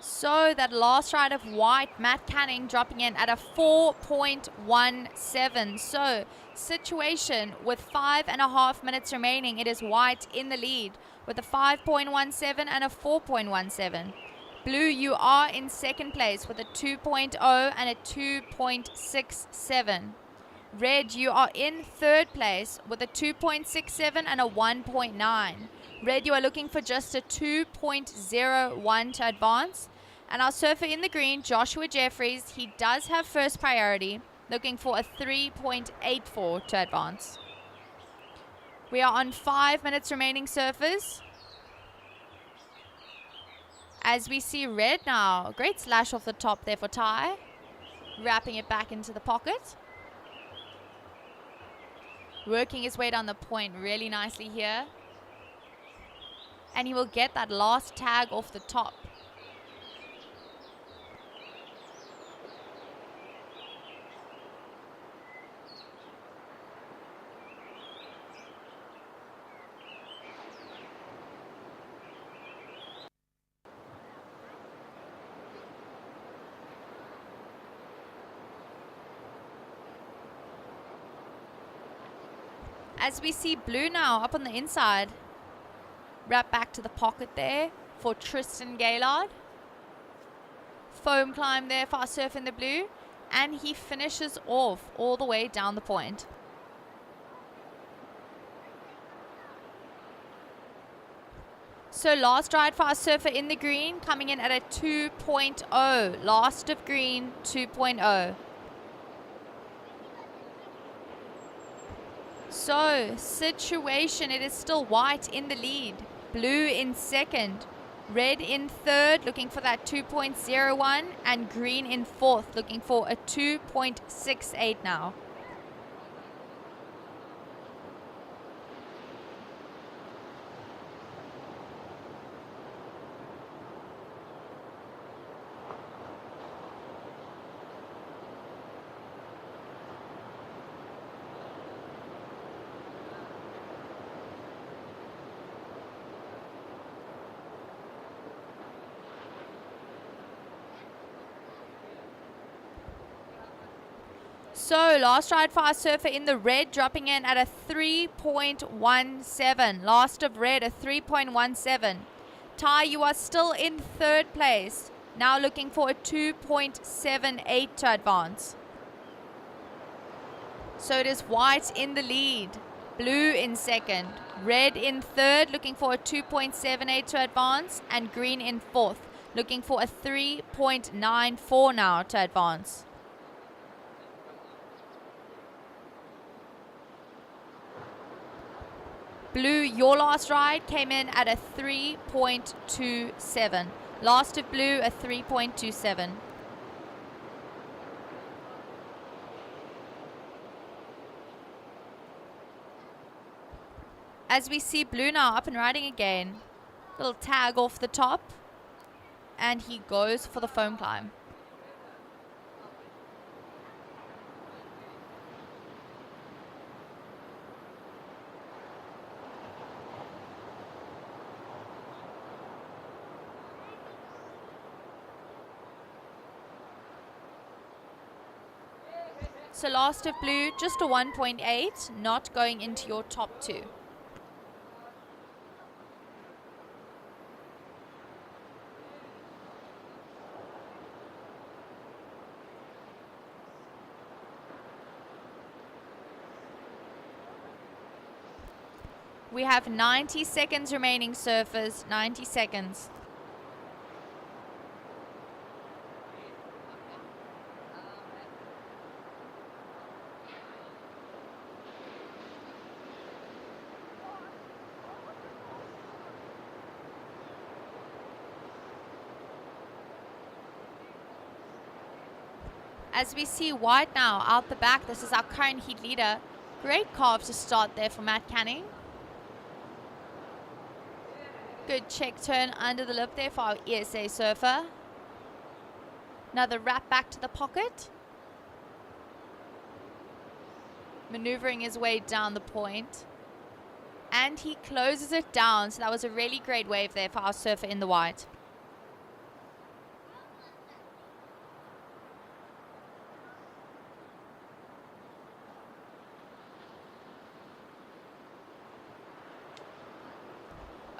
So that last ride of white, Matt Canning dropping in at a 4.17. So situation with 5.5 minutes remaining. It is white in the lead with a 5.17 and a 4.17. Blue, you are in second place with a 2.0 and a 2.67. Red, you are in third place with a 2.67 and a 1.9. Red, you are looking for just a 2.01 to advance. And our surfer in the green, Joshua Jeffries, he does have first priority, looking for a 3.84 to advance. We are on 5 minutes remaining surfers. As we see red now, great slash off the top there for Ty, wrapping it back into the pocket. Working his way down the point really nicely here. And he will get that last tag off the top. As we see blue now up on the inside. Wrap back to the pocket there for Tristan Gaylord. Foam climb there for our surf in the blue. And he finishes off all the way down the point. So last ride for our surfer in the green, coming in at a 2.0. Last of green, 2.0. So, situation, it is still white in the lead. Blue in second. Red in third, looking for that 2.01. And green in fourth, looking for a 2.68 now. So last ride for our surfer in the red, dropping in at a 3.17. Last of red, a 3.17. Ty, you are still in third place. Now looking for a 2.78 to advance. So it is white in the lead. Blue in second. Red in third, looking for a 2.78 to advance. And green in fourth, looking for a 3.94 now to advance. Blue, your last ride came in at a 3.27. Last of blue, a 3.27. As we see blue now up and riding again. Little tag off the top. And he goes for the foam climb. So last of blue, just a 1.8, not going into your top two. We have 90 seconds remaining, surfers. 90 seconds. As we see White now out the back, this is our current heat leader. Great carve to start there for Matt Canning. Good check turn under the lip there for our ESA surfer. Another wrap back to the pocket. Maneuvering his way down the point. And he closes it down. So that was a really great wave there for our surfer in the white.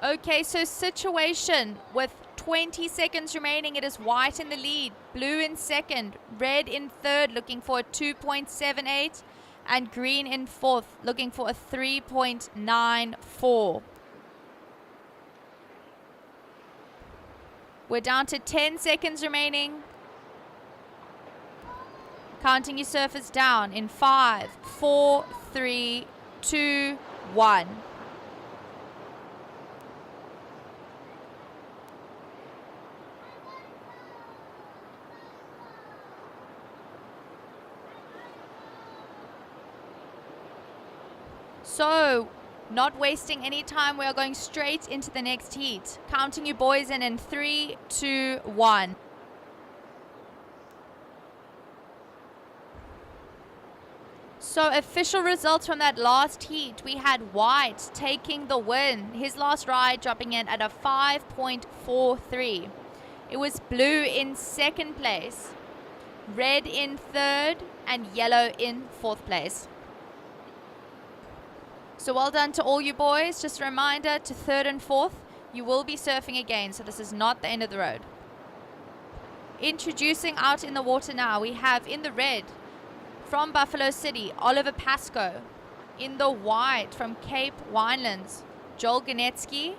Okay, so situation with 20 seconds remaining. It is White in the lead, blue in second, red in third, looking for a 2.78, and green in fourth, looking for a 3.94. We're down to 10 seconds remaining. Counting your surfers down in 5, 4, 3, 2, 1. So, not wasting any time, we are going straight into the next heat. Counting you boys in 3, 2, 1. So, official results from that last heat. We had White taking the win. His last ride dropping in at a 5.43. It was blue in second place, red in third, and yellow in fourth place. So well done to all you boys. Just a reminder, to third and fourth, you will be surfing again, so this is not the end of the road. Introducing out in the water now, we have in the red, from Buffalo City, Oliver Pascoe. In the white, from Cape Winelands, Joel Ganetsky.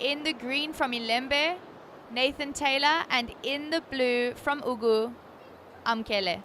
In the green, from Ilembe, Nathan Taylor. And in the blue, from Ugu, Amkele.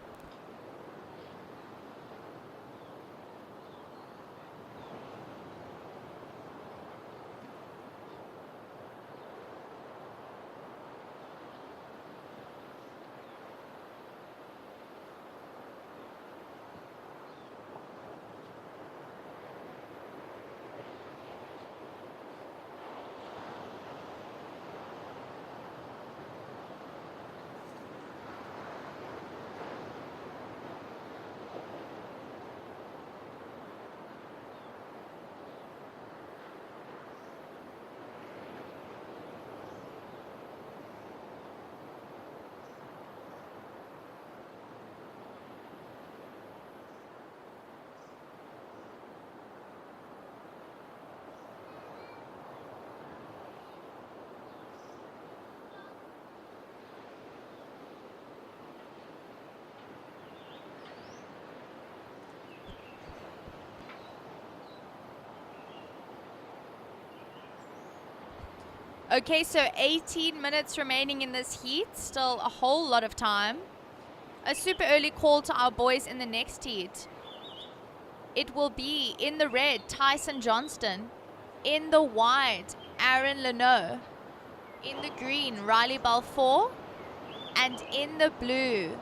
Okay, so 18 minutes remaining in this heat. Still a whole lot of time. A super early call to our boys in the next heat. It will be in the red, Tyson Johnston. In the white, Aaron Leno. In the green, Riley Balfour. And in the blue,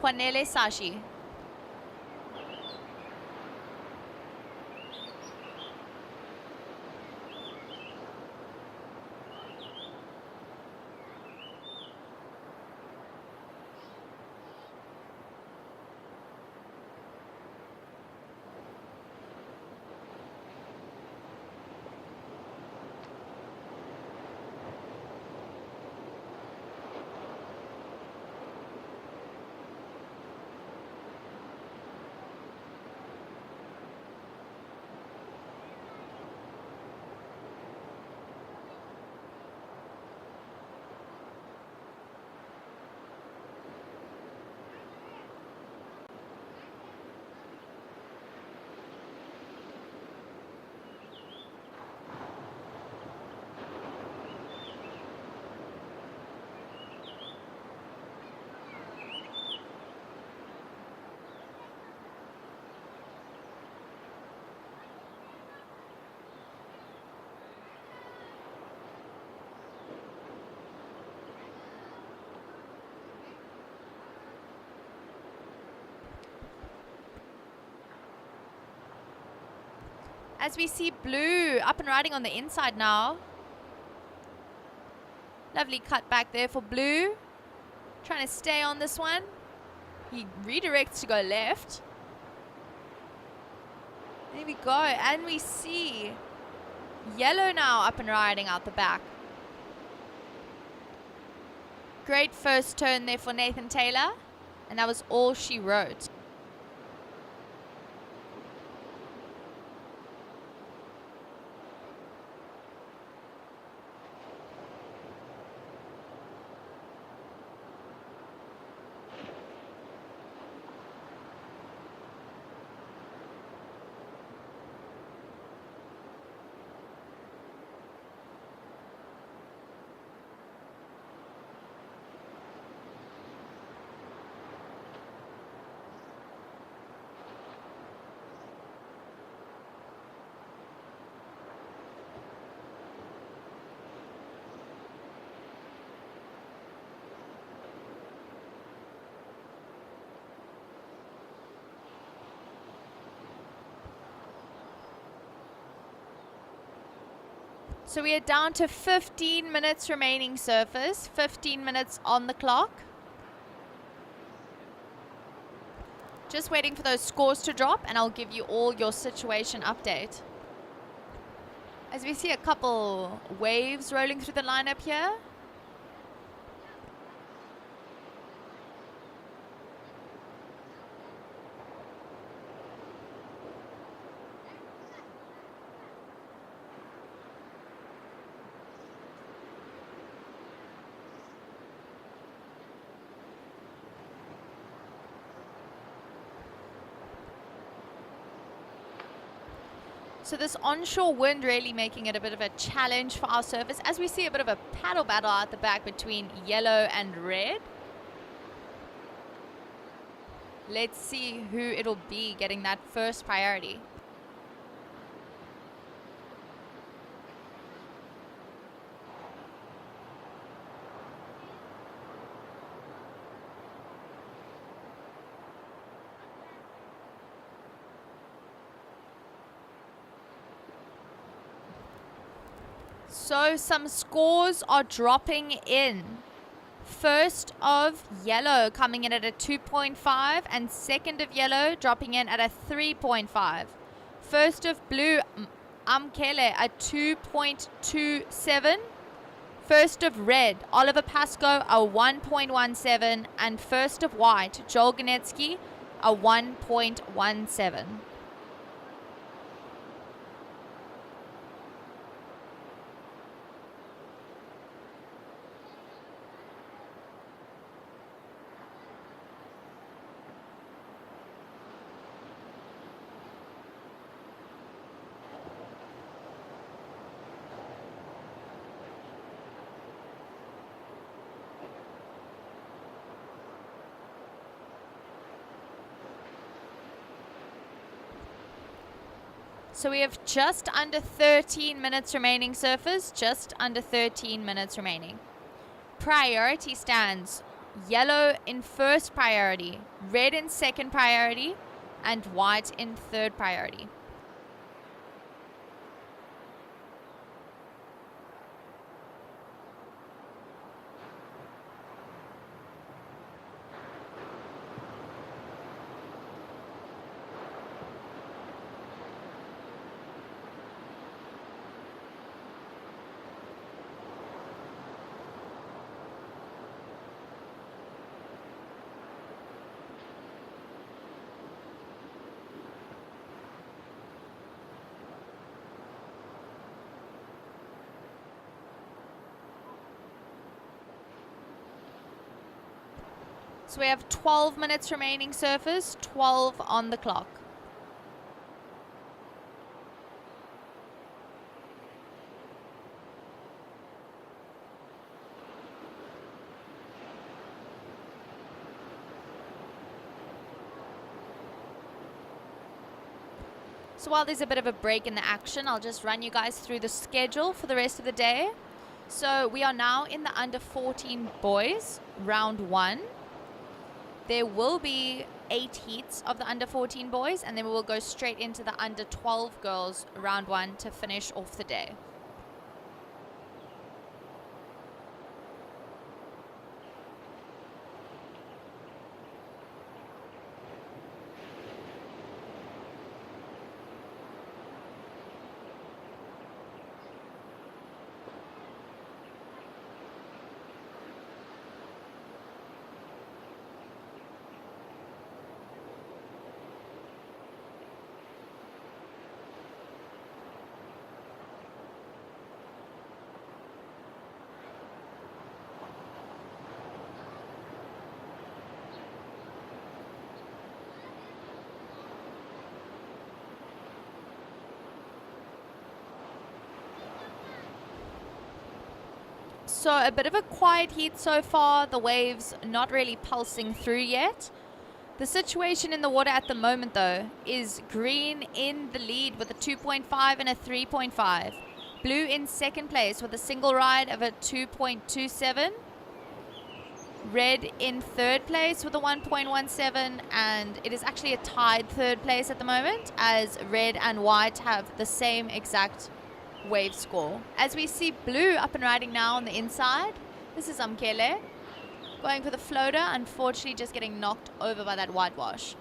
Kwanele Sashi. As we see blue up and riding on the inside now. Lovely cut back there for blue. Trying to stay on this one. He redirects to go left. There we go. And we see yellow now up and riding out the back. Great first turn there for Nathan Taylor. And that was all she wrote. So we are down to 15 minutes remaining surface, 15 minutes on the clock. Just waiting for those scores to drop and I'll give you all your situation update. As we see a couple waves rolling through the lineup here. So this onshore wind really making it a bit of a challenge for our surface as we see a bit of a paddle battle at the back between yellow and red. Let's see who it'll be getting that first priority. So some scores are dropping in. First of yellow coming in at a 2.5 and second of yellow dropping in at a 3.5. First of blue, Amkele at 2.27. First of red, Oliver Pascoe a 1.17 and first of white, Joel Ganetsky a 1.17. So we have just under 13 minutes remaining surface, just under 13 minutes remaining. Priority stands, yellow in first priority, red in second priority, and white in third priority. So we have 12 minutes remaining surface, 12 on the clock. So while there's a bit of a break in the action, I'll just run you guys through the schedule for the rest of the day. So we are now in the under 14 boys, round 1. There will be 8 heats of the under 14 boys, and then we will go straight into the under 12 girls round 1 to finish off the day. So a bit of a quiet heat so far, the waves not really pulsing through yet. The situation in the water at the moment though is green in the lead with a 2.5 and a 3.5. Blue in second place with a single ride of a 2.27. Red in third place with a 1.17, and it is actually a tied third place at the moment as red and white have the same exact wave score. As we see blue up and riding now on the inside, this is Amkele going for the floater, unfortunately just getting knocked over by that whitewash.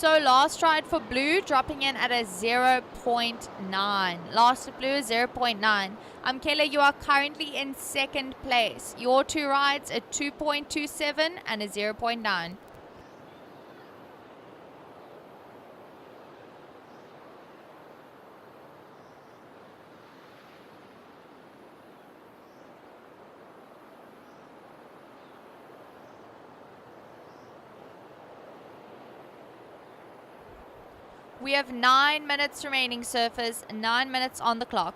So last ride for blue dropping in at a 0.9. Last of blue is 0.9. Amkele, you are currently in second place. Your two rides a 2.27 and a 0.9. We have 9 minutes remaining, surfers. 9 minutes on the clock.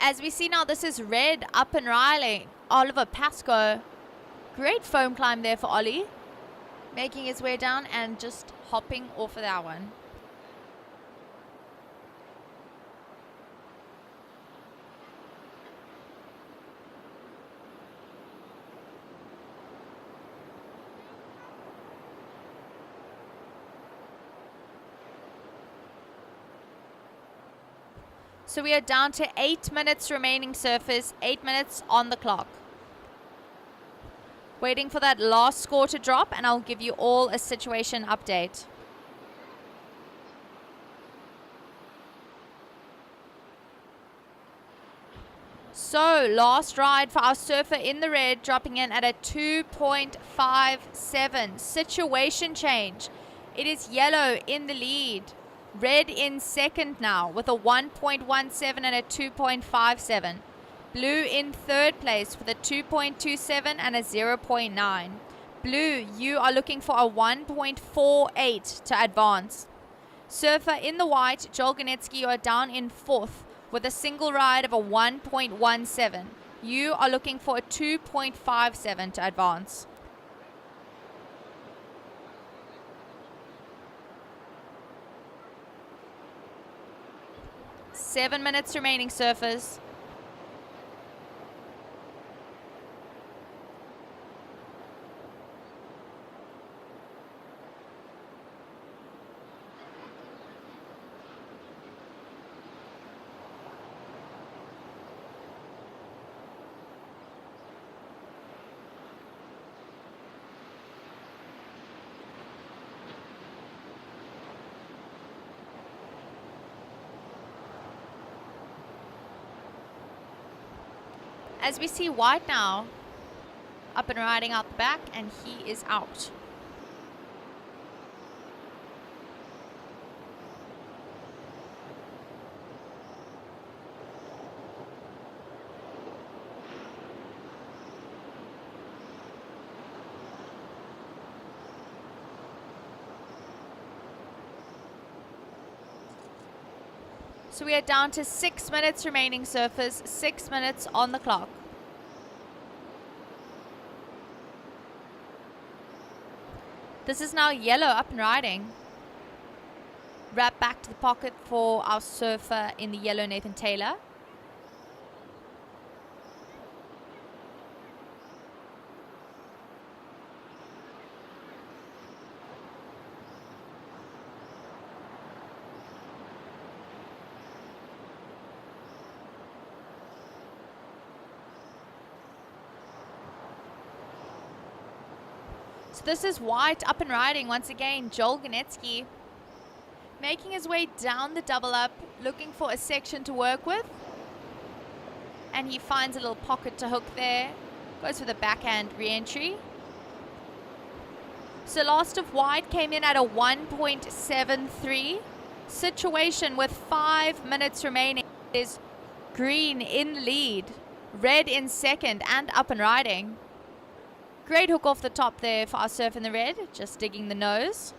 As we see now, this is red up and riding. Oliver Pascoe. Great foam climb there for Ollie. Making his way down and just hopping off of that one. So we are down to 8 minutes remaining, surfers. 8 minutes on the clock. Waiting for that last score to drop, and I'll give you all a situation update. So last ride for our surfer in the red, dropping in at a 2.57. Situation change. It is yellow in the lead. Red in second now with a 1.17 and a 2.57. Blue in third place with a 2.27 and a 0.9. Blue, you are looking for a 1.48 to advance. Surfer in the white, Joel Ganetsky, you are down in fourth with a single ride of a 1.17. You are looking for a 2.57 to advance. Seven minutes remaining, surfers. As we see White now up and riding out the back, and he is out. So we are down to 6 minutes remaining, surfers. 6 minutes on the clock. This is now Yellow up and riding. Wrap back to the pocket for our surfer in the yellow, Nathan Taylor. So this is White up and riding once again. Joel Ganetsky making his way down the double up, looking for a section to work with. And he finds a little pocket to hook there. Goes for the backhand re-entry. So last of White came in at a 1.73. Situation with 5 minutes remaining is Green in the lead, Red in second and up and riding. Great hook off the top there for our surf in the red, just digging the nose.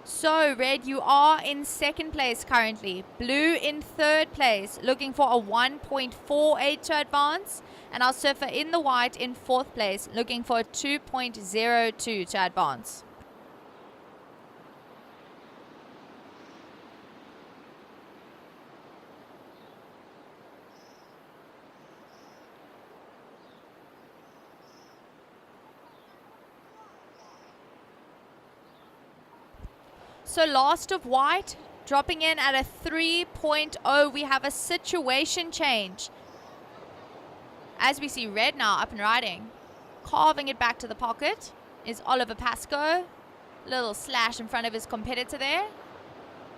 So Red, you are in second place currently. Blue in third place, looking for a 1.48 to advance. And our surfer in the white in fourth place, looking for a 2.02 to advance. So last of White dropping in at a 3.0. We have a situation change. As we see Red now up and riding. Carving it back to the pocket is Oliver Pascoe. Little slash in front of his competitor there.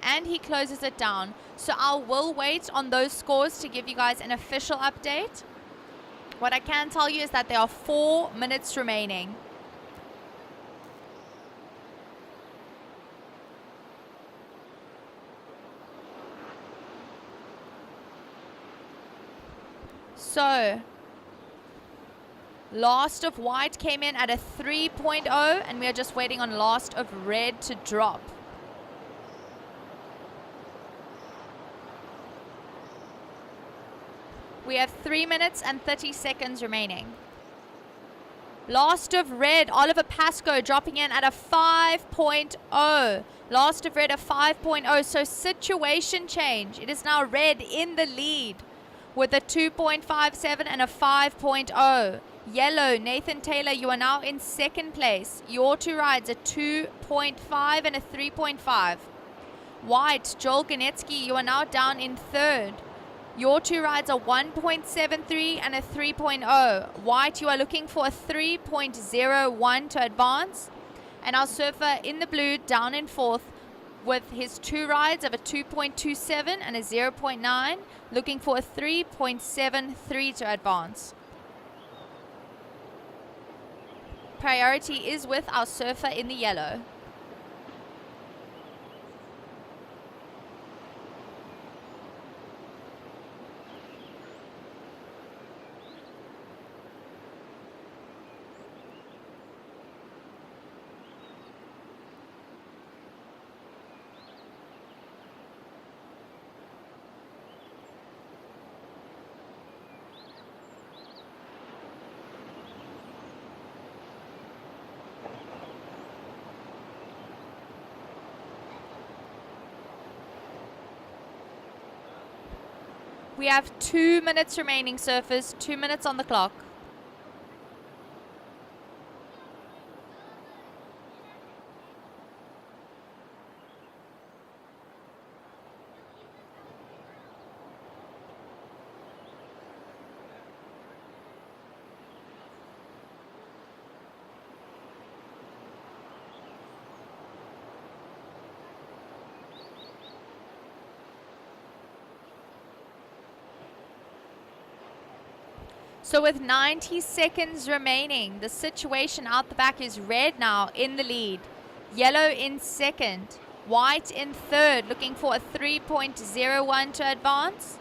And he closes it down. So I will wait on those scores to give you guys an official update. What I can tell you is that there are 4 minutes remaining. So, last of White came in at a 3.0, and we are just waiting on last of Red to drop. We have 3 minutes and 30 seconds remaining. Last of Red, Oliver Pascoe dropping in at a 5.0. Last of Red, a 5.0. So situation change. It is now Red in the lead with a 2.57 and a 5.0. Yellow, Nathan Taylor, you are now in second place. Your two rides, a 2.5 and a 3.5. White, Joel Ganetsky, you are now down in third. Your two rides are 1.73 and a 3.0. White, you are looking for a 3.01 to advance. And our surfer in the blue down in fourth with his two rides of a 2.27 and a 0.9, looking for a 3.73 to advance. Priority is with our surfer in the yellow. We have 2 minutes remaining, surfers. 2 minutes on the clock. So with 90 seconds remaining, the situation out the back is red now in the lead. Yellow in second. White in third, looking for a 3.01 to advance.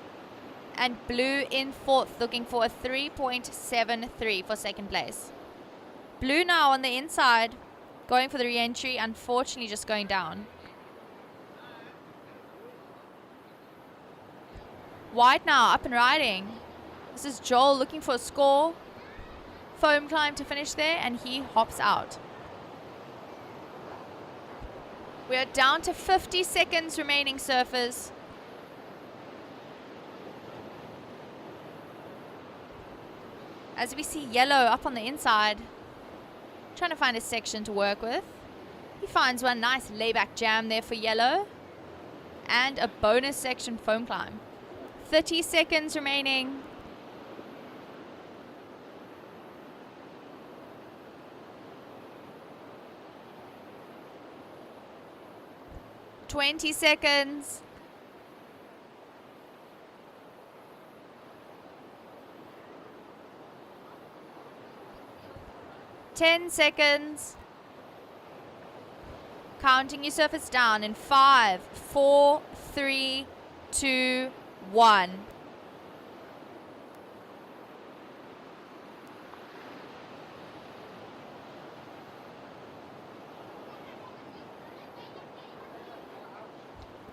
And blue in fourth, looking for a 3.73 for second place. Blue now on the inside, going for the re-entry, unfortunately just going down. White now up and riding. This is Joel looking for a score. Foam climb to finish there, and he hops out. We are down to 50 seconds remaining, surfers. As we see yellow up on the inside, trying to find a section to work with. He finds one nice layback jam there for yellow. And a bonus section foam climb. 30 seconds remaining. $20 seconds. $10 seconds. Counting your surface down in 5, 4, 3, 2, 1.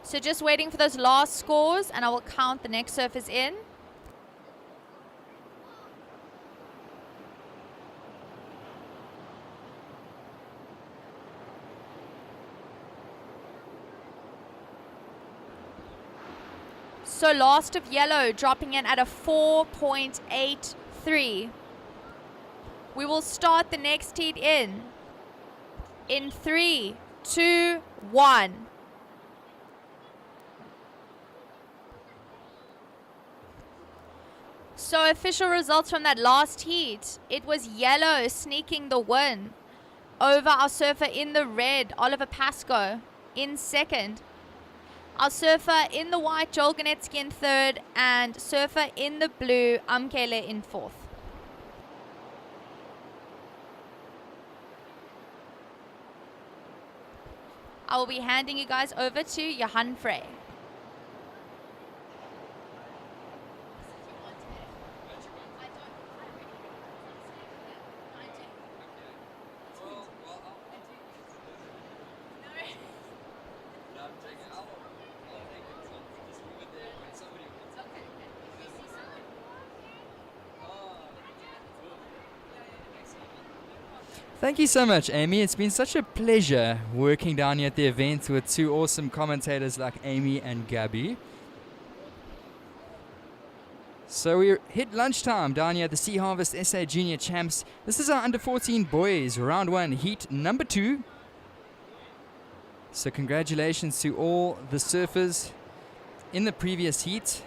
So just waiting for those last scores, and I will count the next surfers in. So last of yellow dropping in at a 4.83. We will start the next heat in 3, 2, 1. So official results from that last heat. It was yellow sneaking the win over our surfer in the red, Oliver Pascoe, in second. Our surfer in the white, Joel Ganetsky, in third, and surfer in the blue, Amkele, in fourth. I will be handing you guys over to Johan Frey. Thank you so much, Amy. It's been such a pleasure working down here at the event with two awesome commentators like Amy and Gabby. So we hit lunchtime down here at the Sea Harvest SA Junior Champs. This is our under-14 boys, round 1, heat number 2. So congratulations to all the surfers in the previous heat.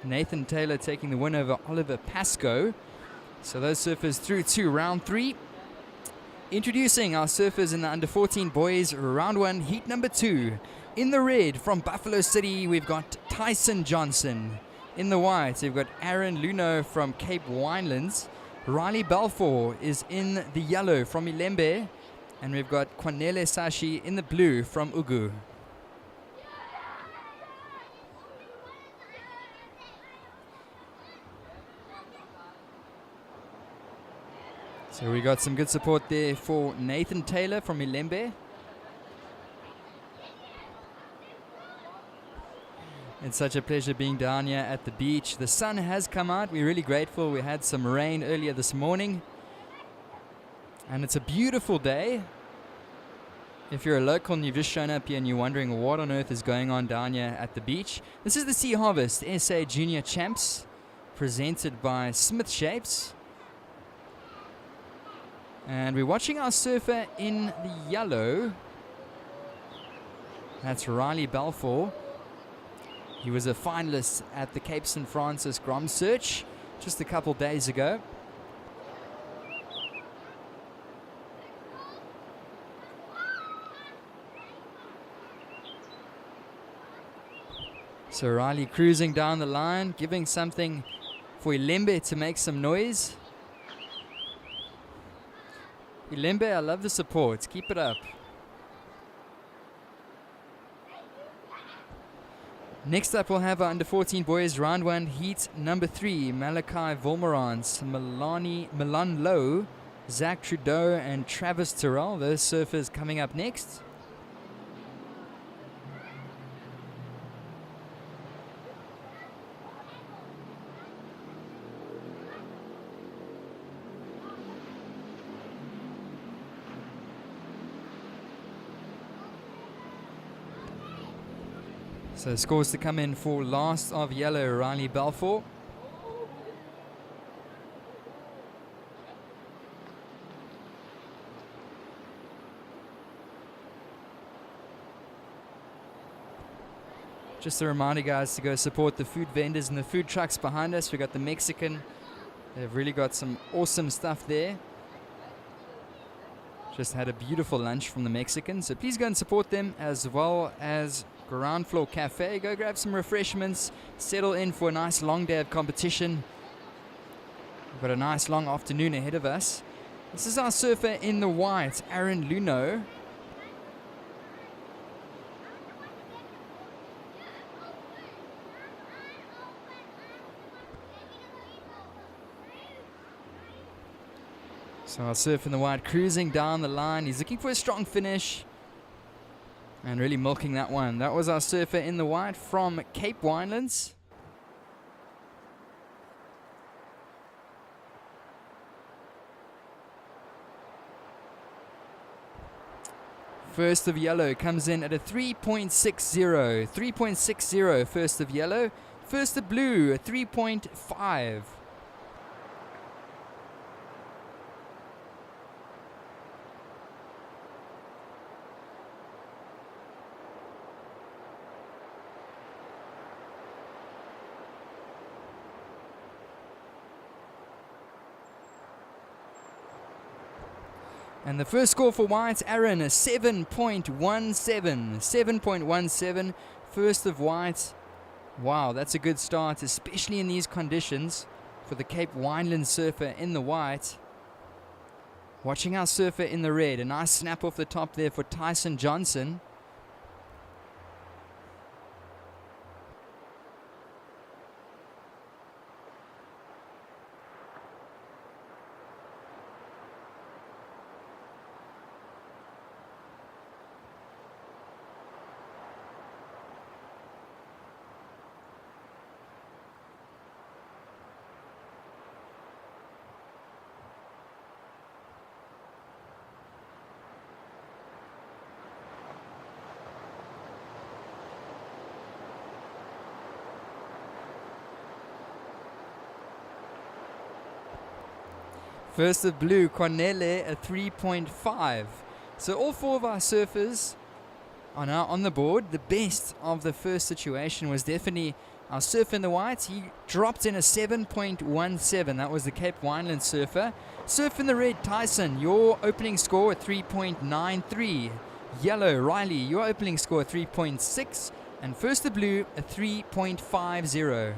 Nathan Taylor taking the win over Oliver Pascoe. So those surfers through to round 3. Introducing our surfers in the under-14 boys, round 1, heat number 2. In the red, from Buffalo City, we've got Tyson Johnson. In the white, we've got Aaron Luno from Cape Winelands. Riley Balfour is in the yellow from Ilembe. And we've got Kwanele Sashi in the blue from Ugu. So we got some good support there for Nathan Taylor from Ilembe. It's such a pleasure being down here at the beach. The sun has come out. We're really grateful. We had some rain earlier this morning. And it's a beautiful day. If you're a local and you've just shown up here and you're wondering what on earth is going on down here at the beach, this is the Sea Harvest SA Junior Champs, presented by SMTH Shapes. And we're watching our surfer in the yellow. That's Riley Balfour. He was a finalist at the Cape St. Francis Grom Search just a couple days ago. So Riley cruising down the line, giving something for Ilembe to make some noise. Ilembe, I love the support. Keep it up. Next up, we'll have our under-14 boys round 1 heat number 3. Malachi Volmerans, Milan Lowe, Zach Trudeau, and Travis Terrell. Those surfers coming up next. So scores to come in for last of yellow, Riley Balfour. Just a reminder, guys, to go support the food vendors and the food trucks behind us. We got the Mexican. They've really got some awesome stuff there. Just had a beautiful lunch from the Mexican. So please go and support them, as well as Ground Floor Cafe. Go grab some refreshments, settle in for a nice long day of competition. We've got a nice long afternoon ahead of us. This is our surfer in the white, Aaron Luno. So our surf in the white cruising down the line. He's looking for a strong finish and really milking that one. That was our surfer in the white from Cape Winelands. First of yellow comes in at a 3.60. 3.60 first of yellow. First of blue, a 3.5. And the first score for white, Aaron, a 7.17. 7.17, first of white. Wow, that's a good start, especially in these conditions for the Cape Wineland surfer in the white. Watching our surfer in the red. A nice snap off the top there for Tyson Johnson. First of blue, Cornele, a 3.5. So all four of our surfers are now on the board. The best of the first situation was definitely our surfer in the white. He dropped in a 7.17. That was the Cape Wineland surfer. Surf in the red, Tyson, your opening score, a 3.93. Yellow, Riley, your opening score, 3.6. And first of blue, a 3.50.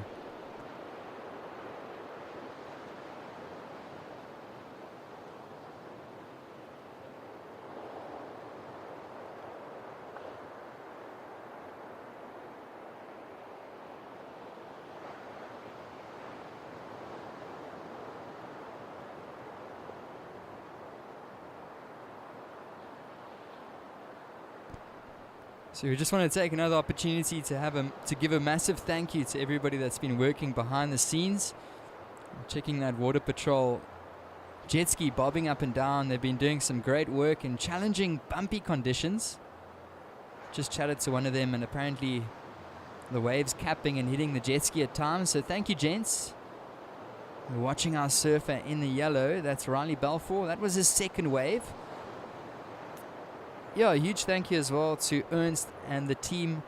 So we just want to take another opportunity to give a massive thank you to everybody that's been working behind the scenes. Checking that Water Patrol jet ski bobbing up and down. They've been doing some great work in challenging bumpy conditions. Just chatted to one of them, and apparently the waves capping and hitting the jet ski at times. So thank you, gents. We're watching our surfer in the yellow. That's Riley Balfour. That was his second wave. Yeah, a huge thank you as well to Ernst and the team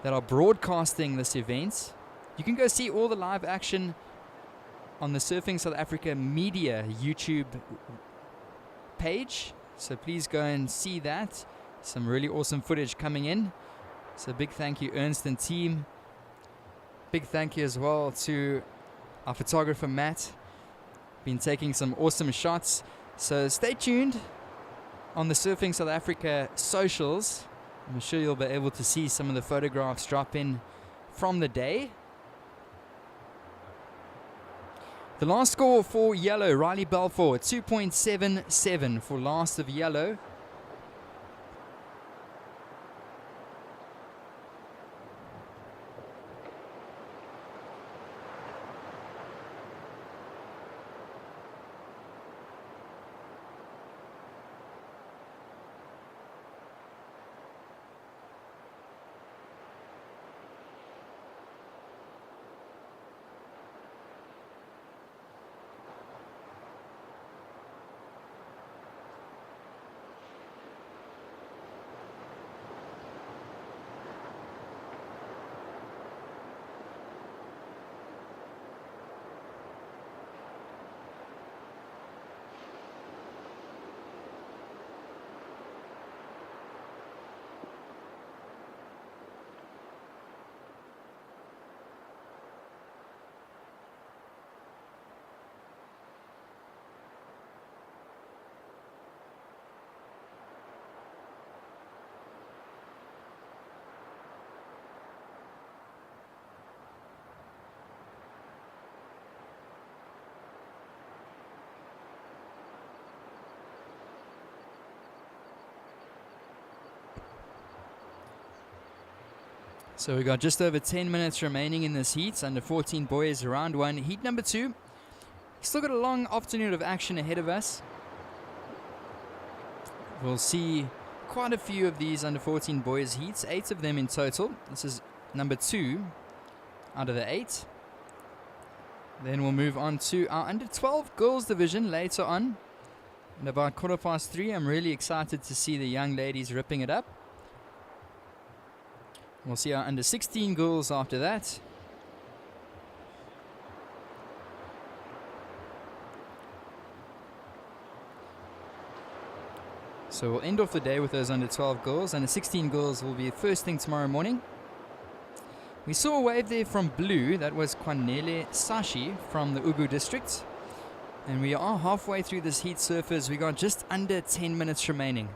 that are broadcasting this event. You can go see all the live action on the Surfing South Africa Media YouTube page. So please go and see that. Some really awesome footage coming in. So big thank you, Ernst and team. Big thank you as well to our photographer Matt. Been taking some awesome shots. So stay tuned on the Surfing South Africa socials. I'm sure you'll be able to see some of the photographs drop in from the day. The last score for yellow, Riley Balfour, 2.77 for last of yellow. So we got just over 10 minutes remaining in this heat. Under 14 boys, round one, heat number 2. Still got a long afternoon of action ahead of us. We'll see quite a few of these under 14 boys heats, 8 of them in total. This is number 2 out of the 8. Then we'll move on to our under 12 girls division later on. And about 3:15, I'm really excited to see the young ladies ripping it up. We'll see our under 16 girls after that. So we'll end off the day with those under 12 girls. Under 16 girls will be first thing tomorrow morning. We saw a wave there from blue. That was Kwanele Sashi from the Ugu district. And we are halfway through this heat, surfers. We got just under 10 minutes remaining.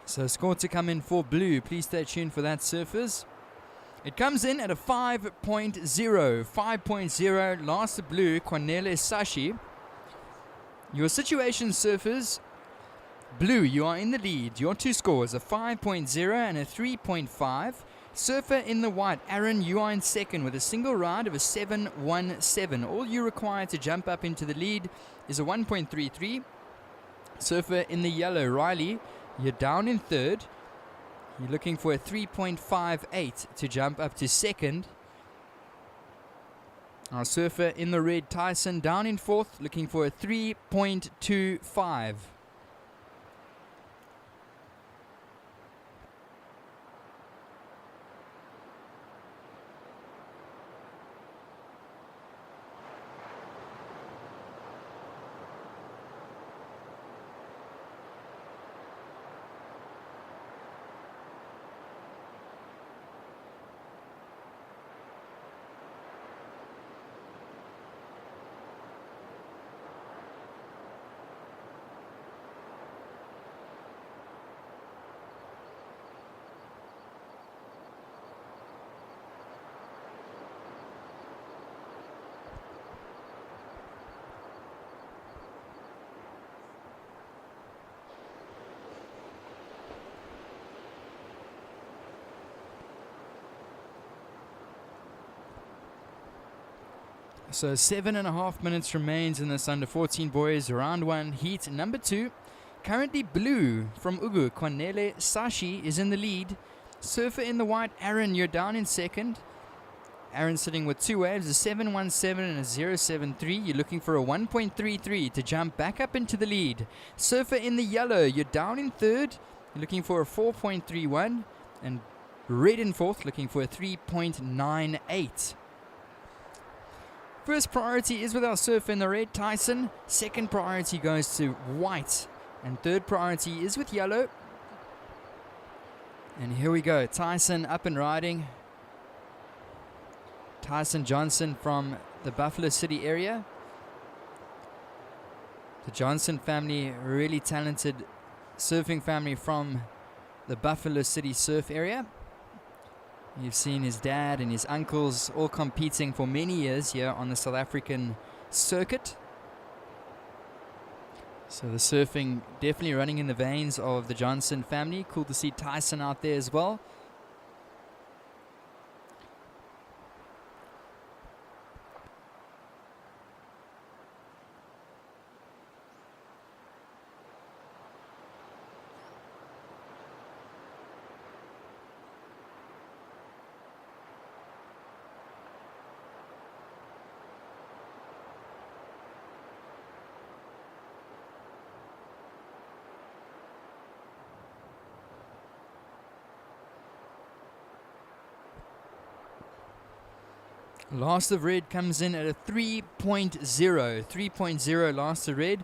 So score to come in for blue. Please stay tuned for that, surfers. It comes in at a 5.0. 5.0. Last blue, Kwanele Sashi. Your situation, surfers. Blue, you are in the lead. Your two scores, a 5.0 and a 3.5. Surfer in the white, Aaron, you are in second with a single ride of a 7.17. All you require to jump up into the lead is a 1.33. Surfer in the yellow, Riley, you're down in third. You're looking for a 3.58 to jump up to second. Our surfer in the red, Tyson, down in fourth, looking for a 3.25. So 7.5 minutes remains in this under 14 boys round one heat number 2. Currently blue from Ugu, Kwanele Sashi is in the lead. Surfer in the white, Aaron, you're down in second. Aaron sitting with 2 waves, a 717 and a 073. You're looking for a 1.33 to jump back up into the lead. Surfer in the yellow, you're down in third. You're looking for a 4.31. And red in fourth, looking for a 3.98. First priority is with our surfer in the red, Tyson. Second priority goes to white. And third priority is with yellow. And here we go, Tyson up and riding. Tyson Johnson from the Buffalo City area. The Johnson family, a really talented surfing family from the Buffalo City surf area. You've seen his dad and his uncles all competing for many years here on the South African circuit. So the surfing definitely running in the veins of the Johnson family. Cool to see Tyson out there as well. Last of red comes in at a 3.0. 3.0 last of red.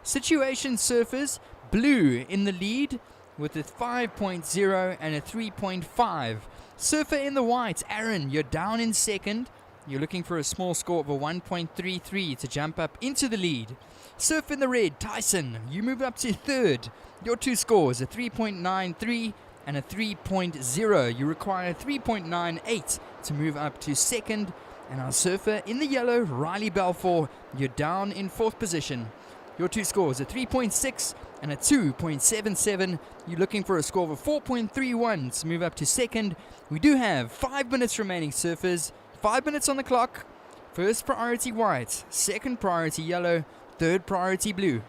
Situation surfers, blue in the lead with a 5.0 and a 3.5. Surfer in the white, Aaron, you're down in second. You're looking for a small score of a 1.33 to jump up into the lead. Surf in the red, Tyson, you move up to third. Your two scores, a 3.93 and a 3.0. You require a 3.98 to move up to second. And our surfer in the yellow, Riley Balfour, you're down in fourth position. Your two scores, a 3.6 and a 2.77. You're looking for a score of a 4.31 to move up to second. We do have 5 minutes remaining, surfers. 5 minutes on the clock. First priority white, second priority yellow, third priority blue.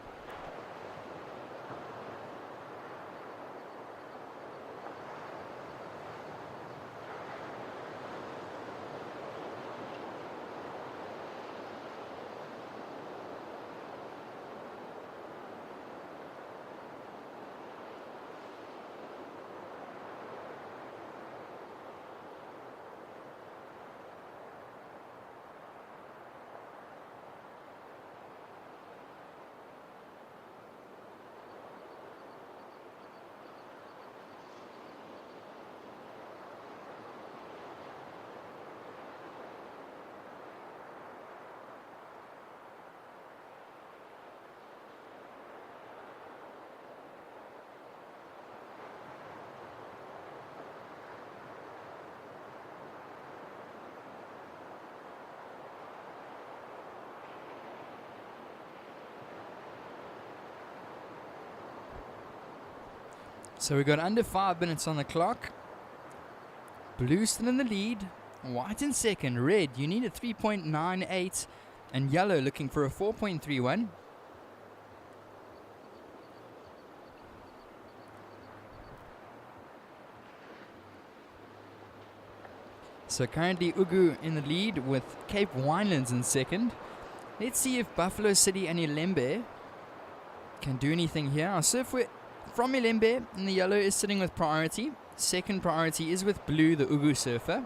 So we've got under 5 minutes on the clock. Blue still in the lead. White in second. Red, you need a 3.98. And yellow looking for a 4.31. So currently Ugu in the lead with Cape Winelands in second. Let's see if Buffalo City and Ilembe can do anything here. Our surfer from Ilembe in the yellow is sitting with priority. Second priority is with blue, the Ugu surfer.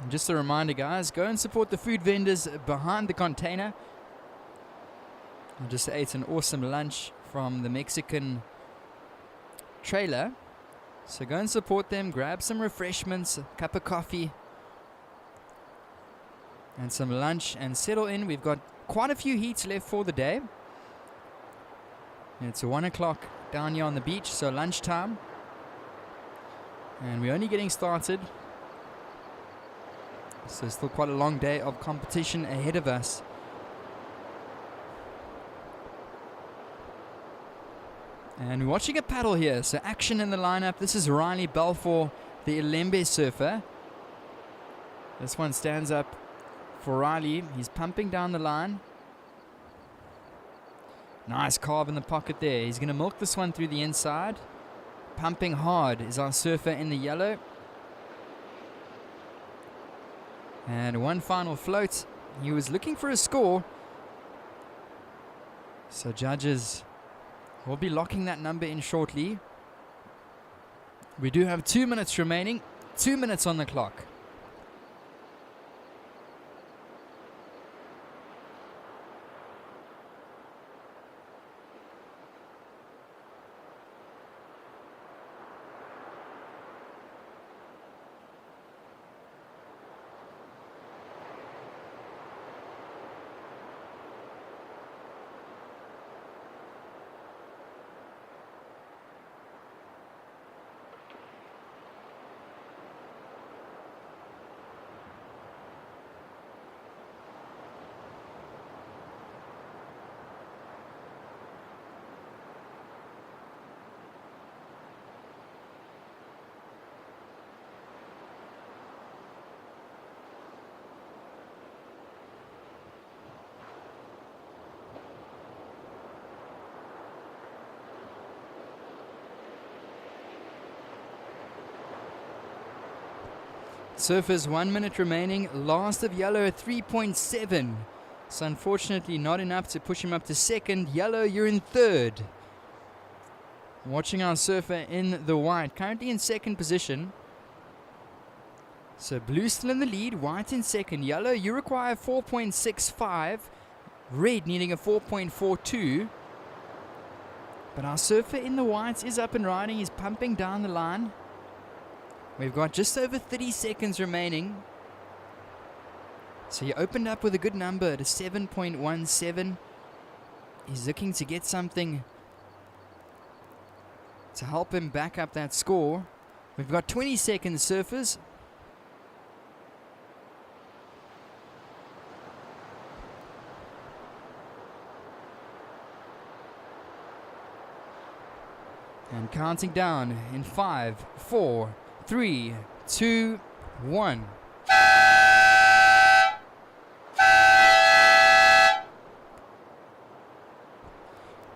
And just a reminder, guys, go and support the food vendors behind the container. I just ate an awesome lunch from the Mexican trailer. So go and support them, grab some refreshments, a cup of coffee, and some lunch, and settle in. We've got quite a few heats left for the day. It's 1 o'clock down here on the beach, so lunchtime. And we're only getting started. So still quite a long day of competition ahead of us. And we're watching a paddle here, so action in the lineup. This is Riley Balfour, the Ilembe surfer. This one stands up for Riley. He's pumping down the line. Nice carve in the pocket there. He's going to milk this one through the inside. Pumping hard is our surfer in the yellow. And one final float. He was looking for a score. So judges will be locking that number in shortly. We do have 2 minutes remaining. 2 minutes on the clock. Surfers 1 minute remaining. Last of yellow at 3.7. So unfortunately not enough to push him up to second. Yellow, you're in third. Watching our surfer in the white. Currently in second position. So blue still in the lead. White in second. Yellow, you require 4.65. Red needing a 4.42. But our surfer in the white is up and riding. He's pumping down the line. We've got just over 30 seconds remaining. So he opened up with a good number at a 7.17. He's looking to get something to help him back up that score. We've got 20 seconds, surfers. And counting down in 5, 4, 3, 2, 1.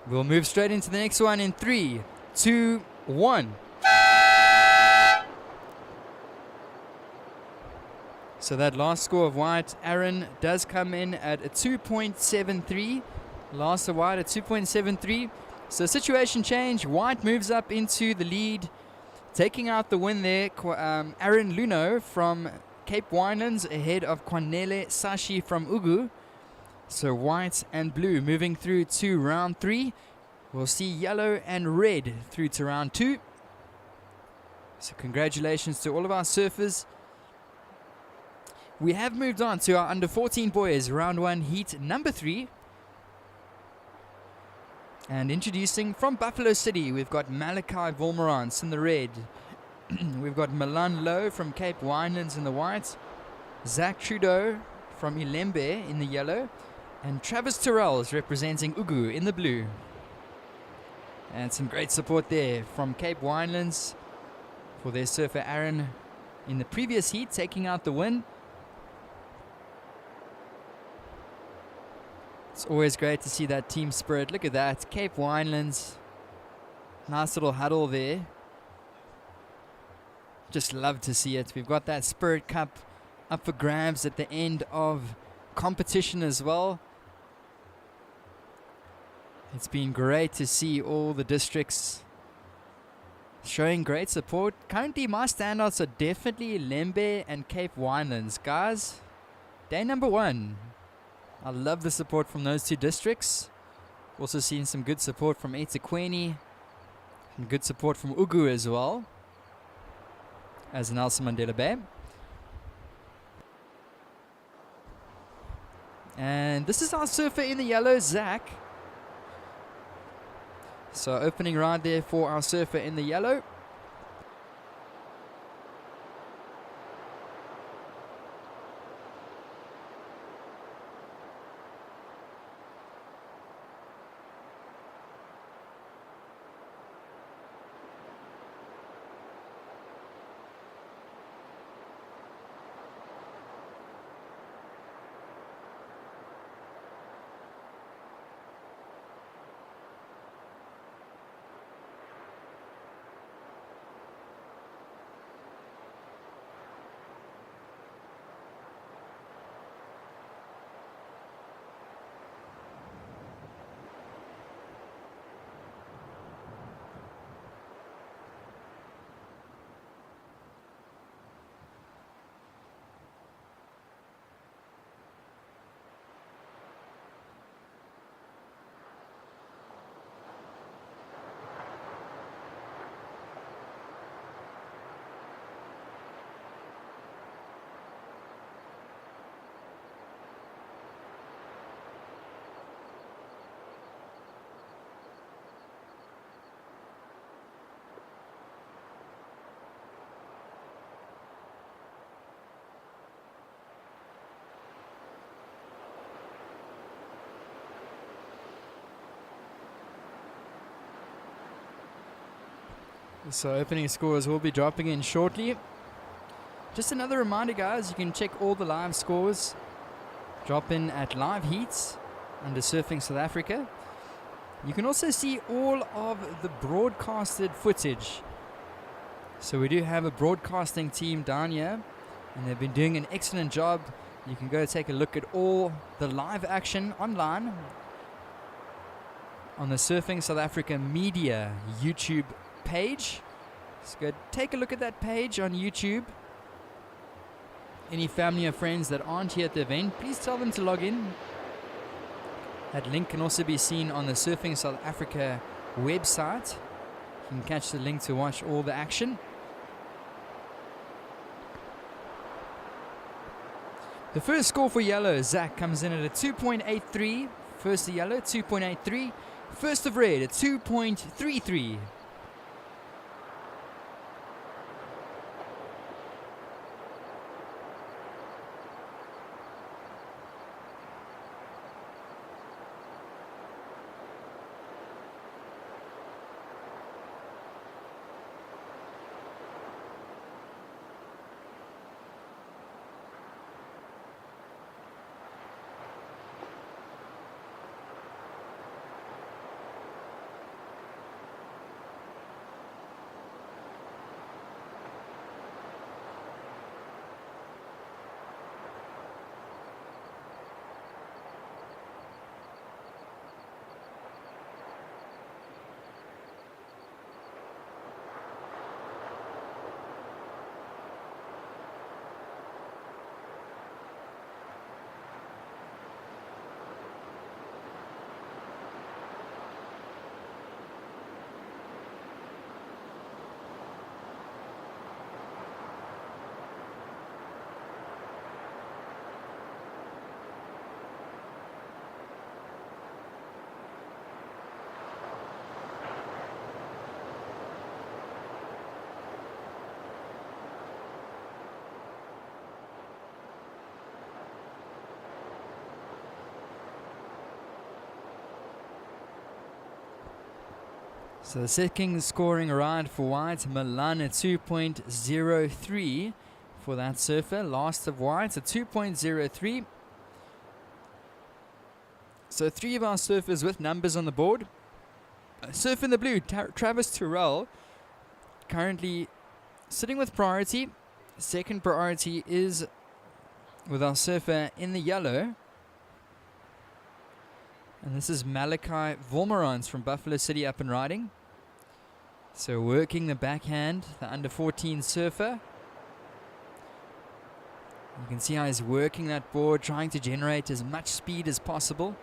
We'll move straight into the next one in 3, 2, 1. So that last score of white, Aaron, does come in at a 2.73. Last of white at 2.73. So situation change. White moves up into the lead. Taking out the win there, Aaron Luno from Cape Winelands ahead of Kwanele Sashi from Ugu. So white and blue moving through to round 3. We'll see yellow and red through to round 2. So congratulations to all of our surfers. We have moved on to our under 14 boys, round 1, heat number 3. And introducing from Buffalo City, we've got Malachi Volmerance in the red. We've got Milan Lowe from Cape Winelands in the white. Zach Trudeau from Ilembe in the yellow. And Travis Terrells representing Ugu in the blue. And some great support there from Cape Winelands for their surfer Aaron in the previous heat, taking out the win. It's always great to see that team spirit. Look at that. Cape Winelands. Nice little huddle there. Just love to see it. We've got that Spirit Cup up for grabs at the end of competition as well. It's been great to see all the districts showing great support. Currently my standouts are definitely Lembe and Cape Winelands. Guys, day number 1. I love the support from those 2 districts. Also seen some good support from eThekwini. And good support from Ugu as well. As Nelson Mandela Bay. And this is our surfer in the yellow, Zach. So opening ride there for our surfer in the yellow. So opening scores will be dropping in shortly. Just another reminder, guys, you can check all the live scores. Drop in at Live Heats under Surfing South Africa. You can also see all of the broadcasted footage. So we do have a broadcasting team down here, and they've been doing an excellent job. You can go take a look at all the live action online on the Surfing South Africa Media YouTube page. So go take a look at that page on YouTube. Any family or friends that aren't here at the event, please tell them to log in. That link can also be seen on the Surfing South Africa website. You can catch the link to watch all the action. The first score for yellow, Zach, comes in at a 2.83. First of yellow, 2.83. First of red, a 2.33. So the second scoring ride for white, Milan at 2.03 for that surfer. Last of white at 2.03. So three of our surfers with numbers on the board. Surf in the blue, Travis Terrell, currently sitting with priority. Second priority is with our surfer in the yellow. And this is Malachi Volmerans from Buffalo City up and riding. So working the backhand, the under 14 surfer. You can see how he's working that board, trying to generate as much speed as possible.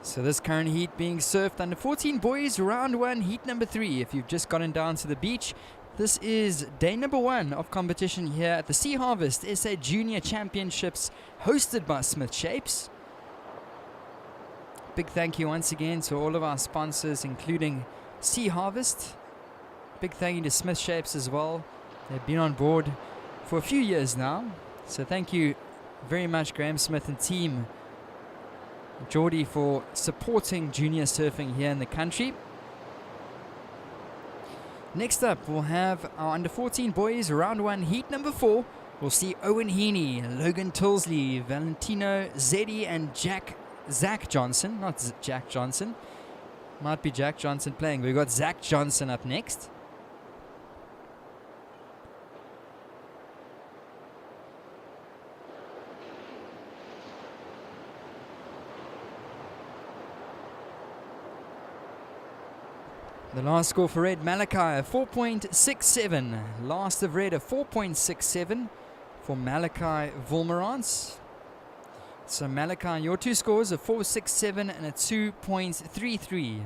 So this current heat being surfed under 14 boys, round one, heat number 3. If you've just gotten down to the beach, this is day number 1 of competition here at the Sea Harvest SA Junior Championships hosted by SMTH Shapes. Big thank you once again to all of our sponsors, including Sea Harvest. Big thank you to SMTH Shapes as well. They've been on board for a few years now. So thank you very much, Graham Smith and team Geordie, for supporting junior surfing here in the country. Next up, we'll have our under 14 boys, round 1, heat number 4. We'll see Owen Heaney, Logan Tilsley, Valentino Zeddy, and Zach Johnson. Not Jack Johnson. Might be Jack Johnson playing. We've got Zach Johnson up next. The last score for red, Malachi, a 4.67. Last of red, a 4.67 for Malachi Wolmerans. So Malachi, your two scores, a 4.67 and a 2.33.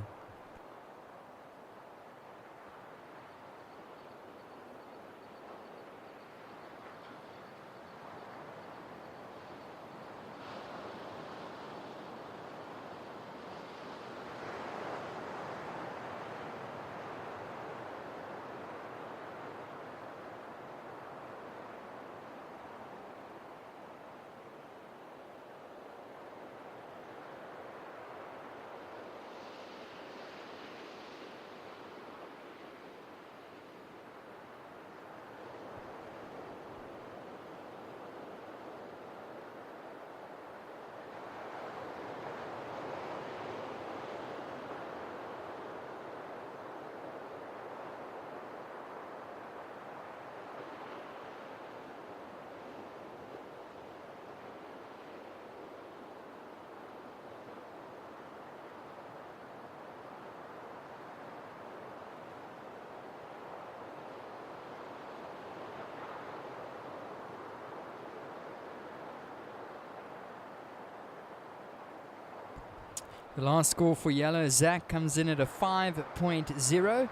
The last score for yellow, Zach, comes in at a 5.0.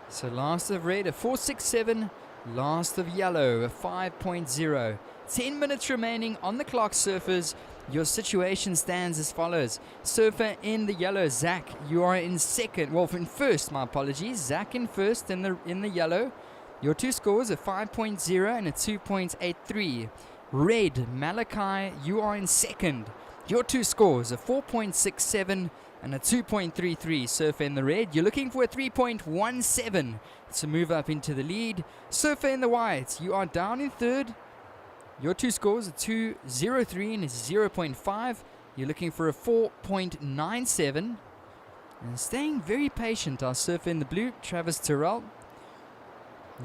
So last of red, a 4.67. Last of yellow, a 5.0. 10 minutes remaining on the clock, surfers. Your situation stands as follows. Surfer in the yellow, Zach, you are in second. Well, in first, my apologies. Zach in first in the yellow. Your two scores, a 5.0 and a 2.83. Red, Malachi, you are in second. Your two scores, a 4.67 and a 2.33. Surfer in the red, you're looking for a 3.17 to move up into the lead. Surfer in the white, you are down in third. Your two scores, a 2.03 and a 0.5. You're looking for a 4.97. And staying very patient, our surfer in the blue, Travis Terrell,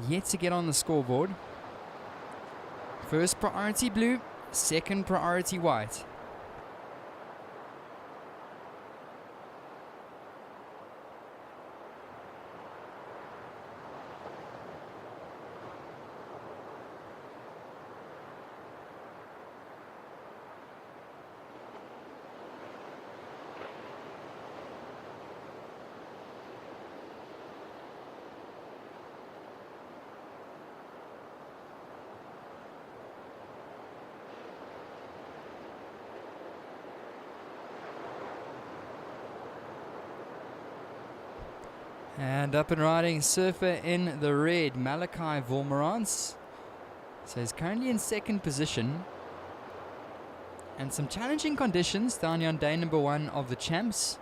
yet to get on the scoreboard. First priority blue, second priority white. And up and riding, surfer in the red, Malachi Wolmerans. So he's currently in second position. And some challenging conditions down here on day number 1 of the champs.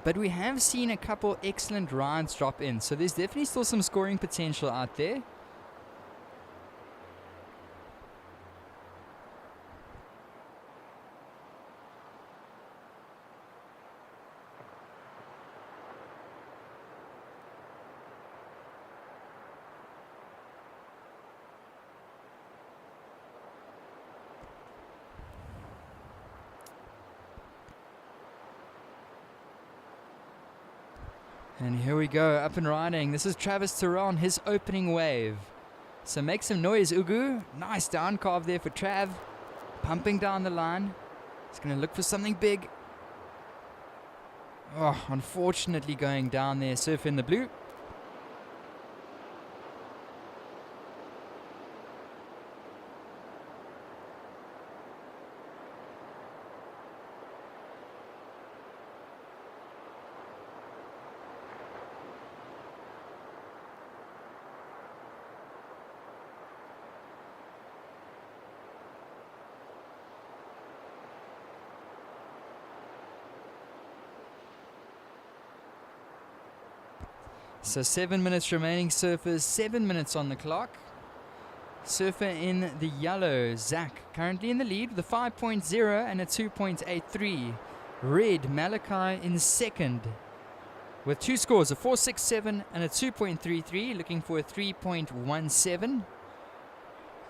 But we have seen a couple excellent rides drop in. So there's definitely still some scoring potential out there. And here we go, up and riding. This is Travis Terrell on his opening wave. So make some noise, Ugu. Nice down carve there for Trav. Pumping down the line. He's going to look for something big. Oh, unfortunately going down there, surf in the blue. So 7 minutes remaining, surfers, 7 minutes on the clock. Surfer in the yellow, Zach, currently in the lead with a 5.0 and a 2.83. Red, Malachi in second with two scores, a 4.67 and a 2.33, looking for a 3.17.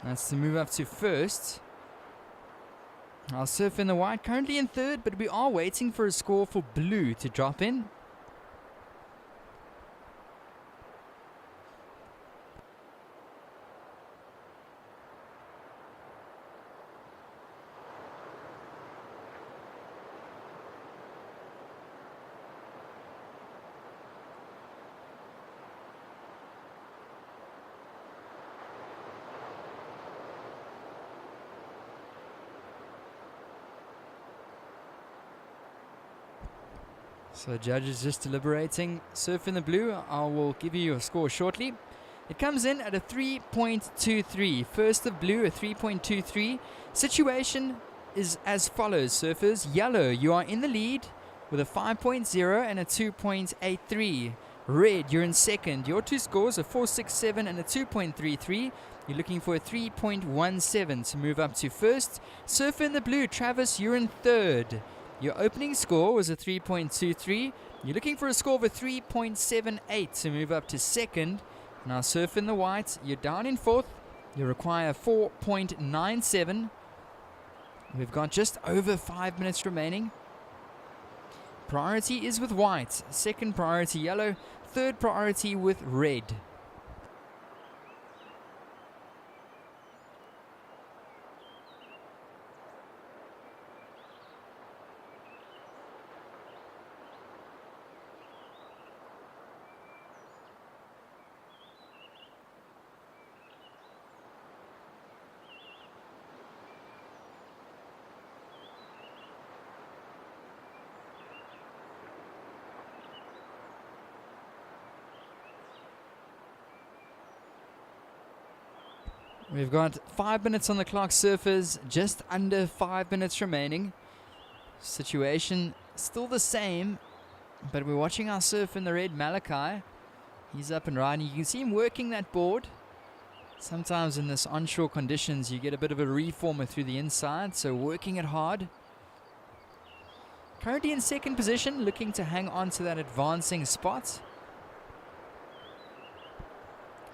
That's to move up to first. I'll surf in the white, currently in third, but we are waiting for a score for blue to drop in. So judges just deliberating. Surf in the blue, I will give you your score shortly. It comes in at a 3.23. First of blue, a 3.23. Situation is as follows, surfers. Yellow, you are in the lead with a 5.0 and a 2.83. Red, you're in second. Your two scores are 4.67 and a 2.33. You're looking for a 3.17 to move up to first. Surfer in the blue, Travis, you're in third. Your opening score was a 3.23. You're looking for a score of a 3.78 to move up to second. Now surf in the white, you're down in fourth. You require 4.97. We've got just over 5 minutes remaining. Priority is with white, second priority yellow, third priority with red. We've got 5 minutes on the clock, surfers, just under 5 minutes remaining. Situation still the same, but we're watching our surf in the red, Malachi. He's up and riding. You can see him working that board. Sometimes in this onshore conditions, you get a bit of a reformer through the inside, so working it hard. Currently in second position, looking to hang on to that advancing spot.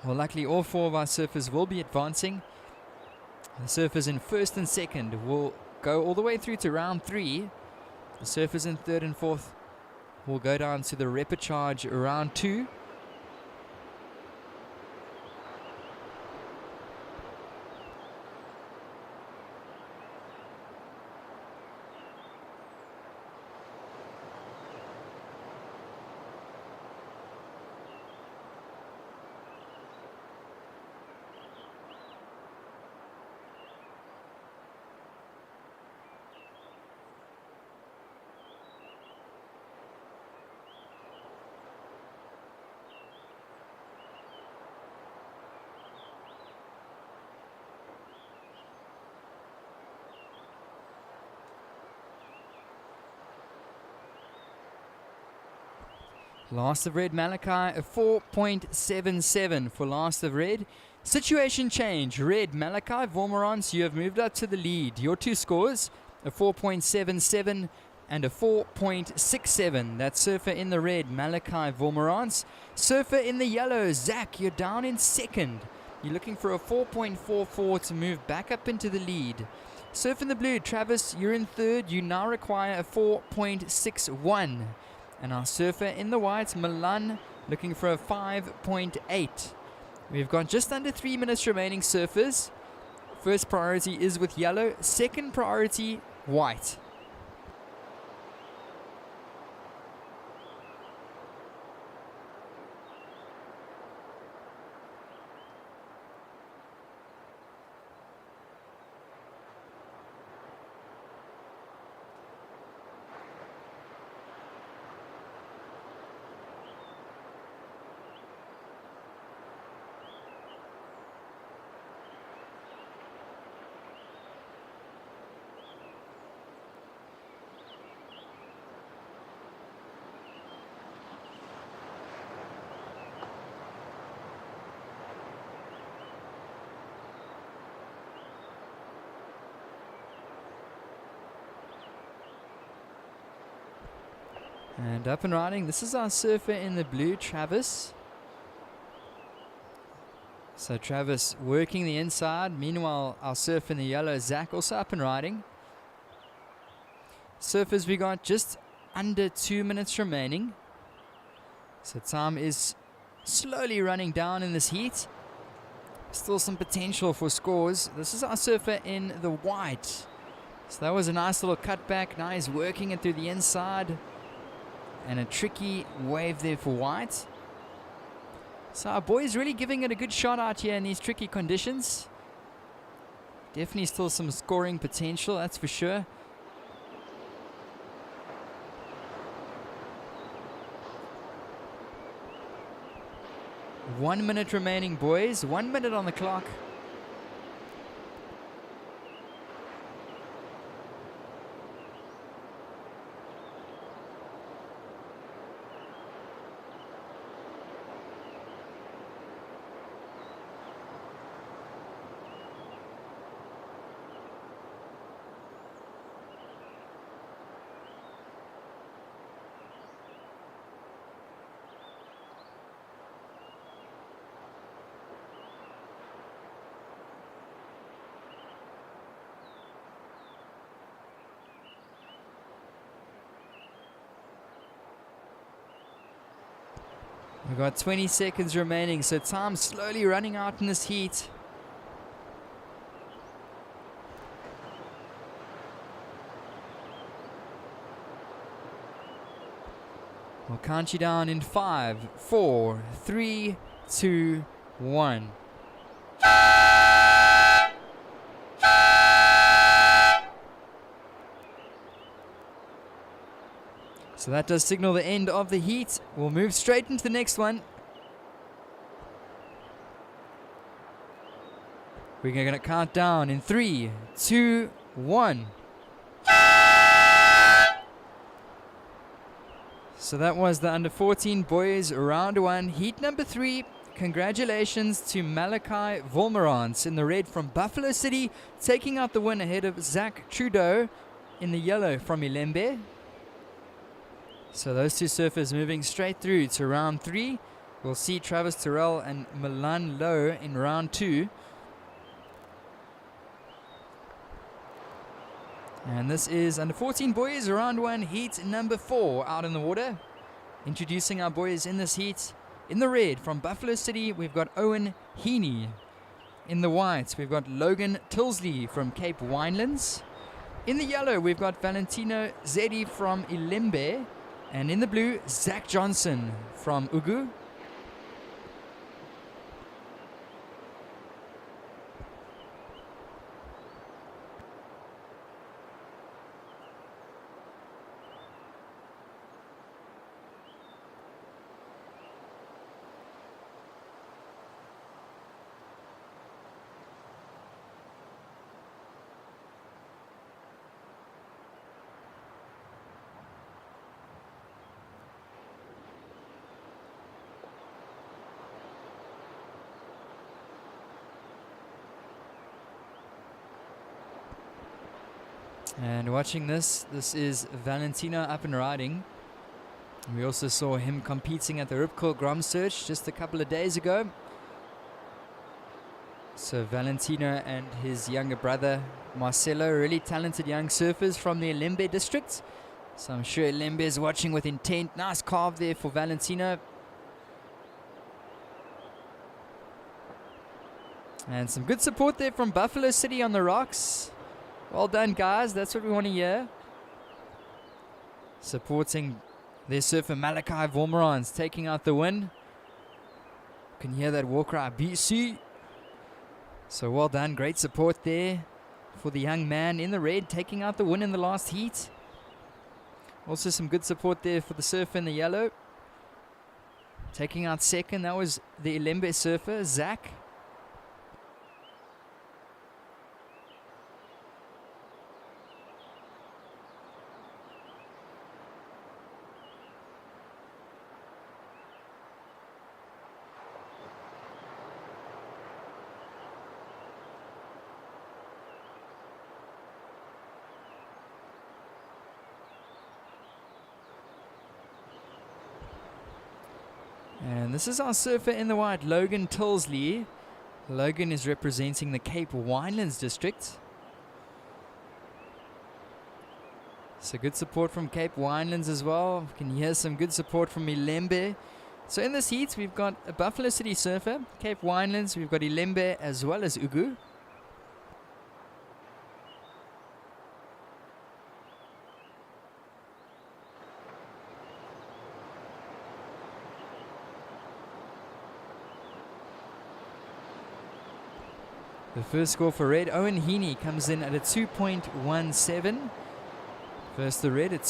Well, luckily all four of our surfers will be advancing. The surfers in first and second will go all the way through to round 3. The surfers in third and fourth will go down to the repechage round 2. Last of red, Malachi, a 4.77 for last of red. Situation change. Red, Malachi Vormerans, you have moved up to the lead. Your two scores, a 4.77 and a 4.67. That's surfer in the red, Malachi Vormerans. Surfer in the yellow, Zach, you're down in second. You're looking for a 4.44 to move back up into the lead. Surf in the blue, Travis, you're in third. You now require a 4.61. And our surfer in the white, Milan, looking for a 5.8. We've got just under 3 minutes remaining, surfers. First priority is with yellow. Second priority, white. And up and riding. This is our surfer in the blue, Travis. So Travis working the inside. Meanwhile, our surfer in the yellow, Zach, also up and riding. Surfers, we got just under 2 minutes remaining. So time is slowly running down in this heat. Still some potential for scores. This is our surfer in the white. So that was a nice little cutback. Now he's working it through the inside. And a tricky wave there for white. So our boys really giving it a good shot out here in these tricky conditions. Definitely still some scoring potential, that's for sure. 1 minute remaining, boys. 1 minute on the clock. We've got 20 seconds remaining, so time's slowly running out in this heat. We'll count you down in 5, 4, 3, 2, 1. So that does signal the end of the heat. We'll move straight into the next one. We're going to count down in 3, 2, 1. So that was the under 14 boys round 1, heat number 3. Congratulations to Malachi Volmerans in the red from Buffalo City, taking out the win ahead of Zach Trudeau in the yellow from Ilembe. So those two surfers moving straight through to round 3. We'll see Travis Terrell and Milan Lowe in round 2. And this is under 14 boys, round 1, heat number 4 out in the water. Introducing our boys in this heat. In the red from Buffalo City, we've got Owen Heaney. In the white, we've got Logan Tilsley from Cape Winelands. In the yellow, we've got Valentino Zedi from Ilembe. And in the blue, Zach Johnson from Ugu. And watching this is Valentino up and riding. We also saw him competing at the Ripcord Grom Search just a couple of days ago. So Valentino and his younger brother Marcelo, really talented young surfers from the Ilembe district. So I'm sure Ilembe is watching with intent. Nice carve there for Valentino. And some good support there from Buffalo City on the rocks. Well done, guys. That's what we want to hear. Supporting their surfer Malachi Volmerans, taking out the win. You can hear that war cry, BC. So well done. Great support there for the young man in the red, taking out the win in the last heat. Also some good support there for the surfer in the yellow. Taking out second, that was the Ilembe surfer, Zach. And this is our surfer in the white, Logan Tilsley. Logan is representing the Cape Winelands district. So good support from Cape Winelands as well. You can hear some good support from Ilembe. So in this heat, we've got a Buffalo City surfer, Cape Winelands. We've got Ilembe as well as Ugu. The first score for red, Owen Heaney comes in at a 2.17. First the red at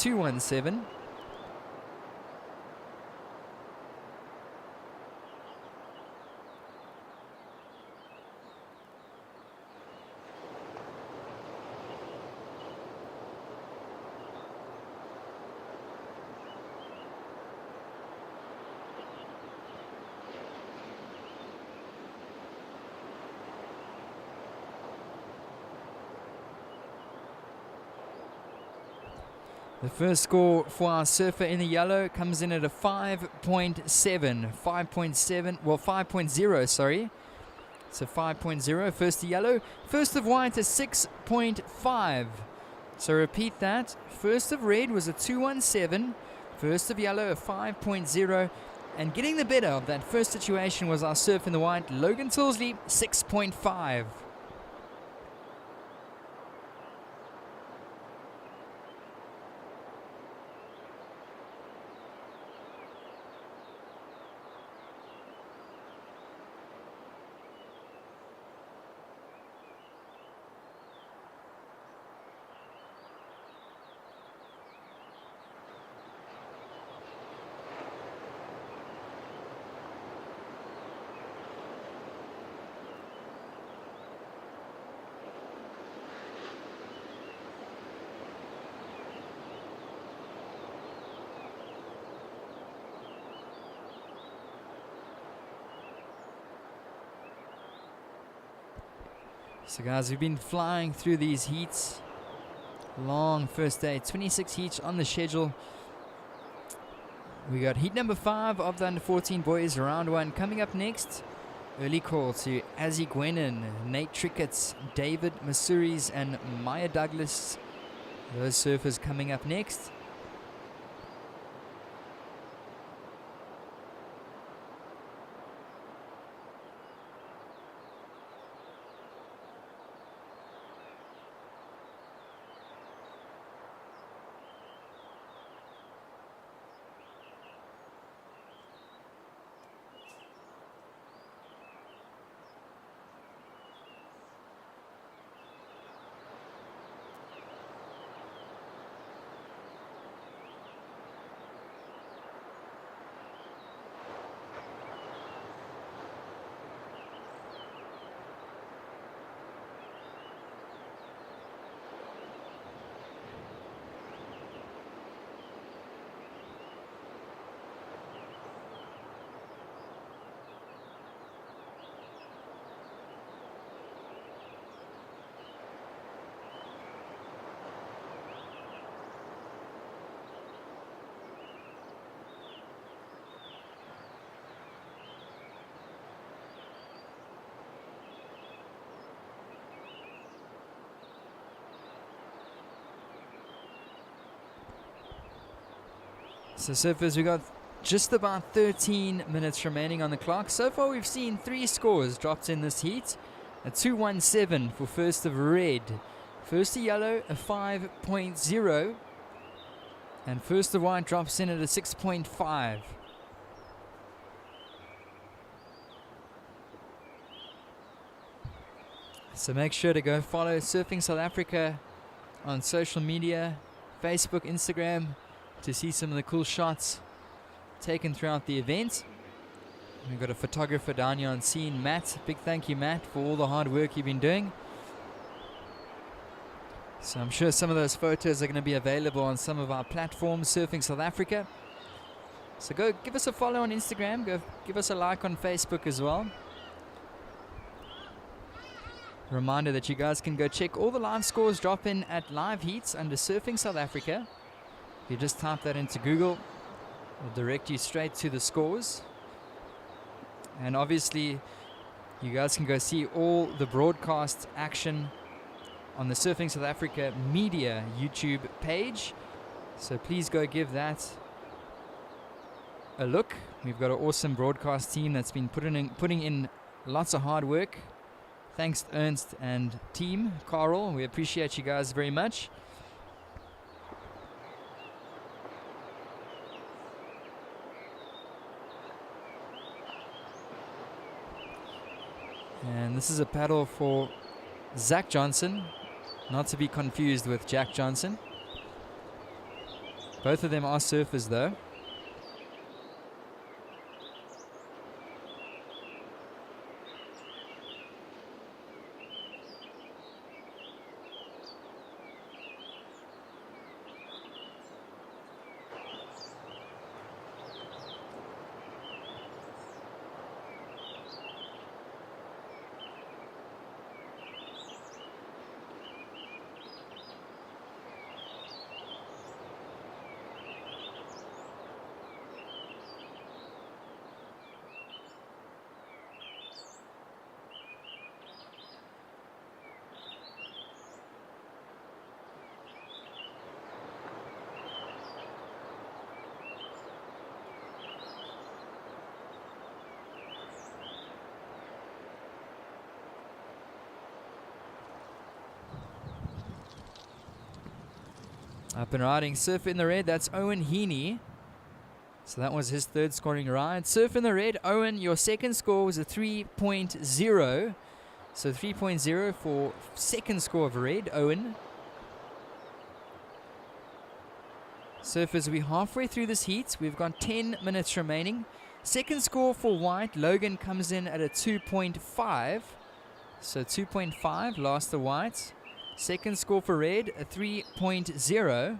The first score for our surfer in the yellow comes in at a 5.7. 5.0, sorry. So 5.0, first to yellow. First of white, a 6.5. So repeat that. First of red was a 217. First of yellow, a 5.0. And getting the better of that first situation was our surf in the white, Logan Tilsley, 6.5. So guys, we've been flying through these heats. Long first day, 26 heats on the schedule. We got heat number 5 of the under 14 boys, round 1 coming up next. Early call to Azzy Gwenin, Nate Trickett's, David Masuris and Maya Douglas. Those surfers coming up next. So surfers, we got just about 13 minutes remaining on the clock. So far we've seen 3 scores dropped in this heat. A 217 for first of red. First of yellow, a 5.0. And first of white drops in at a 6.5. So make sure to go follow Surfing South Africa on social media, Facebook, Instagram, to see some of the cool shots taken throughout the event. We've got a photographer down here on scene, Matt. Big thank you, Matt, for all the hard work you've been doing. So I'm sure some of those photos are going to be available on some of our platforms, Surfing South Africa. So go give us a follow on Instagram, go give us a like on Facebook as well. Reminder that you guys can go check all the live scores drop in at live heats under Surfing South Africa. If you just type that into Google, it'll direct you straight to the scores. And obviously, you guys can go see all the broadcast action on the Surfing South Africa Media YouTube page. So please go give that a look. We've got an awesome broadcast team that's been putting in lots of hard work. Thanks, Ernst and team, Carl. We appreciate you guys very much. And this is a paddle for Zach Johnson, not to be confused with Jack Johnson. Both of them are surfers though. Up and riding. Surf in the red. That's Owen Heaney. So that was his third scoring ride. Surf in the red. Owen, your second score was a 3.0. So 3.0 for second score of red, Owen. Surfers, we're halfway through this heat. We've got 10 minutes remaining. Second score for white, Logan comes in at a 2.5. So 2.5, last the white. Second score for red, a 3.0.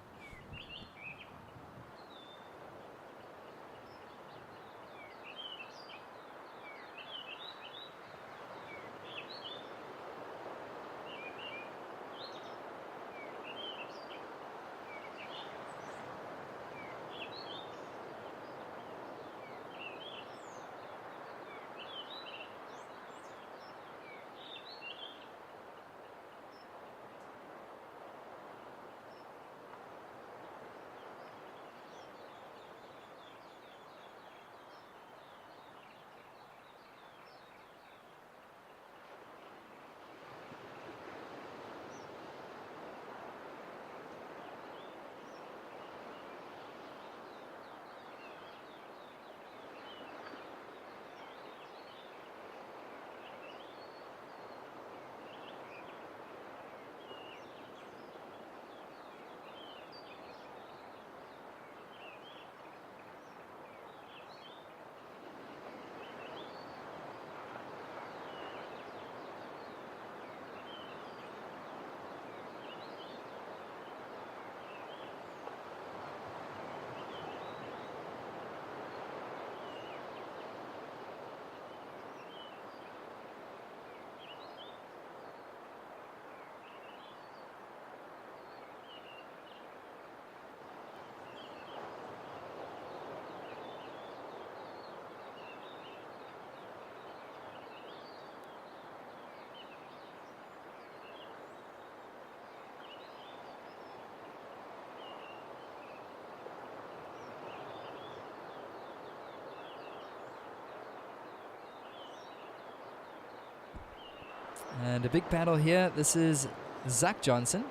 And a big paddle here. This is Zach Johnson.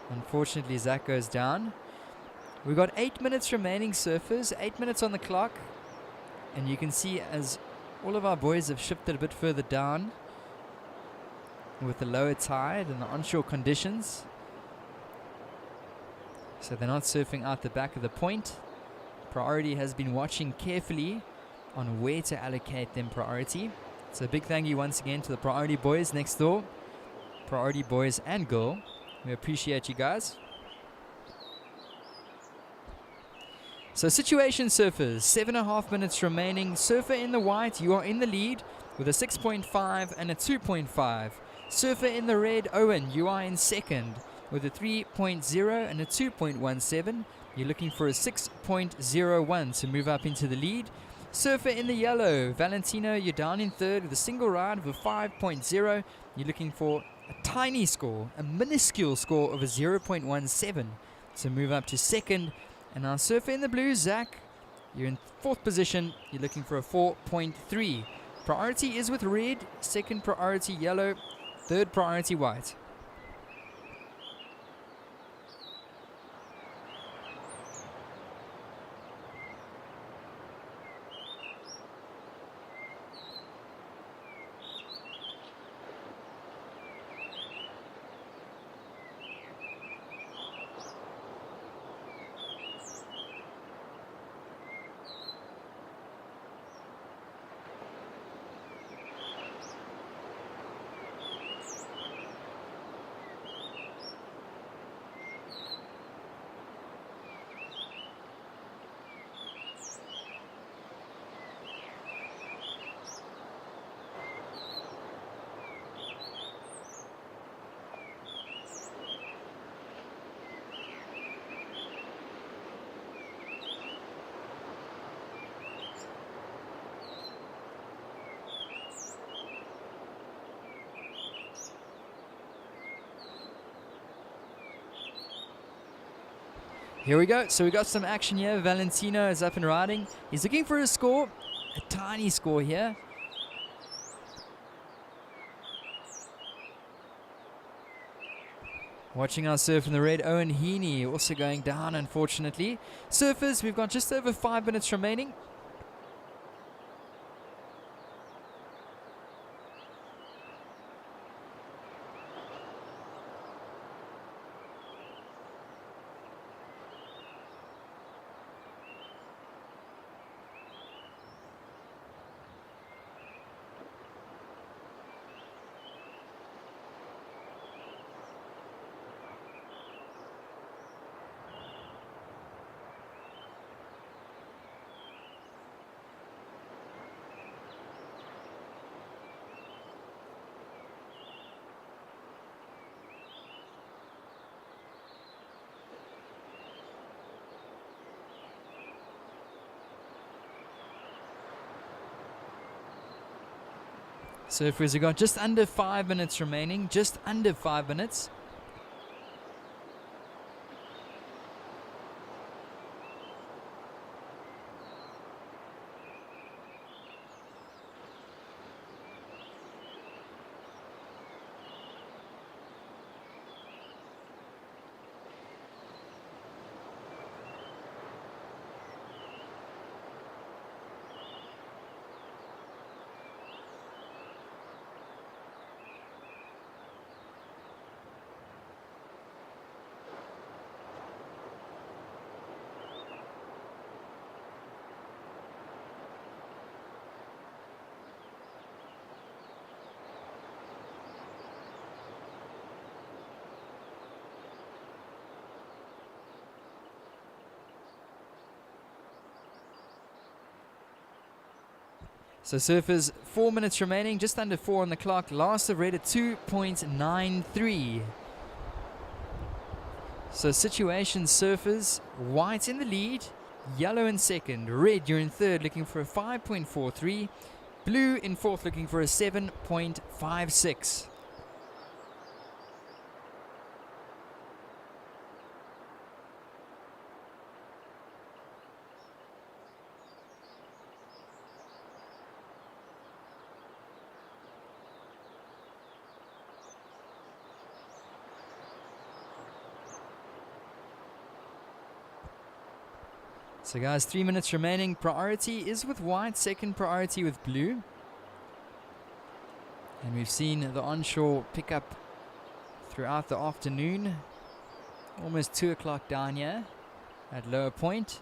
Unfortunately, Zach goes down. We've got 8 minutes remaining, surfers. 8 minutes on the clock. And you can see as all of our boys have shifted a bit further down with the lower tide and the onshore conditions. So they're not surfing out the back of the point. Priority has been watching carefully on where to allocate them priority. So a big thank you once again to the Priority boys next door. Priority boys and girl. We appreciate you guys. So situation, surfers. 7.5 minutes remaining. Surfer in the white, you are in the lead with a 6.5 and a 2.5. Surfer in the red, Owen, you are in second with a 3.0 and a 2.17. You're looking for a 6.01 to move up into the lead. Surfer in the yellow, Valentino, you're down in third with a single ride of a 5.0. You're looking for a tiny score, a minuscule score of a 0.17 to move up to second. And our surfer in the blue, Zach, you're in fourth position. You're looking for a 4.3. Priority is with red, second priority yellow, third priority white. Here we go. So we got some action here. Valentino is up and riding. He's looking for a score. A tiny score here. Watching our surf in the red, Owen Heaney also going down, unfortunately. Surfers, we've got just over 5 minutes remaining. Surfers, we've got just under 5 minutes remaining, just under 5 minutes. So surfers, 4 minutes remaining, just under 4 on the clock. Last of red at 2.93. So situation surfers, white in the lead, yellow in second, red you're in third looking for a 5.43, blue in fourth looking for a 7.56. So guys, 3 minutes remaining. Priority is with white, second priority with blue. And we've seen the onshore pick up throughout the afternoon. Almost 2 o'clock down here at lower point.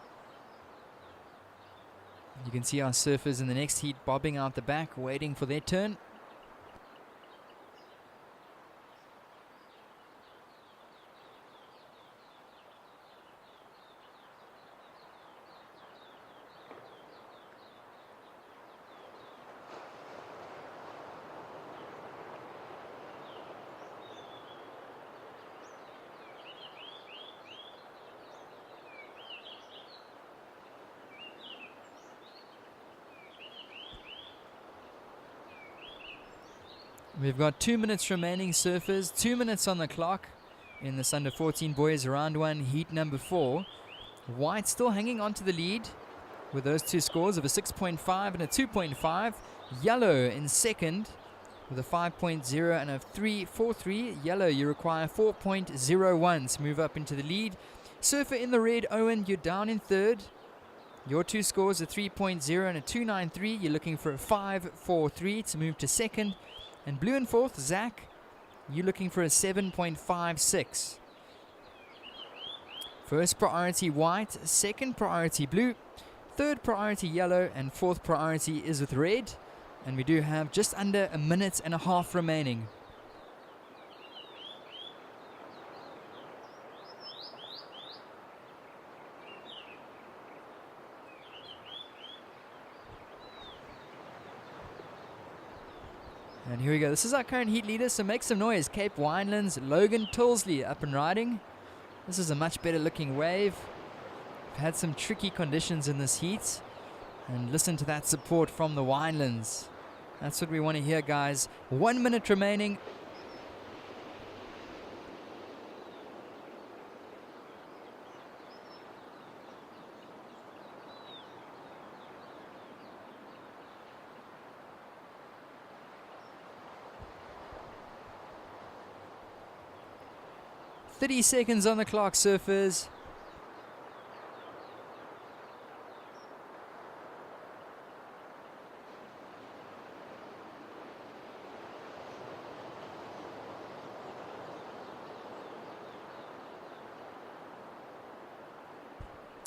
You can see our surfers in the next heat bobbing out the back, waiting for their turn. We've got 2 minutes remaining, surfers. 2 minutes on the clock in this under 14 boys round 1, heat number 4. White still hanging on to the lead with those two scores of a 6.5 and a 2.5. Yellow in second with a 5.0 and a 3.43. Yellow, you require 4.01 to move up into the lead. Surfer in the red, Owen, you're down in third. Your two scores are 3.0 and a 2.93. You're looking for a 5.43 to move to second. And blue in fourth, Zach, you're looking for a 7.56. First priority white, second priority blue, third priority yellow, and fourth priority is with red. And we do have just under a minute and a half remaining. And here we go. This is our current heat leader, so make some noise. Cape Winelands, Logan Tilsley up and riding. This is a much better looking wave. We've had some tricky conditions in this heat. And listen to that support from the Winelands. That's what we want to hear, guys. 1 minute remaining. 30 seconds on the clock, surfers.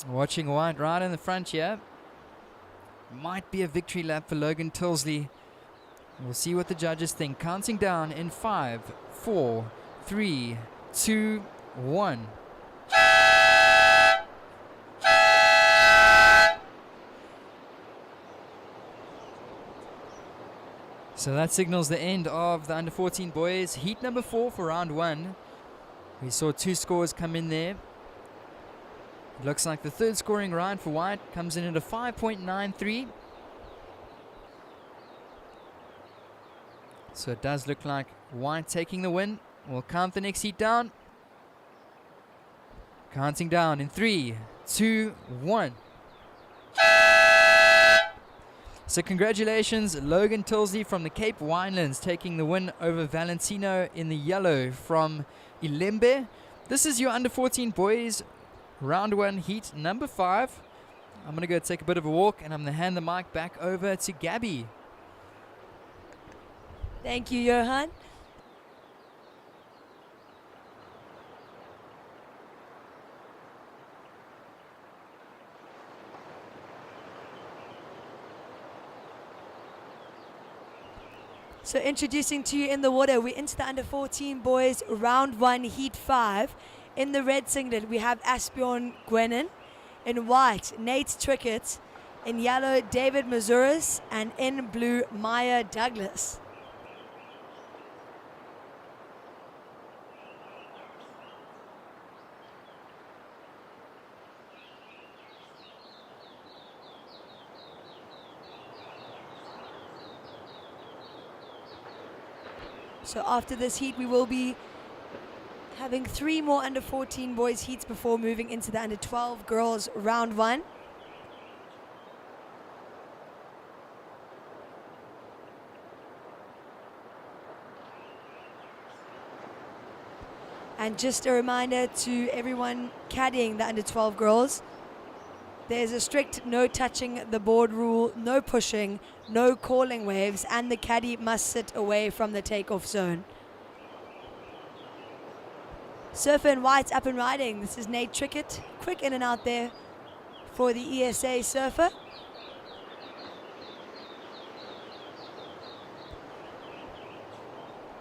Watching White right in the front here. Might be a victory lap for Logan Tilsley. We'll see what the judges think. Counting down in 5, 4, 3, 2, 1. So that signals the end of the under 14 boys. Heat number 4 for round 1. We saw 2 scores come in there. It looks like the third scoring ride for White comes in at a 5.93. So it does look like White taking the win. We'll count the next heat down. Counting down in 3, 2, 1. So congratulations, Logan Tilsley from the Cape Winelands taking the win over Valentino in the yellow from Ilembe. This is your under 14 boys. Round 1, heat number 5. I'm going to go take a bit of a walk and I'm going to hand the mic back over to Gabby. Thank you, Johan. So introducing to you in the water, we're into the under 14 boys, round 1, heat 5. In the red singlet, we have Asbjorn Gwenin. In white, Nate Trickett. In yellow, David Mazuris. And in blue, Maya Douglas. So after this heat, we will be having 3 more under 14 boys heats before moving into the under 12 girls round 1. And just a reminder to everyone caddying the under 12 girls, there's a strict no touching the board rule, no pushing, no calling waves, and the caddy must sit away from the takeoff zone. Surfer in white up and riding. This is Nate Trickett. Quick in and out there for the ESA surfer.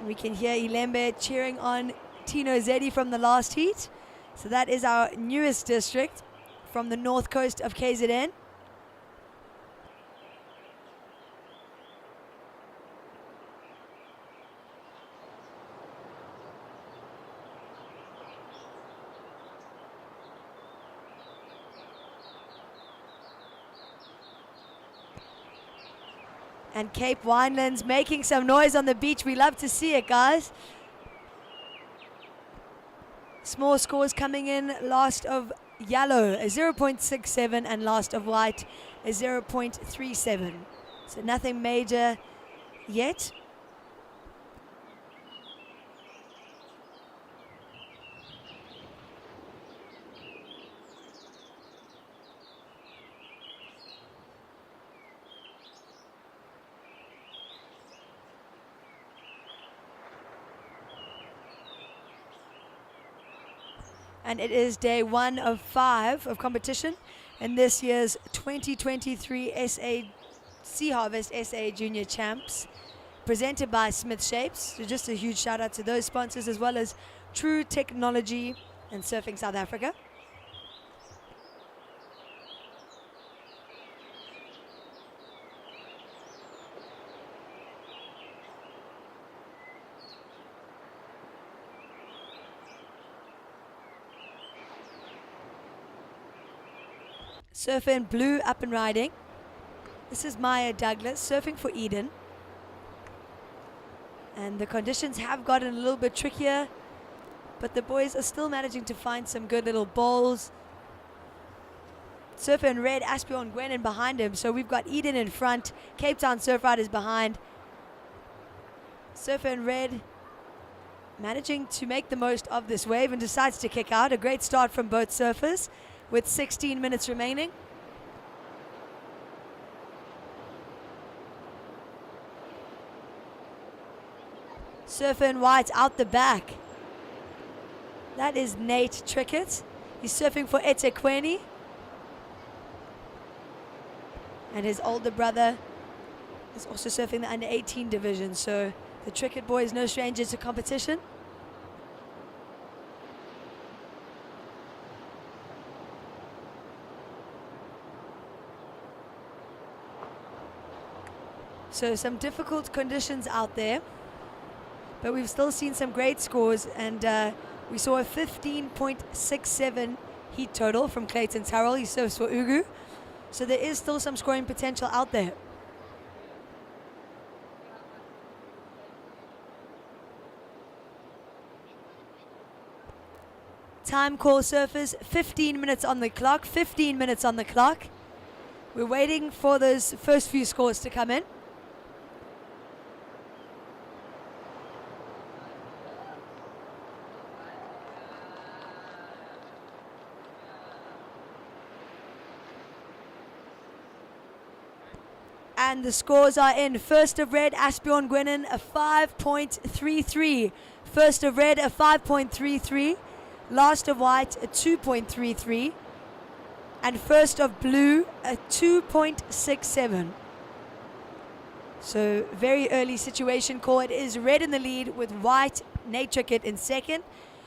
We can hear Ilembe cheering on Tino Zeddy from the last heat. So that is our newest district from the north coast of KZN. And Cape Winelands making some noise on the beach. We love to see it, guys. Small scores coming in. Last of yellow, a 0.67, and last of white, a 0.37. So nothing major yet. And it is day 1 of 5 of competition in this year's 2023 Sea Harvest SA Junior Champs, presented by SMTH Shapes. So just a huge shout out to those sponsors, as well as True Technology and Surfing South Africa. Surfer in blue up and riding. This is Maya Douglas surfing for Eden. And the conditions have gotten a little bit trickier, but the boys are still managing to find some good little bowls. Surfer in red, Asbjorn Gwenin behind him. So we've got Eden in front, Cape Town Surf Riders behind. Surfer in red, managing to make the most of this wave and decides to kick out. A great start from both surfers with 16 minutes remaining. Surfer in white out the back. That is Nate Trickett. He's surfing for eThekwini. And his older brother is also surfing the under 18 division. So the Trickett boy is no stranger to competition. So some difficult conditions out there, but we've still seen some great scores, and we saw a 15.67 heat total from Clayton Terrell. He surfs for Ugu. So there is still some scoring potential out there. Time call surfers, 15 minutes on the clock, 15 minutes on the clock. We're waiting for those first few scores to come in. And the scores are in. First of red, Asbjorn Gwinnen, a 5.33. First of red, a 5.33. Last of white, a 2.33. And first of blue, a 2.67. So very early situation call. It is red in the lead with white, Nate Trickett in second.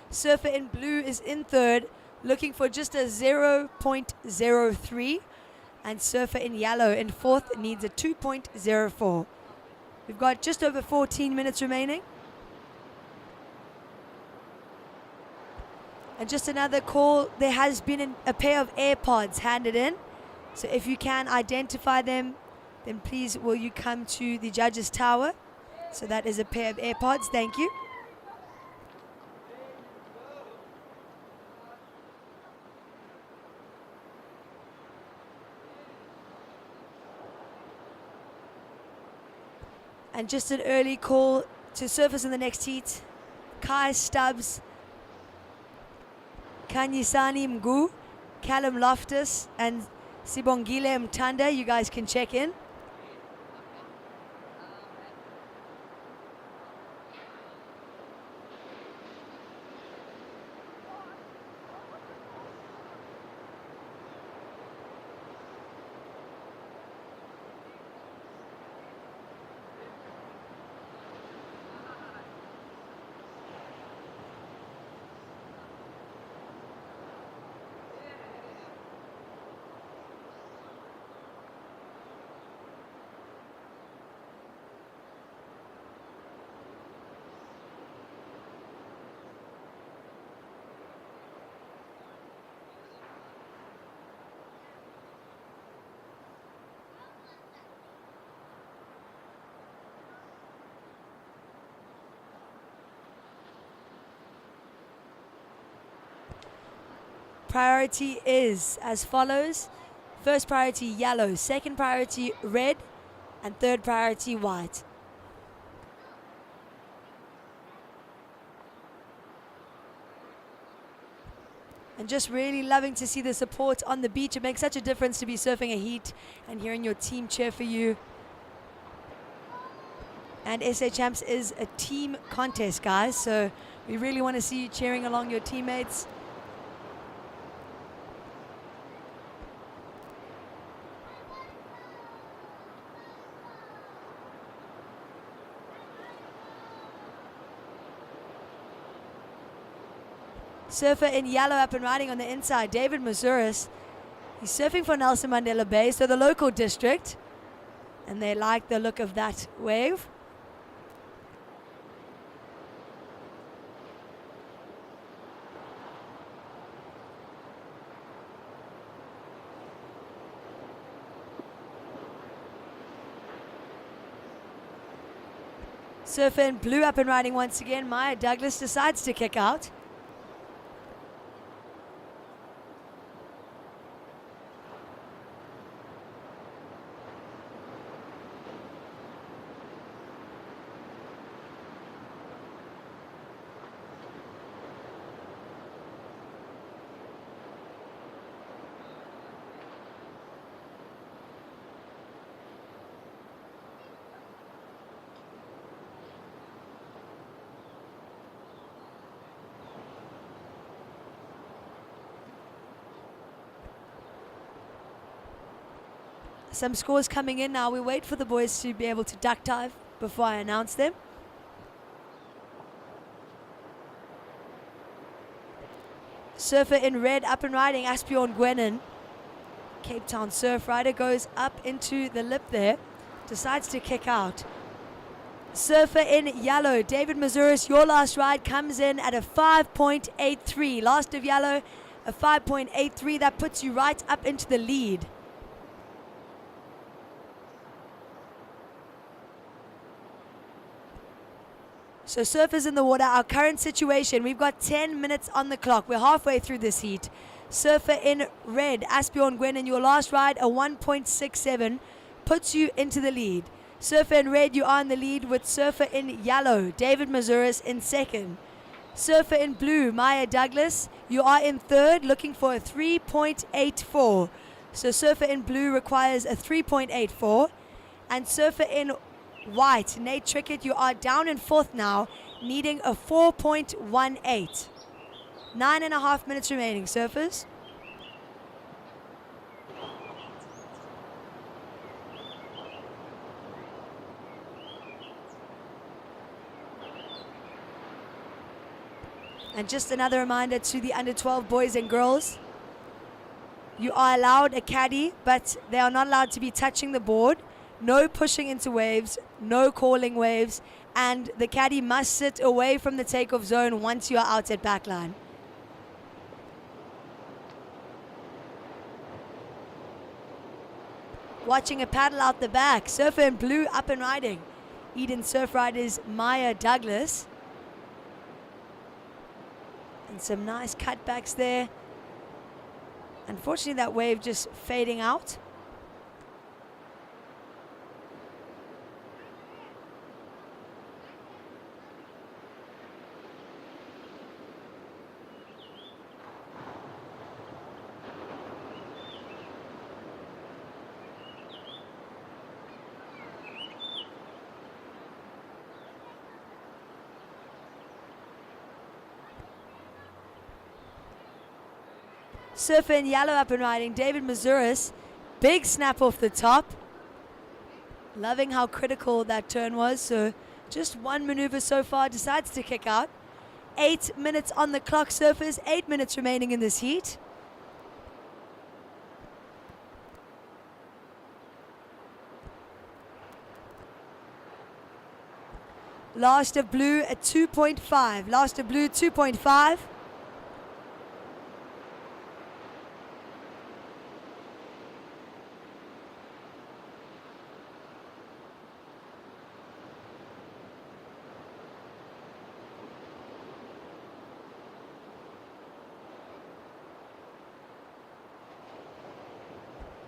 Surfer in blue is in third, looking for just a 0.03. And surfer in yellow in fourth needs a 2.04. We've got just over 14 minutes remaining. And just another call, there has been a pair of AirPods handed in. So if you can identify them, then please will you come to the judges tower. So that is a pair of AirPods, thank you. And just an early call to surfers in the next heat. Kai Stubbs, Kanyisani Mgu, Callum Loftus, and Sibongile Mtanda. You guys can check in. Priority is as follows. First priority yellow, second priority red, and third priority white. And just really loving to see the support on the beach. It makes such a difference to be surfing a heat and hearing your team cheer for you. And SA Champs is a team contest, guys, so we really want to see you cheering along your teammates. Surfer in yellow up and riding on the inside, David Mazuris. He's surfing for Nelson Mandela Bay, so the local district. And they like the look of that wave. Surfer in blue up and riding once again. Maya Douglas decides to kick out. Some scores coming in now. We wait for the boys to be able to duck dive before I announce them. Surfer in red up and riding, Asbjorn Gwenin. Cape Town surf rider goes up into the lip there. Decides to kick out. Surfer in yellow, David Mazuris, your last ride comes in at a 5.83. Last of yellow, a 5.83. That puts you right up into the lead. So surfers in the water, our current situation, we've got 10 minutes on the clock. We're halfway through this heat. Surfer in red, Asbjorn Gwenin, your last ride, a 1.67, puts you into the lead. Surfer in red, you are in the lead with surfer in yellow, David Mazuris in second. Surfer in blue, Maya Douglas, you are in third, looking for a 3.84. So surfer in blue requires a 3.84. And surfer in white, Nate Trickett, you are down in fourth now, needing a 4.18. 9.5 minutes remaining, surfers. And just another reminder to the under 12 boys and girls, you are allowed a caddy, but they are not allowed to be touching the board. No pushing into waves, no calling waves, and the caddy must sit away from the takeoff zone once you are out at backline. Watching a paddle out the back, surfer in blue up and riding. Eden Surf Riders Maya Douglas. And some nice cutbacks there. Unfortunately, that wave just fading out. Surfer in yellow up and riding, David Mazuris. Big snap off the top. Loving how critical that turn was. So just one maneuver so far, decides to kick out. 8 minutes on the clock, surfers. 8 minutes remaining in this heat. Last of blue at 2.5. Last of blue 2.5.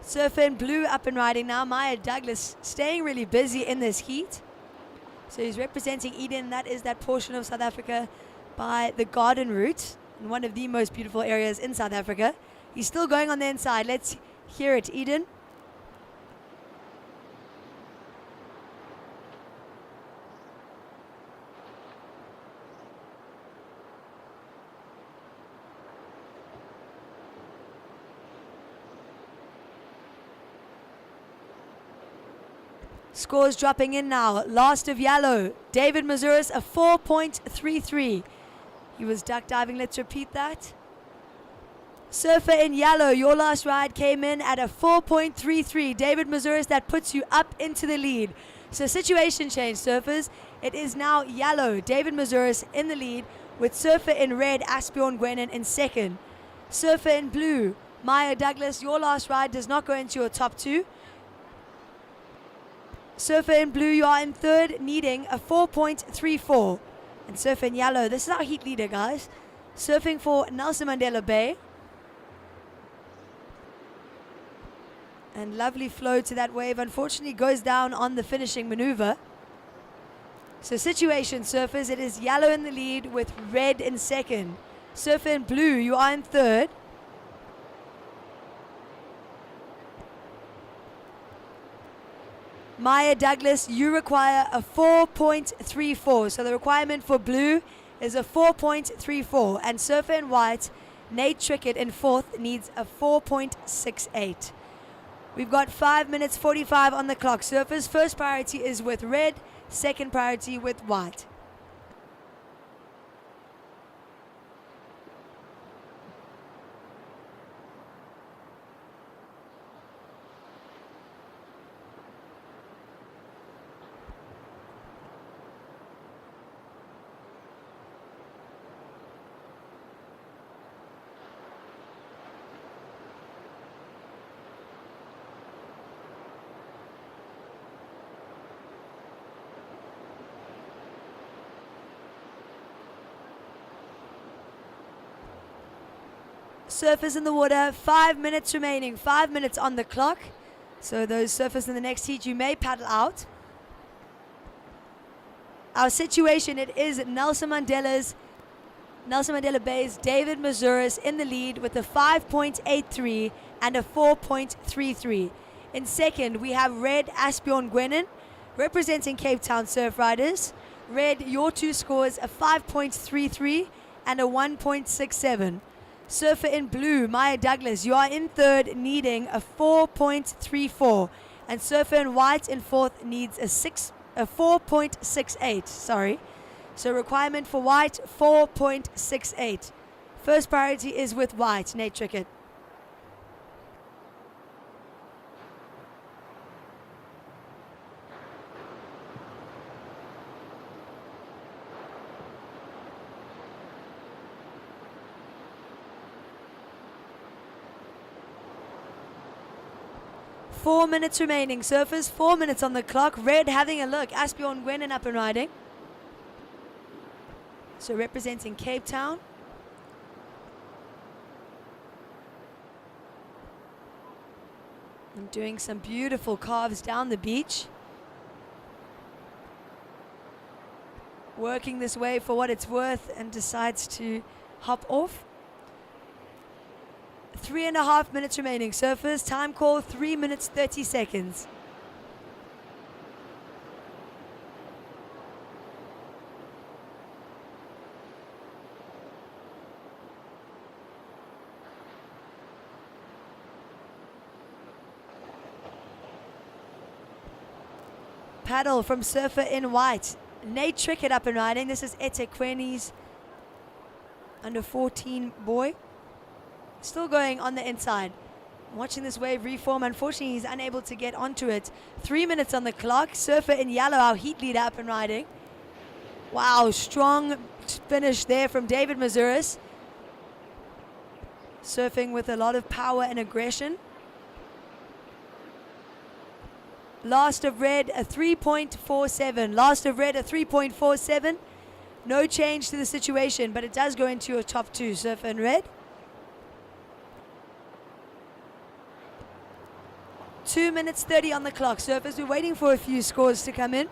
Surfer in blue up and riding now. Maya Douglas staying really busy in this heat. So he's representing Eden. That is that portion of South Africa by the Garden Route, in one of the most beautiful areas in South Africa. He's still going on the inside. Let's hear it, Eden. Scores dropping in now. Last of yellow, David Mazuris, a 4.33. He was duck diving. Let's repeat that. Surfer in yellow, your last ride came in at a 4.33. David Mazuris, that puts you up into the lead. So situation change, surfers. It is now yellow, David Mazuris in the lead, with surfer in red, Asbjorn Gwenin in second. Surfer in blue, Maya Douglas, your last ride does not go into your top two. Surfer in blue, you are in third, needing a 4.34. And surfer in yellow, this is our heat leader, guys. Surfing for Nelson Mandela Bay. And lovely flow to that wave. Unfortunately, goes down on the finishing maneuver. So situation, surfers, it is yellow in the lead with red in second. Surfer in blue, you are in third. Maya Douglas, you require a 4.34. So the requirement for blue is a 4.34. And surfer in white, Nate Trickett in fourth, needs a 4.68. We've got 5 minutes 45 on the clock. Surfers, first priority is with red, second priority with white. Surfers in the water, 5 minutes remaining, 5 minutes on the clock. So those surfers in the next heat, you may paddle out. Our situation, it is Nelson Mandela Bay's David Mazuris in the lead with a 5.83 and a 4.33. In second, we have red Asbjorn Gwenin representing Cape Town Surf Riders. Red, your two scores, a 5.33 and a 1.67. Surfer in blue, Maya Douglas, you are in third, needing a 4.34. And surfer in white in fourth needs a 4.68. Sorry. So requirement for white, 4.68. First priority is with white. Nate Trickett. Four minutes remaining. Surfers, 4 minutes on the clock. Red having a look. Asbjorn Gwenin up and riding. So representing Cape Town. And doing some beautiful carves down the beach. Working this wave for what it's worth and decides to hop off. 3.5 minutes remaining. Surfers, time call 3 minutes 30 seconds. Paddle from surfer in white. Nate Trickett up and riding. This is eThekwini's under 14 boy. Still going on the inside. Watching this wave reform. Unfortunately, he's unable to get onto it. 3 minutes on the clock. Surfer in yellow, our heat leader, up and riding. Wow, strong finish there from David Mazuris. Surfing with a lot of power and aggression. Last of red, a 3.47. Last of red, a 3.47. No change to the situation, but it does go into your top two. Surfer in red. 2 minutes 30 on the clock. Surfers, we're waiting for a few scores to come in.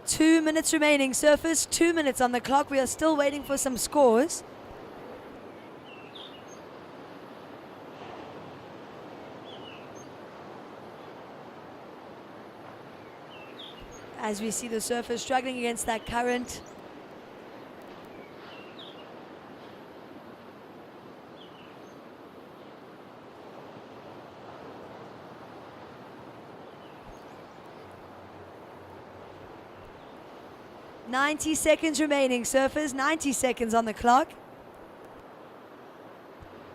Two minutes remaining. Surfers, 2 minutes on the clock. We are still waiting for some scores. As we see the surfers struggling against that current. .90 seconds remaining, surfers. 90 seconds on the clock.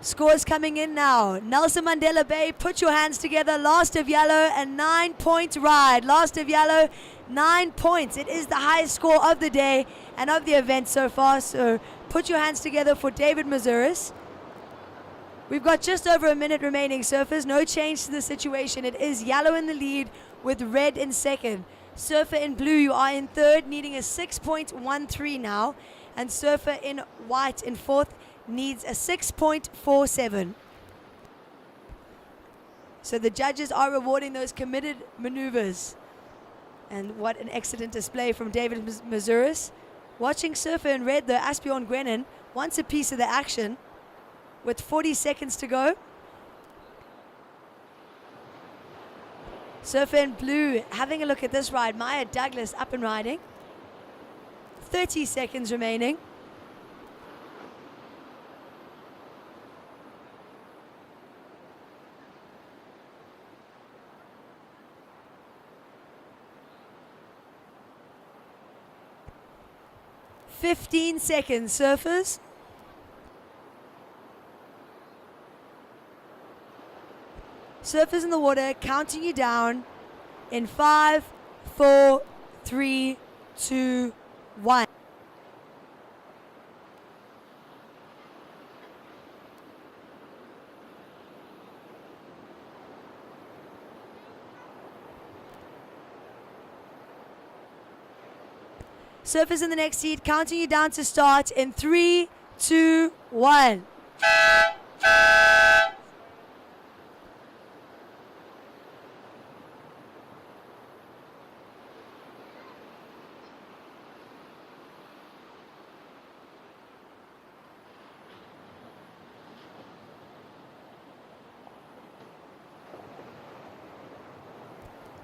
Scores coming in now. Nelson Mandela Bay, put your hands together. Last of yellow, a 9-point ride. Last of yellow, 9 points. It is the highest score of the day and of the event so far. So put your hands together for David Mazuris. We've got just over a minute remaining, surfers. No change to the situation. It is yellow in the lead with red in second. Surfer in blue, you are in third, needing a 6.13 now. And surfer in white in fourth needs a 6.47. So the judges are rewarding those committed maneuvers. And what an excellent display from David Mazuris. Watching surfer in red, though, Asbjorn Gwenin wants a piece of the action with 40 seconds to go. Surfer in blue having a look at this ride. Maya Douglas up and riding. 30 seconds remaining. "15 seconds, surfers." Surfers in the water, counting you down in 5, 4, 3, 2, 1. Surfers in the next seat, counting you down to start in 3, 2, 1.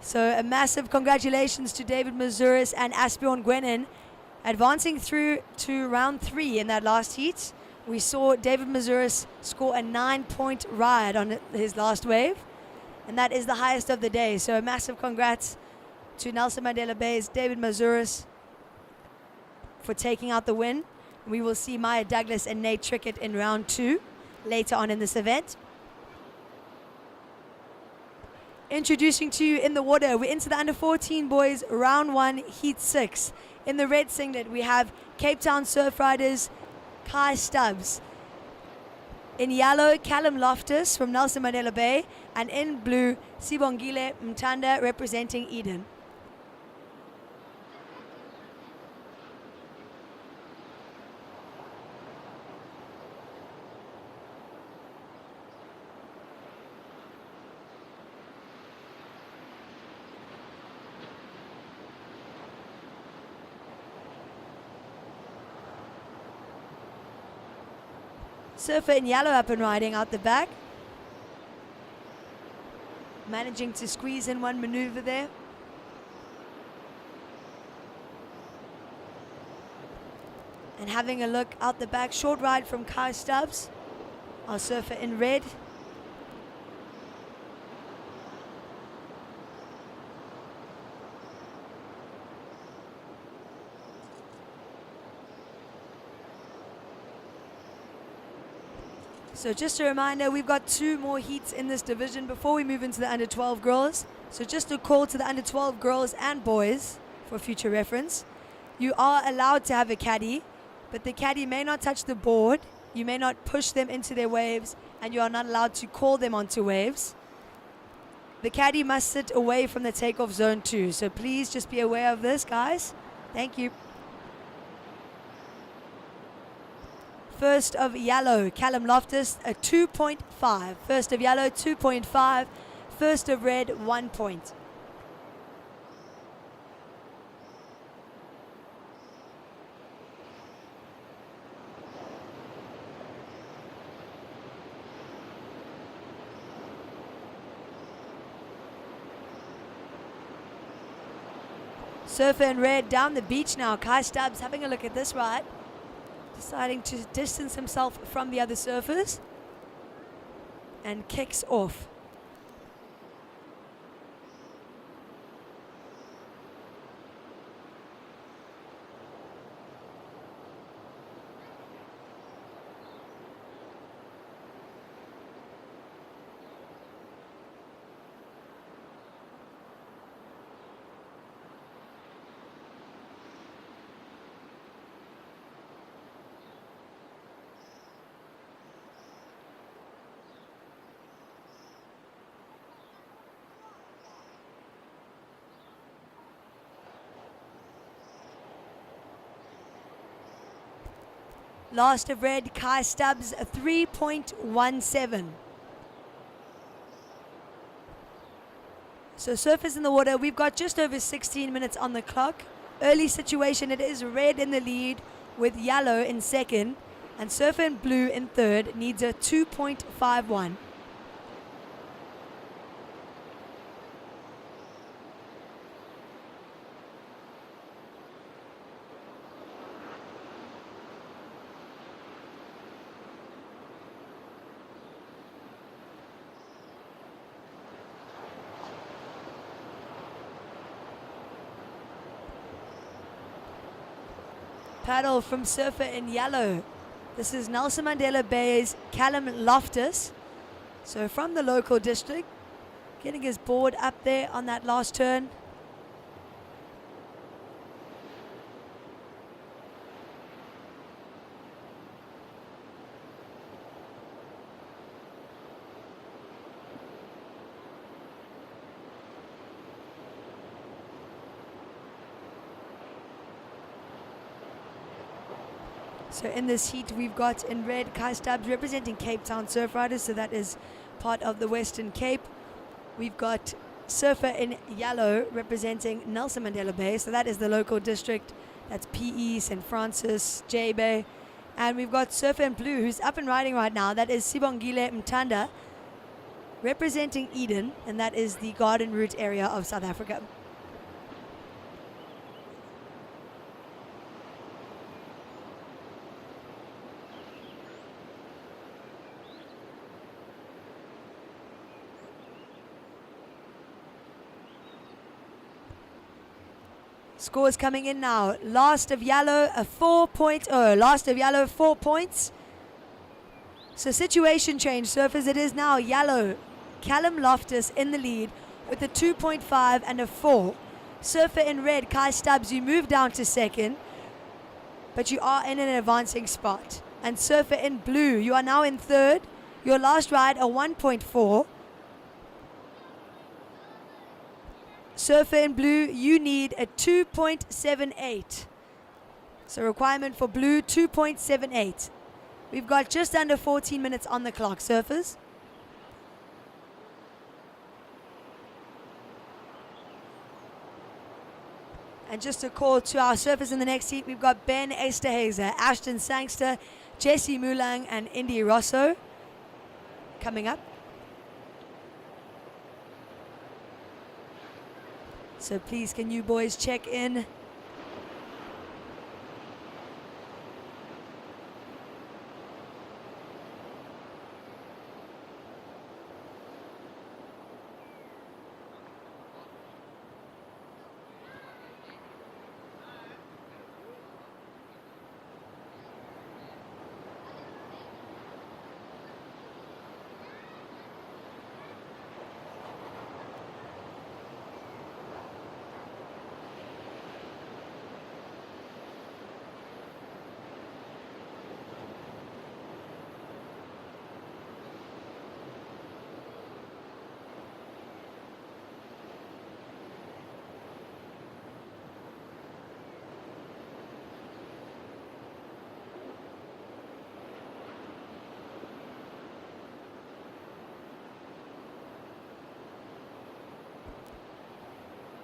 So a massive congratulations to David Mazuris and Asbjorn Gwenin advancing through to round 3 in that last heat. We saw David Mazuris score a 9-point ride on his last wave, and that is the highest of the day. So a massive congrats to Nelson Mandela Bay's David Mazuris for taking out the win. We will see Maya Douglas and Nate Trickett in round 2 later on in this event. Introducing to you in the water, we're into the under 14 boys, round 1, heat 6. In the red singlet, we have Cape Town surf riders Kai Stubbs. In yellow, Callum Loftus from Nelson Mandela Bay. And in blue, Sibongile Mtanda representing Eden. Surfer in yellow up and riding out the back. Managing to squeeze in one maneuver there. And having a look out the back, short ride from Kai Stubbs, our surfer in red. So just a reminder, we've got 2 more heats in this division before we move into the under 12 girls. So just a call to the under 12 girls and boys for future reference. You are allowed to have a caddy, but the caddy may not touch the board. You may not push them into their waves, and you are not allowed to call them onto waves. The caddy must sit away from the takeoff zone too. So please just be aware of this, guys. Thank you. First of yellow, Callum Loftus, a 2.5. First of yellow, 2.5. First of red, 1 point. Surfer in red down the beach now. Kai Stubbs having a look at this ride. Deciding to distance himself from the other surfers. And kicks off. Last of red, Kai Stubbs, a 3.17. So surfers in the water, we've got just over 16 minutes on the clock. Early situation, it is red in the lead with yellow in second, and surfer in blue in third needs a 2.51. Paddle from surfer in yellow. This is Nelson Mandela Bay's Callum Loftus. So from the local district, getting his board up there on that last turn. So in this heat, we've got in red Kai Stubbs representing Cape Town Surf Riders. So that is part of the Western Cape. We've got surfer in yellow representing Nelson Mandela Bay. So that is the local district. That's PE, St. Francis, J Bay. And we've got surfer in blue who's up and riding right now. That is Sibongile Mtanda representing Eden. And that is the Garden Route area of South Africa. Scores coming in now. Last of yellow, a 4.0. Last of yellow, 4 points. So situation change, surfers. It is now yellow. Callum Loftus in the lead with a 2.5 and a 4. Surfer in red, Kai Stubbs, you move down to second, but you are in an advancing spot. And surfer in blue, you are now in third. Your last ride, a 1.4. Surfer in blue, you need a 2.78. So requirement for blue, 2.78. We've got just under 14 minutes on the clock, surfers. And just a call to our surfers in the next heat, we've got Ben Esterhazer, Ashton Sangster, Jesse Mulang, and Indy Rosso coming up. So please, can you boys check in?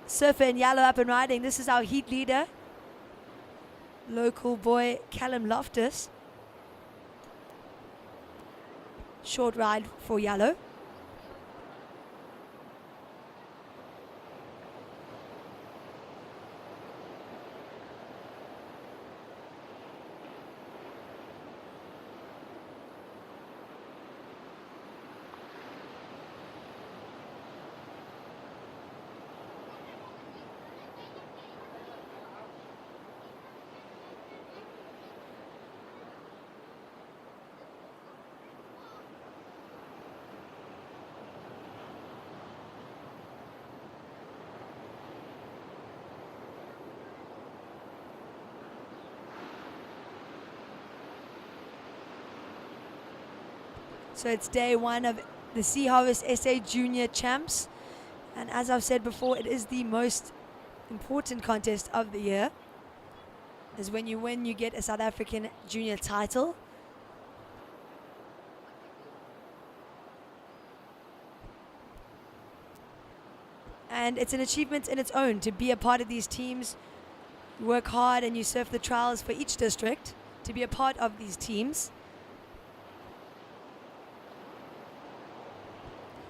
Surfer in yellow up and riding. This is our heat leader, local boy Callum Loftus. Short ride for yellow. So it's day one of the Sea Harvest SA Junior Champs. And as I've said before, it is the most important contest of the year. Is when you win, you get a South African junior title. And it's an achievement in its own to be a part of these teams You work hard and you surf the trials for each district to be a part of these teams.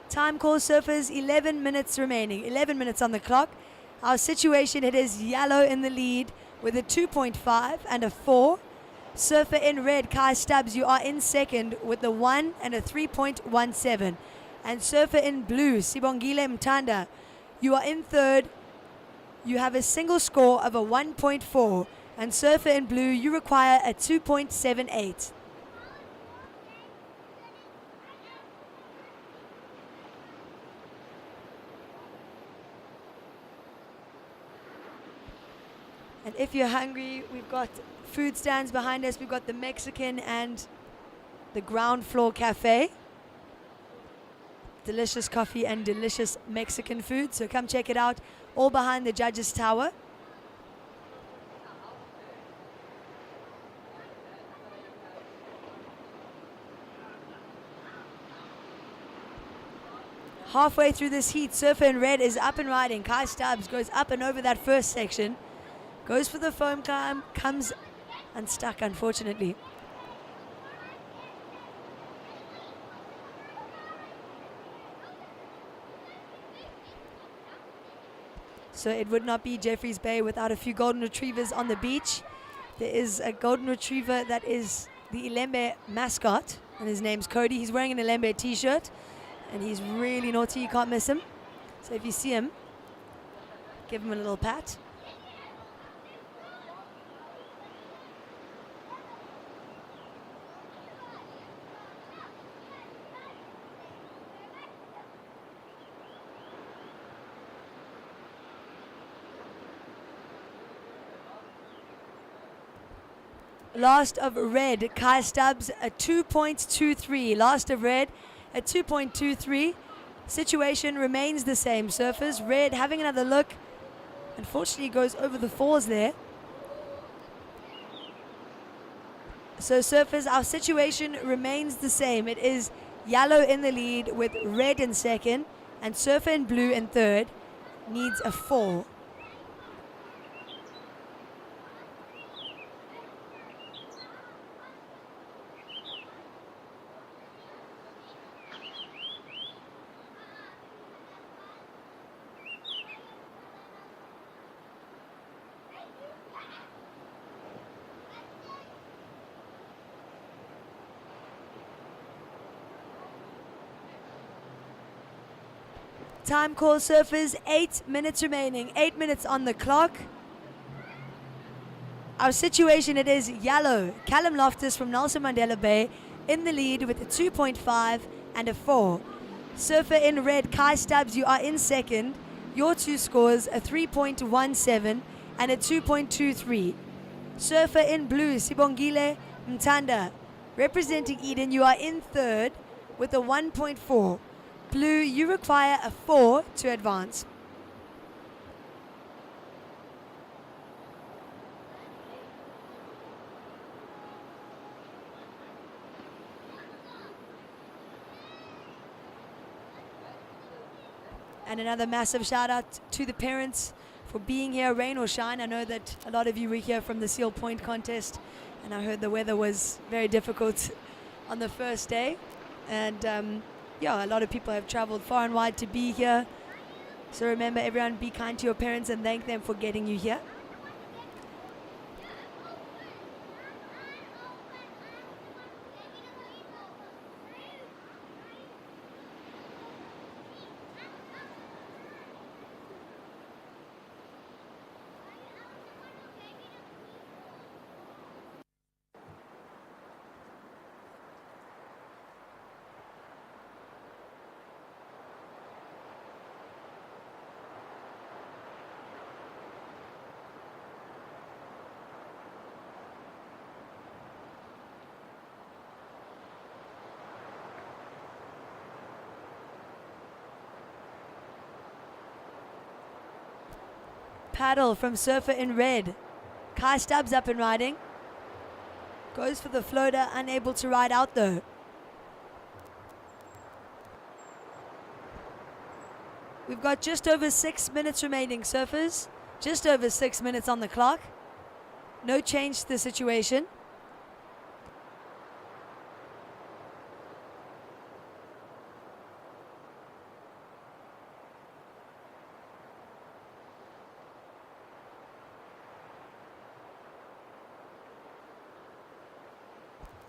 Time call surfers, 11 minutes remaining. 11 minutes on the clock. Our situation, it is yellow in the lead with a 2.5 and a 4. Surfer in red, Kai Stubbs, you are in second with a 1 and a 3.17. And surfer in blue, Sibongile Mtanda, you are in third. You have a single score of a 1.4. And surfer in blue, you require a 2.78. And if you're hungry, we've got food stands behind us. We've got the Mexican and the ground floor cafe. Delicious coffee and delicious Mexican food. So come check it out, all behind the Judges Tower. Halfway through this heat, surfer in red is up and riding. Kai Stubbs goes up and over that first section. Goes for the foam climb, comes unstuck, unfortunately. So it would not be Jeffreys Bay without a few golden retrievers on the beach. There is a golden retriever that is the Ilembe mascot, and his name's Cody. He's wearing an Ilembe t-shirt, and he's really naughty. You can't miss him. So if you see him, give him a little pat. Last of red, Kai Stubbs, a 2.23. Last of red, a 2.23. Situation remains the same. Surfers, red having another look. Unfortunately goes over the falls there. So surfers, our situation remains the same. It is yellow in the lead with red in second, and surfer in blue in third. Needs a 4. Time call surfers, 8 minutes remaining. 8 minutes on the clock. Our situation, it is yellow. Callum Loftus from Nelson Mandela Bay in the lead with a 2.5 and a 4. Surfer in red, Kai Stubbs, you are in second. Your two scores, a 3.17 and a 2.23. Surfer in blue, Sibongile Mtanda, representing Eden, you are in third with a 1.4. Blue, you require a 4 to advance. And another massive shout out to the parents for being here, rain or shine. I know that a lot of you were here from the Seal Point contest, and I heard the weather was very difficult on the first day. And yeah, a lot of people have traveled far and wide to be here. So remember, everyone, be kind to your parents and thank them for getting you here. Paddle from surfer in red. Kai Stubbs up and riding. Goes for the floater, unable to ride out though. We've got just over 6 minutes remaining, surfers. Just over 6 minutes on the clock. No change to the situation.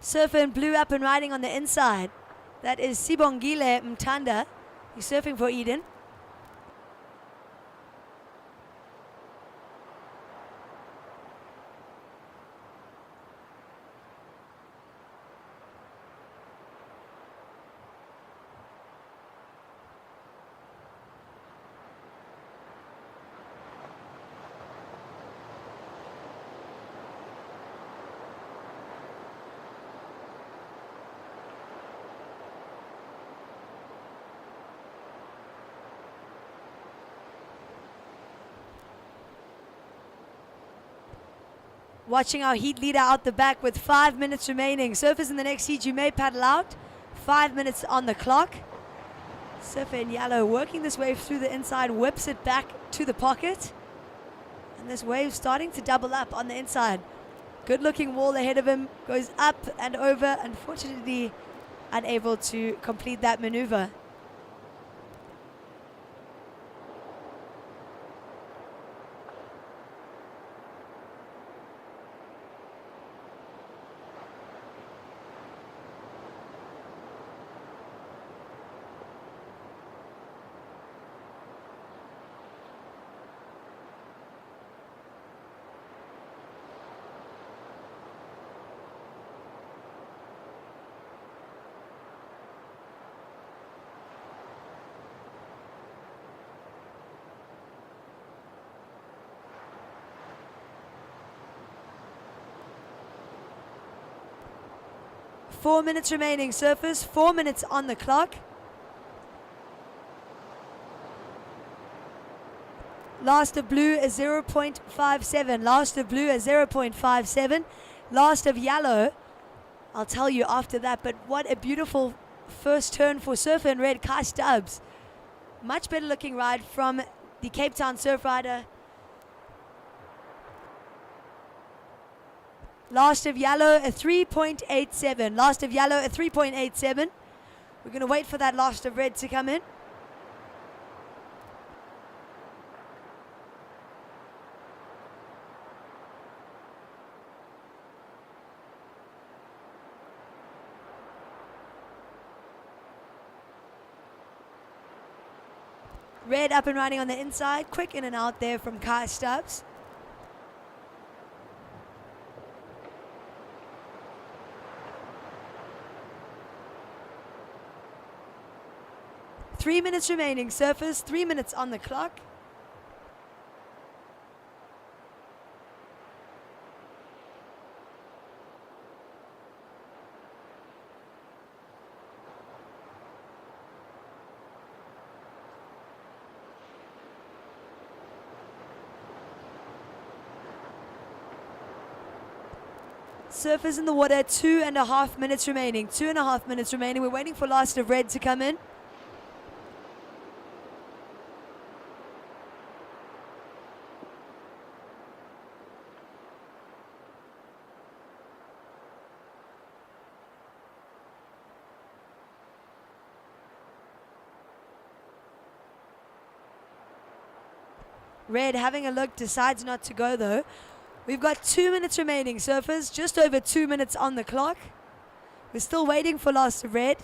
Surfer in blue up and riding on the inside. That is Sibongile Mtanda. He's surfing for Eden. Watching our heat leader out the back with 5 minutes remaining. Surfers in the next heat, you may paddle out. 5 minutes on the clock. Surfer in yellow working this wave through the inside, whips it back to the pocket. And this wave starting to double up on the inside. Good looking wall ahead of him, goes up and over. Unfortunately, unable to complete that maneuver. Four minutes remaining, surfers. 4 minutes on the clock. Last of blue is 0.57. Last of blue is 0.57. Last of yellow, I'll tell you after that. But what a beautiful first turn for surfer in red, Kai Stubbs. Much better looking ride from the Cape Town surf rider. Last of yellow, a 3.87. Last of yellow, a 3.87. We're going to wait for that last of red to come in. Red up and running on the inside. Quick in and out there from Kai Stubbs. Three minutes remaining, surfers. 3 minutes on the clock. Surfers in the water, 2.5 minutes remaining. 2.5 minutes remaining. We're waiting for last of red to come in. Red having a look, decides not to go though. We've got 2 minutes remaining, surfers. Just over 2 minutes on the clock. We're still waiting for last of red.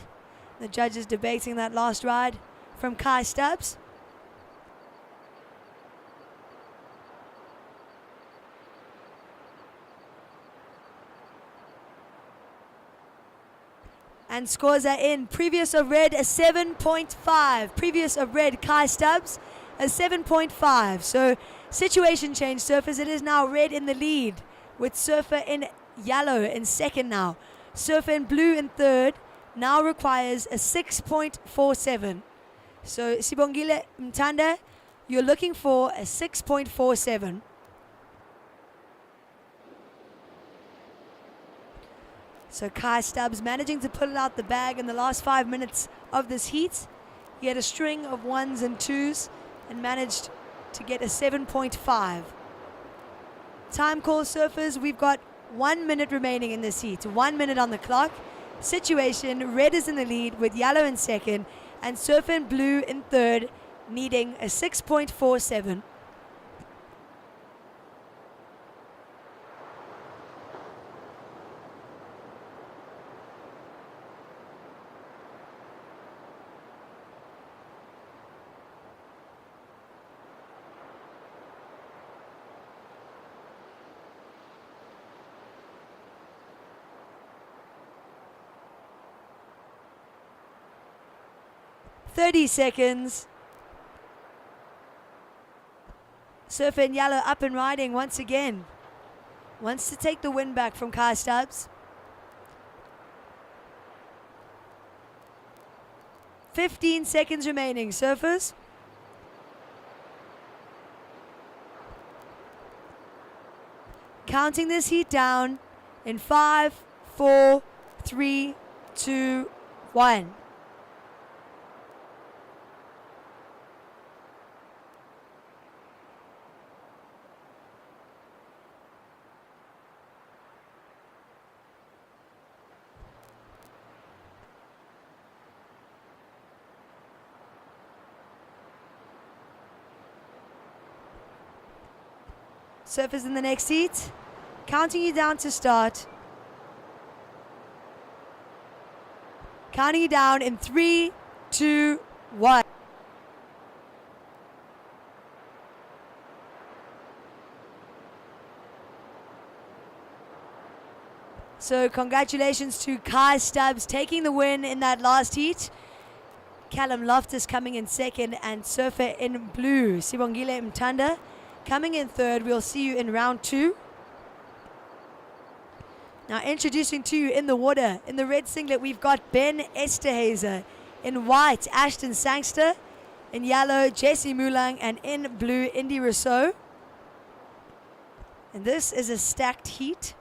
The judge is debating that last ride from Kai Stubbs. And scores are in. Previous of red, a 7.5. Previous of red, Kai Stubbs, a 7.5. So situation change, surfers. It is now red in the lead with surfer in yellow in second now. Surfer in blue in third. Now requires a 6.47. So Sibongile Mtanda, you're looking for a 6.47. So Kai Stubbs managing to pull it out the bag in the last 5 minutes of this heat. He had a string of ones and twos and managed to get a 7.5. Time call, surfers. We've got 1 minute remaining in this heat. 1 minute on the clock. Situation, red is in the lead with yellow in second and surfer in blue in third, needing a 6.47. "30 seconds. Surfer in yellow up and riding once again. Wants to take the win back from Kai Stubbs. 15 seconds remaining, surfers. Counting this heat down in 5, 4, 3, 2, 1. Surfers in the next heat. Counting you down to start. Counting you down in 3, 2, 1. So congratulations to Kai Stubbs taking the win in that last heat. Callum Loftus coming in second and surfer in blue, Sibongile Mtanda, coming in third. We'll see you in round 2. Now introducing to you in the water, in the red singlet, we've got Ben Esterhazy. In white, Ashton Sangster. In yellow, Jesse Mulang. And in blue, Indy Rousseau. And this is a stacked heat.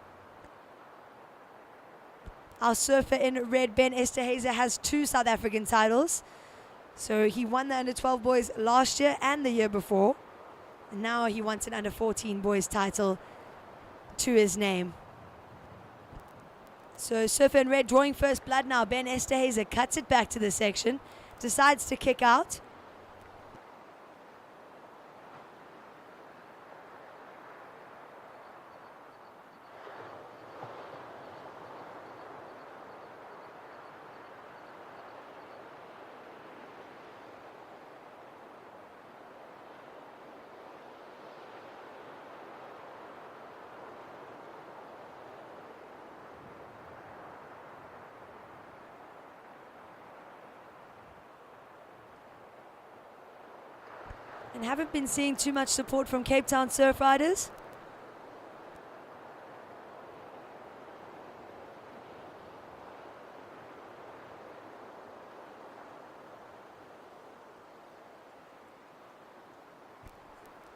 Our surfer in red, Ben Esterhazy, has 2 South African titles. So he won the under-12 boys last year and the year before. And now he wants an under-14 boys title to his name. So surfer in red drawing first blood now. Ben Esterhazy cuts it back to the section. Decides to kick out. And haven't been seeing too much support from Cape Town surf riders.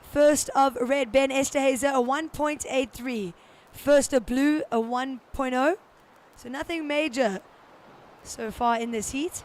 First of red, Ben Esterhazy, a 1.83. First of blue, a 1.0. So nothing major so far in this heat.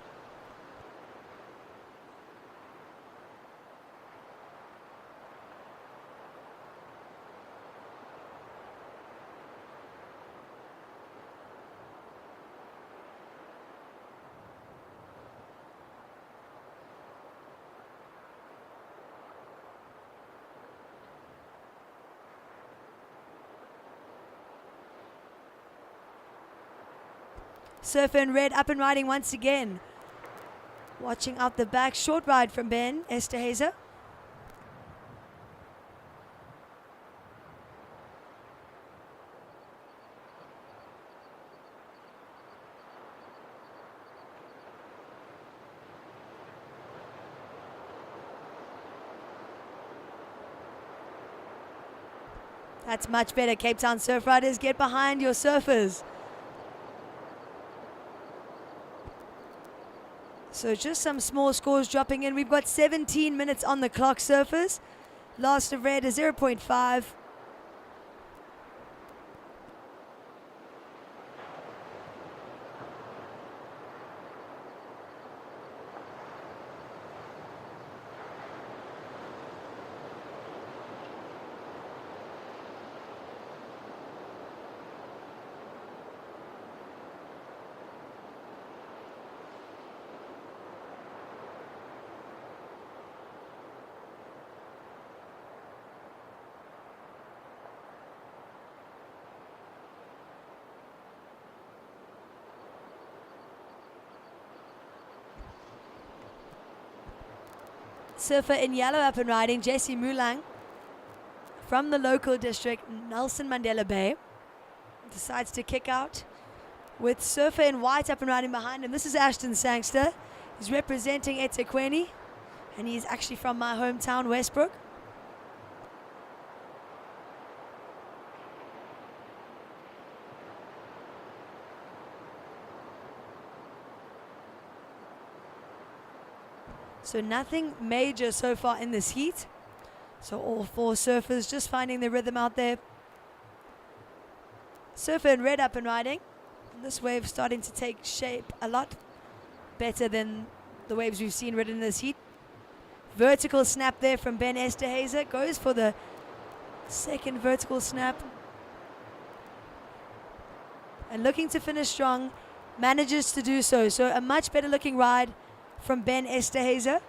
Surfer in red up and riding once again. Watching out the back. Short ride from Ben Esterhazy. That's much better. Cape Town surf riders, get behind your surfers. So just some small scores dropping in. We've got 17 minutes on the clock, surfers. Last of red is 0.5. Surfer in yellow up and riding, Jesse Mulang. From the local district, Nelson Mandela Bay. Decides to kick out with surfer in white up and riding behind him. This is Ashton Sangster. He's representing eThekwini, and he's actually from my hometown, Westbrook. So nothing major so far in this heat. So all four surfers just finding their rhythm out there. Surfer in red up and riding. This wave starting to take shape a lot better than the waves we've seen ridden in this heat. Vertical snap there from Ben Esterhazy. Goes for the second vertical snap. And looking to finish strong. Manages to do so. So a much better looking ride from Ben Esterhazy.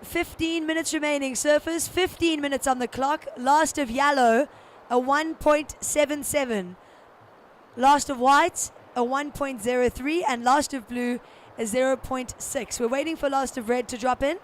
"15 minutes remaining, surfers. 15 minutes on the clock. Last of yellow, a 1.77. Last of white, a 1.03. And last of blue, a 0.6. We're waiting for last of red to drop in.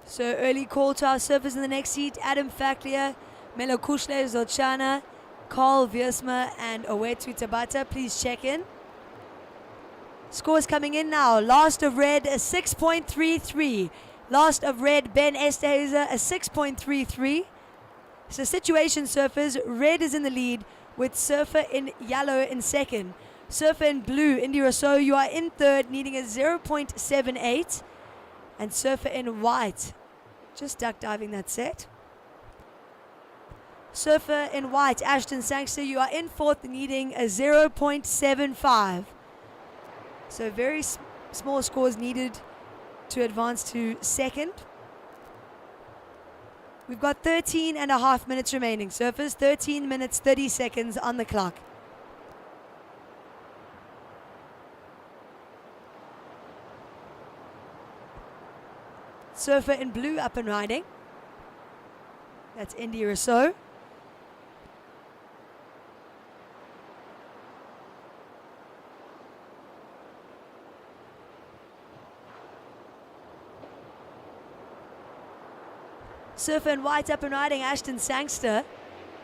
So early call to our surfers in the next heat. Adam Faklia, Melo Kushle Zolchana, Carl Viersma and Owetu Tabata. Please check in. Scores coming in now. Last of red, a 6.33. Last of red, Ben Esterhazy, a 6.33. So situation surfers, red is in the lead with surfer in yellow in second. Surfer in blue, Indy Rousseau, you are in third, needing a 0.78. And surfer in white, just duck diving that set. Surfer in white, Ashton Sangster, you are in fourth, needing a 0.75. So very small scores needed to advance to second. We've got 13 and a half minutes remaining. Surfers, 13 minutes, 30 seconds on the clock. Surfer in blue up and riding. That's Indy Rousseau. Surfer in white up and riding, Ashton Sangster.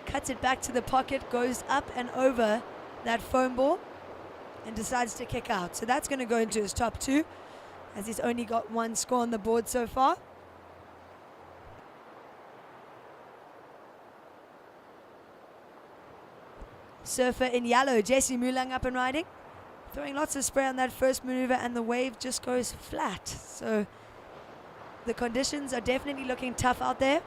Cuts it back to the pocket, goes up and over that foam ball and decides to kick out. So that's going to go into his top two, as he's only got one score on the board so far. Surfer in yellow, Jesse Mulang up and riding. Throwing lots of spray on that first maneuver and the wave just goes flat. So the conditions are definitely looking tough out there.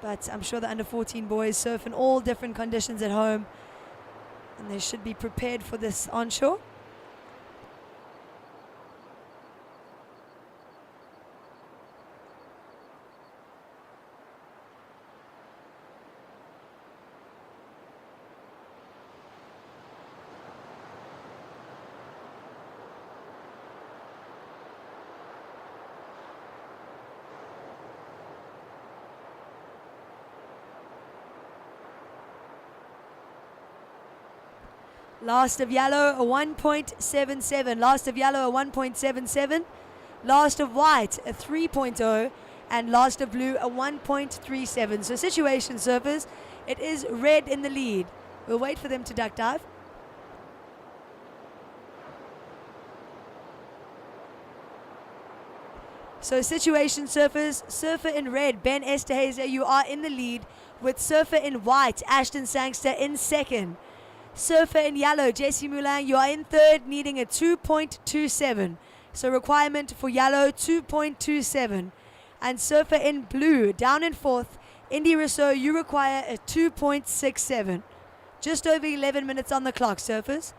But I'm sure the under 14 boys surf in all different conditions at home, and they should be prepared for this onshore. Last of yellow, a 1.77. Last of yellow, a 1.77. Last of white, a 3.0. And last of blue, a 1.37. So situation surfers, it is red in the lead. We'll wait for them to duck dive. So situation surfers, surfer in red, Ben Esterhazy, you are in the lead, with surfer in white, Ashton Sangster in second. Surfer in yellow, Jesse Mulang, you are in third, needing a 2.27. So requirement for yellow, 2.27. And surfer in blue, down in fourth, Indy Rousseau, you require a 2.67. Just over 11 minutes on the clock, surfers.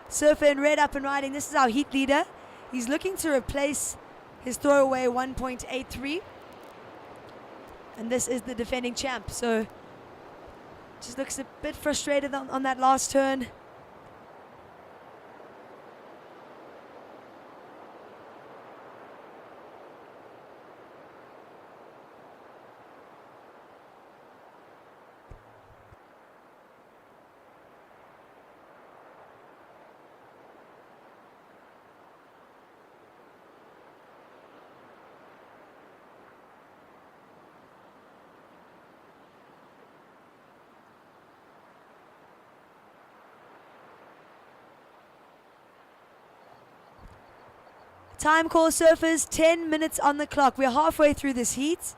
Surfer in red up and riding. This is our heat leader. He's looking to replace his throwaway 1.83. And this is the defending champ. So just looks a bit frustrated on that last turn. Time call, surfers, 10 minutes on the clock. We're halfway through this heat.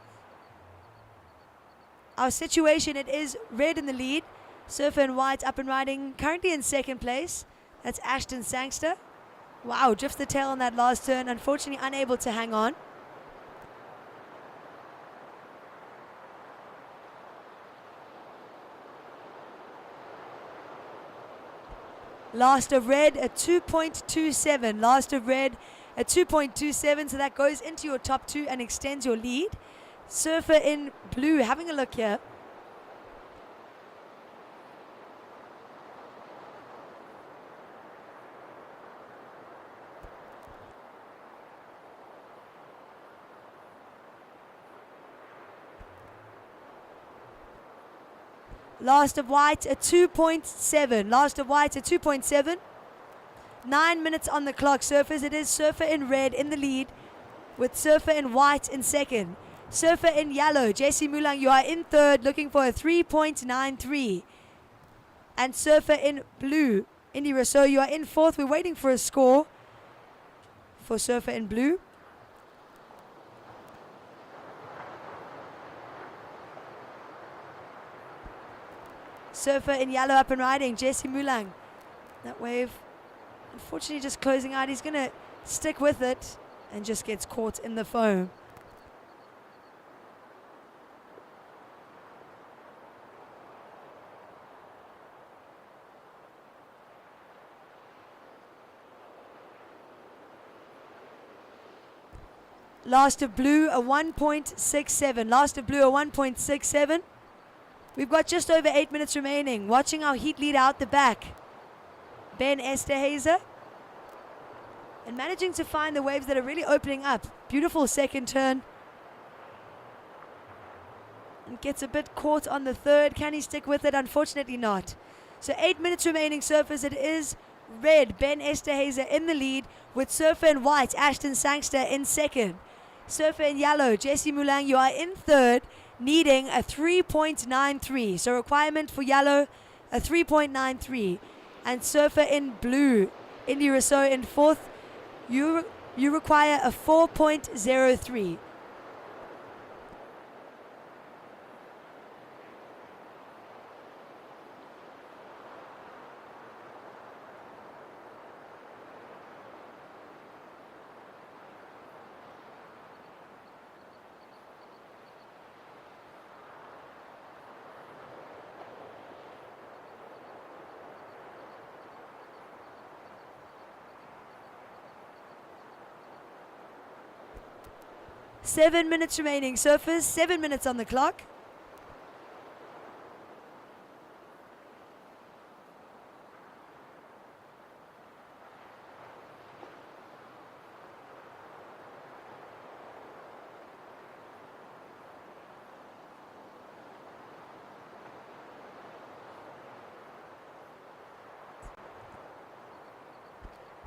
Our situation, it is red in the lead. Surfer in white up and riding, currently in second place. That's Ashton Sangster. Wow, drifts the tail on that last turn. Unfortunately unable to hang on. Last of red, a 2.27. Last of red, a 2.27, so that goes into your top two and extends your lead. Surfer in blue, having a look here. Last of white, a 2.7. Last of white, a 2.7. 9 minutes on the clock, surfers. It is surfer in red in the lead with surfer in white in second. Surfer in yellow, Jesse Mulang, you are in third looking for a 3.93. And surfer in blue, Indy Rousseau, you are in fourth. We're waiting for a score for surfer in blue. Surfer in yellow up and riding, Jesse Mulang. That wave unfortunately just closing out. He's going to stick with it and just gets caught in the foam. Last of blue, a 1.67. Last of blue, a 1.67. We've got just over 8 minutes remaining. Watching our heat lead out the back, Ben Esterhazer. And managing to find the waves that are really opening up. Beautiful second turn. And gets a bit caught on the third. Can he stick with it? Unfortunately not. So 8 minutes remaining, surfers. It is red, Ben Esterhazer in the lead, with surfer in white, Ashton Sangster in second. Surfer in yellow, Jesse Mulang, you are in third, needing a 3.93. So requirement for yellow, a 3.93. And surfer in blue, Indy Rousseau in fourth, you require a 4.03. Seven minutes remaining, surfers. 7 minutes on the clock.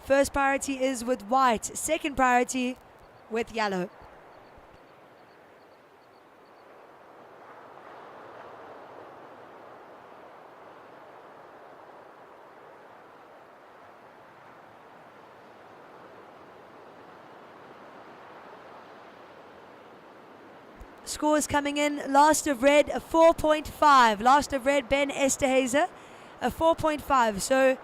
First priority is with white. Second priority with yellow. scores coming in. Last of red, a 4.5. Last of red, Ben Esterhazer, a 4.5. So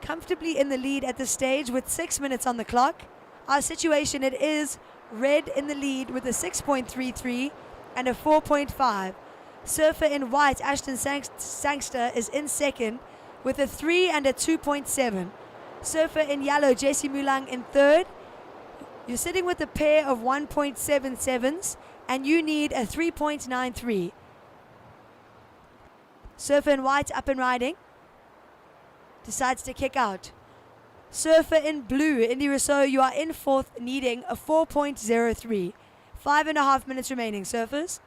comfortably in the lead at this stage with 6 minutes on the clock. Our situation, it is red in the lead with a 6.33 and a 4.5. Surfer in white, Ashton Sangster, is in second with a 3 and a 2.7. Surfer in yellow, Jesse Mulang, in third. You're sitting with a pair of 1.77s and you need a 3.93. Surfer in white up and riding. Decides to kick out. Surfer in blue, Indy Rousseau, you are in fourth, needing a 4.03. 5.5 minutes remaining, surfers.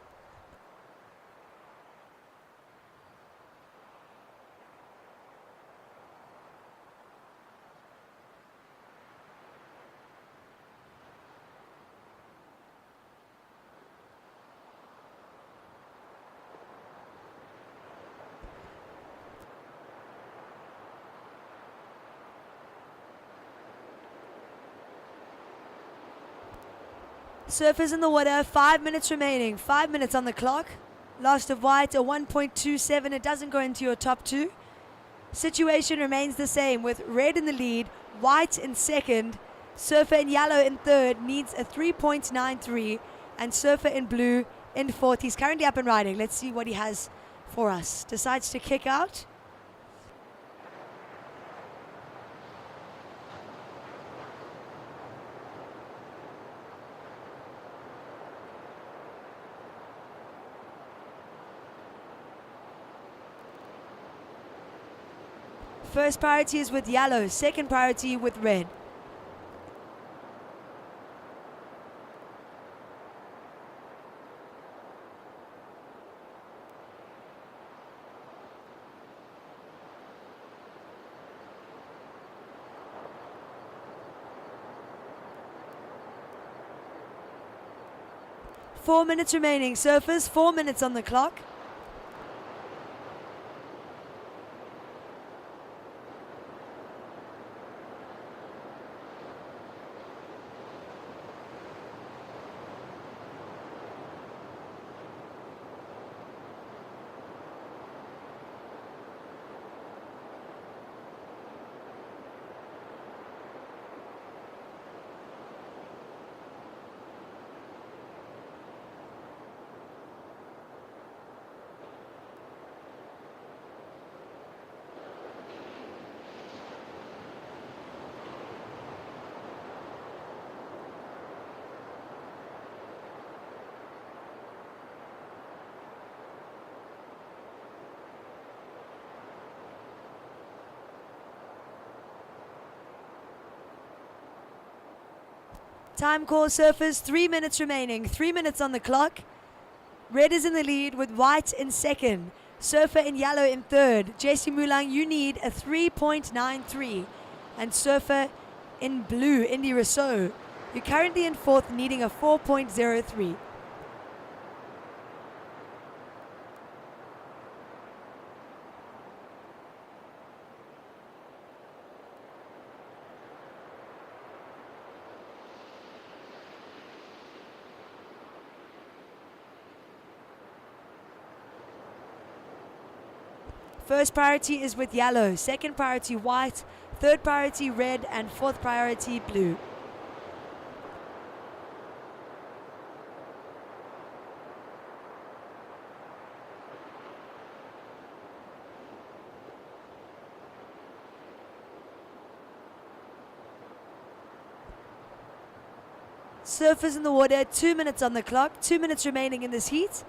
Surfers in the water, 5 minutes remaining. 5 minutes on the clock. Last of white, a 1.27. It doesn't go into your top two. Situation remains the same with red in the lead, white in second, surfer in yellow in third, needs a 3.93, and surfer in blue in fourth. He's currently up and riding. Let's see what he has for us. Decides to kick out. First priority is with yellow, second priority with red. Four minutes remaining, surfers, 4 minutes on the clock. Time call, surfers, 3 minutes remaining. 3 minutes on the clock. Red is in the lead with white in second. Surfer in yellow in third. Jesse Mulang, you need a 3.93. And surfer in blue, Indy Rousseau, you're currently in fourth, needing a 4.03. First priority is with yellow, second priority white, third priority red, and fourth priority blue. Surfers in the water, 2 minutes on the clock, 2 minutes remaining in this heat.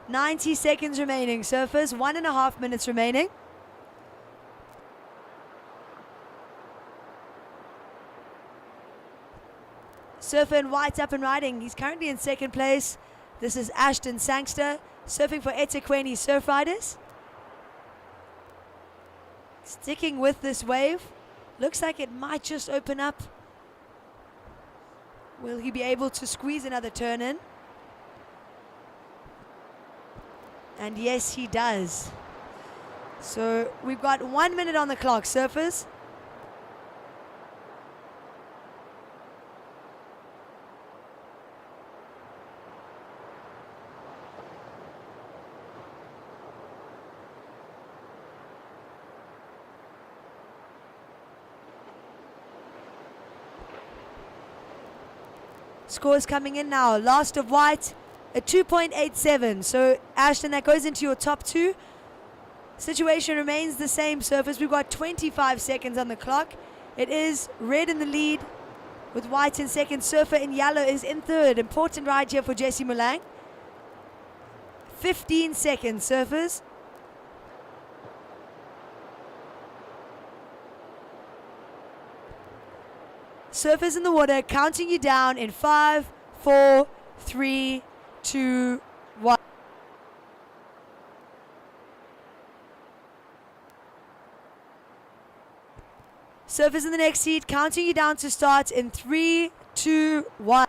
"90 seconds remaining, surfers. 1.5 minutes remaining. Surfer in white up and riding. He's currently in second place. This is Ashton Sangster surfing for eThekwini Surf Riders. Sticking with this wave. Looks like it might just open up. Will he be able to squeeze another turn in? And yes, he does. So we've got 1 minute on the clock, surfers. Scores coming in now. Last of white, a 2.87. So Ashton, that goes into your top two. Situation remains the same, surfers. We've got 25 seconds on the clock. It is red in the lead with white in second. Surfer in yellow is in third. Important ride here for Jesse Mulang. 15 seconds, surfers. Surfers in the water, counting you down in 5, 4, 3, 2, 1. Surfers in the next heat, counting you down to start in 3, 2, 1.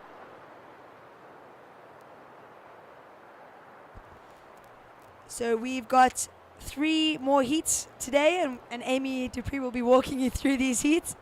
So we've got 3 more heats today, and Amy Dupree will be walking you through these heats.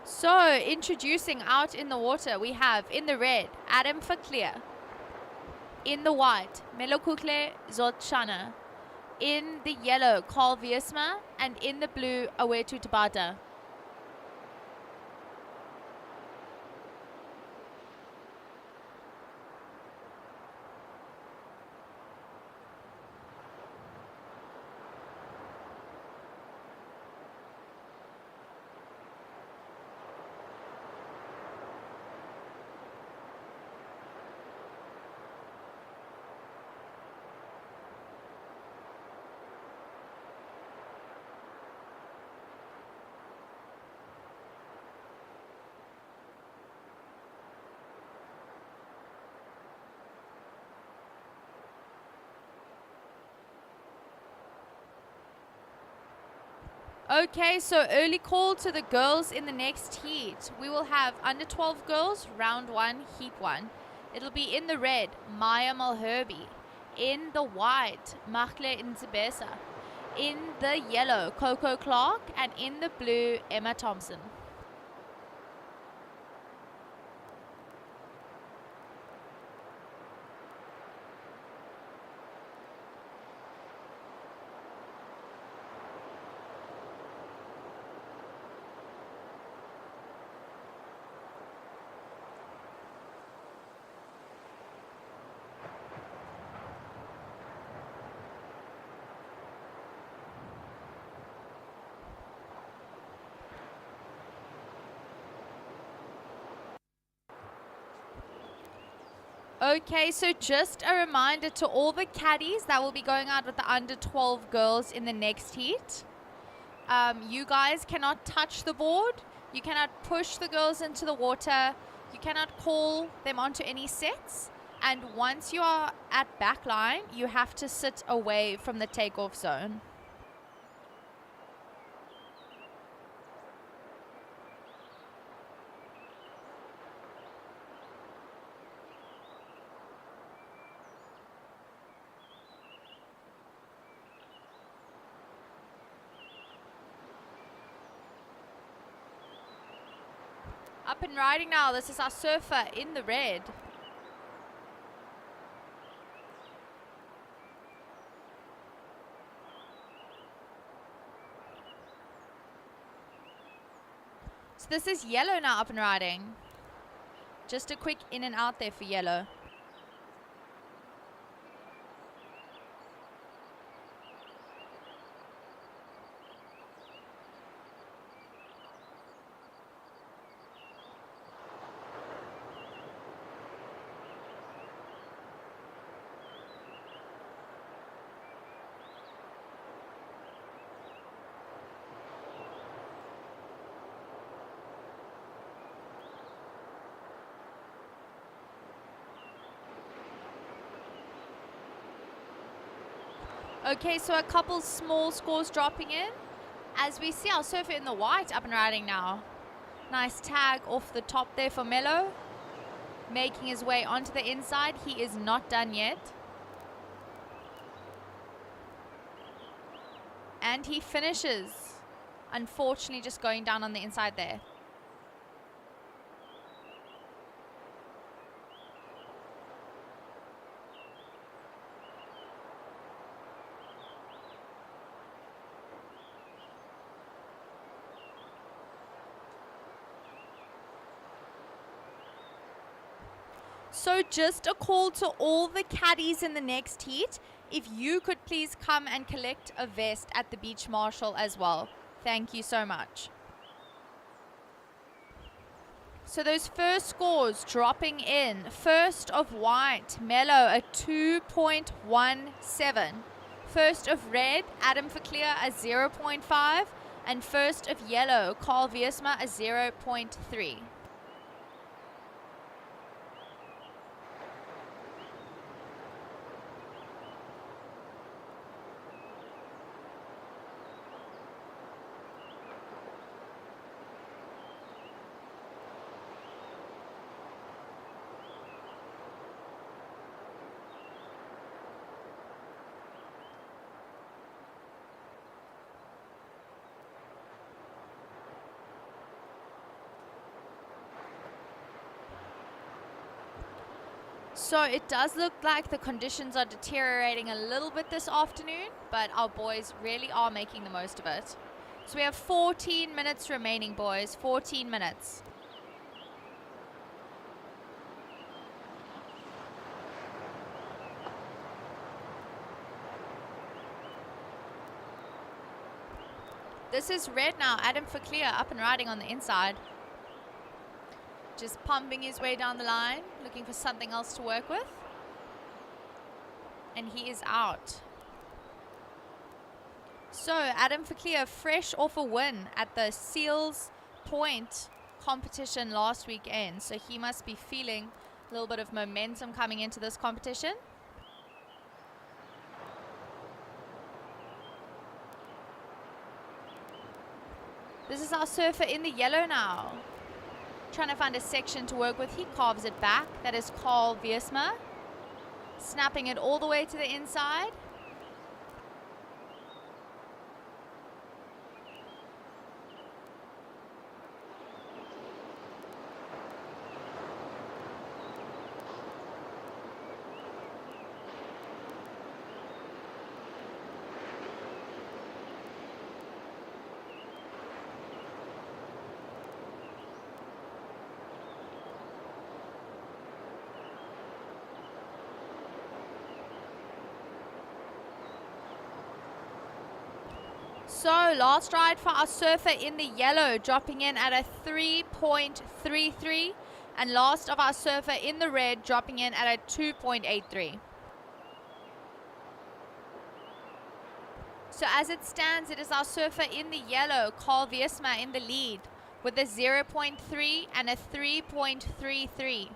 So, introducing out in the water, we have in the red, Adam Faklir. In the white, Melokukle Zotshana. In the yellow, Carl Viesma. And in the blue, Awetu Tabata. Okay, so early call to the girls in the next heat. We will have under 12 girls, round 1, heat 1. It'll be in the red, Maya Malherby. In the white, Machle Nzibesa. In the yellow, Coco Clark. And in the blue, Emma Thompson. Okay, so just a reminder to all the caddies that will be going out with the under 12 girls in the next heat. You guys cannot touch the board. You cannot push the girls into the water. You cannot call them onto any sets. And once you are at backline, you have to sit away from the takeoff zone. Up and riding now. This is our surfer in the red. So this is yellow now up and riding. Just a quick in and out there for yellow. Okay, so a couple small scores dropping in. As we see our surfer in the white up and riding now. Nice tag off the top there for Mello. Making his way onto the inside. He is not done yet. And he finishes. Unfortunately, just going down on the inside there. So just a call to all the caddies in the next heat. If you could please come and collect a vest at the beach marshal as well. Thank you so much. So those first scores dropping in. First of white, Mello a 2.17. First of red, Adam Verclear a 0.5. And first of yellow, Carl Wiersma a 0.3. So it does look like the conditions are deteriorating a little bit this afternoon, but our boys really are making the most of it. So we have 14 minutes remaining, boys. 14 minutes. This is red now. Adam Verclear up and riding on the inside. Just pumping his way down the line, looking for something else to work with. And he is out. So Adam Verclear fresh off a win at the Seals Point competition last weekend. So he must be feeling a little bit of momentum coming into this competition. This is our surfer in the yellow now. Trying to find a section to work with. He carves it back. That is Carl Wiersma. Snapping it all the way to the inside. So last ride for our surfer in the yellow, dropping in at a 3.33. And last of our surfer in the red, dropping in at a 2.83. So as it stands, it is our surfer in the yellow, Carl Wiersma, in the lead with a 0.3 and a 3.33.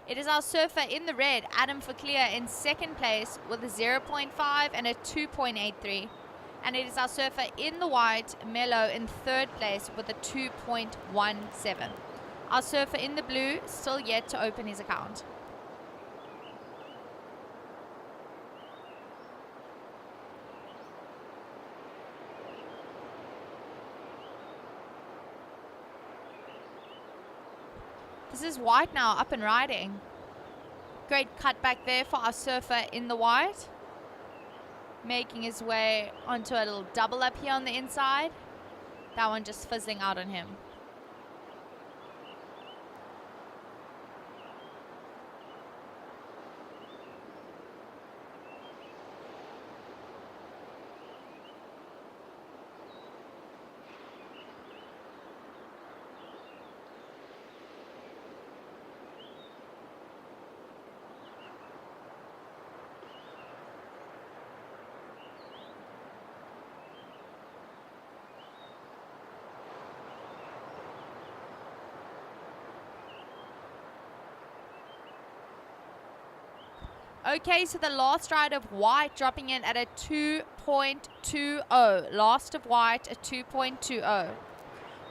It is our surfer in the red, Adam Verclear, in second place with a 0.5 and a 2.83. And it is our surfer in the white, Mello, in third place with a 2.17. Our surfer in the blue still yet to open his account. This is white now, up and riding. Great cut back there for our surfer in the white. Making his way onto a little double up here on the inside. That one just fizzling out on him. Okay, so the last ride of white dropping in at a 2.20. Last of white, a 2.20.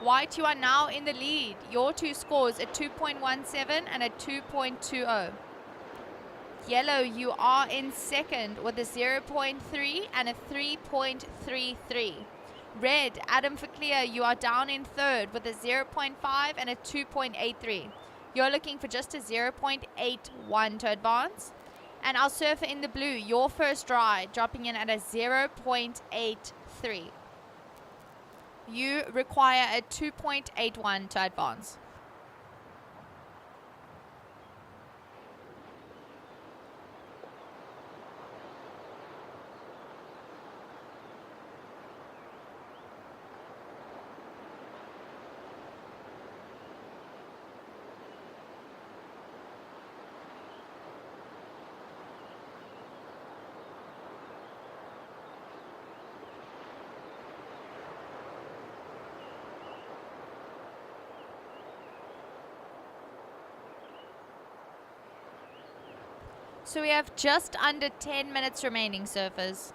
White, you are now in the lead. Your two scores, a 2.17 and a 2.20. Yellow, you are in second with a 0.3 and a 3.33. Red, Adam for clear, you are down in third with a 0.5 and a 2.83. You're looking for just a 0.81 to advance. And our surfer in the blue, your first ride, dropping in at a 0.83. You require a 2.81 to advance. So we have just under 10 minutes remaining, surfers.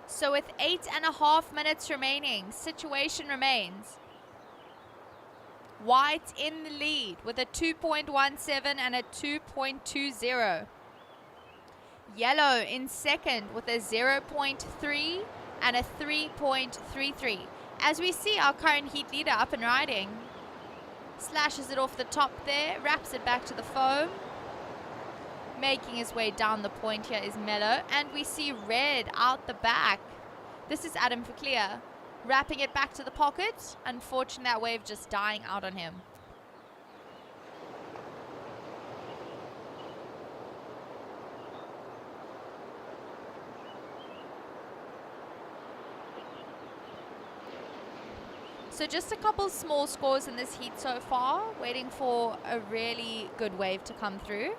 So with 8.5 minutes remaining, situation remains. White in the lead with a 2.17 and a 2.20. Yellow in second with a 0.3 and a 3.33. As we see our current heat leader up and riding. Slashes it off the top there, wraps it back to the foam. Making his way down the point here is Mello, and we see red out the back. This is Adam for clear, wrapping it back to the pocket. Unfortunately, that wave just dying out on him. So just a couple small scores in this heat so far, waiting for a really good wave to come through.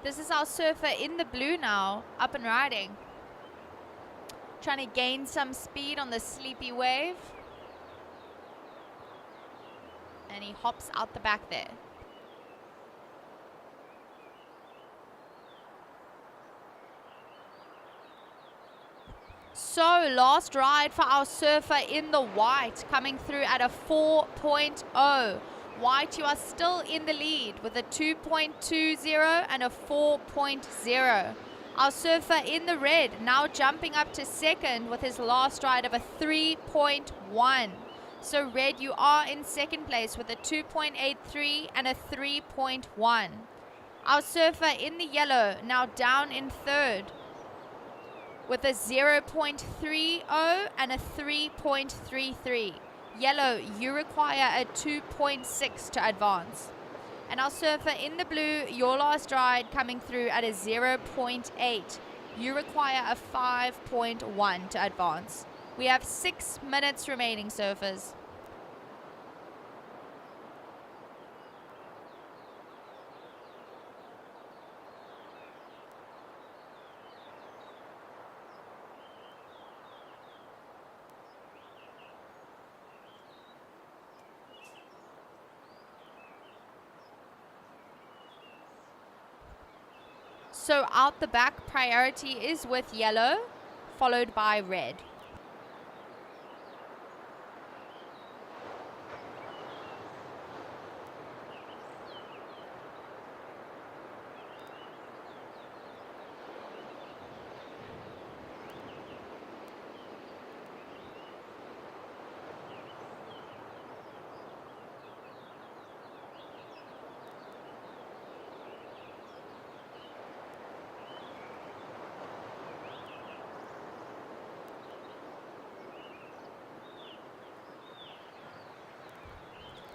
This is our surfer in the blue now, up and riding. Trying to gain some speed on the sleepy wave. And he hops out the back there. So last ride for our surfer in the white, coming through at a 4.0. White, you are still in the lead with a 2.20 and a 4.0. Our surfer in the red now jumping up to second with his last ride of a 3.1. So red, you are in second place with a 2.83 and a 3.1. Our surfer in the yellow now down in third with a 0.30 and a 3.33. Yellow, you require a 2.6 to advance. And our surfer in the blue, your last ride coming through at a 0.8. You require a 5.1 to advance. We have 6 minutes remaining, surfers. So out the back, priority is with yellow, followed by red.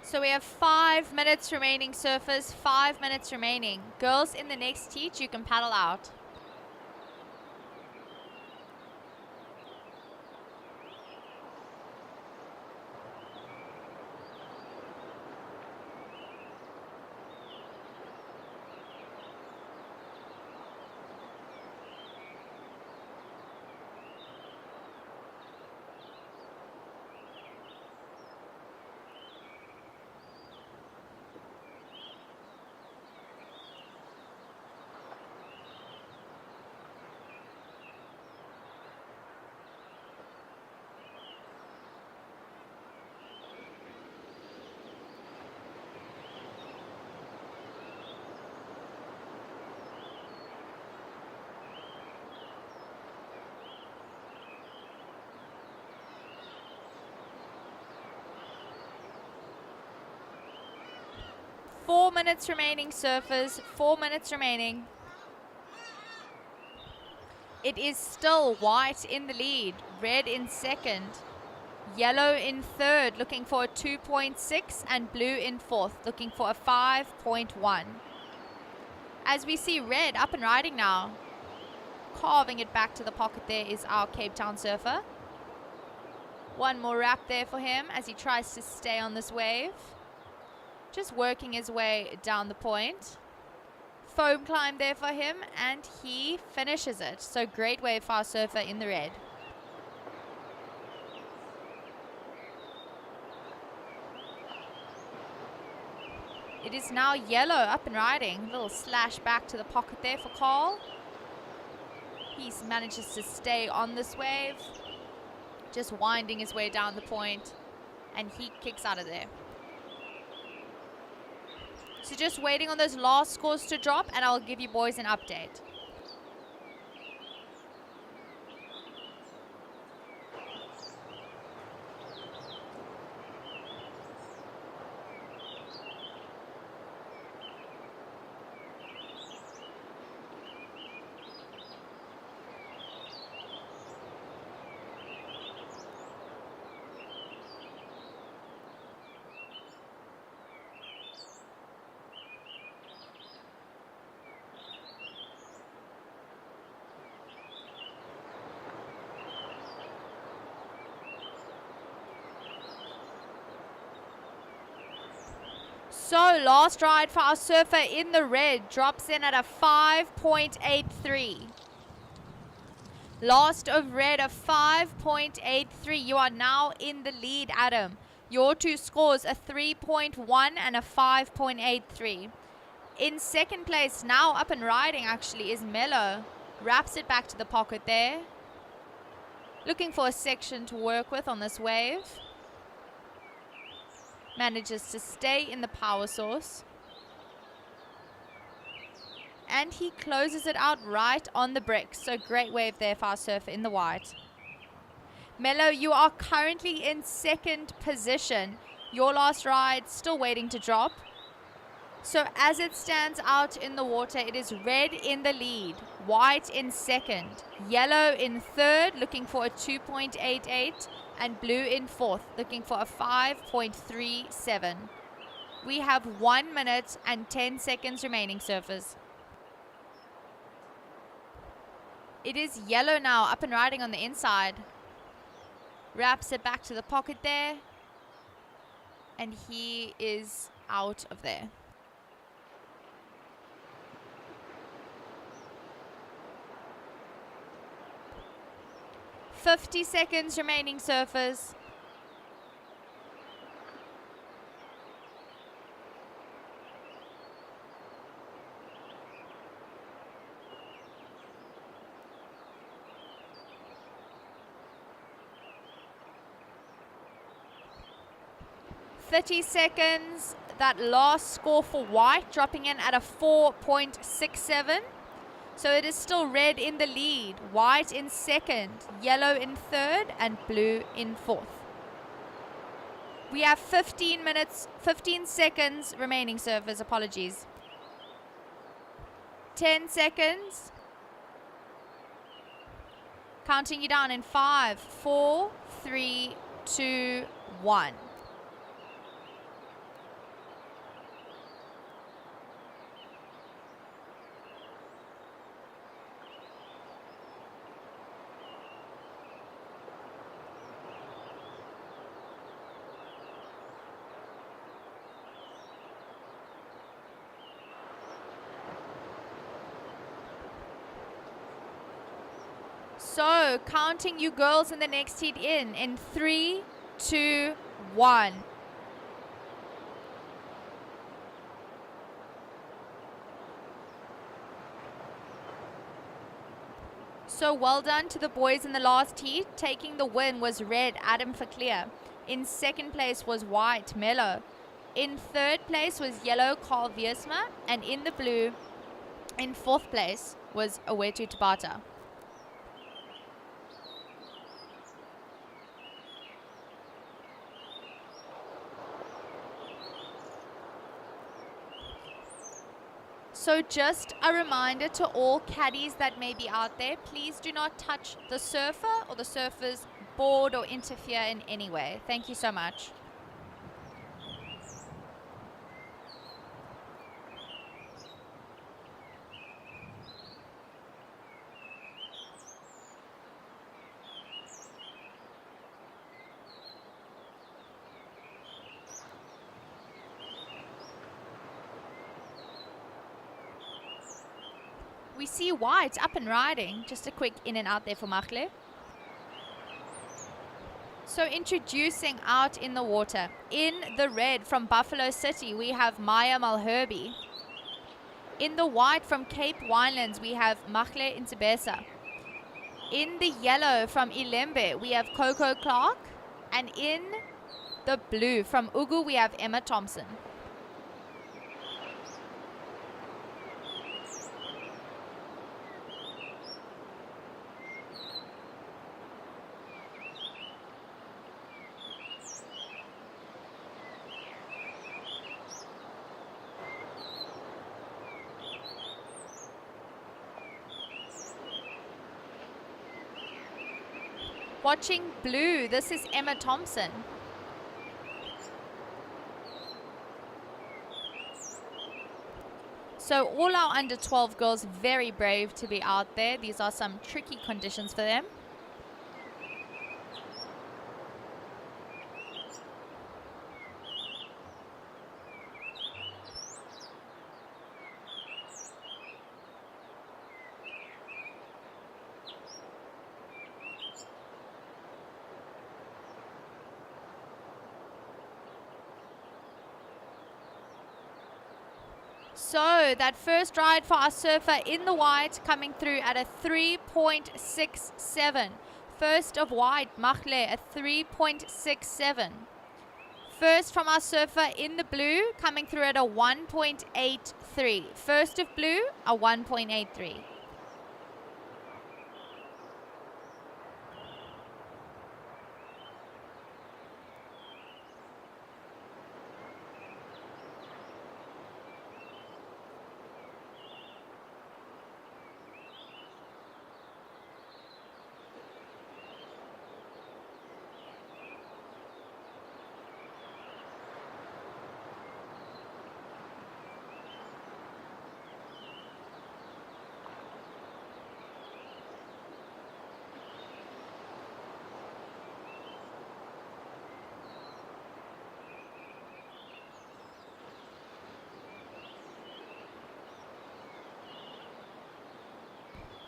So we have 5 minutes remaining, surfers, 5 minutes remaining. Girls in the next heat, you can paddle out. Four minutes remaining, surfers. 4 minutes remaining. It is still white in the lead, red in second, yellow in third, looking for a 2.6, and blue in fourth, looking for a 5.1. As we see red up and riding now, carving it back to the pocket there is our Cape Town surfer. One more wrap there for him as he tries to stay on this wave. Just working his way down the point. Foam climb there for him, and he finishes it. So great wave for our surfer in the red. It is now yellow up and riding. Little slash back to the pocket there for Carl. He manages to stay on this wave. Just winding his way down the point, and he kicks out of there. So just waiting on those last scores to drop, and I'll give you boys an update. So last ride for our surfer in the red drops in at a 5.83. Last of red, a 5.83. You are now in the lead, Adam. Your two scores, a 3.1 and a 5.83. In second place, now up and riding actually, is Mello. Wraps it back to the pocket there. Looking for a section to work with on this wave. Manages to stay in the power source. And he closes it out right on the bricks. So great wave there for our surfer in the white. Mello, you are currently in second position. Your last ride still waiting to drop. So as it stands out in the water, it is red in the lead, white in second, yellow in third, looking for a 2.88, and blue in fourth, looking for a 5.37. We have 1 minute and 10 seconds remaining, surfers. It is yellow now, up and riding on the inside. Wraps it back to the pocket there. And he is out of there. "50 seconds remaining, surfers. 30 seconds. That last score for white dropping in at a 4.67. So it is still red in the lead, white in second, yellow in third, and blue in fourth. We have 15 seconds remaining, surfers. Apologies. 10 seconds. Counting you down in 5, 4, 3, 2, 1. So, counting you girls in the next heat in 3, 2, 1. So well done to the boys in the last heat. Taking the win was red, Adam Verclear. In second place was white, Mello. In third place was yellow, Carl Wiersma. And in the blue, in fourth place, was Awetu Tabata. So just a reminder to all caddies that may be out there, please do not touch the surfer or the surfer's board or interfere in any way. Thank you so much. We see white up and riding. Just a quick in and out there for Machle. So introducing out in the water. In the red from Buffalo City, we have Maya Malherby. In the white from Cape Winelands, we have Machle Intibesa. In the yellow from Ilembe, we have Coco Clark. And in the blue from Ugu, we have Emma Thompson. Watching blue, this is Emma Thompson. So all our under 12 girls very brave to be out there. These are some tricky conditions for them. So that first ride for our surfer in the white coming through at a 3.67. First of white, Machle, a 3.67. First from our surfer in the blue coming through at a 1.83. First of blue, a 1.83.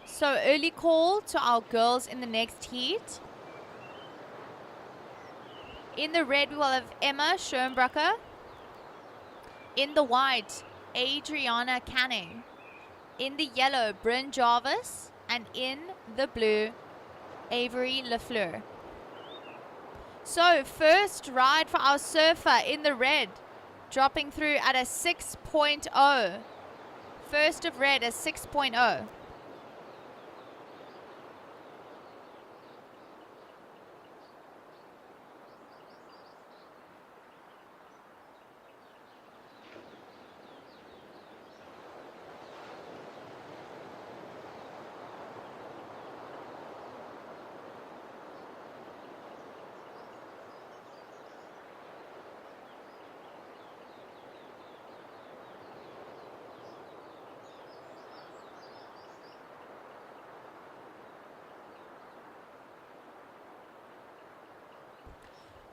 So early call to our girls in the next heat. In the red, we will have Emma Schoenbrucker. In the white, Adriana Canning. In the yellow, Bryn Jarvis. And in the blue, Avery Lafleur. So first ride for our surfer in the red, dropping through at a 6.0. First of red, a 6.0.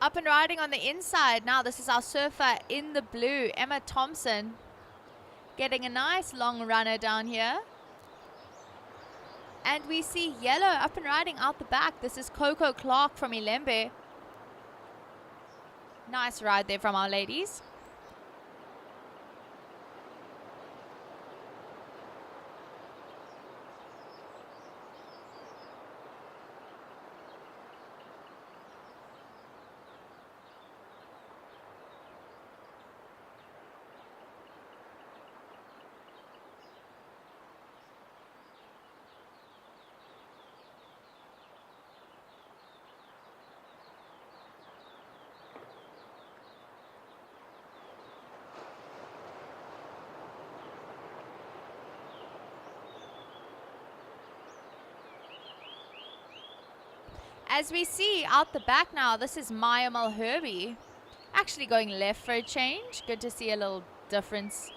Up and riding on the inside. Now this is our surfer in the blue, Emma Thompson. Getting a nice long runner down here. And we see yellow up and riding out the back. This is Coco Clark from Ilembe. Nice ride there from our ladies. As we see out the back now, this is Maya Mulherby. Actually going left for a change. Good to see a little difference.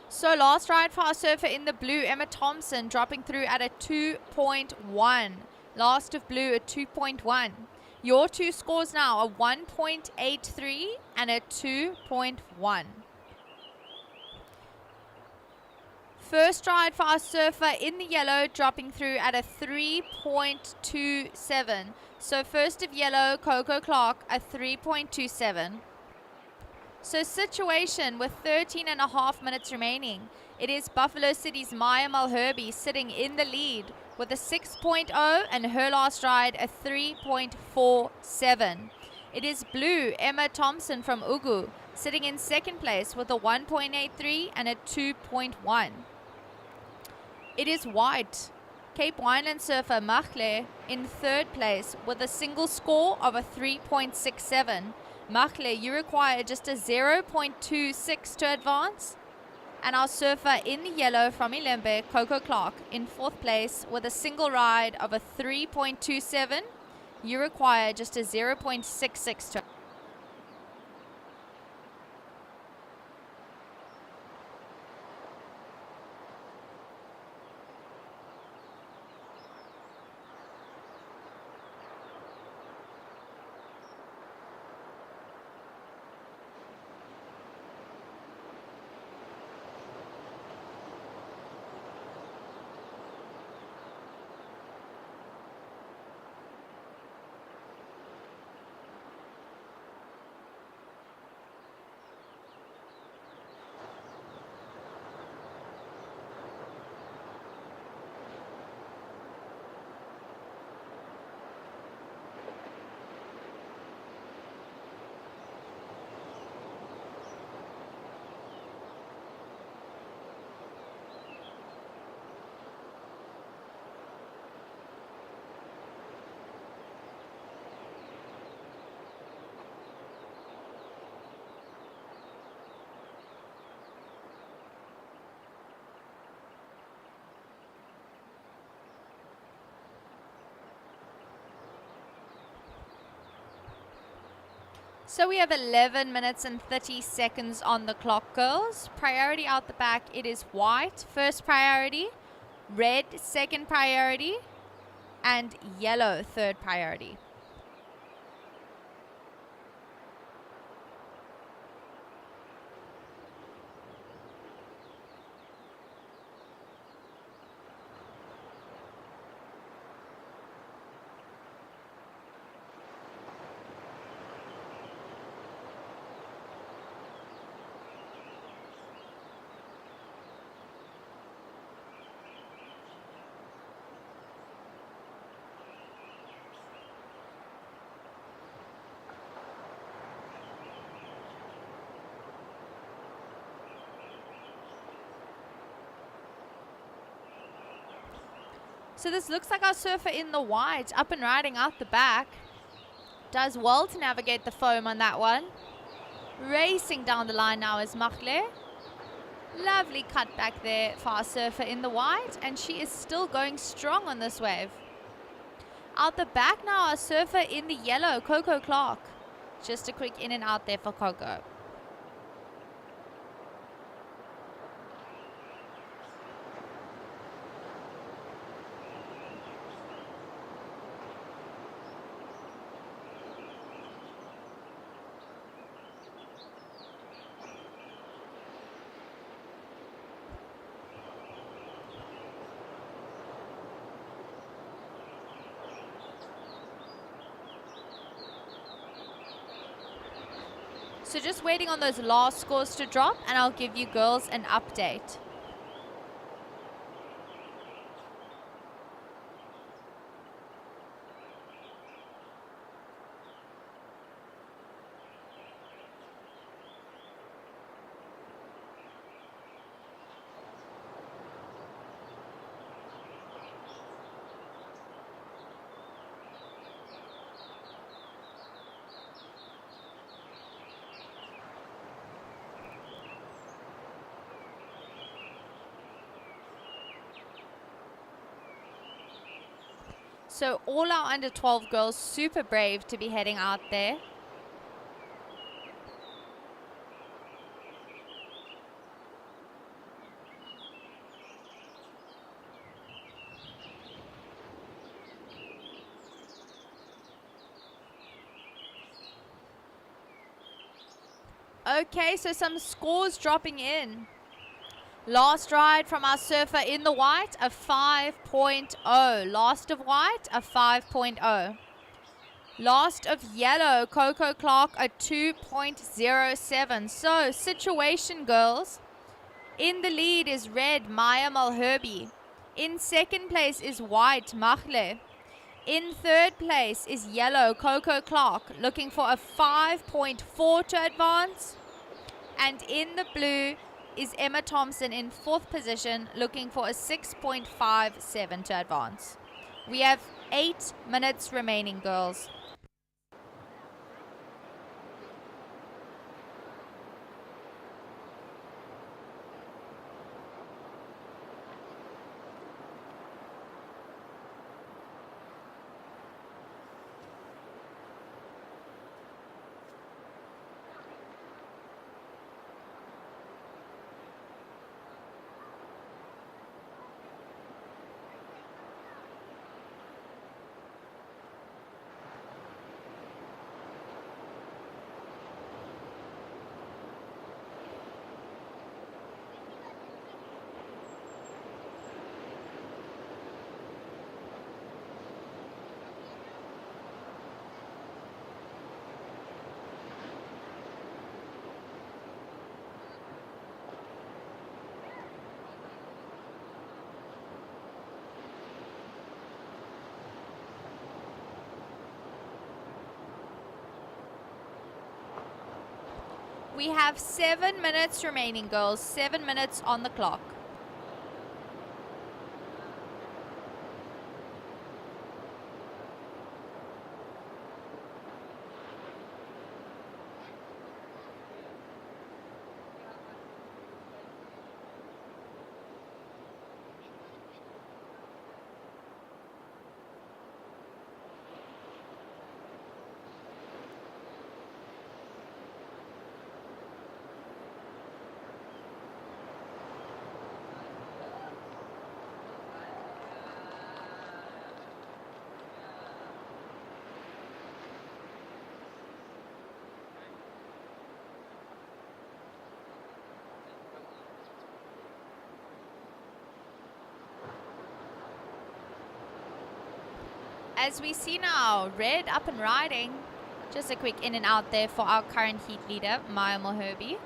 So last ride for our surfer in the blue, Emma Thompson, dropping through at a 2.1. Last of blue at 2.1. Your two scores now, a 1.83 and a 2.1. First ride for our surfer in the yellow, dropping through at a 3.27. So first of yellow, Coco Clark, a 3.27. So situation with 13 and a half minutes remaining. It is Buffalo City's Maya Mulherby sitting in the lead with a 6.0 and her last ride a 3.47. It is blue Emma Thompson from Ugu sitting in second place with a 1.83 and a 2.1. It is white Cape Wineland surfer Machle in third place with a single score of a 3.67. Machle, you require just a 0.26 to advance. And our surfer in the yellow from Ilembe, Coco Clark, in fourth place with a single ride of a 3.27. You require just a 0.66 to. So we have 11 minutes and 30 seconds on the clock, girls. Priority out the back, it is white, first priority, red, second priority, and yellow, third priority. So this looks like our surfer in the white, up and riding out the back. Does well to navigate the foam on that one. Racing down the line now is Machle. Lovely cut back there for our surfer in the white, and she is still going strong on this wave. Out the back now, our surfer in the yellow, Coco Clark. Just a quick in and out there for Coco. So just waiting on those last scores to drop, and I'll give you girls an update. So all our under 12 girls super brave to be heading out there. Okay, so some scores dropping in. Last ride from our surfer in the white, a 5.0. Last of white, a 5.0. Last of yellow, Coco Clark, a 2.07. So, situation, girls. In the lead is red, Maya Malherby. In second place is white, Machle. In third place is yellow, Coco Clark, looking for a 5.4 to advance. And in the blue is Emma Thompson in fourth position, looking for a 6.57 to advance. We have 8 minutes remaining, girls. We have 7 minutes remaining, girls. 7 minutes on the clock. As we see now, red up and riding. Just a quick in and out there for our current heat leader, Maya Malherby.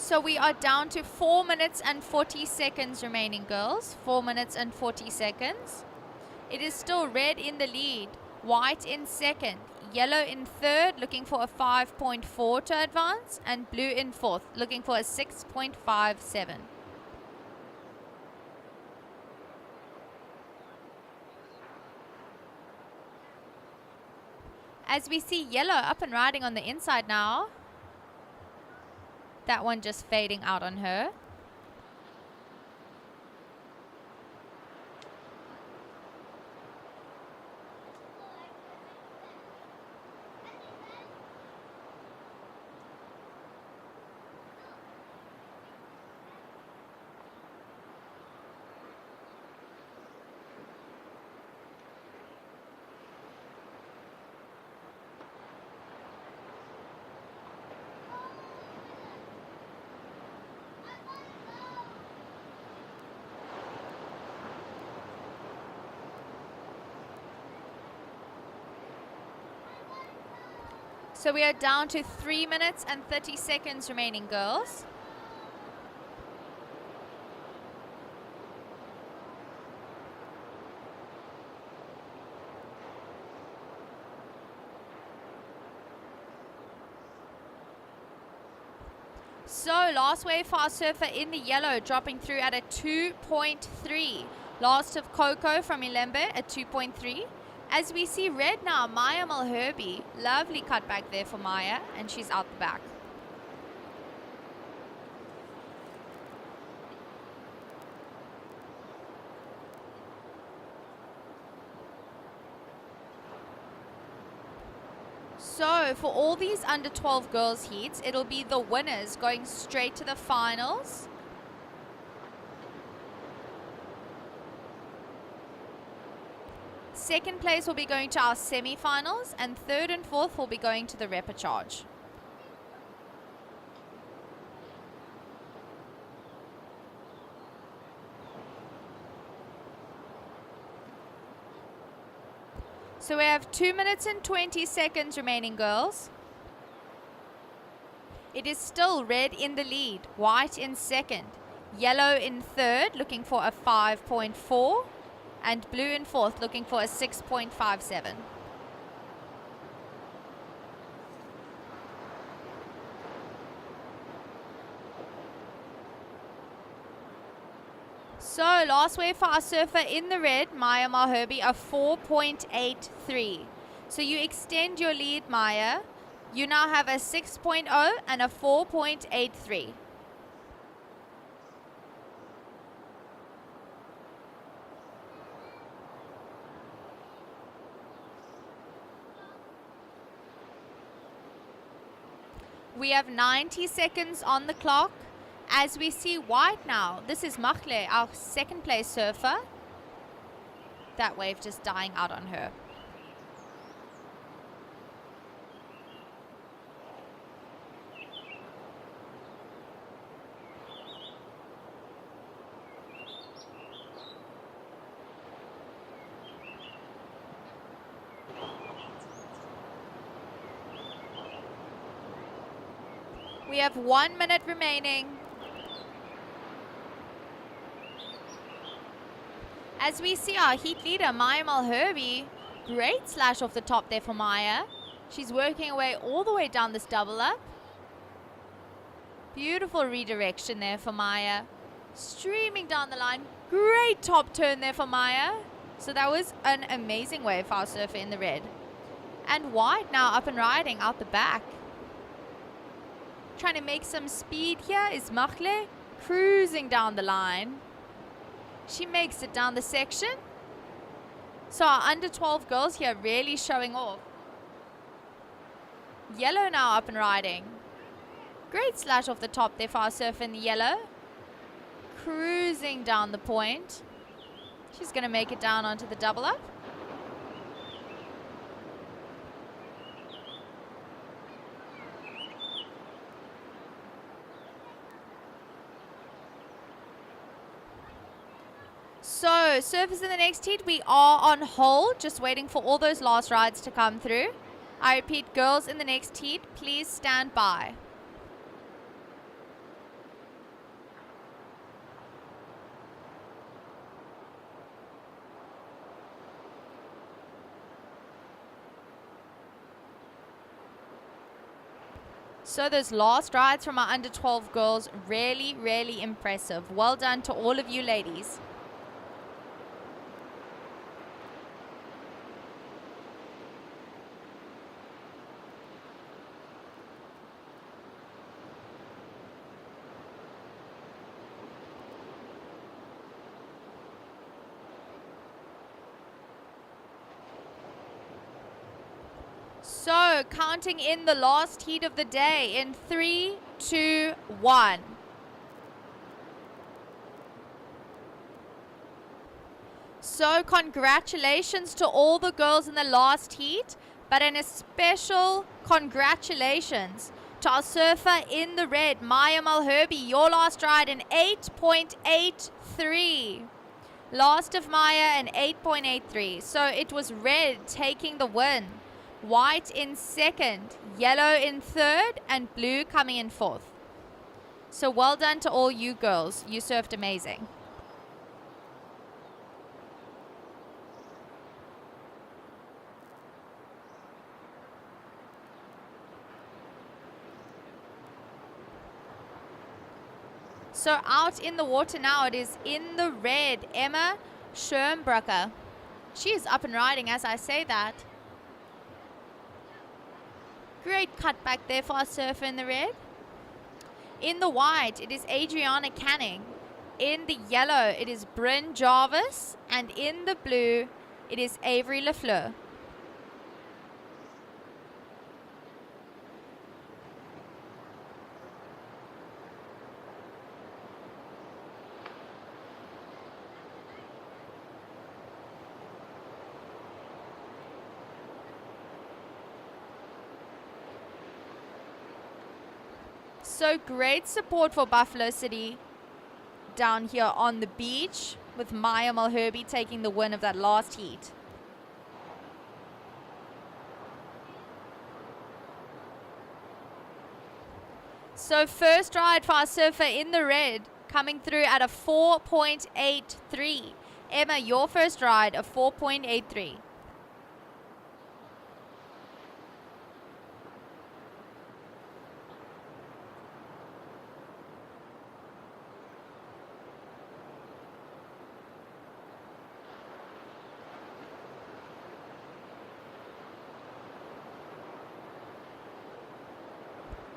So we are down to 4 minutes and 40 seconds remaining, girls. 4 minutes and 40 seconds. It is still red in the lead, white in second, yellow in third, looking for a 5.4 to advance, and blue in fourth, looking for a 6.57. As we see yellow up and riding on the inside now. That one just fading out on her. So we are down to 3 minutes and 30 seconds remaining, girls. So last wave for our surfer in the yellow, dropping through at a 2.3. Last of Coco from Ilembe at 2.3. As we see red now, Maya Malherbe. Lovely cut back there for Maya, and she's out the back. So for all these under 12 girls heats, it'll be the winners going straight to the finals. Second place will be going to our semi-finals, and third and fourth will be going to the repechage. So we have 2 minutes and 20 seconds remaining, girls. It is still red in the lead, white in second, yellow in third, looking for a 5.4. And blue in fourth, looking for a 6.57. So last wave for our surfer in the red, Maya Malherbe, a 4.83. So you extend your lead, Maya. You now have a 6.0 and a 4.83. We have 90 seconds on the clock. As we see white now, this is Machle, our second place surfer. That wave just dying out on her. We have 1 minute remaining. As we see our heat leader, Maya Malherbe, great slash off the top there for Maya. She's working away all the way down this double up. Beautiful redirection there for Maya. Streaming down the line. Great top turn there for Maya. So that was an amazing wave for our surfer in the red. And white now up and riding out the back. Trying to make some speed here is Machle, cruising down the line. She makes it down the section. So our under 12 girls here really showing off. Yellow now up and riding. Great slash off the top there for our surfer in the yellow. Cruising down the point. She's going to make it down onto the double up. So, surfers in the next heat, we are on hold, just waiting for all those last rides to come through. I repeat, girls in the next heat, please stand by. So those last rides from our under 12 girls, really, really impressive. Well done to all of you ladies. So, counting in the last heat of the day in 3, 2, 1. So, congratulations to all the girls in the last heat, but an especial congratulations to our surfer in the red, Maya Malherby. Your last ride in 8.83. Last of Maya in 8.83. So, it was red taking the win. White in second, yellow in third, and blue coming in fourth. So well done to all you girls. You surfed amazing. So out in the water now, it is in the red, Emma Schirmbrucker. She is up and riding as I say that. Great cut back there for our surfer in the red. In the white, it is Adriana Canning. In the yellow, it is Bryn Jarvis. And in the blue, it is Avery Lafleur. So great support for Buffalo City down here on the beach, with Maya Malherby taking the win of that last heat. So first ride for our surfer in the red, coming through at a 4.83. Emma, your first ride, a 4.83.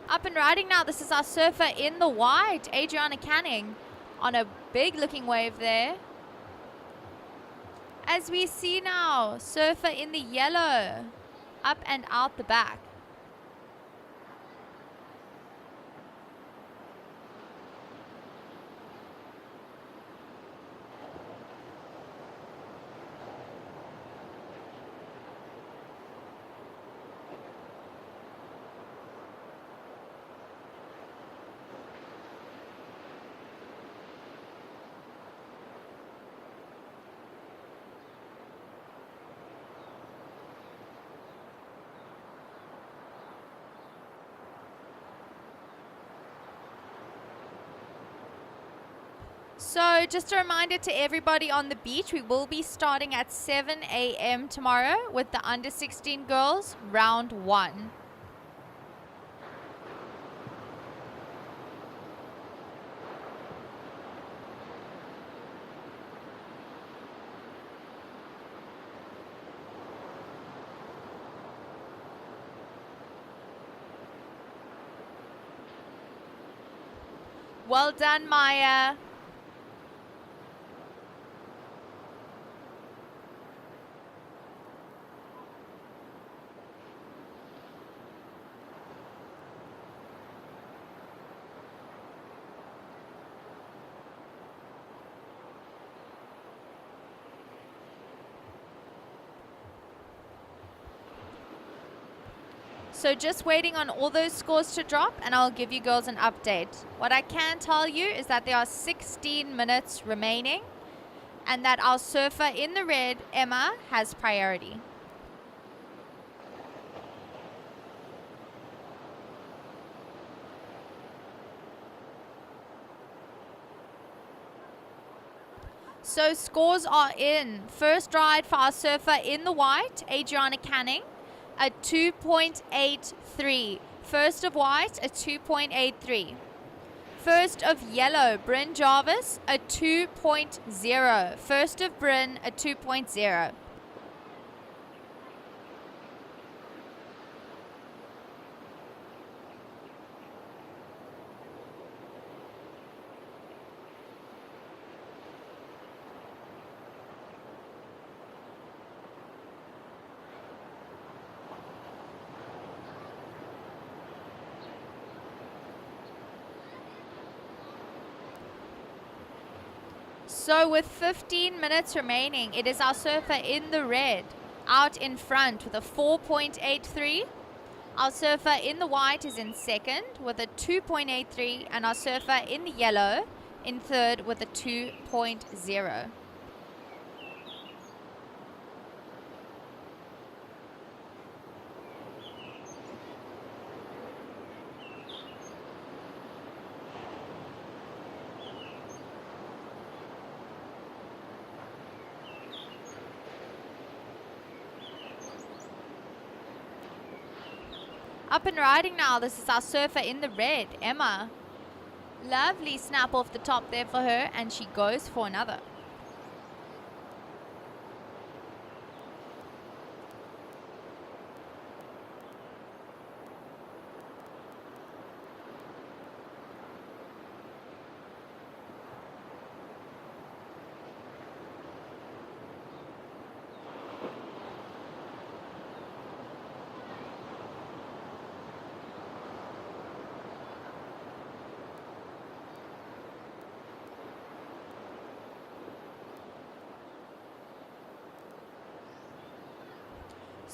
Up and riding now. This is our surfer in the white, Adriana Canning, on a big looking wave there. As we see now, surfer in the yellow, up and out the back. So just a reminder to everybody on the beach, we will be starting at 7 a.m. tomorrow with the under 16 girls, round 1. Well done, Maya. So just waiting on all those scores to drop, and I'll give you girls an update. What I can tell you is that there are 16 minutes remaining, and that our surfer in the red, Emma, has priority. So scores are in. First ride for our surfer in the white, Adriana Canning, a 2.83. First of white, a 2.83. First of yellow, Bryn Jarvis, a 2.0. First of Bryn, a 2.0. So with 15 minutes remaining, it is our surfer in the red out in front with a 4.83. Our surfer in the white is in second with a 2.83, and our surfer in the yellow in third with a 2.0. Up and riding now. This is our surfer in the red, Emma. Lovely snap off the top there for her, and she goes for another.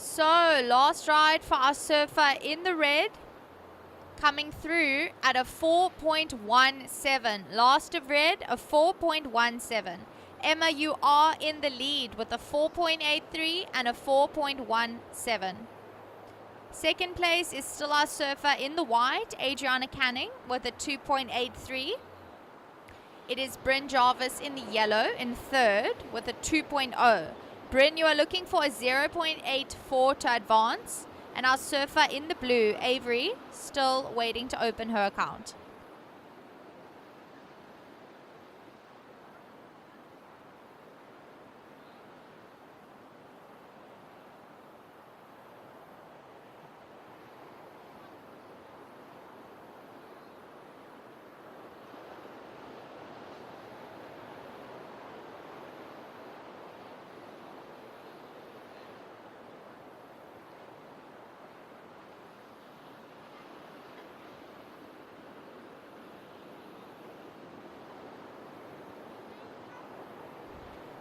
So, last ride for our surfer in the red, coming through at a 4.17. Last of red, a 4.17. Emma, you are in the lead with a 4.83 and a 4.17. Second place is still our surfer in the white, Adriana Canning, with a 2.83. It is Bryn Jarvis in the yellow in third with a 2.0. Bryn, you are looking for a 0.84 to advance. And our surfer in the blue, Avery, still waiting to open her account.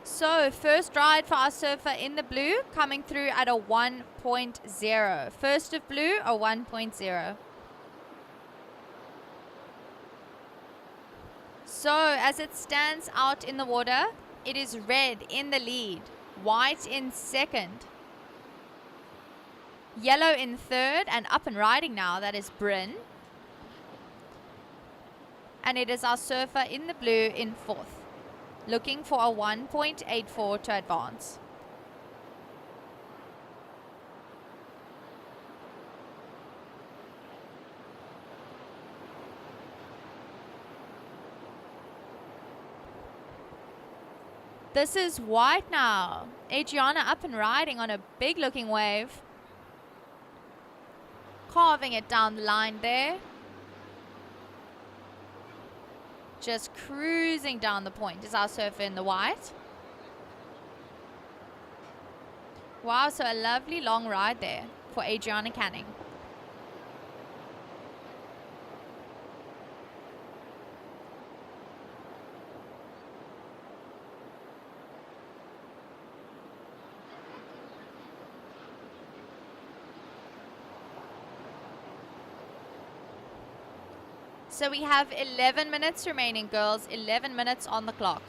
So, first ride for our surfer in the blue, coming through at a 1.0. First of blue, a 1.0. So, as it stands out in the water, it is red in the lead, white in second, yellow in third, and up and riding now, that is Bryn. And it is our surfer in the blue in fourth, looking for a 1.84 to advance. This is white now. Adriana up and riding on a big looking wave. Carving it down the line there. Just cruising down the point is our surfer in the white. Wow, so a lovely long ride there for Adriana Canning. So we have 11 minutes remaining, girls. 11 minutes on the clock.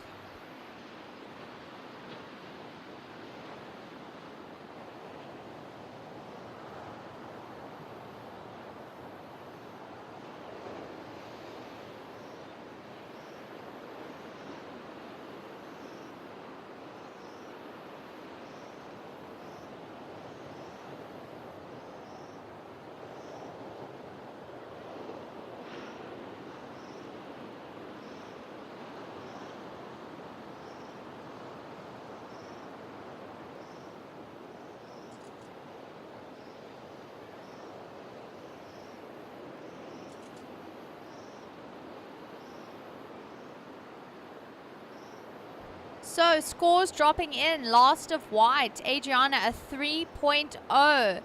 So scores dropping in. Last of white, Adriana a 3.0.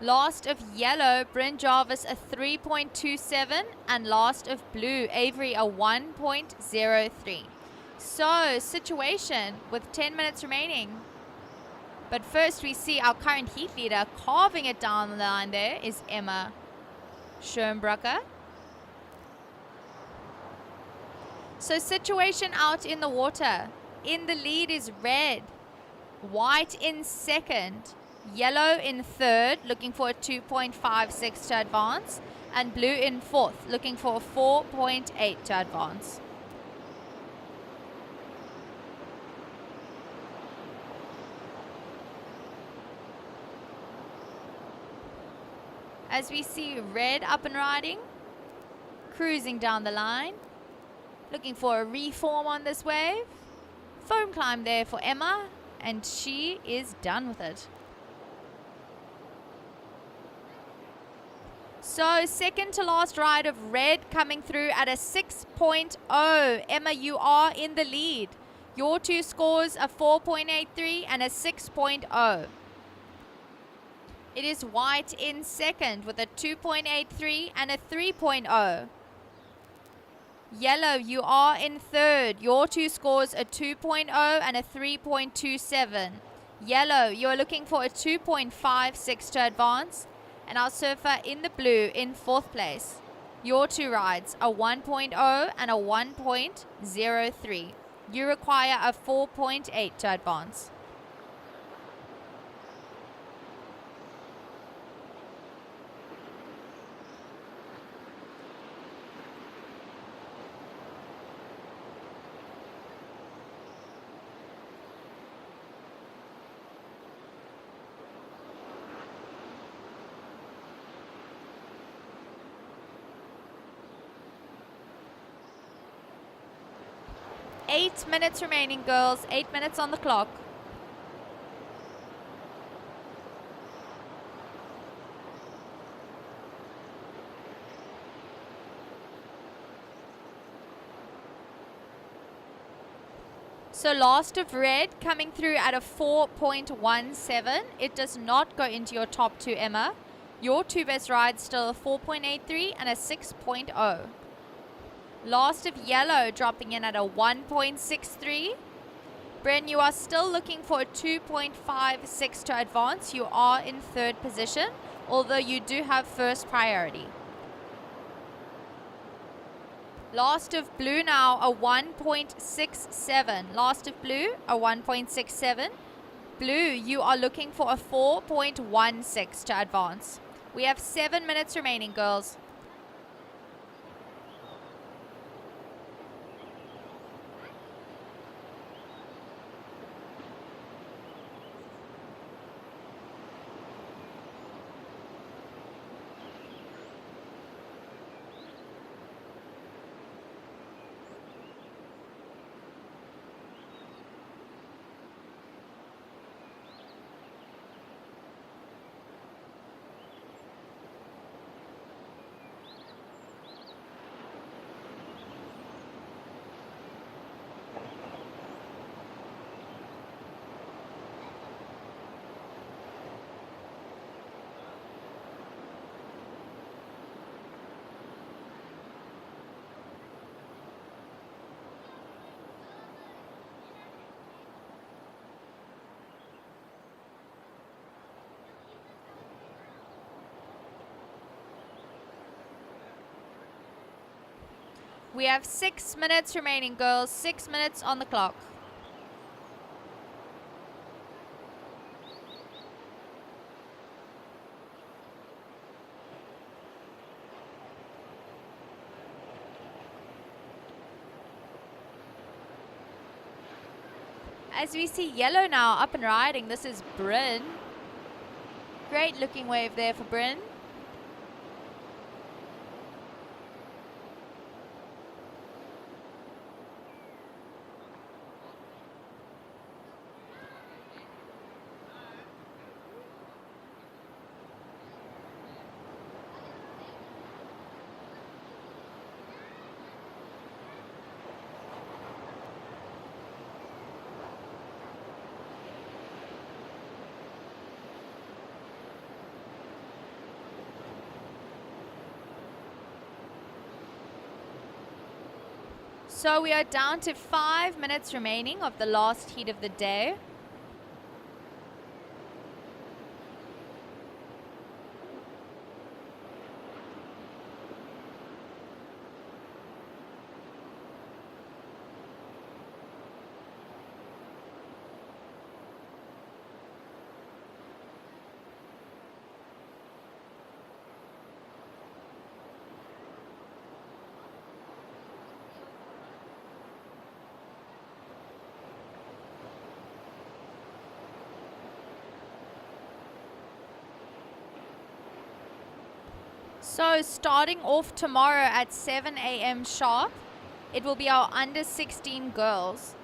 Last of yellow, Bryn Jarvis a 3.27. And last of blue, Avery a 1.03. So situation with 10 minutes remaining. But first we see our current heat leader carving it down the line. There is Emma Schoenbrucker. So situation out in the water. In the lead is red. White in second. Yellow in third, looking for a 2.56 to advance. And blue in fourth, looking for a 4.8 to advance. As we see red up and riding, cruising down the line, looking for a reform on this wave. Foam climb there for Emma, and she is done with it. So second to last ride of red coming through at a 6.0. Emma, you are in the lead. Your two scores a 4.83 and a 6.0. It is white in second with a 2.83 and a 3.0. Yellow, you are in third. Your two scores a 2.0 and a 3.27. Yellow, you are looking for a 2.56 to advance. And our surfer in the blue in fourth place. Your two rides a 1.0 and a 1.03. You require a 4.8 to advance. Eight minutes remaining, girls. 8 minutes on the clock. So last of red coming through at a 4.17. It does not go into your top two, Emma. Your two best rides still a 4.83 and a 6.0. Last of yellow dropping in at a 1.63. Bryn, you are still looking for a 2.56 to advance. You are in third position, although you do have first priority. Last of blue now a 1.67. Last of blue a 1.67. Blue, you are looking for a 4.16 to advance. We have 7 minutes remaining, girls. We have 6 minutes remaining, girls. 6 minutes on the clock. As we see yellow now up and riding, this is Bryn. Great looking wave there for Bryn. So we are down to 5 minutes remaining of the last heat of the day. So starting off tomorrow at 7 a.m. sharp, it will be our under 16 girls.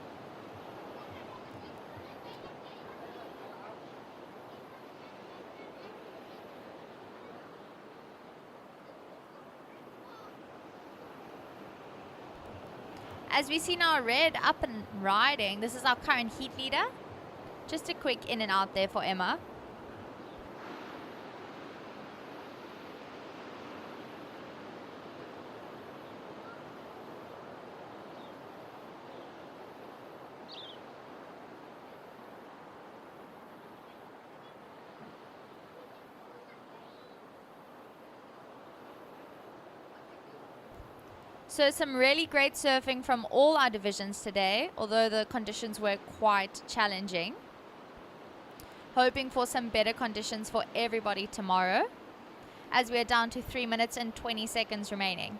As we see now Red up and riding, this is our current heat leader. Just a quick in and out there for Emma. So some really great surfing from all our divisions today, although the conditions were quite challenging. Hoping for some better conditions for everybody tomorrow, as we are down to 3 minutes and 20 seconds remaining.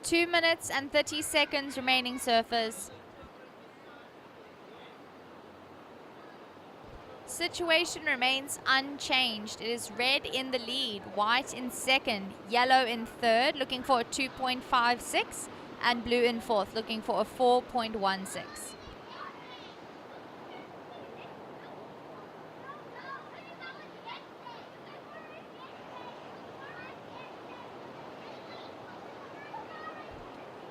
Two minutes and 30 seconds remaining, surfers. Situation remains unchanged. It is red in the lead, white in second, yellow in third, looking for a 2.56, and blue in fourth, looking for a 4.16.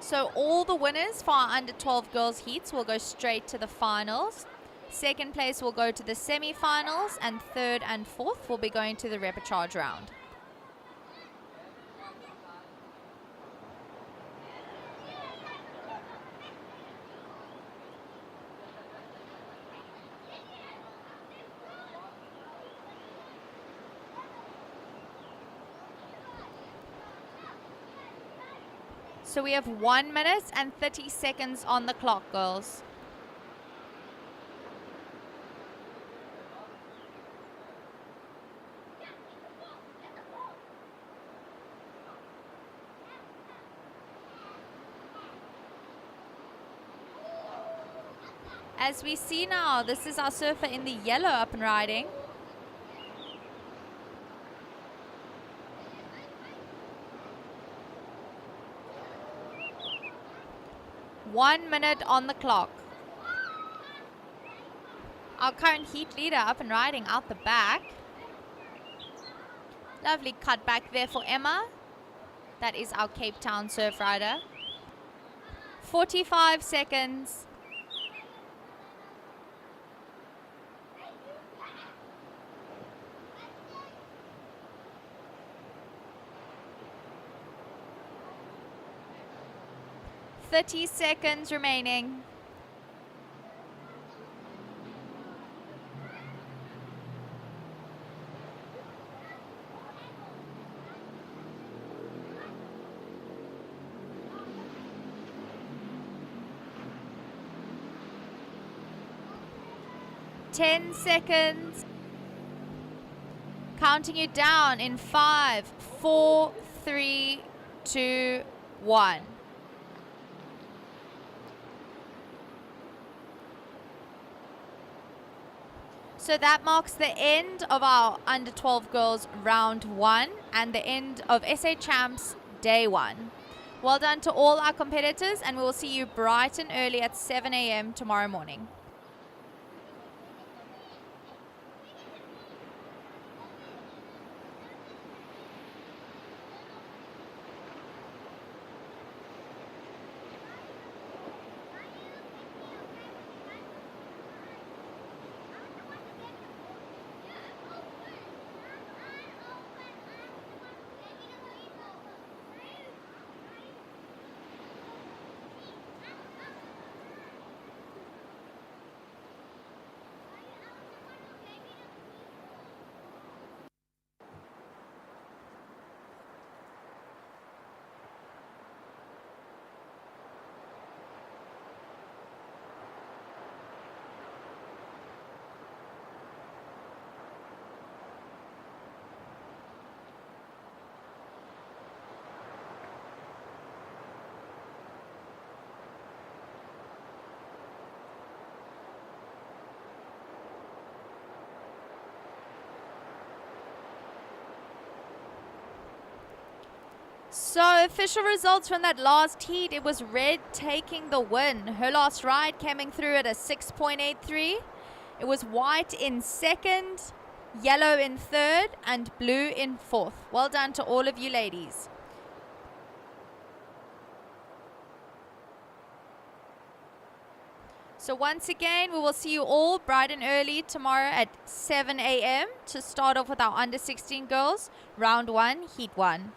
So all the winners for our under 12 girls heats will go straight to the finals. Second place will go to the semi-finals, and third and fourth will be going to the repechage round. So we have 1 minute and 30 seconds on the clock, girls. As we see now, this is our surfer in the yellow up and riding. One minute on the clock. Our current heat leader up and riding out the back. Lovely cut back there for Emma. That is our Cape Town surf rider. 45 seconds. .30 seconds remaining. Ten seconds. Counting you down in 5, 4, 3, 2, 1. So that marks the end of our under 12 girls round 1 and the end of SA Champs day 1. Well done to all our competitors, and we will see you bright and early at 7 a.m. tomorrow morning. So official results from that last heat, it was red taking the win. Her last ride coming through at a 6.83. It was white in second, yellow in third, and blue in fourth. Well done to all of you ladies. So once again, we will see you all bright and early tomorrow at 7 a.m. to start off with our under 16 girls, round 1, heat 1.